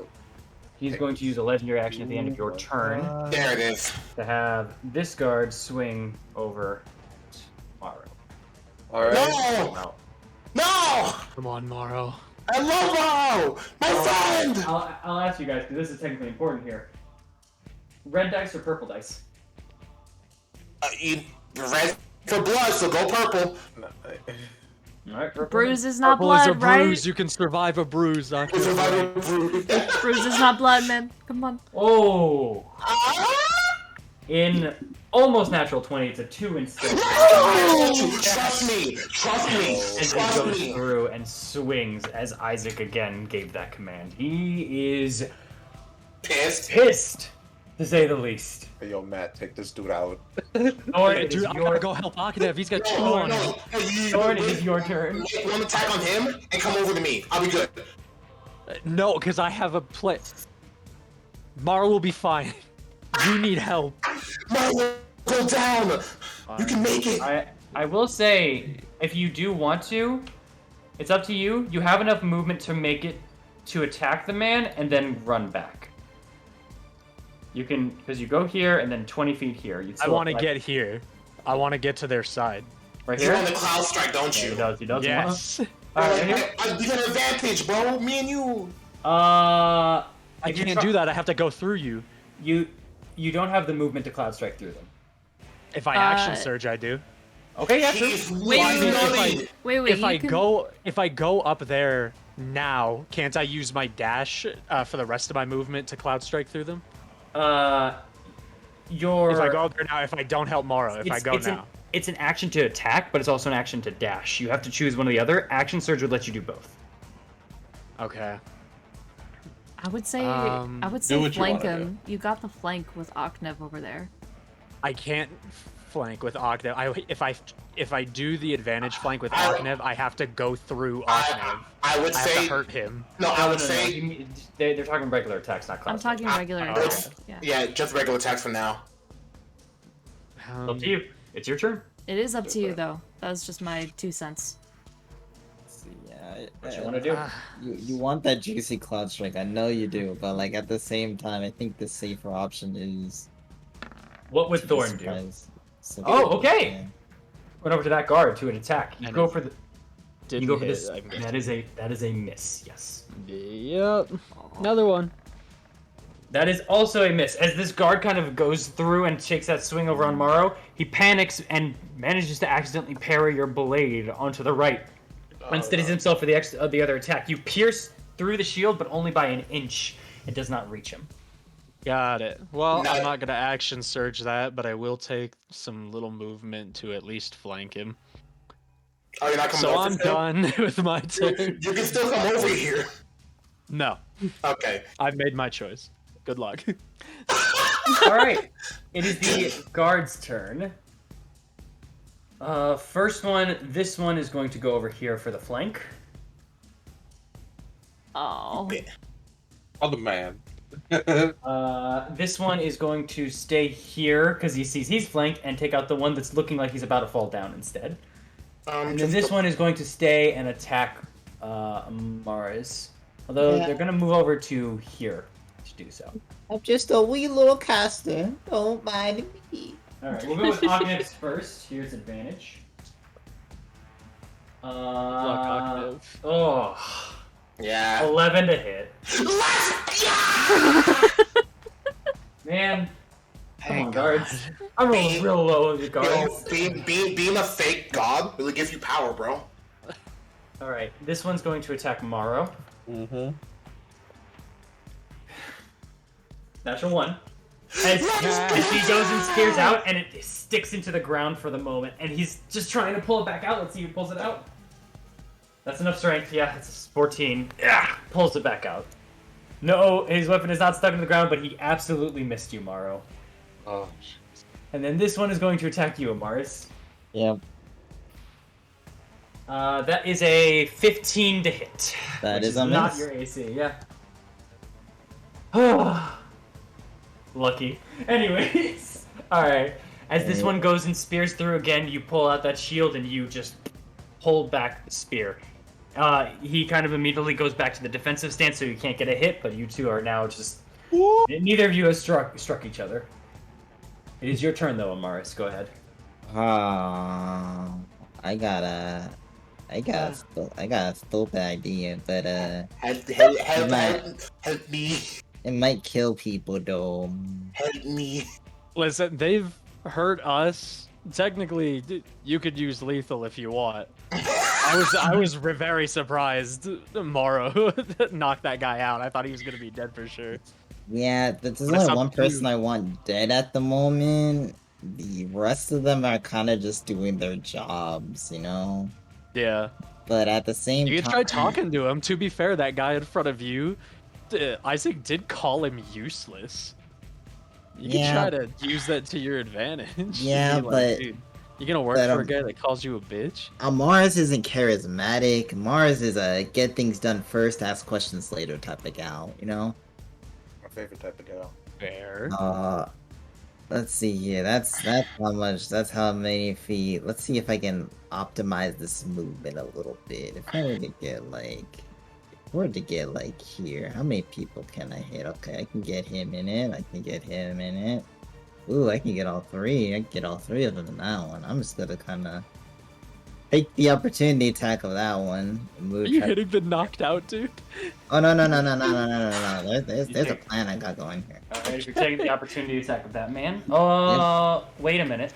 Speaker 2: He's going to use a legendary action at the end of your turn.
Speaker 6: There it is.
Speaker 2: To have this guard swing over Maro.
Speaker 7: Alright.
Speaker 6: No! No!
Speaker 8: Come on, Morrow.
Speaker 6: I love Morrow! My friend!
Speaker 2: I'll ask you guys, because this is technically important here. Red dice or purple dice?
Speaker 6: You red for blood, so go purple.
Speaker 2: Alright, purple.
Speaker 4: Bruise is not
Speaker 8: Purple is a
Speaker 4: blood, right?
Speaker 8: bruise. You can survive a bruise.
Speaker 6: Bruise
Speaker 4: is not blood, man. Come on.
Speaker 2: Oh! In almost natural 20, it's a 2 instead.
Speaker 6: Trust me!
Speaker 2: As he goes through and swings as Isaac again gave that command. He is pissed, to say the least.
Speaker 7: Hey, yo, Matt, take this dude out.
Speaker 2: Thorn, it
Speaker 8: Dude,
Speaker 2: is
Speaker 8: I
Speaker 2: your
Speaker 8: gotta go help Aknev. He's got 2 on him.
Speaker 2: Thorn, it is your turn.
Speaker 6: One attack on him and come over to me. I'll be good.
Speaker 8: No, because I have a play. Mara will be fine. You need help.
Speaker 6: Mara, go down. You can make it.
Speaker 2: I will say, if you do want to, it's up to you. You have enough movement to make it to attack the man and then run back. You can, because you go here and then 20 feet here.
Speaker 8: I want to get here. I want to get to their side.
Speaker 2: Right here?
Speaker 6: You're on the cloud strike, don't you?
Speaker 2: He does.
Speaker 8: Yes.
Speaker 2: Alright, right here.
Speaker 6: I get an advantage, bro. Me and you.
Speaker 8: I can't do that. I have to go through you.
Speaker 2: You don't have the movement to cloud strike through them.
Speaker 8: If I action surge, I do.
Speaker 2: Okay, yeah, sure.
Speaker 4: Wait,
Speaker 8: If I go up there now, can't I use my dash for the rest of my movement to cloud strike through them? If I go up there now, if I don't help Mara, if I go now.
Speaker 2: It's an action to attack, but it's also an action to dash. You have to choose one or the other. Action surge would let you do both.
Speaker 8: Okay.
Speaker 4: I would say flank him. You got the flank with Aknev over there.
Speaker 8: I can't flank with Aknev. If I do the advantage flank with Aknev, I have to go through Aknev.
Speaker 6: I would say
Speaker 8: have to hurt him.
Speaker 6: No, I would say
Speaker 2: they're talking regular attacks, not cloud.
Speaker 4: I'm talking regular attacks.
Speaker 6: Yeah, just regular attacks for now.
Speaker 2: Up to you. It's your turn.
Speaker 4: It is up to you though. That was just my 2 cents.
Speaker 5: Yeah,
Speaker 2: what you want to do?
Speaker 5: You want that juicy cloud strike. I know you do, but like at the same time, I think the safer option is.
Speaker 2: What would Thorn do? Oh, okay. Went over to that guard to an attack. You go for the. You go for this. That is a miss. Yes.
Speaker 8: Yep. Another one.
Speaker 2: That is also a miss. As this guard kind of goes through and takes that swing over on Morrow, he panics and manages to accidentally parry your blade onto the right. And steadies himself for the other attack. You pierce through the shield, but only by an inch. It does not reach him.
Speaker 8: Got it. Well, I'm not gonna action surge that, but I will take some little movement to at least flank him.
Speaker 6: Oh, you're not coming
Speaker 8: So
Speaker 6: over
Speaker 8: I'm
Speaker 6: still?
Speaker 8: done with my turn.
Speaker 6: You can still come over here.
Speaker 8: No,
Speaker 6: Okay.
Speaker 8: I've made my choice. Good luck.
Speaker 2: All right, it is the guard's turn. First one. This one is going to go over here for the flank.
Speaker 4: Oh.
Speaker 10: Other man.
Speaker 2: This one is going to stay here because he sees he's flanked and take out the one that's looking like he's about to fall down instead. And then this one is going to stay and attack Mars. Although they're going to move over to here to do so.
Speaker 5: I'm just a wee little caster. Don't mind me.
Speaker 2: Alright, we'll go with Ogniv first. Here's advantage. Oh.
Speaker 6: Yeah.
Speaker 2: 11 to hit. Man. Come on, guards. I'm rolling real low with the guards.
Speaker 6: Being a fake god really gives you power, bro.
Speaker 2: Alright, this one's going to attack Morrow.
Speaker 10: Mm-hmm.
Speaker 2: Natural 1. As he goes and spears out, and it sticks into the ground for the moment, and he's just trying to pull it back out. Let's see who pulls it out. That's enough strength. Yeah, it's 14. Yeah, pulls it back out. No, his weapon is not stuck in the ground, but he absolutely missed you, Morrow.
Speaker 10: Oh.
Speaker 2: And then this one is going to attack you, Amaris.
Speaker 5: Yep.
Speaker 2: That is a 15 to hit.
Speaker 5: That
Speaker 2: which
Speaker 5: is a
Speaker 2: not
Speaker 5: miss.
Speaker 2: your AC, yeah. Lucky. Anyways, alright. As this one goes and spears through again, you pull out that shield and you just pull back the spear. He kind of immediately goes back to the defensive stance so you can't get a hit, but you two are now just... Neither of you has struck each other. It is your turn though, Amaris. Go ahead.
Speaker 5: I got a stupid idea, but
Speaker 6: Help me.
Speaker 5: it might kill people though.
Speaker 6: Help me.
Speaker 8: Listen, they've hurt us. Technically, you could use lethal if you want. I was very surprised Morrow knocked that guy out. I thought he was gonna be dead for sure.
Speaker 5: Yeah, there's
Speaker 8: But it's
Speaker 5: only
Speaker 8: up
Speaker 5: one
Speaker 8: to
Speaker 5: person
Speaker 8: you.
Speaker 5: I want dead at the moment. The rest of them are kind of just doing their jobs, you know?
Speaker 8: Yeah.
Speaker 5: But at the same
Speaker 8: You
Speaker 5: time...
Speaker 8: could try talking to him. To be fair, that guy in front of you, Isaac did call him useless. You can try to use that to your advantage.
Speaker 5: Yeah,
Speaker 8: Be like,
Speaker 5: but...
Speaker 8: dude, you gonna work for a guy that calls you a bitch?
Speaker 5: Mars isn't charismatic. Mars is a get things done first, ask questions later type of gal, you know?
Speaker 7: My favorite type of gal.
Speaker 8: Fair.
Speaker 5: Let's see here. That's how much. That's how many feet. Let's see if I can optimize this movement a little bit. If I were to get like here, how many people can I hit? Okay, I can get him in it. I can get him in it. Ooh, I can get all three. I can get all three of them in that one. I'm just gonna kind of take the opportunity to tackle that one.
Speaker 8: Are you hitting the knocked out dude?
Speaker 5: Oh no. There's a plan I got going here.
Speaker 2: Alright, if you're taking the opportunity to attack with that man. Wait a minute.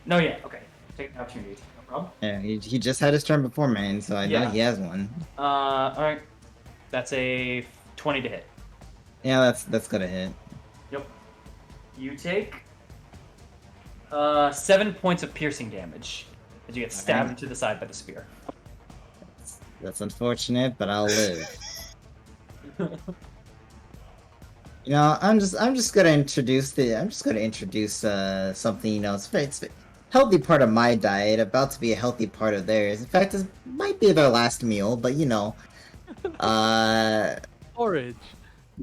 Speaker 2: No, yeah, okay. Take the opportunity to attack, no problem.
Speaker 5: Yeah, he just had his turn before man, so I know he has one.
Speaker 2: Alright. That's a 20 to hit.
Speaker 5: Yeah, that's gonna hit.
Speaker 2: Yep. You take 7 points of piercing damage as you get stabbed into the side by the spear.
Speaker 5: That's unfortunate, but I'll live. You know, I'm just gonna introduce something, you know, it's a healthy part of my diet, about to be a healthy part of theirs. In fact, this might be their last meal, but you know,
Speaker 8: Orange.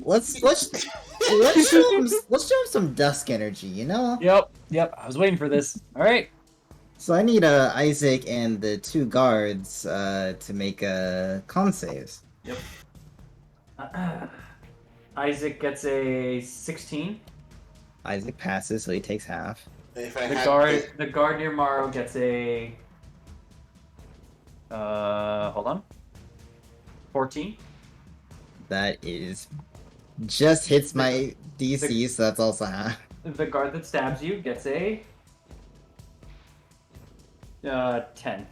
Speaker 5: let's show them some dusk energy, you know?
Speaker 2: Yep, I was waiting for this. Alright.
Speaker 5: So I need Isaac and the two guards to make con saves.
Speaker 2: Yep. Isaac gets a 16.
Speaker 5: Isaac passes, so he takes half.
Speaker 2: The guard near Morrow gets a hold on. 14.
Speaker 5: That is just hits my DC, so that's also half.
Speaker 2: The guard that stabs you gets a 10.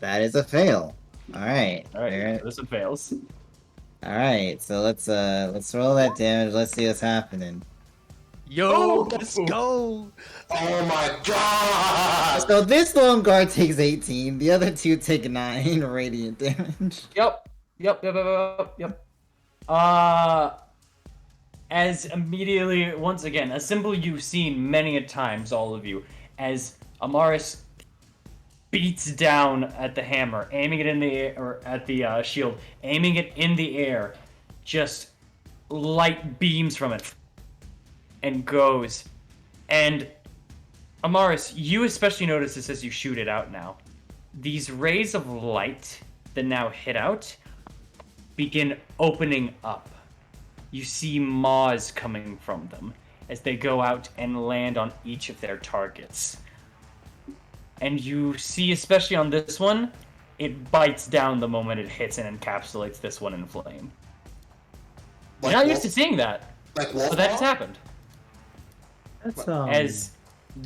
Speaker 5: That is a fail. Alright.
Speaker 2: Alright, this one fails.
Speaker 5: Alright, so let's roll that damage, let's see what's happening.
Speaker 8: Yo, let's go!
Speaker 6: Oh my god!
Speaker 5: So this lone guard takes 18. The other two take 9 radiant damage.
Speaker 2: Yep. As immediately, once again, a symbol you've seen many a times, all of you, as Amaris beats down at the hammer, aiming it in the air, or at the shield, aiming it in the air, just light beams from it, and goes. And Amaris, you especially notice this as you shoot it out now. These rays of light that now hit out begin opening up. You see maws coming from them as they go out and land on each of their targets. And you see, especially on this one, it bites down the moment it hits and encapsulates this one in flame. You're not used to seeing that.
Speaker 6: Like
Speaker 2: but that just happened.
Speaker 5: That's
Speaker 2: As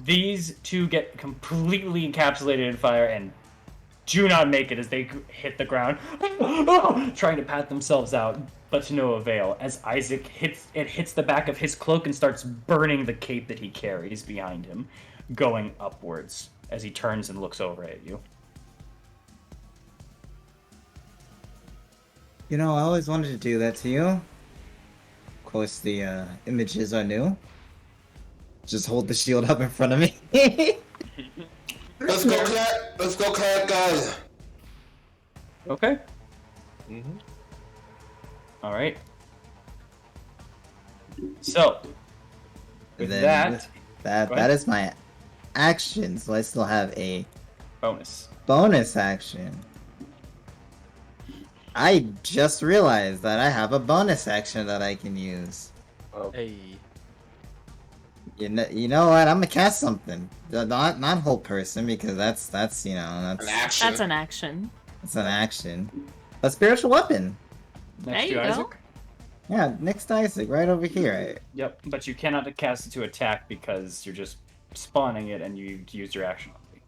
Speaker 2: these two get completely encapsulated in fire and do not make it as they hit the ground, trying to pat themselves out, but to no avail, as Isaac hits the back of his cloak and starts burning the cape that he carries behind him, going upwards as he turns and looks over at you.
Speaker 5: You know, I always wanted to do that to you. Of course, the images are new. Just hold the shield up in front of me.
Speaker 6: Let's go, Claire, guys.
Speaker 2: Okay.
Speaker 7: Mm-hmm.
Speaker 2: All right. So, with
Speaker 5: Then
Speaker 2: that,
Speaker 5: that is my action, so I still have a
Speaker 2: bonus
Speaker 5: action. I just realized that I have a bonus action that I can use.
Speaker 8: Hey.
Speaker 5: You know what? I'm gonna cast something. Not whole person, because that's you know
Speaker 6: An action.
Speaker 4: That's an action.
Speaker 5: that's an action. A spiritual weapon.
Speaker 2: next
Speaker 4: There
Speaker 2: to
Speaker 4: you go.
Speaker 2: Isaac.
Speaker 5: Yeah, next to Isaac, right over here.
Speaker 2: Yep, but you cannot cast it to attack because you're just spawning it and you used your action already.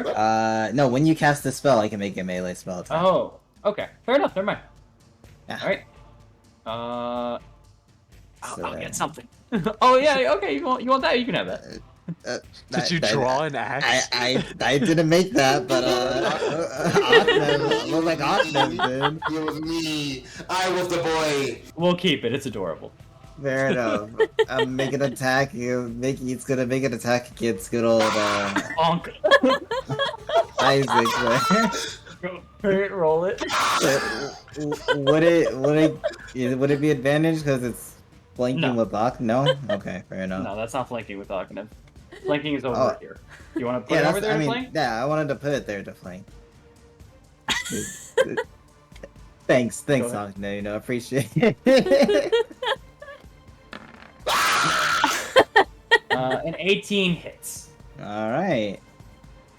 Speaker 2: Correct?
Speaker 5: No, when you cast the spell, I can make a melee spell attack.
Speaker 2: Oh, okay. Fair enough. Never mind.
Speaker 5: Yeah.
Speaker 2: All right.
Speaker 5: So
Speaker 2: I'll
Speaker 5: then-
Speaker 2: get something. Oh yeah. Okay. You want that? You can have that.
Speaker 8: Did you draw an axe?
Speaker 5: I didn't make that, but Ahmed, like Ahmed did.
Speaker 6: It was me. I was the boy.
Speaker 2: We'll keep it. It's adorable.
Speaker 5: Fair enough. I'm making an attack. It's gonna make an attack against good old
Speaker 2: Bonk.
Speaker 5: Isaac.
Speaker 2: Roll it.
Speaker 5: Would it be advantage because it's flanking
Speaker 2: No.
Speaker 5: with Bach? No. Okay, fair enough.
Speaker 2: No, that's not flanking with Akhenev. Flanking is over here. You want to put
Speaker 5: Yeah,
Speaker 2: it over
Speaker 5: that's,
Speaker 2: there
Speaker 5: I
Speaker 2: to
Speaker 5: mean,
Speaker 2: flank?
Speaker 5: yeah, I wanted to put it there to flank. Thanks,
Speaker 2: ahead.
Speaker 5: Ahmed. You know, appreciate it.
Speaker 2: An 18 hits.
Speaker 5: All right.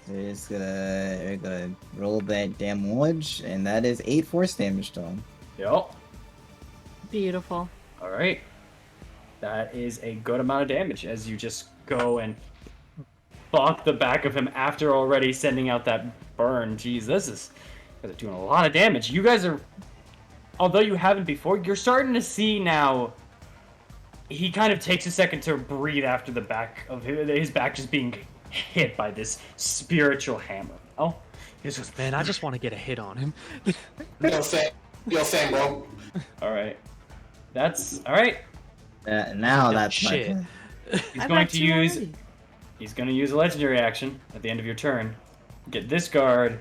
Speaker 5: So we're gonna roll that damage, and that is 8 force damage to him.
Speaker 2: Yep.
Speaker 4: Beautiful.
Speaker 2: All right. That is a good amount of damage as you just go and bonk the back of him after already sending out that burn. Jeez, you guys are doing a lot of damage. You guys are, although you haven't before, you're starting to see now. He kind of takes a second to breathe after the back of his back just being hit by this spiritual hammer. Oh,
Speaker 8: He just goes, man, I just want to get a hit on him.
Speaker 6: Yo, Sam, bro.
Speaker 2: all right. That's all right.
Speaker 5: Now that's
Speaker 8: shit.
Speaker 5: my turn.
Speaker 2: He's
Speaker 4: I've
Speaker 2: going
Speaker 4: had
Speaker 2: to
Speaker 4: two
Speaker 2: use.
Speaker 4: already.
Speaker 2: He's going to use a legendary action at the end of your turn. Get this guard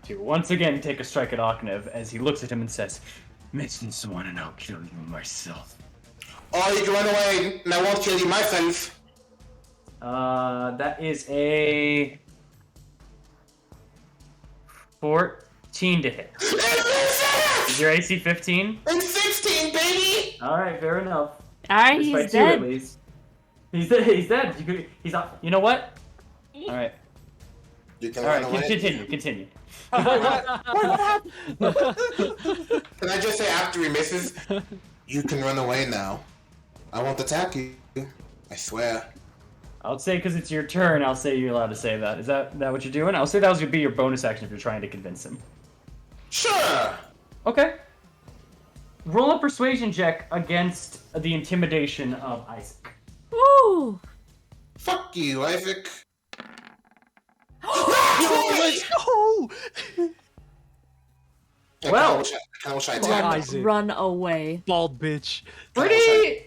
Speaker 2: to once again take a strike at Akhenev as he looks at him and says, "Mention someone and I'll kill you myself."
Speaker 6: Or you can run away, and I won't kill you myself.
Speaker 2: That is a 14 to hit. Is your AC 15?
Speaker 6: I'm 16, baby!
Speaker 2: All right, fair enough.
Speaker 4: Alright,
Speaker 2: Just by
Speaker 4: he's
Speaker 2: two, at
Speaker 4: dead.
Speaker 2: least. He's dead. He's dead. He's not. You know what? All right.
Speaker 6: You can
Speaker 2: All
Speaker 6: run
Speaker 2: right.
Speaker 6: away.
Speaker 2: Continue.
Speaker 6: Can I just say after he misses, you can run away now. I won't attack you. I swear.
Speaker 2: I'll say because it's your turn. I'll say you're allowed to say that. Is that what you're doing? I'll say that was gonna be your bonus action if you're trying to convince him.
Speaker 6: Sure!
Speaker 2: Okay. Roll a persuasion check against the intimidation of Isaac.
Speaker 4: Woo!
Speaker 6: Fuck you, Isaac.
Speaker 8: Let's go!
Speaker 2: Well,
Speaker 6: I wish I
Speaker 8: Come on,
Speaker 6: attacked him.
Speaker 8: Isaac.
Speaker 4: Run away.
Speaker 8: Bald bitch.
Speaker 2: pretty.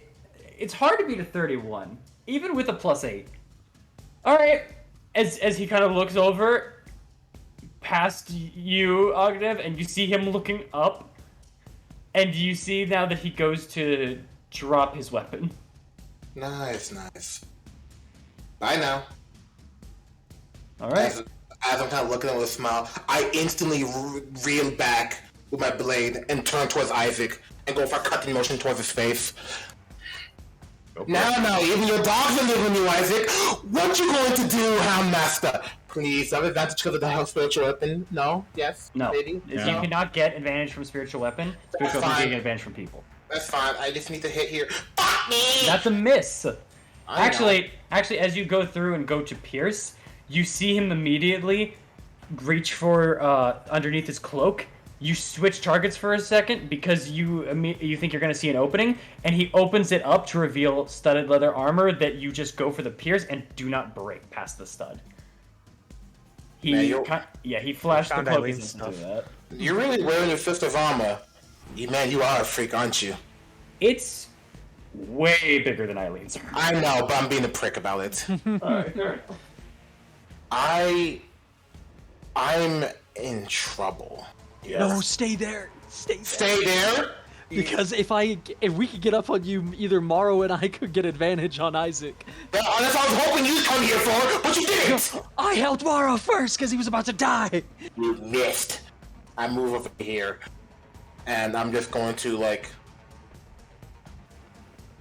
Speaker 2: It's hard to beat a 31, even with a +8. All right, as he kind of looks over past you, Ognev, and you see him looking up, and you see now that he goes to drop his weapon.
Speaker 6: Nice, nice. Bye now.
Speaker 2: All right.
Speaker 6: As I'm kind of looking at him with a smile, I instantly reel back with my blade and turn towards Isaac and go for a cutting motion towards his face. Now, even your dogs are living you, Isaac. What you going to do, Houndmaster? Please, I have advantage because of the health spiritual weapon. No? Yes?
Speaker 2: No.
Speaker 6: Maybe?
Speaker 2: You cannot get advantage from spiritual weapon. Spiritual weapon, you get advantage from people.
Speaker 6: That's fine. I just need to hit here. Fuck me!
Speaker 2: That's a miss.
Speaker 6: I know.
Speaker 2: Actually, as you go through and go to Pierce, you see him immediately reach for underneath his cloak. You switch targets for a second because you think you're going to see an opening, and he opens it up to reveal studded leather armor that you just go for the pierce and do not break past the stud. He flashed the
Speaker 8: Found
Speaker 2: cloak.
Speaker 8: Eileen's
Speaker 2: Into
Speaker 8: stuff.
Speaker 2: that.
Speaker 6: You're really wearing your fist of armor. You are a freak, aren't you?
Speaker 2: It's way bigger than Eileen's.
Speaker 6: I know, but I'm being a prick about it.
Speaker 2: Alright.
Speaker 6: I'm in trouble. Yes.
Speaker 8: No, stay there. Stay there.
Speaker 6: Stay there?
Speaker 8: Because if we could get up on you, either Morrow and I could get advantage on Isaac.
Speaker 6: That's what I was hoping you'd come here for, but you didn't!
Speaker 8: I helped Morrow first because he was about to die.
Speaker 6: You missed. I move over here, and I'm just going to, like...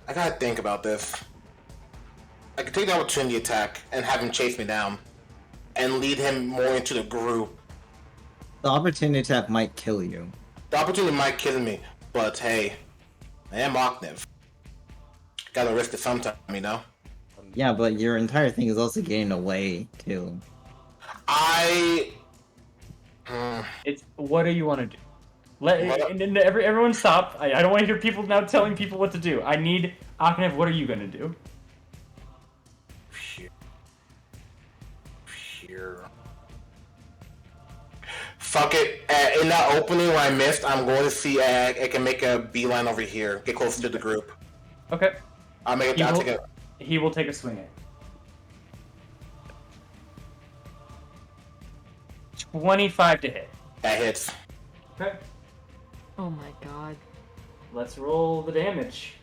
Speaker 6: I gotta think about this. I could take the opportunity attack and have him chase me down, and lead him more into the group.
Speaker 5: The opportunity attack might kill you.
Speaker 6: The opportunity might kill me, but hey, I am Ognev. Gotta risk it sometime, you know?
Speaker 5: Yeah, but your entire thing is also getting away, too.
Speaker 2: It's what do you want to do? Everyone stop. I don't want to hear people now telling people what to do. I need Aknev, what are you gonna do?
Speaker 6: Pure. Fuck it. In that opening where I missed, I'm going to see I can make a beeline over here. Get closer to the group.
Speaker 2: Okay.
Speaker 6: He
Speaker 2: will take a swing at it. 25 to hit.
Speaker 6: That hits.
Speaker 2: Okay.
Speaker 4: Oh my god.
Speaker 2: Let's roll the damage.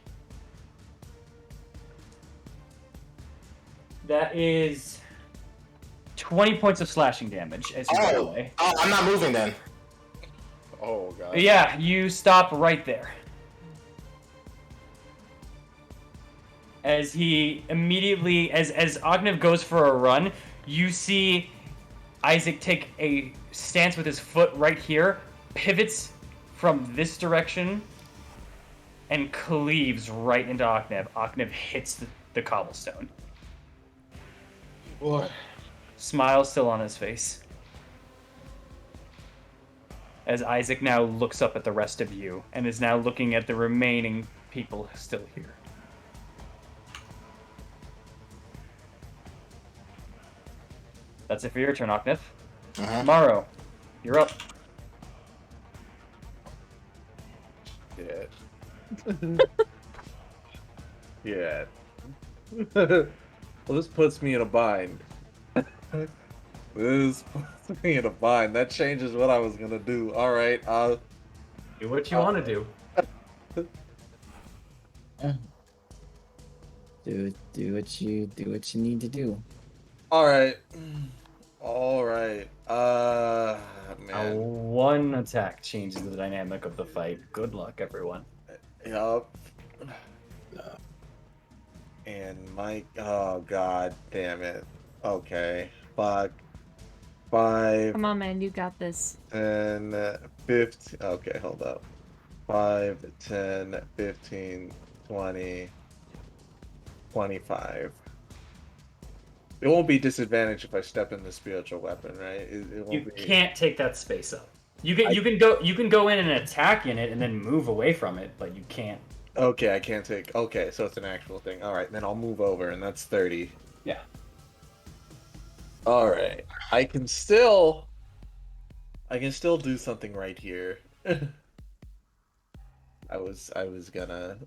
Speaker 2: That is 20 points of slashing damage as you go away.
Speaker 6: Oh, I'm not moving then.
Speaker 10: Oh god.
Speaker 2: Yeah, you stop right there. As he immediately, as Ognev goes for a run, you see Isaac take a stance with his foot right here, pivots from this direction, and cleaves right into Ognev. Ognev hits the cobblestone.
Speaker 10: What?
Speaker 2: Smile still on his face. As Isaac now looks up at the rest of you, and is now looking at the remaining people still here. That's it for your turn, Ognev. Morrow, you're up.
Speaker 10: Yeah. Yeah. Well, this puts me in a bind. This puts me in a bind. That changes what I was gonna do. All right.
Speaker 2: Do what you want to do.
Speaker 5: Do what you need to do.
Speaker 10: All right. All right.
Speaker 2: A
Speaker 10: Man.
Speaker 2: one attack changes the dynamic of the fight. Good luck, everyone.
Speaker 10: Yup. And Mike. Oh god, damn it. Okay. Fuck. 5.
Speaker 4: Come on, man, you got this.
Speaker 10: 10, 15. Okay, hold up. 5, 10, 15, 20, 25. It won't be disadvantage if I step in the spiritual weapon, right? It won't
Speaker 2: You
Speaker 10: be...
Speaker 2: can't take that space up. You can go in and attack in it and then move away from it, but you can't.
Speaker 10: Okay, I can't take... Okay, so it's an actual thing. Alright, then I'll move over, and that's 30.
Speaker 2: Yeah.
Speaker 10: Alright. I can still I can still do something right here. I was gonna.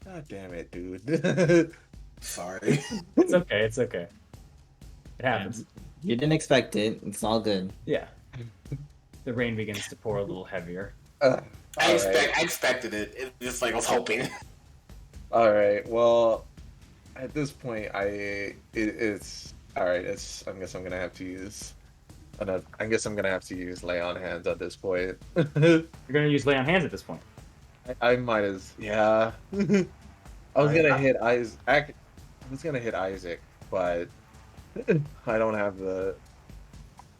Speaker 10: God damn it, dude.
Speaker 6: Sorry.
Speaker 2: It's okay. It's okay. It happens.
Speaker 5: You didn't expect it. It's all good.
Speaker 2: Yeah. The rain begins to pour a little heavier.
Speaker 10: All right.
Speaker 6: I expected it. It's just like I was hoping.
Speaker 10: All right. Well, at this point, it's all right. I guess I'm gonna have to use. I guess I'm gonna have to use lay on hands at this point.
Speaker 2: You're gonna use lay on hands at this point.
Speaker 10: I might as yeah. I was gonna hit Isaac. I was gonna hit Isaac, but I don't have the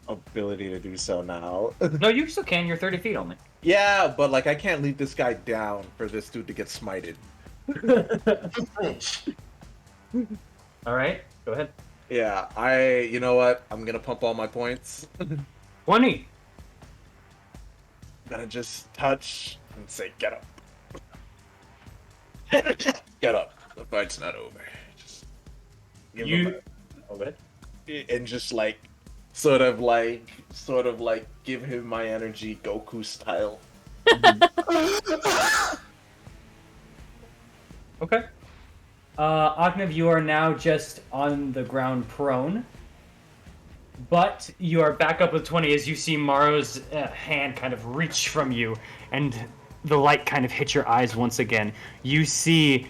Speaker 10: ability to do so now.
Speaker 2: No, you still can. You're 30 feet only.
Speaker 10: Yeah, but like I can't leave this guy down for this dude to get smited.
Speaker 2: All right, go ahead.
Speaker 10: Yeah, you know what? I'm gonna pump all my points.
Speaker 2: 20.
Speaker 10: I'm gonna just touch and say, get up. Get up. The fight's not over. Just give him
Speaker 2: Okay.
Speaker 10: and just like, sort of like, give him my energy, Goku style.
Speaker 2: Okay. Agnev, you are now just on the ground prone. But you are back up with 20 as you see Maro's hand kind of reach from you, and the light kind of hits your eyes once again. You see,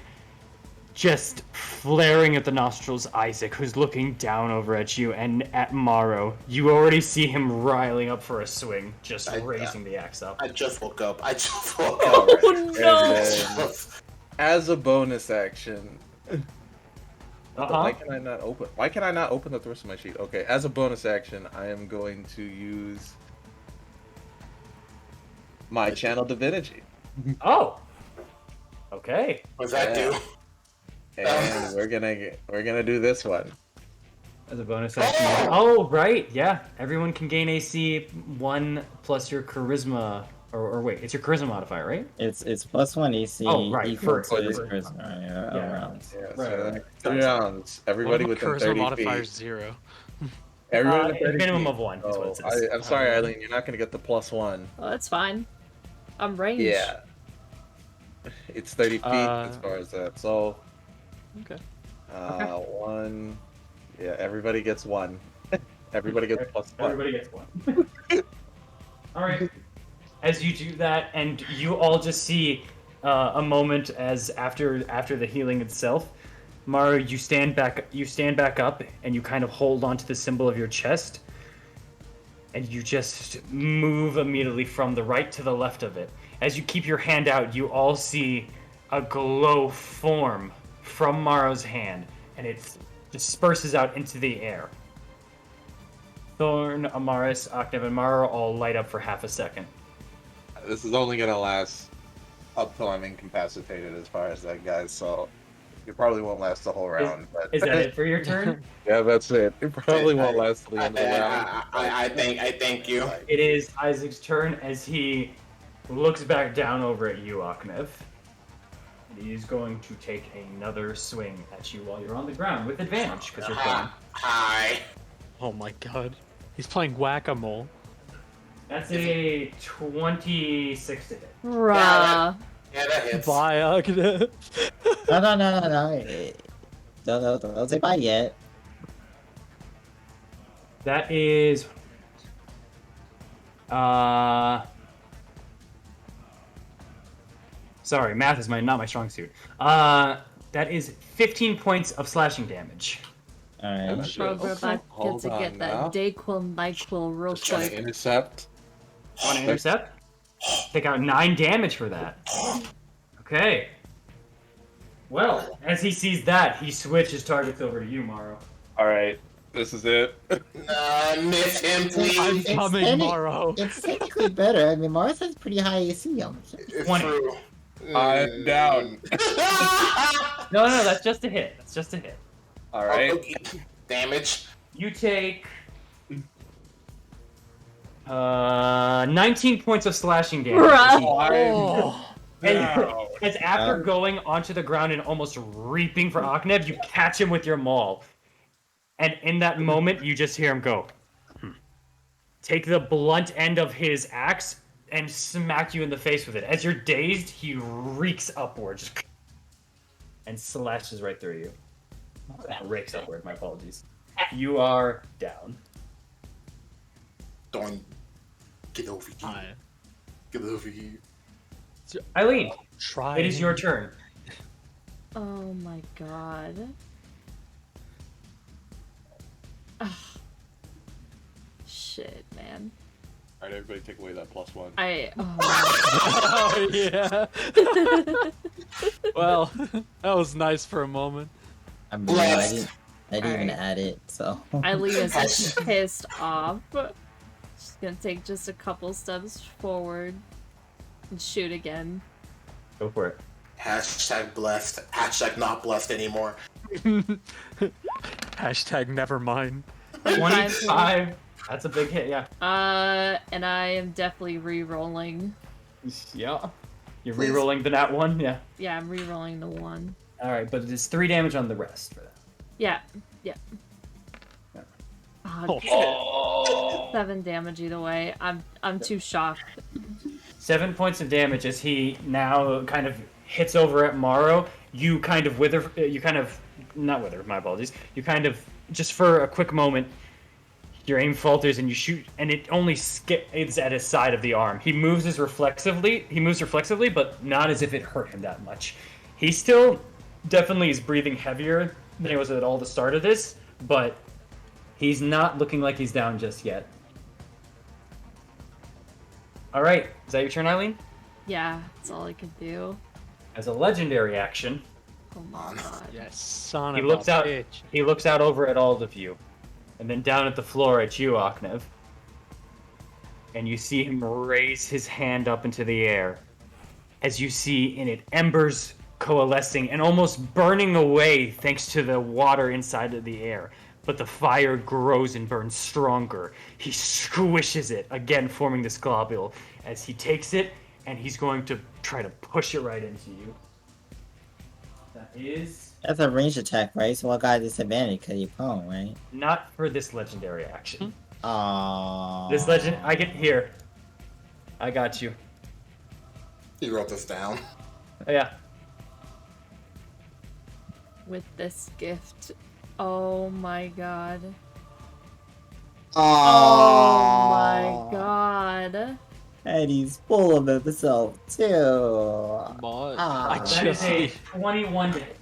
Speaker 2: just flaring at the nostrils, Isaac, who's looking down over at you, and at Maro. You already see him riling up for a swing, just raising the axe up.
Speaker 6: I just woke up. Oh,
Speaker 4: no!
Speaker 10: As a bonus action.
Speaker 2: Uh-huh.
Speaker 10: Why can I not open? Why can I not open the rest of my sheet? Okay, as a bonus action, I am going to use my channel divinity.
Speaker 2: Oh. Okay.
Speaker 6: What's that do?
Speaker 10: And we're gonna do this one.
Speaker 2: As a bonus action. Oh, right. Yeah. Everyone can gain AC 1 plus your charisma. Or wait, it's your charisma modifier, right?
Speaker 5: It's +1 AC equal to his charisma. Rounds.
Speaker 10: Yeah,
Speaker 2: Right.
Speaker 10: 3 rounds. Everybody within
Speaker 8: charisma
Speaker 10: 30
Speaker 8: modifier
Speaker 10: feet.
Speaker 8: is 0.
Speaker 10: Everyone within 30
Speaker 2: minimum
Speaker 10: feet.
Speaker 2: of 1 is what it says.
Speaker 10: I'm sorry, Eileen. You're not gonna get the +1.
Speaker 4: Oh, that's fine. I'm ranged.
Speaker 10: Yeah. It's 30 feet as far as that. So.
Speaker 8: Okay.
Speaker 10: 1. Yeah, everybody gets 1. Everybody gets +1.
Speaker 2: Everybody gets 1. All right. As you do that, and you all just see a moment as after the healing itself, Maro, you stand back up, and you kind of hold onto the symbol of your chest, and you just move immediately from the right to the left of it. As you keep your hand out, you all see a glow form from Maro's hand, and it disperses out into the air. Thorn, Amaris, Octave, and Maro all light up for half a second.
Speaker 10: This is only gonna last up till I'm incapacitated as far as that, guys. So it probably won't last the whole round. But
Speaker 2: Is that it for your turn?
Speaker 10: Yeah, that's it. It probably won't last till the end of the round.
Speaker 6: I thank you.
Speaker 2: It is Isaac's turn as he looks back down over at you, Aknev. He's going to take another swing at you while you're on the ground with advantage because you're prone.
Speaker 6: Hi.
Speaker 8: Oh my god. He's playing whack-a-mole.
Speaker 2: That's a 26 to hit.
Speaker 4: Bruh.
Speaker 6: Yeah, that hits.
Speaker 8: Bye, Agnev.
Speaker 5: No. Don't say bye yet.
Speaker 2: That is... Sorry, math is not my strong suit. That is 15 points of slashing damage.
Speaker 5: Alright.
Speaker 4: Bro, we're about to get that Dayquil, NyQuil real
Speaker 10: Trying to
Speaker 4: quick.
Speaker 10: intercept.
Speaker 2: Want to intercept? Take out 9 damage for that. Okay. Well, as he sees that, he switches targets over to you, Maro.
Speaker 10: All right, this is it.
Speaker 6: Miss him,
Speaker 8: I'm
Speaker 6: please.
Speaker 8: coming, Maro.
Speaker 5: It's technically better. I mean, Mars has pretty high AC on it.
Speaker 6: It's
Speaker 2: 20.
Speaker 6: true.
Speaker 10: I'm down.
Speaker 2: No, that's just a hit. That's just a hit.
Speaker 10: All right.
Speaker 6: Okay. Damage.
Speaker 2: You take 19 points of slashing damage.
Speaker 4: Bruh.
Speaker 2: As after going onto the ground and almost reaping for Aknev, you catch him with your maul. And in that moment, you just hear him go, take the blunt end of his axe and smack you in the face with it. As you're dazed, he reeks upwards and slashes right through you. Rakes upward, my apologies. You are down.
Speaker 6: Don't get over here. Get over here.
Speaker 2: Eileen,
Speaker 8: Try.
Speaker 2: it is your turn.
Speaker 4: Oh my god. Ugh. Shit, man.
Speaker 9: All right, everybody, take away that +1.
Speaker 8: Oh yeah. Well, that was nice for a moment.
Speaker 5: I mean, I didn't even
Speaker 4: Alright.
Speaker 5: add it, so.
Speaker 4: Eileen is just pissed off. She's gonna take just a couple steps forward and shoot again.
Speaker 2: Go for it.
Speaker 6: Hashtag blessed. Hashtag not blessed anymore.
Speaker 8: Hashtag never mind.
Speaker 2: 25. That's a big hit, yeah.
Speaker 4: And I am definitely re-rolling.
Speaker 2: Yeah. You're re-rolling the nat 1? Yeah.
Speaker 4: Yeah, I'm re-rolling the 1.
Speaker 2: Alright, but it's 3 damage on the rest for that.
Speaker 4: Yeah, yeah. Oh, 7 damage either way. I'm too shocked.
Speaker 2: 7 points of damage as he now kind of hits over at Morrow. You kind of not wither, my apologies. You kind of, just for a quick moment, your aim falters and you shoot, and it only skips at his side of the arm. He moves reflexively, but not as if it hurt him that much. He still definitely is breathing heavier than he was at all the start of this, but he's not looking like he's down just yet. Alright, is that your turn, Eileen?
Speaker 4: Yeah, that's all I could do.
Speaker 2: As a legendary action,
Speaker 4: Oh my god.
Speaker 8: Yes, son
Speaker 2: he
Speaker 8: of
Speaker 2: looks
Speaker 8: a
Speaker 2: out.
Speaker 8: bitch.
Speaker 2: He looks out over at all of you, and then down at the floor at you, Aknev. And you see him raise his hand up into the air, as you see in it embers coalescing and almost burning away thanks to the water inside of the air. But the fire grows and burns stronger. He squishes it, again forming this globule, as he takes it and he's going to try to push it right into you. That is
Speaker 5: That's a range attack, right? So I got disadvantage because you're prone, right?
Speaker 2: not for this legendary action.
Speaker 5: Aww.
Speaker 2: This legend, I get here. I got you.
Speaker 6: He wrote this down.
Speaker 2: Oh, yeah.
Speaker 4: With this gift. Oh my god.
Speaker 5: Aww.
Speaker 4: Oh my god.
Speaker 5: And he's full of himself, too.
Speaker 8: But
Speaker 5: Ah.
Speaker 8: I
Speaker 2: That is
Speaker 8: just.
Speaker 2: a 21 to hit.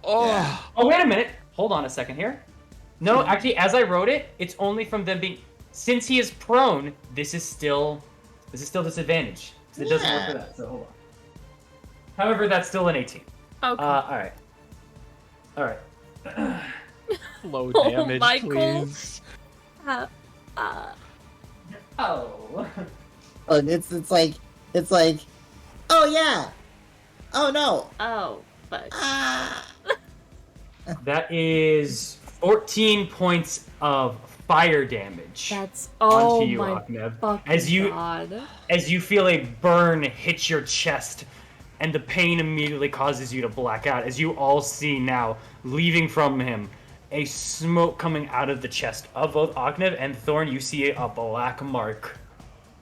Speaker 8: Oh.
Speaker 2: Oh, wait a minute. Hold on a second here. No, actually, as I wrote it, it's only from them being... Since he is prone, this is still disadvantage. So it doesn't work for that, so hold on. However, that's still an 18.
Speaker 4: Okay.
Speaker 2: Alright. Alright.
Speaker 8: Low
Speaker 4: Oh,
Speaker 8: damage,
Speaker 4: Michael.
Speaker 8: please.
Speaker 4: Uh,
Speaker 2: Oh.
Speaker 5: Oh, it's like, oh yeah, oh no,
Speaker 4: oh, fuck.
Speaker 5: ah.
Speaker 2: That is 14 points of fire damage.
Speaker 4: That's
Speaker 2: onto
Speaker 4: oh
Speaker 2: you,
Speaker 4: my
Speaker 2: Aknev.
Speaker 4: fucking god.
Speaker 2: As you feel a burn hit your chest, and the pain immediately causes you to black out. As you all see now, leaving from him, a smoke coming out of the chest of both Aknev and Thorn. You see a black mark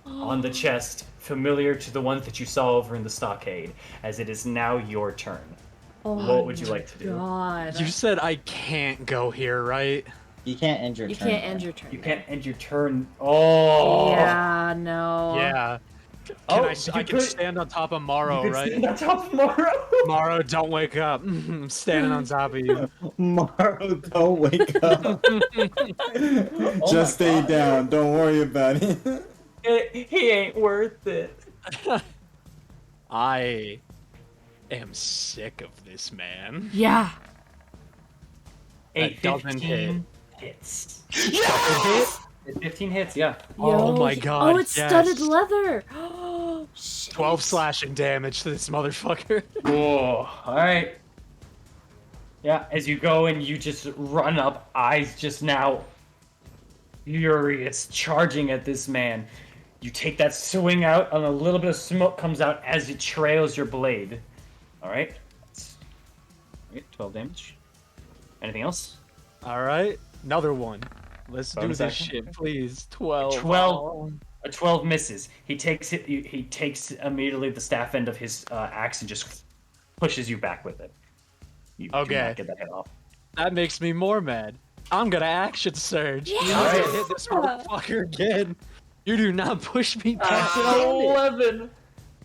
Speaker 2: on the chest, familiar to the ones that you saw over in the stockade. As it is now your turn.
Speaker 4: Oh
Speaker 2: What would you
Speaker 4: my
Speaker 2: like to do?
Speaker 4: God.
Speaker 8: You said I can't go here, right?
Speaker 5: You can't end your
Speaker 4: You
Speaker 5: turn.
Speaker 4: can't end your turn.
Speaker 2: You can't end your turn. Oh.
Speaker 4: Yeah, no.
Speaker 8: Yeah.
Speaker 2: Oh,
Speaker 8: I
Speaker 2: you
Speaker 8: can
Speaker 2: could-
Speaker 8: stand on top of Morrow,
Speaker 2: You can
Speaker 8: right?
Speaker 2: stand on top of Morrow.
Speaker 8: Morrow, don't wake up. I'm standing on top of you.
Speaker 5: Morrow, don't wake up.
Speaker 2: Oh
Speaker 5: Just
Speaker 2: my
Speaker 5: stay
Speaker 2: God.
Speaker 5: down. Don't worry about it.
Speaker 2: He ain't worth it.
Speaker 8: I am sick of this man.
Speaker 4: Yeah.
Speaker 2: A
Speaker 8: That doesn't
Speaker 2: 15 hits.
Speaker 6: Yes!
Speaker 2: 15 hits, yeah.
Speaker 8: Oh
Speaker 4: Yo,
Speaker 8: my God,
Speaker 4: Oh, it's
Speaker 8: yes.
Speaker 4: studded leather. Oh, shit.
Speaker 8: 12 slashing damage to this motherfucker.
Speaker 2: Whoa, alright. Yeah, as you go and you just run up, eyes just now furious, charging at this man. You take that swing out, and a little bit of smoke comes out as it trails your blade. Alright. 12 damage. Anything else?
Speaker 8: All right, another one. Let's do
Speaker 2: Bonus
Speaker 8: this
Speaker 2: action?
Speaker 8: shit, please. 12.
Speaker 2: 12.
Speaker 8: Oh.
Speaker 2: A 12 misses. He takes it. He takes immediately the staff end of his axe and just pushes you back with it. You do
Speaker 8: Okay.
Speaker 2: not get that hit off.
Speaker 8: That makes me more mad. I'm gonna action surge. You need
Speaker 2: Alright.
Speaker 8: to hit this motherfucker again. You do not push me
Speaker 2: That's
Speaker 8: past
Speaker 2: an
Speaker 8: it.
Speaker 2: 11.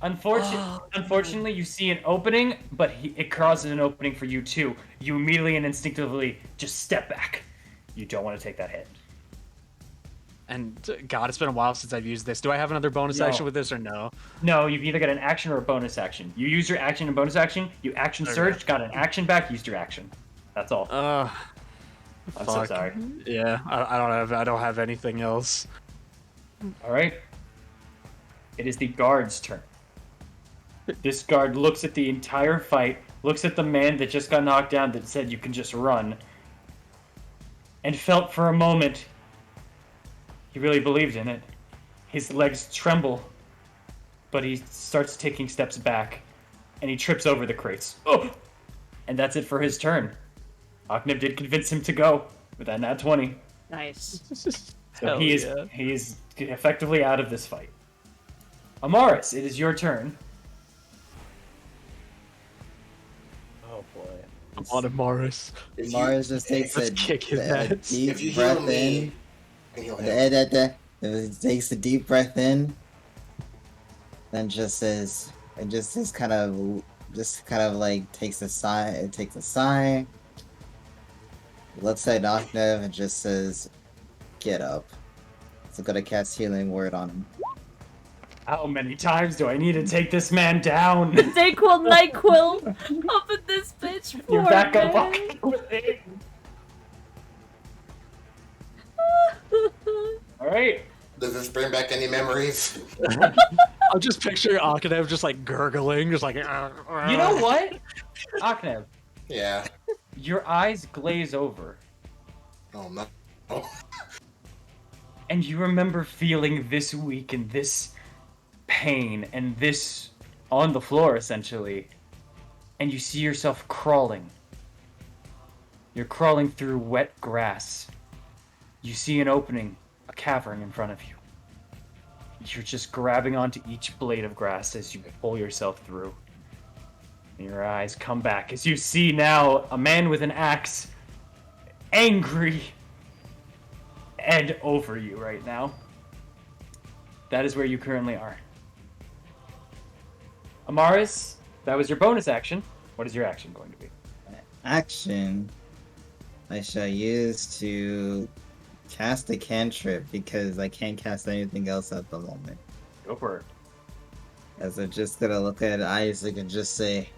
Speaker 2: Unfortunately, you see an opening, but it causes an opening for you too. You immediately and instinctively just step back. You don't want to take that hit.
Speaker 8: And God, it's been a while since I've used this. Do I have another bonus
Speaker 2: No.
Speaker 8: action with this or no?
Speaker 2: No, you've either got an action or a bonus action. You use your action and bonus action. You action
Speaker 8: Okay.
Speaker 2: surge, got an action back, used your action. That's all. I'm so
Speaker 8: fuck.
Speaker 2: sorry.
Speaker 8: Yeah, I don't have anything else.
Speaker 2: All right. It is the guard's turn. This guard looks at the entire fight, looks at the man that just got knocked down that said you can just run, and felt for a moment he really believed in it. His legs tremble, but he starts taking steps back, and he trips over the crates. Oh! And that's it for his turn. Aknev did convince him to go with that nat 20.
Speaker 4: Nice.
Speaker 2: So
Speaker 8: Hell
Speaker 2: he
Speaker 8: yeah.
Speaker 2: is effectively out of this fight. Amaris, it is your turn.
Speaker 7: Oh boy.
Speaker 8: I'm on it, Morris.
Speaker 5: Mars just takes
Speaker 8: Let's
Speaker 5: a,
Speaker 8: kick his
Speaker 5: a
Speaker 8: ass.
Speaker 5: deep
Speaker 6: If you heal
Speaker 5: breath
Speaker 6: me,
Speaker 5: in.
Speaker 6: you can heal him.
Speaker 5: It takes a deep breath in, then just kind of like takes a sigh. It takes a sigh. Looks at Aknev and just says, "Get up." So gonna cast Healing Word on him.
Speaker 2: How many times do I need to take this man down?
Speaker 4: Dayquil, Nyquil, up in this bitch.
Speaker 2: You're
Speaker 4: poor
Speaker 2: back up
Speaker 4: man.
Speaker 2: Alright.
Speaker 6: Does this bring back any memories?
Speaker 8: I'll just picture Akanev just like gurgling, just like.
Speaker 2: You know what? Aknev,
Speaker 6: Yeah.
Speaker 2: your eyes glaze over,
Speaker 6: Oh no. Oh.
Speaker 2: and you remember feeling this weak and this pain and this on the floor, essentially, and you see yourself crawling. You're crawling through wet grass. You see an opening, a cavern in front of you. You're just grabbing onto each blade of grass as you pull yourself through. And your eyes come back as you see now a man with an axe, angry, and over you right now. That is where you currently are. Amaris, that was your bonus action. What is your action going to be?
Speaker 5: Action I shall use to cast a cantrip because I can't cast anything else at the moment.
Speaker 2: Go for it.
Speaker 5: As I'm just gonna look at Isaac and just say,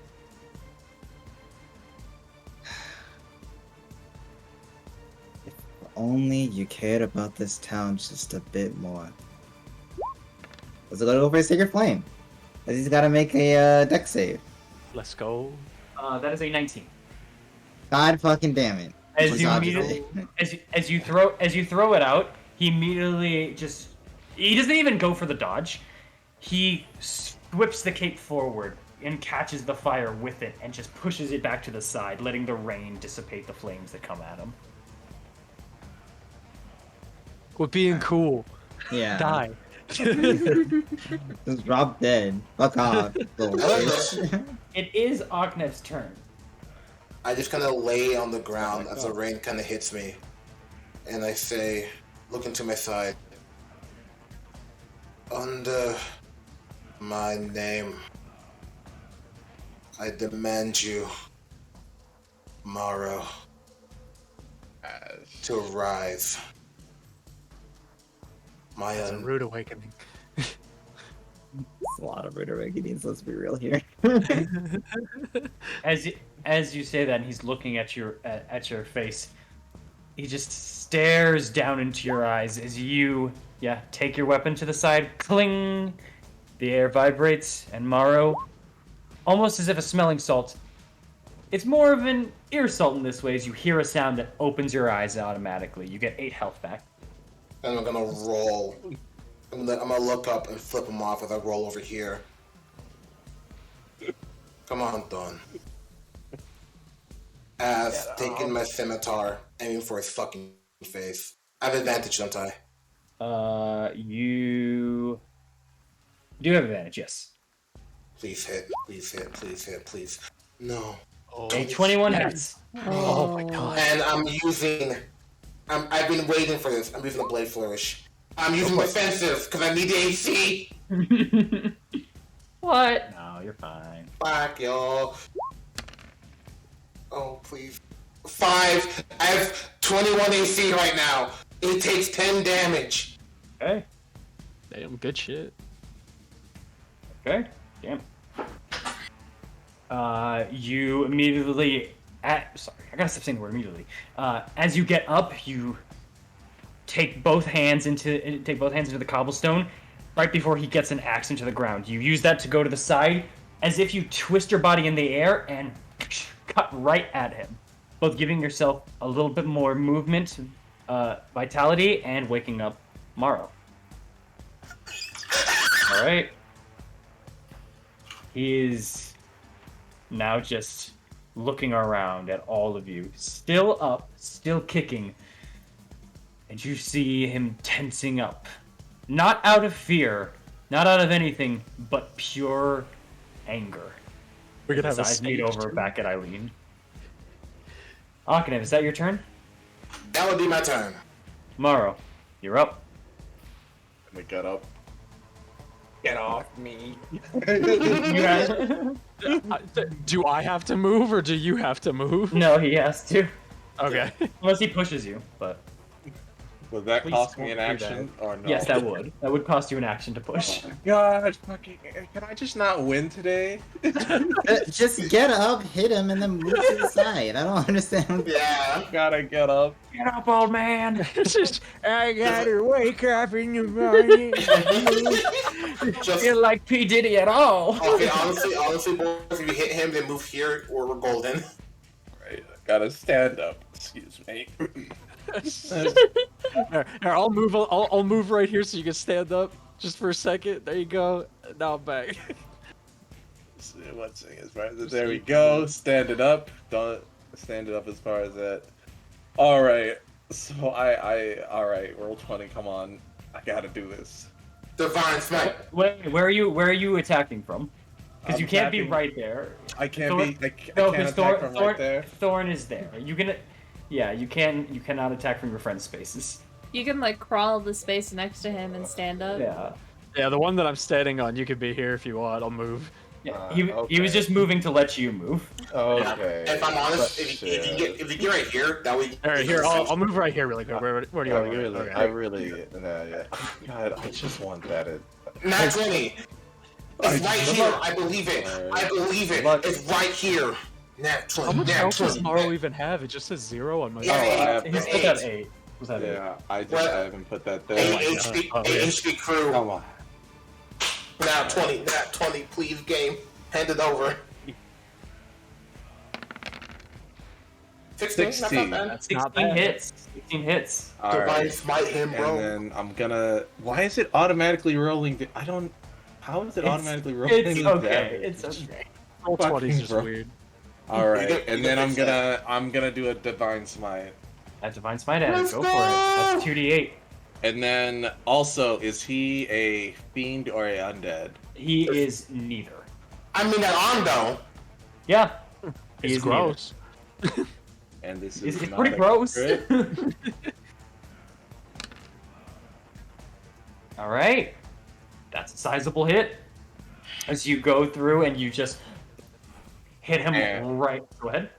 Speaker 5: if only you cared about this town just a bit more. Let's go for a Sacred Flame. He's gotta make a deck save.
Speaker 8: Let's go.
Speaker 2: That is a 19.
Speaker 5: God fucking damn it.
Speaker 2: As you
Speaker 5: Obviously.
Speaker 2: immediately, as you throw it out, he immediately he doesn't even go for the dodge. He whips the cape forward and catches the fire with it and just pushes it back to the side, letting the rain dissipate the flames that come at him.
Speaker 8: We're being cool.
Speaker 5: Yeah.
Speaker 8: Die.
Speaker 5: Just drop dead. Fuck off, little bitch.
Speaker 2: It is Aknev's turn.
Speaker 6: I just kind of lay on the ground as the rain kind of hits me, and I say, looking to my side, under my name, I demand you, Morrow, to arise. My
Speaker 8: It's a rude awakening.
Speaker 5: It's a lot of rude awakenings, let's be real here.
Speaker 2: As you say that, and he's looking at your face. He just stares down into your eyes as you, take your weapon to the side. Cling! The air vibrates, and Morrow, almost as if a smelling salt. It's more of an ear salt in this way, as you hear a sound that opens your eyes automatically. You get 8 health back.
Speaker 6: And I'm gonna roll. I'm gonna look up and flip him off as I roll over here. Come on, Don. As taking my scimitar, aiming for his fucking face, I have advantage, don't I?
Speaker 2: You do have advantage, yes.
Speaker 6: Please hit. Please hit. Please hit. Please. No.
Speaker 2: A 21 hits.
Speaker 8: Oh my god.
Speaker 6: And I've been waiting for this. I'm using a blade flourish. I'm using defensive because I need the AC.
Speaker 4: What?
Speaker 2: No, you're fine.
Speaker 6: Fuck y'all. Oh please. 5. I have 21 AC right now. It takes 10 damage.
Speaker 2: Okay.
Speaker 8: Damn, good shit.
Speaker 2: Okay. Damn. You immediately. Sorry, I gotta stop saying the word immediately. As you get up, you take both hands into the cobblestone. Right before he gets an axe into the ground, you use that to go to the side, as if you twist your body in the air and cut right at him, both giving yourself a little bit more movement, vitality, and waking up Morrow. All right. He is now just looking around at all of you, still up, still kicking, and you see him tensing up. Not out of fear, not out of anything, but pure anger.
Speaker 8: We could have
Speaker 2: His
Speaker 8: a
Speaker 2: eyes meet
Speaker 8: stage
Speaker 2: over
Speaker 8: too.
Speaker 2: back at Eileen. Akanev, is that your turn?
Speaker 6: That would be my turn.
Speaker 2: Morrow, you're up.
Speaker 10: And we got up. Get off me.
Speaker 8: Do I have to move or do you have to move?
Speaker 2: No, he has to.
Speaker 8: Okay.
Speaker 2: Unless he pushes you, but
Speaker 10: Would that
Speaker 8: Please
Speaker 10: cost me
Speaker 8: don't
Speaker 10: an
Speaker 8: do
Speaker 10: action or no?
Speaker 2: yes, that would. That would cost you an action to push.
Speaker 10: Oh my god, fucking! Can I just not win today?
Speaker 5: Just get up, hit him, and then move to the side. I don't understand.
Speaker 6: Yeah.
Speaker 10: Gotta get up.
Speaker 2: Get up, old man!
Speaker 8: I gotta wake up in the morning.
Speaker 6: Just
Speaker 2: Feel like P. Diddy at all.
Speaker 6: okay. Honestly, boys, if you hit him, then move here, or we're golden.
Speaker 10: Right, gotta stand up. Excuse me.
Speaker 8: Here, I'll move right here so you can stand up just for a second. There you go. Now I'm back.
Speaker 10: One thing as far as there we go. Stand it up. Don't stand it up as far as that. All right. So all right. Roll 20. Come on. I gotta do this.
Speaker 6: Divine smite.
Speaker 2: Wait, where are you attacking from? Because you
Speaker 10: I'm
Speaker 2: can't be
Speaker 10: attacking-
Speaker 2: right there.
Speaker 10: I can't
Speaker 2: Thorn-
Speaker 10: be. I
Speaker 2: No,
Speaker 10: can't
Speaker 2: because
Speaker 10: attack from right there.
Speaker 2: Thorn is there. You can, yeah, you cannot attack from your friend's spaces.
Speaker 4: You can like crawl the space next to him and stand up.
Speaker 2: Yeah.
Speaker 8: Yeah, the one that I'm standing on, you can be here if you want. I'll move.
Speaker 2: Yeah, he was
Speaker 10: okay.
Speaker 2: just moving to let you move.
Speaker 10: Okay.
Speaker 6: If I'm honest, if you get right here, that way.
Speaker 8: All right, here, I'll move right here really quick. Where do you
Speaker 10: I
Speaker 8: want to
Speaker 10: really,
Speaker 8: go? Okay.
Speaker 10: I really, yeah. God, I just want that.
Speaker 6: Not 20. It's right here. I believe it. I believe it. It's right here. Nat 20.
Speaker 8: How much
Speaker 6: Nat
Speaker 8: health
Speaker 6: 20.
Speaker 8: does Morrow even have? It just says 0 on my.
Speaker 6: Yeah,
Speaker 10: Oh, I have
Speaker 2: He's still got 8. Was that 8?
Speaker 10: Yeah, I just
Speaker 6: What?
Speaker 10: haven't put that
Speaker 6: A
Speaker 10: there.
Speaker 6: HP,
Speaker 8: Oh, yeah.
Speaker 6: HP crew.
Speaker 10: Come on.
Speaker 6: Nat 20. Nat 20. Please, game. Hand it over. 16.
Speaker 10: 16.
Speaker 6: Not bad.
Speaker 8: That's not
Speaker 2: 16
Speaker 8: bad.
Speaker 2: hits. 16 hits.
Speaker 10: All
Speaker 6: Divine
Speaker 10: right.
Speaker 6: smite him, bro.
Speaker 10: And then I'm gonna. Why is it automatically rolling? I don't. How is it
Speaker 2: It's-
Speaker 10: automatically rolling?
Speaker 2: It's
Speaker 10: the
Speaker 2: okay.
Speaker 10: damage?
Speaker 2: It's okay.
Speaker 8: Roll 20 is
Speaker 10: Fucking
Speaker 8: just
Speaker 10: bro.
Speaker 8: weird.
Speaker 10: All right,
Speaker 6: You
Speaker 10: and
Speaker 6: get
Speaker 10: then
Speaker 6: fixed
Speaker 10: I'm gonna do a divine smite.
Speaker 2: That divine smite at him.
Speaker 6: Let's
Speaker 2: Go for it. That's 2d8.
Speaker 10: And then also, is he a fiend or a undead?
Speaker 2: He is neither.
Speaker 6: I mean, that arm, though.
Speaker 2: Yeah. He
Speaker 8: It's
Speaker 2: is
Speaker 8: gross.
Speaker 10: And this
Speaker 2: It's,
Speaker 10: is
Speaker 2: it's
Speaker 10: not
Speaker 2: pretty
Speaker 10: a
Speaker 2: gross.
Speaker 10: crit.
Speaker 2: All right. That's a sizable hit. As you go through and you just hit him
Speaker 10: Yeah.
Speaker 2: right. Go ahead.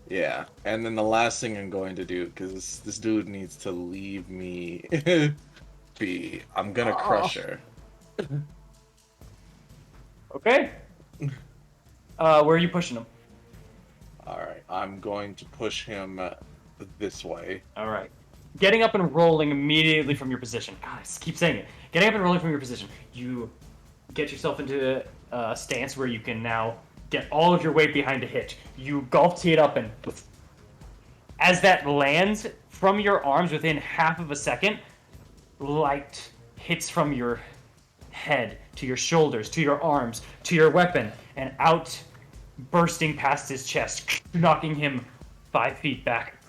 Speaker 10: Yeah, and then the last thing I'm going to do, because this dude needs to leave me be, I'm gonna crush her.
Speaker 2: Okay. Where are you pushing him?
Speaker 10: Alright, I'm going to push him this way.
Speaker 2: All right. Getting up and rolling immediately from your position. God, I keep saying it. Getting up and rolling from your position. You get yourself into a stance where you can now get all of your weight behind a hit. You golf tee it up and as that lands from your arms within half of a second, light hits from your head to your shoulders, to your arms, to your weapon, and out bursting past his chest, knocking him 5 feet back.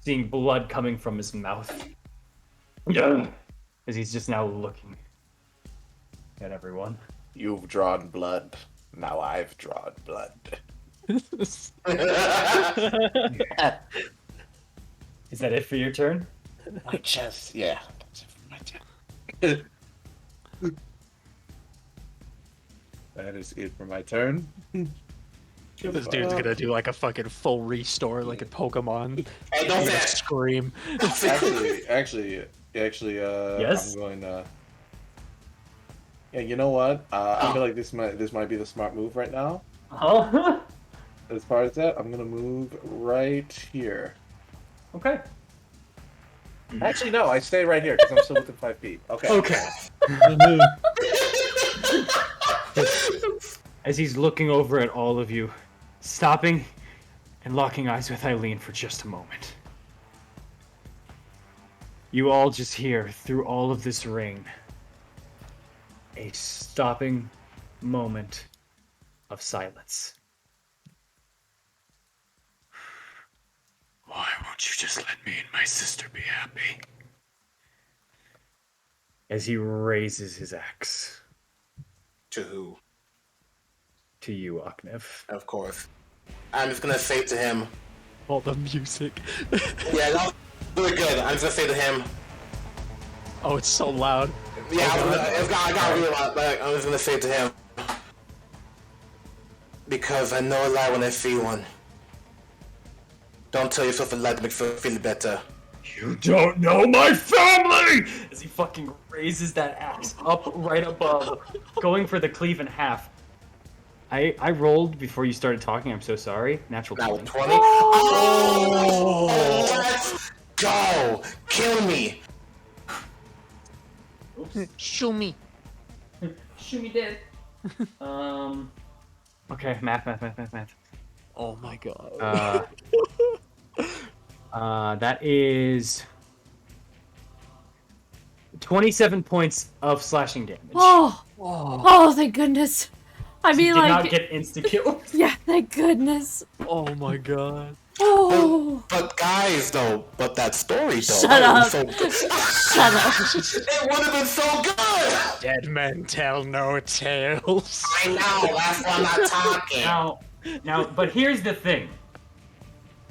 Speaker 2: Seeing blood coming from his mouth. As he's just now looking at everyone.
Speaker 7: You've drawn blood. Now I've drawn blood.
Speaker 2: Is that it for your turn?
Speaker 10: My chest, yeah. That's it for my turn. That is it for my turn.
Speaker 8: This dude's gonna do like a fucking full restore, like in Pokemon.
Speaker 6: Hey, don't
Speaker 8: He's
Speaker 6: say
Speaker 8: gonna
Speaker 6: that.
Speaker 8: scream.
Speaker 10: Actually,
Speaker 2: Yes?
Speaker 10: I'm going to. Yeah, you know what? I feel like this might be the smart move right now.
Speaker 2: Oh.
Speaker 10: As far as that, I'm gonna move right here.
Speaker 2: Okay.
Speaker 10: Actually, no, I stay right here because I'm still within 5 feet. Okay.
Speaker 2: Okay. As he's looking over at all of you, stopping and locking eyes with Eileen for just a moment. You all just hear through all of this rain a stopping moment of silence. Why won't you just let me and my sister be happy? As he raises his axe.
Speaker 6: To who?
Speaker 2: To you, Aknev.
Speaker 6: Of course. I'm just gonna say to him.
Speaker 8: All the music.
Speaker 6: Yeah, that was really good. I'm just gonna say to him.
Speaker 8: Oh, it's so loud.
Speaker 6: Yeah, I got really loud, but I'm just gonna say to him. Because I know a lie when I see one. Don't tell yourself a lie to make yourself feel better.
Speaker 2: You don't know my family! As he fucking raises that axe up right above, going for the cleave in half. I rolled before you started talking, I'm so sorry. Natural 20.
Speaker 6: 20? Oh! Let's go! Kill me!
Speaker 8: Show me.
Speaker 2: Shoot me dead. Okay, math.
Speaker 8: Oh my god.
Speaker 2: That is 27 points of slashing damage.
Speaker 4: Oh, thank goodness. I mean,
Speaker 2: Did
Speaker 4: like,
Speaker 2: not get insta kill.
Speaker 4: yeah, thank goodness.
Speaker 8: Oh my god.
Speaker 4: Oh,
Speaker 6: But guys, though, but that story, though.
Speaker 4: Shut
Speaker 6: that
Speaker 4: up.
Speaker 6: was so good.
Speaker 4: Shut up.
Speaker 6: It would have been so good!
Speaker 8: Dead men tell no tales.
Speaker 6: I know, that's why I'm not talking.
Speaker 2: Now, but here's the thing.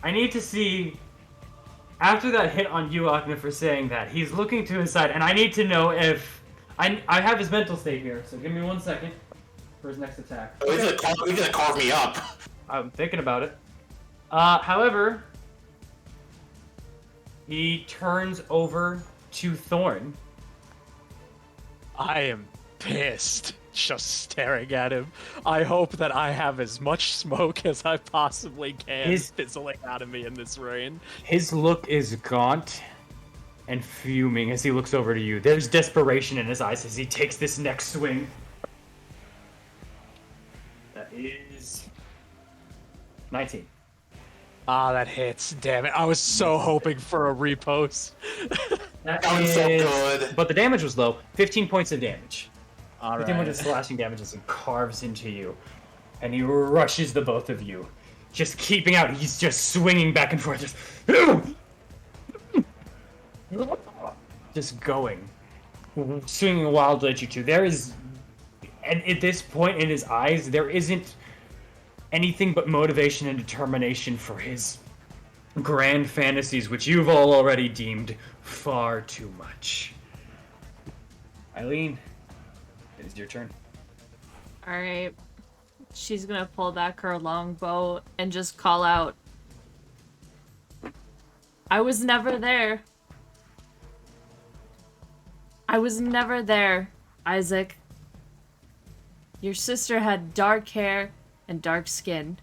Speaker 2: I need to see, after that hit on you, Akna, for saying that, he's looking to his side, and I need to know if, I have his mental state here, so give me 1 second for his next attack.
Speaker 6: He's gonna carve me up.
Speaker 2: I'm thinking about it. However, he turns over to Thorn.
Speaker 8: I am pissed just staring at him. I hope that I have as much smoke as I possibly can fizzling out of me in this rain.
Speaker 2: His look is gaunt and fuming as he looks over to you. There's desperation in his eyes as he takes this next swing. That is 19.
Speaker 8: Ah, that hits. Damn it. I was so hoping for a repost.
Speaker 2: That
Speaker 6: was so good.
Speaker 2: But the damage was low. 15 points of damage. 15
Speaker 8: Alright.
Speaker 2: points of slashing damage as he carves into you. And he rushes the both of you. Just keeping out. He's just swinging back and forth. Just going. Swinging wildly at you two. There is... And at this point in his eyes, there isn't anything but motivation and determination for his grand fantasies, which you've all already deemed far too much. Eileen, it is your turn.
Speaker 4: Alright. She's gonna pull back her longbow and just call out, I was never there. I was never there, Isaac. Your sister had dark hair and dark skin.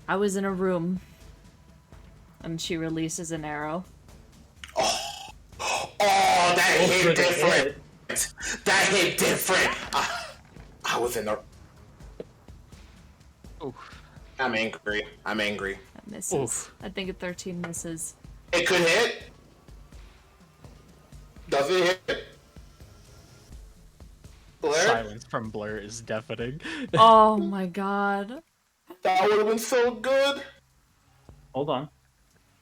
Speaker 4: I was in a room. And she releases an arrow.
Speaker 6: Oh, that hit different. That hit different. I was in a... I'm angry.
Speaker 4: That misses. I think a 13 misses.
Speaker 6: It could hit. Does it hit? Blur?
Speaker 8: Silence from Blur is deafening.
Speaker 4: Oh my god.
Speaker 6: That would have been so good.
Speaker 2: Hold on.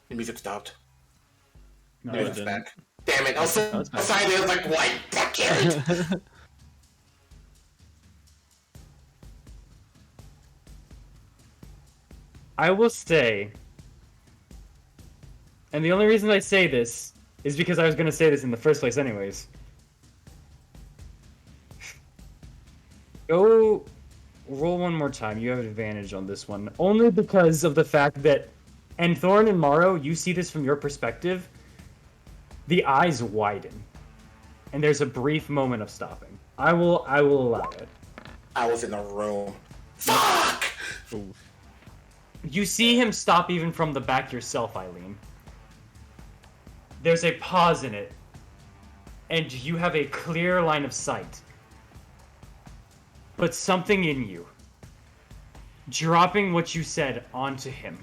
Speaker 6: The music stopped.
Speaker 2: No,
Speaker 8: No,
Speaker 2: it
Speaker 8: it
Speaker 6: Music's
Speaker 8: didn't.
Speaker 6: back. Damn it! I was
Speaker 2: No, it's back.
Speaker 6: excited. I was like, "White bucket."
Speaker 2: I will say, and the only reason I say this is because I was going to say this in the first place, anyways. Go roll one more time. You have advantage on this one, only because of the fact that, and Thorn and Morrow, you see this from your perspective. The eyes widen, and there's a brief moment of stopping. I will allow it.
Speaker 6: I was in a room. Fuck!
Speaker 2: You see him stop even from the back yourself, Eileen. There's a pause in it, and you have a clear line of sight. But something in you, dropping what you said onto him,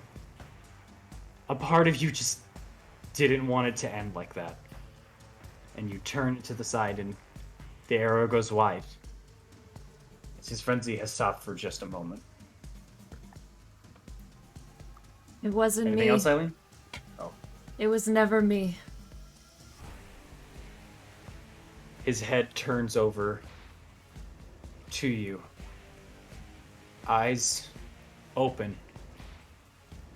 Speaker 2: a part of you just didn't want it to end like that. And you turn to the side, and the arrow goes wide. His frenzy has stopped for just a moment.
Speaker 4: It wasn't
Speaker 2: Anything
Speaker 4: me.
Speaker 2: else, Eileen?
Speaker 4: It was never me.
Speaker 2: His head turns over to you. Eyes open.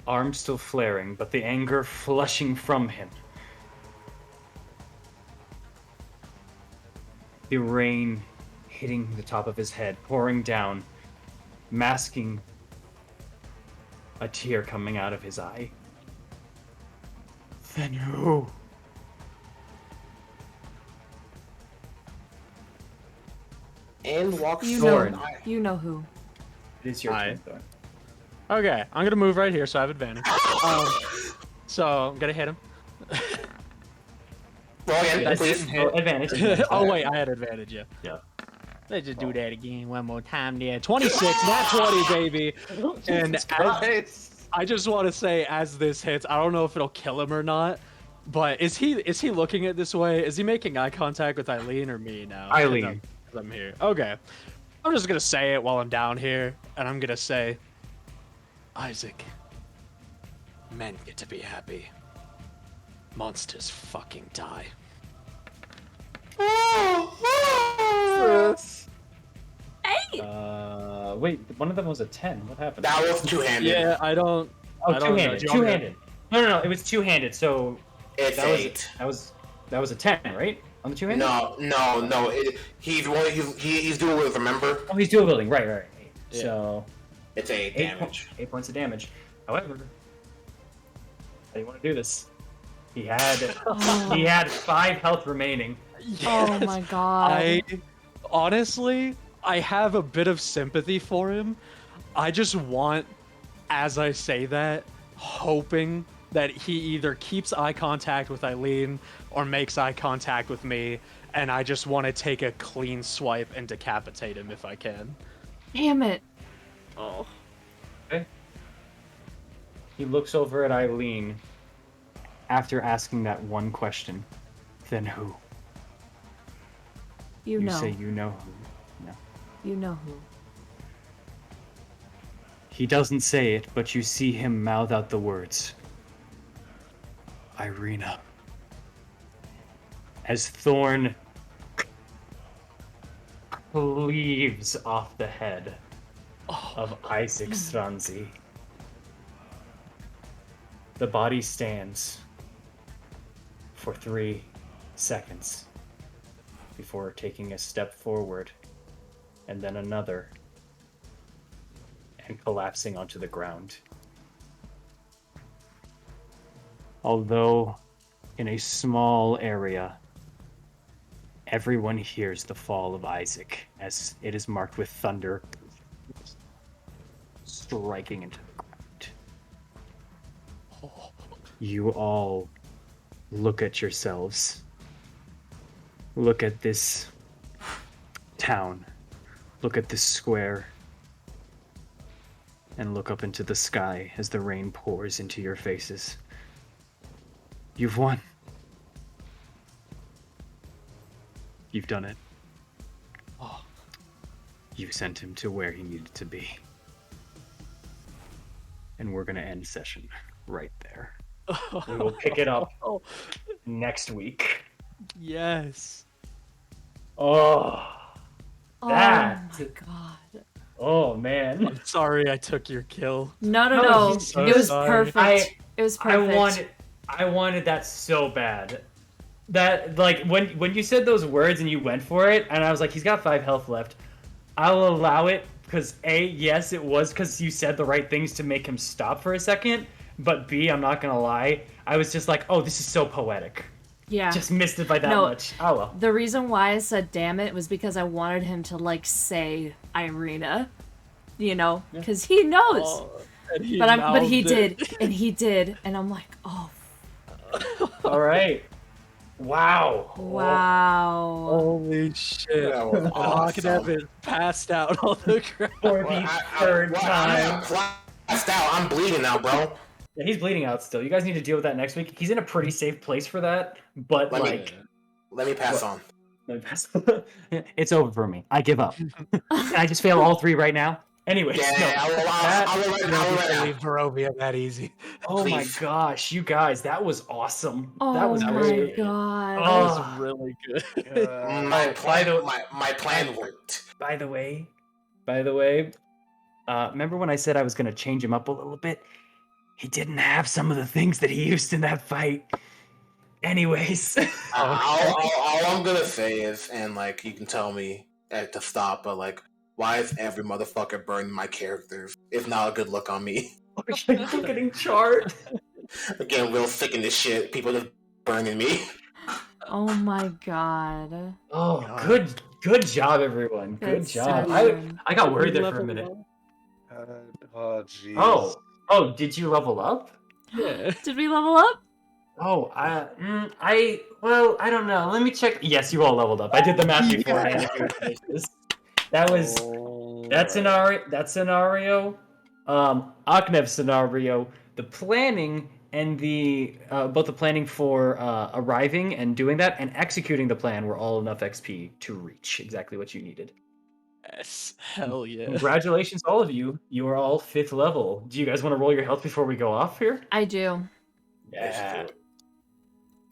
Speaker 2: Arms still flaring, but the anger flushing from him. The rain hitting the top of his head, pouring down, masking a tear coming out of his eye. Then who?
Speaker 6: And walks
Speaker 4: You
Speaker 2: Thorn.
Speaker 4: know. You know who.
Speaker 2: It is your
Speaker 8: Aye.
Speaker 2: turn, Thorn.
Speaker 8: Okay, I'm gonna move right here, so I have advantage. So I'm gonna hit him.
Speaker 6: Roll again,
Speaker 2: That's
Speaker 6: please.
Speaker 2: it. Oh, advantage.
Speaker 8: Oh wait, I had advantage. Yeah.
Speaker 2: Yeah.
Speaker 8: Let's just do that again one more time. There, 26, not 20, baby. And I just want to say, as this hits, I don't know if it'll kill him or not. But is he looking at this way? Is he making eye contact with Eileen or me now?
Speaker 2: Eileen.
Speaker 8: 'Cause I'm here. Okay. I'm just gonna say it while I'm down here, and I'm gonna say, Isaac, men get to be happy. Monsters fucking die.
Speaker 4: Hey!
Speaker 2: Wait, one of them was a 10. What happened?
Speaker 6: That was two-handed.
Speaker 8: Yeah, I don't.
Speaker 2: Oh,
Speaker 8: I don't know.
Speaker 2: two-handed.
Speaker 8: Do you want me to-
Speaker 2: Two-handed. No, it was two-handed. So
Speaker 6: It's
Speaker 2: that was
Speaker 6: 8.
Speaker 2: that was a 10, right? On the two-handed?
Speaker 6: No. He's doing with, remember?
Speaker 2: Oh, he's dual wielding. Right.
Speaker 8: Yeah.
Speaker 2: So
Speaker 6: It's 8 damage.
Speaker 2: 8 points of damage. However, how do you want to do this? He had 5 health remaining.
Speaker 4: Oh my god.
Speaker 8: I honestly, I have a bit of sympathy for him. I just want, as I say that, hoping that he either keeps eye contact with Eileen or makes eye contact with me, and I just want to take a clean swipe and decapitate him if I can.
Speaker 4: Damn it.
Speaker 2: Oh. Okay. He looks over at Eileen after asking that one question. Then who?
Speaker 4: You know.
Speaker 2: say you know who. No.
Speaker 4: You know who.
Speaker 2: He doesn't say it, but you see him mouth out the words. Irina. As Thorn cleaves off the head of Isaac Stranzi. The body stands for 3 seconds before taking a step forward and then another and collapsing onto the ground. Although in a small area, everyone hears the fall of Isaac as it is marked with thunder striking into the ground. You all look at yourselves. Look at this town. Look at this square. And look up into the sky as the rain pours into your faces. You've won. You've done it. You sent him to where he needed to be. And we're gonna end session right there. We will pick it up next week.
Speaker 8: Yes.
Speaker 2: Oh,
Speaker 4: Oh
Speaker 2: that.
Speaker 4: my god.
Speaker 2: Oh man.
Speaker 8: I'm sorry I took your kill.
Speaker 4: No,
Speaker 2: No,
Speaker 4: no.
Speaker 2: he's
Speaker 8: so
Speaker 4: It was
Speaker 8: sorry.
Speaker 4: perfect. It was perfect.
Speaker 2: I wanted that so bad. That like when you said those words and you went for it, and I was like, he's got 5 health left. I'll allow it because A, yes, it was because you said the right things to make him stop for a second. But B, I'm not gonna lie, I was just like, oh, this is so poetic.
Speaker 4: Yeah.
Speaker 2: Just missed it by that
Speaker 4: No,
Speaker 2: much. Oh well.
Speaker 4: The reason why I said damn it was because I wanted him to like say Irina, you know, because he knows.
Speaker 8: Oh, and
Speaker 4: but he
Speaker 8: mouthed it.
Speaker 4: did, and he did, and I'm like, oh,
Speaker 2: All right. Wow.
Speaker 4: wow.
Speaker 8: Holy shit.
Speaker 6: That was awesome.
Speaker 8: Evan passed out on the ground.
Speaker 2: For the third
Speaker 6: I'm
Speaker 2: time.
Speaker 6: not passed out. I'm bleeding now, bro.
Speaker 2: Yeah, he's bleeding out still. You guys need to deal with that next week. He's in a pretty safe place for that, but
Speaker 6: Let me pass on.
Speaker 2: it's over for me. I give up. Can I just fail all 3 right now? Anyways,
Speaker 6: Yeah,
Speaker 2: no.
Speaker 6: I will let
Speaker 8: Leave Barovia that easy.
Speaker 2: Oh my
Speaker 6: Please.
Speaker 2: gosh, you guys, that was awesome.
Speaker 4: Oh
Speaker 2: that was
Speaker 4: my
Speaker 2: great.
Speaker 4: god.
Speaker 8: That
Speaker 2: Oh.
Speaker 8: was really good.
Speaker 6: My
Speaker 2: by the-
Speaker 6: plan worked.
Speaker 2: By the way, remember when I said I was going to change him up a little bit? He didn't have some of the things that he used in that fight. Anyways.
Speaker 6: All I'm gonna say is, and like you can tell me to stop, but like, why is every motherfucker burning my characters? It's not a good look on me.
Speaker 2: You're getting charred.
Speaker 6: Again, real sick in this shit. People just burning me.
Speaker 4: Oh my god.
Speaker 2: Oh,
Speaker 8: God.
Speaker 2: good job, everyone. Good
Speaker 4: That's
Speaker 2: job.
Speaker 4: so
Speaker 2: I
Speaker 4: good.
Speaker 2: got worried there for a minute.
Speaker 10: Oh, jeez.
Speaker 2: Oh, did you level up?
Speaker 8: Yeah.
Speaker 4: Did we level up?
Speaker 2: Oh, I don't know. Let me check. Yes, you all leveled up. I did the math beforehand. That scenario, Aknev's scenario, the planning and the both the planning for arriving and doing that and executing the plan were all enough XP to reach exactly what you needed.
Speaker 8: Yes. Hell yeah.
Speaker 2: Congratulations, all of you. You are all 5th level. Do you guys want to roll your health before we go off here?
Speaker 4: I do.
Speaker 2: Yeah.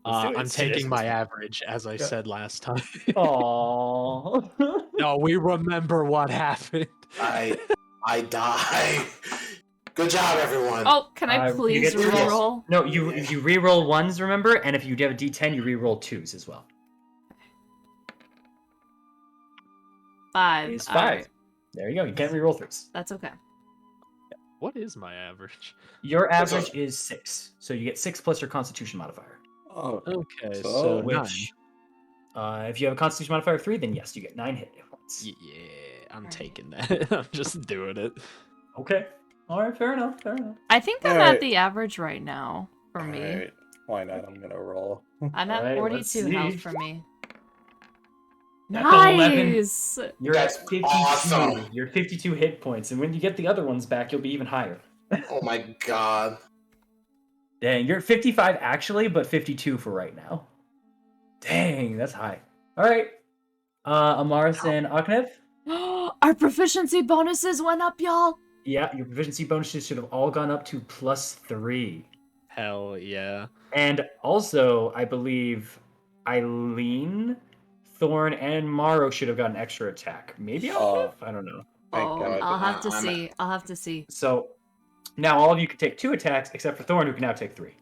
Speaker 8: I'm taking my average, as I said last time.
Speaker 2: Aww.
Speaker 8: No, we remember what happened.
Speaker 6: I die. Good job, everyone.
Speaker 4: Oh, can I
Speaker 2: You
Speaker 4: please
Speaker 2: get to roll.
Speaker 4: reroll?
Speaker 2: No, you re-roll 1s, remember? And if you have a D10, you re-roll 2s as well.
Speaker 4: 5.
Speaker 2: It's
Speaker 4: All
Speaker 2: 5.
Speaker 4: right.
Speaker 2: There you go. You can't re-roll 3s.
Speaker 4: That's okay.
Speaker 8: What is my average?
Speaker 2: Your average is 6, so you get 6 plus your Constitution modifier.
Speaker 10: Oh,
Speaker 8: Okay,
Speaker 10: So,
Speaker 8: so
Speaker 2: Which, if you have a Constitution modifier of 3, then yes, you get 9 hit points.
Speaker 8: Yeah, I'm taking that. I'm just doing it.
Speaker 2: Okay. All right. Fair enough.
Speaker 4: I think I'm
Speaker 10: Alright.
Speaker 4: at the average right now for me.
Speaker 10: alright. Why not? I'm gonna roll.
Speaker 4: I'm at
Speaker 2: Alright, let's
Speaker 4: 42 health
Speaker 2: see.
Speaker 4: for me.
Speaker 2: That's 11.
Speaker 4: Nice.
Speaker 2: You're
Speaker 6: That's
Speaker 2: at 52.
Speaker 6: awesome.
Speaker 2: You're 52 hit points, and when you get the other ones back, you'll be even higher.
Speaker 6: Oh my god.
Speaker 2: Dang, you're at 55 actually, but 52 for right now. Dang, that's high. All right. Amaris and Aknev?
Speaker 4: Our proficiency bonuses went up, y'all.
Speaker 2: Yeah, your proficiency bonuses should have all gone up to +3.
Speaker 8: Hell yeah.
Speaker 2: And also, I believe Eileen, Thorn, and Maro should have got an extra attack. Maybe Aknev? I don't know.
Speaker 10: Thank
Speaker 4: Oh,
Speaker 10: God.
Speaker 4: I'll have to
Speaker 6: I'm
Speaker 4: see. I'll have to see.
Speaker 2: So now all of you can take 2 attacks, except for Thorn, who can now take 3.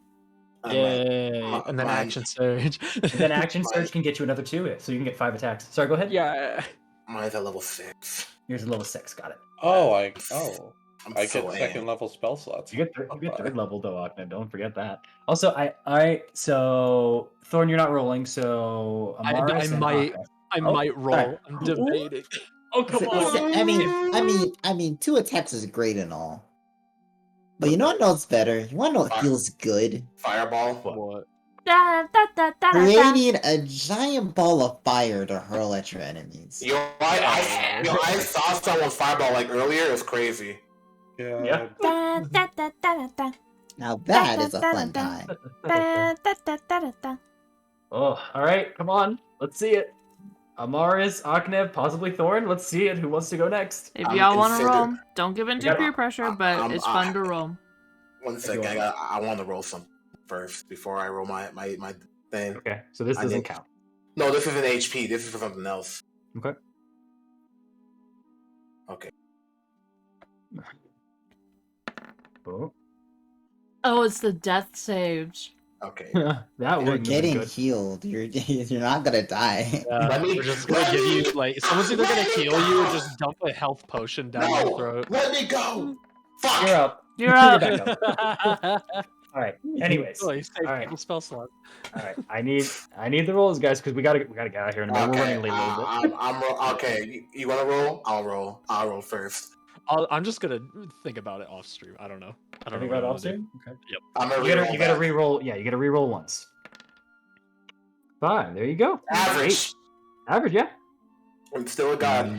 Speaker 8: Yay. And then
Speaker 6: my-
Speaker 8: action surge.
Speaker 2: And then Action Surge can get you another 2, so you can get 5 attacks. Sorry, go ahead.
Speaker 8: Yeah.
Speaker 6: Mine's at level 6.
Speaker 2: Here's a level 6. Got it.
Speaker 10: I
Speaker 6: I'm
Speaker 10: get
Speaker 6: so
Speaker 10: second
Speaker 6: amped.
Speaker 10: level spell slots.
Speaker 2: You get third level though, Aknev. Don't forget that. Also, so Thorn, you're not rolling, so Amaris and Aknev.
Speaker 8: I
Speaker 2: Oh,
Speaker 8: might roll.
Speaker 5: sorry.
Speaker 8: I'm debating.
Speaker 2: Oh, come on.
Speaker 5: I mean, 2 attacks is great and all. But you know what knows better? You want to know what feels good?
Speaker 6: Fireball.
Speaker 8: What?
Speaker 4: Da, da, da, da, da, da.
Speaker 5: Creating a giant ball of fire to hurl at your enemies.
Speaker 6: I saw someone fireball like earlier. It was crazy.
Speaker 2: Yeah.
Speaker 4: Da, da, da, da, da, da.
Speaker 5: Now that is a fun time.
Speaker 4: Da, da, da, da, da, da.
Speaker 2: Oh, all right. Come on. Let's see it. Amaris, Aknev, possibly Thorn. Let's see it. Who wants to go next?
Speaker 4: If
Speaker 6: I'm
Speaker 4: y'all want to
Speaker 6: considered-
Speaker 4: roll, don't give in to
Speaker 2: gotta-
Speaker 4: peer pressure, but it's fun to roll.
Speaker 6: 1 second. I want to roll some first before I roll my thing.
Speaker 2: Okay, so this doesn't count.
Speaker 6: No, this isn't HP. This is for something else.
Speaker 2: Okay.
Speaker 6: Okay.
Speaker 4: Oh, it's the death saves.
Speaker 6: Okay.
Speaker 2: That
Speaker 5: You're
Speaker 2: would
Speaker 5: getting
Speaker 2: good.
Speaker 5: healed. You're not gonna die.
Speaker 8: We're just gonna give you like someone's either gonna heal you or just dump a health potion down your throat.
Speaker 6: Let me go. Fuck.
Speaker 2: You're up.
Speaker 4: You're up.
Speaker 2: You're back up. All right. Anyways.
Speaker 8: Oh, you saved
Speaker 2: All right.
Speaker 8: the spell slot.
Speaker 2: All right. I need the rolls, guys, because we gotta get out of here in a minute. We're running late a little bit.
Speaker 6: Okay. You wanna roll? I'll roll. I'll roll first.
Speaker 8: I'm just gonna think about it off stream. I don't know. I don't know.
Speaker 2: Think
Speaker 8: what
Speaker 2: about
Speaker 8: I
Speaker 2: off
Speaker 8: wanna do.
Speaker 2: stream? Okay.
Speaker 8: Yep.
Speaker 6: I'm gonna
Speaker 2: You gotta re-roll. Yeah, you gotta re-roll once. 5. There you go.
Speaker 6: Average.
Speaker 2: 8. Average, yeah.
Speaker 6: I'm still a god.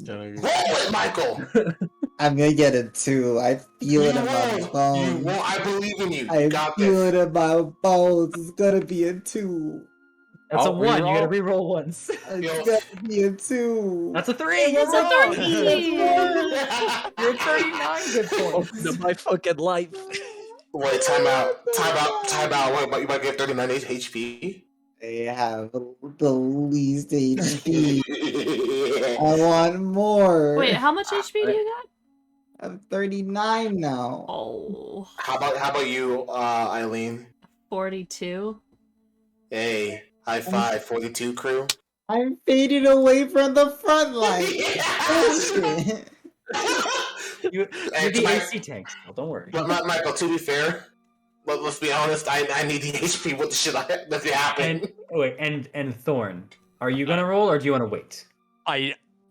Speaker 6: Roll it, Michael.
Speaker 5: I'm gonna get a 2. I feel it in my
Speaker 6: You
Speaker 5: bones.
Speaker 6: won't. I believe in you.
Speaker 5: I
Speaker 6: Got
Speaker 5: feel
Speaker 6: this.
Speaker 5: it in my bones. It's gonna be a 2.
Speaker 2: That's a 1. You
Speaker 8: re-roll.
Speaker 2: gotta re-roll once.
Speaker 5: It's gonna be a 2.
Speaker 2: That's a 3.
Speaker 4: It's a 3.
Speaker 2: You're 39 good points.
Speaker 8: To my fucking life.
Speaker 6: Wait, time out. What, you might get 39 HP?
Speaker 5: They have the least HP. I want more.
Speaker 4: Wait, how much HP do you got?
Speaker 5: I'm 39 now.
Speaker 4: Oh,
Speaker 6: How about you, Eileen?
Speaker 4: 42.
Speaker 6: Hey, high five, 42 crew.
Speaker 5: I'm fading away from the front line. Bullshit.
Speaker 2: You're
Speaker 6: And
Speaker 2: the AC tanks. Well, don't worry.
Speaker 6: But Michael, to be fair, let's be honest. I need the HP. What the shit that happened?
Speaker 2: And Thorn, are you gonna roll or do you want to wait?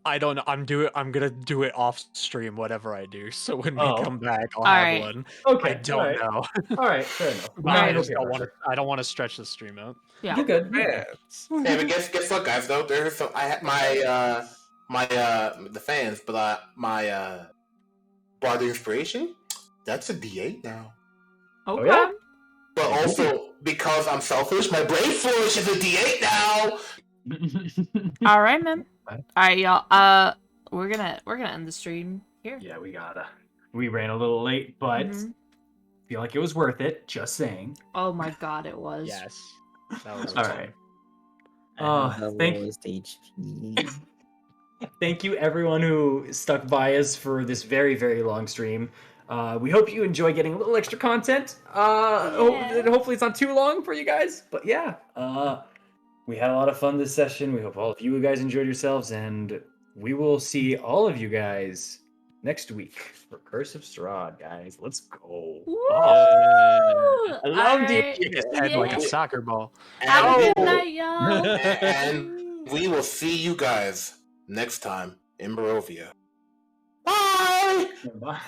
Speaker 8: I don't know. I'm gonna do it off stream, whatever I do. So when we
Speaker 2: Oh.
Speaker 8: come back, I'll
Speaker 4: All
Speaker 8: have
Speaker 4: right.
Speaker 8: one.
Speaker 2: Okay.
Speaker 8: I don't know.
Speaker 2: All right, fair enough.
Speaker 8: But I just don't want to. I don't want to stretch the stream out.
Speaker 4: Yeah.
Speaker 2: You're good.
Speaker 6: Hey, but guess what, guys? Though there's some. I had my the fans, but my Bard of Inspiration. That's a D8 now.
Speaker 4: Okay.
Speaker 2: Oh, yeah?
Speaker 6: But also because I'm selfish, my Brave Flourish is a D8 now.
Speaker 4: All right, man. All right, y'all. We're gonna end the stream here.
Speaker 2: Yeah, we ran a little late, but
Speaker 4: Mhm.
Speaker 2: feel like it was worth it. Just saying.
Speaker 4: Oh my god, it was.
Speaker 8: Yes. That was
Speaker 2: All right. Thank you everyone who stuck by us for this very, very long stream. We hope you enjoy getting a little extra content. Hopefully it's not too long for you guys. But yeah, we had a lot of fun this session. We hope all of you guys enjoyed yourselves, and we will see all of you guys next week for Curse of Strahd, guys. Let's go.
Speaker 4: Woo!
Speaker 2: I love
Speaker 4: All right.
Speaker 8: Kick his head like a soccer ball.
Speaker 4: Have a good
Speaker 6: And-
Speaker 4: night, y'all.
Speaker 6: And we will see you guys next time in Barovia. Bye.
Speaker 2: Bye.